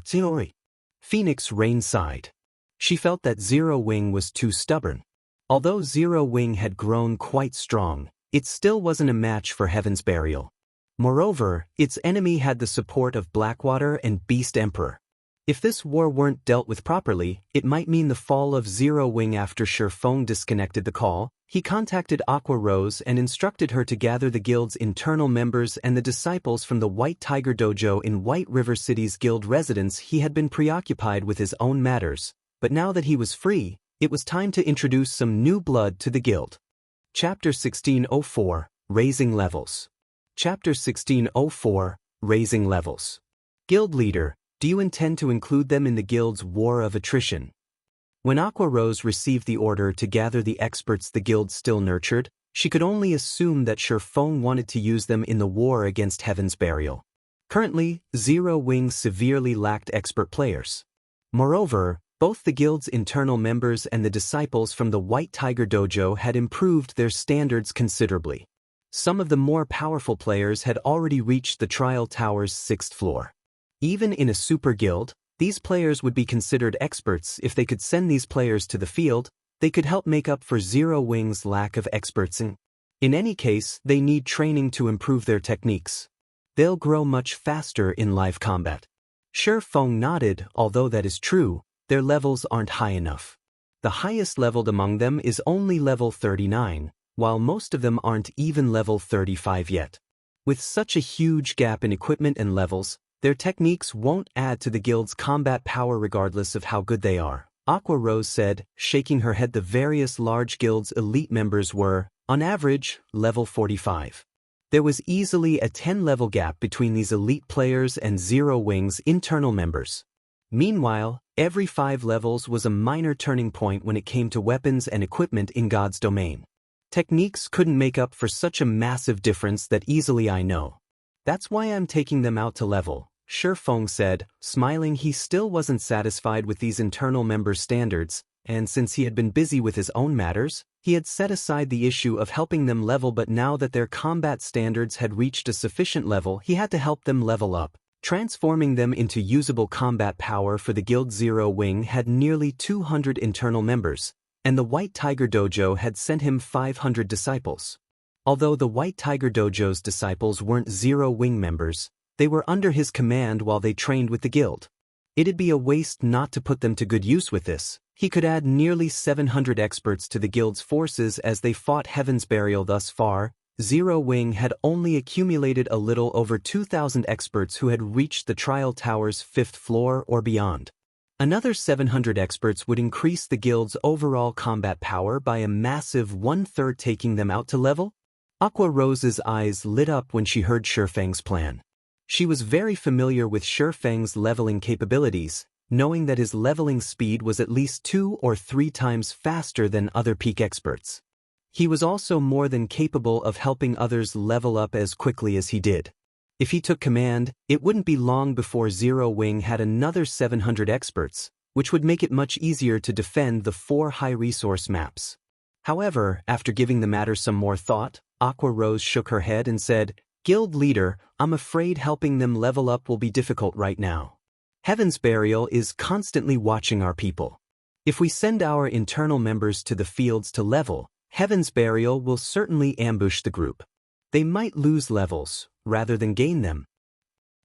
Phoenix Rain sighed. She felt that Zero Wing was too stubborn. Although Zero Wing had grown quite strong, it still wasn't a match for Heaven's Burial. Moreover, its enemy had the support of Blackwater and Beast Emperor. If this war weren't dealt with properly, it might mean the fall of Zero Wing. After Feng disconnected the call, he contacted Aqua Rose and instructed her to gather the guild's internal members and the disciples from the White Tiger Dojo in White River City's guild residence. He had been preoccupied with his own matters, but now that he was free, it was time to introduce some new blood to the guild. Chapter 1604, Raising Levels. Chapter 1604, Raising Levels. Guild Leader, do you intend to include them in the guild's war of attrition? When Aqua Rose received the order to gather the experts the guild still nurtured, she could only assume that Feng wanted to use them in the war against Heaven's Burial. Currently, Zero Wing severely lacked expert players. Moreover, both the guild's internal members and the disciples from the White Tiger Dojo had improved their standards considerably. Some of the more powerful players had already reached the Trial Tower's 6th floor. Even in a super guild, these players would be considered experts. If they could send these players to the field, they could help make up for Zero Wing's lack of experts. In any case, they need training to improve their techniques. They'll grow much faster in live combat. Feng nodded. Although that is true, their levels aren't high enough. The highest leveled among them is only level 39, while most of them aren't even level 35 yet. With such a huge gap in equipment and levels, their techniques won't add to the guild's combat power regardless of how good they are, Aqua Rose said, shaking her head. The various large guilds' elite members were, on average, level 45. There was easily a 10-level gap between these elite players and Zero Wing's internal members. Meanwhile, every 5 levels was a minor turning point when it came to weapons and equipment in God's domain. Techniques couldn't make up for such a massive difference that easily. I know. That's why I'm taking them out to level, Feng said, smiling. He still wasn't satisfied with these internal member standards, and since he had been busy with his own matters, he had set aside the issue of helping them level. But now that their combat standards had reached a sufficient level, he had to help them level up, transforming them into usable combat power for the guild. Zero Wing had nearly 200 internal members, and the White Tiger Dojo had sent him 500 disciples. Although the White Tiger Dojo's disciples weren't Zero Wing members, they were under his command while they trained with the guild. It'd be a waste not to put them to good use with this. He could add nearly 700 experts to the guild's forces as they fought Heaven's Burial. Thus far, Zero Wing had only accumulated a little over 2,000 experts who had reached the Trial Tower's 5th floor or beyond. Another 700 experts would increase the guild's overall combat power by a massive 1/3, taking them out to level. Aqua Rose's eyes lit up when she heard Feng's plan. She was very familiar with Feng's leveling capabilities, knowing that his leveling speed was at least 2 or 3 times faster than other peak experts. He was also more than capable of helping others level up as quickly as he did. If he took command, it wouldn't be long before Zero Wing had another 700 experts, which would make it much easier to defend the 4 high-resource maps. However, after giving the matter some more thought, Aqua Rose shook her head and said, "Guild Leader, I'm afraid helping them level up will be difficult right now. Heaven's Burial is constantly watching our people. If we send our internal members to the fields to level, Heaven's Burial will certainly ambush the group. They might lose levels, rather than gain them."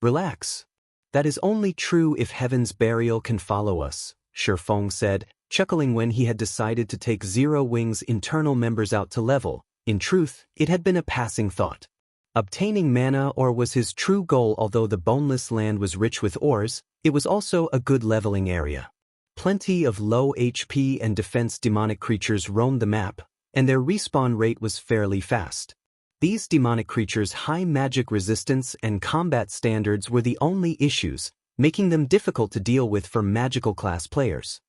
"Relax. That is only true if Heaven's Burial can follow us," Feng said, chuckling when he had decided to take Zero Wing's internal members out to level. In truth, it had been a passing thought. Obtaining mana ore was his true goal. Although the Boneless Land was rich with ores, it was also a good leveling area. Plenty of low HP and defense demonic creatures roamed the map, and their respawn rate was fairly fast. These demonic creatures' high magic resistance and combat standards were the only issues, making them difficult to deal with for magical class players.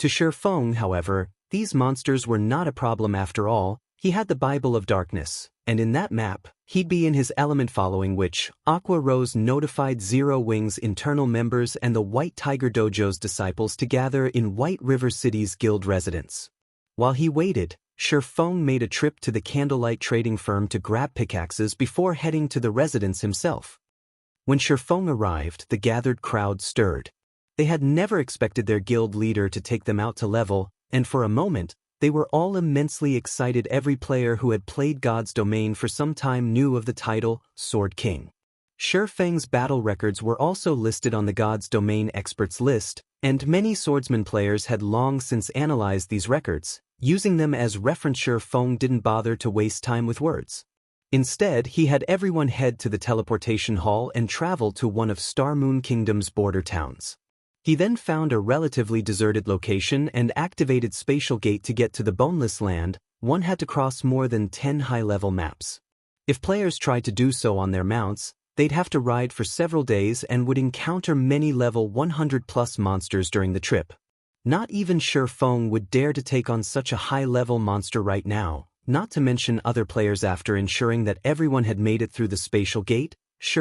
To Feng, however, these monsters were not a problem after all. He had the Bible of Darkness, and in that map, he'd be in his element, following which, Aqua Rose notified Zero Wing's internal members and the White Tiger Dojo's disciples to gather in White River City's guild residence. While he waited, Feng made a trip to the candlelight trading firm to grab pickaxes before heading to the residence himself. When Feng arrived, the gathered crowd stirred. They had never expected their guild leader to take them out to level, and for a moment, they were all immensely excited. Every player who had played God's Domain for some time knew of the title, Sword King. Feng's battle records were also listed on the God's Domain experts list, and many swordsman players had long since analyzed these records, using them as reference. Feng didn't bother to waste time with words. Instead, he had everyone head to the teleportation hall and travel to one of Star Moon Kingdom's border towns. He then found a relatively deserted location and activated Spatial Gate to get to the Boneless Land. One had to cross more than 10 high-level maps. If players tried to do so on their mounts, they'd have to ride for several days and would encounter many level 100+ monsters during the trip. Not even Feng would dare to take on such a high-level monster right now, not to mention other players. After ensuring that everyone had made it through the Spatial Gate,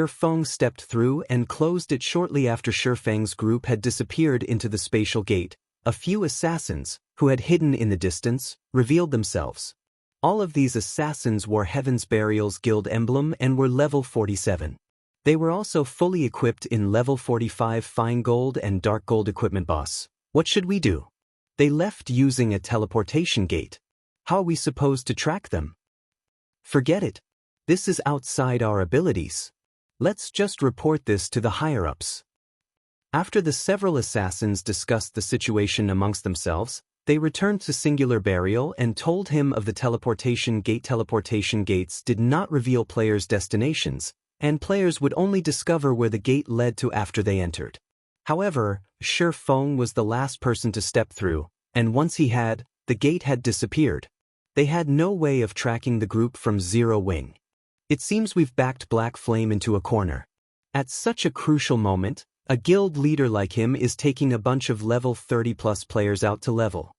Feng stepped through and closed it shortly after Feng's group had disappeared into the Spatial Gate. A few assassins, who had hidden in the distance, revealed themselves. All of these assassins wore Heaven's Burial's guild emblem and were level 47. They were also fully equipped in level 45 Fine Gold and Dark Gold equipment. Boss, what should we do? They left using a teleportation gate. How are we supposed to track them? Forget it. This is outside our abilities. Let's just report this to the higher-ups. After the several assassins discussed the situation amongst themselves, they returned to Singular Burial and told him of the teleportation gate. Teleportation gates did not reveal players' destinations, and players would only discover where the gate led to after they entered. However, Feng was the last person to step through, and once he had, the gate had disappeared. They had no way of tracking the group from Zero Wing. It seems we've backed Black Flame into a corner. At such a crucial moment, a guild leader like him is taking a bunch of level 30+ players out to level.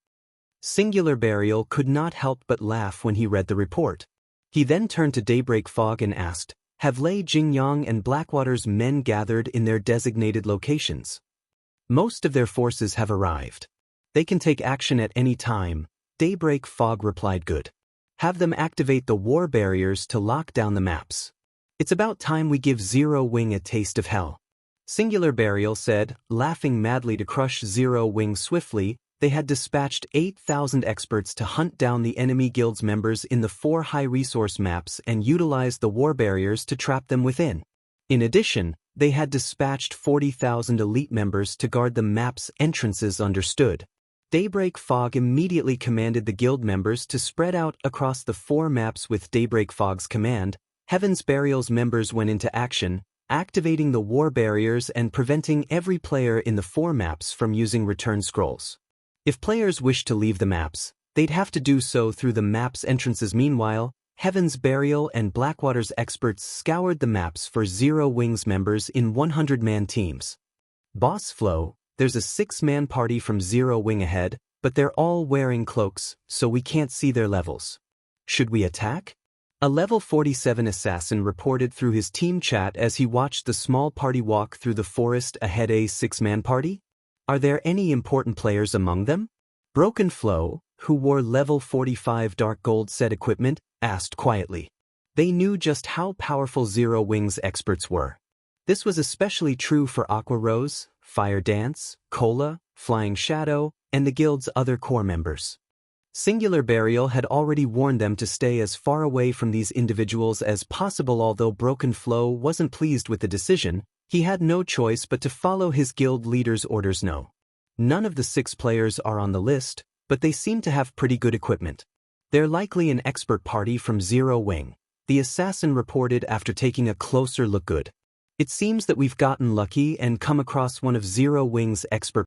Singular Burial could not help but laugh when he read the report. He then turned to Daybreak Fog and asked, "Have Lei Jingyang and Blackwater's men gathered in their designated locations?" "Most of their forces have arrived. They can take action at any time," Daybreak Fog replied. "Good. Have them activate the war barriers to lock down the maps. It's about time we give Zero Wing a taste of hell." Singular Burial said, laughing madly. To crush Zero Wing swiftly, they had dispatched 8,000 experts to hunt down the enemy guild's members in the 4 high-resource maps and utilize the war barriers to trap them within. In addition, they had dispatched 40,000 elite members to guard the map's entrances. Understood. Daybreak Fog immediately commanded the guild members to spread out across the 4 maps. With Daybreak Fog's command, Heaven's Burial's members went into action, activating the war barriers and preventing every player in the 4 maps from using return scrolls. If players wished to leave the maps, they'd have to do so through the map's entrances. Meanwhile, Heaven's Burial and Blackwater's experts scoured the maps for Zero Wing's members in 100-man teams. "Boss Flo, there's a 6-man party from Zero Wing ahead, but they're all wearing cloaks, so we can't see their levels. Should we attack?" A level 47 assassin reported through his team chat as he watched the small party walk through the forest ahead. "A 6-man party? Are there any important players among them?" Broken Flo, who wore level 45 Dark Gold set equipment, asked quietly. They knew just how powerful Zero Wing's experts were. This was especially true for Aqua Rose, Fire Dance, Cola, Flying Shadow, and the guild's other core members. Singular Burial had already warned them to stay as far away from these individuals as possible. Although Broken Flo wasn't pleased with the decision, he had no choice but to follow his guild leader's orders. No. None of the 6 players are on the list, but they seem to have pretty good equipment. They're likely an expert party from Zero Wing, the assassin reported after taking a closer look. "Good. It seems that we've gotten lucky and come across one of Zero Wing's expert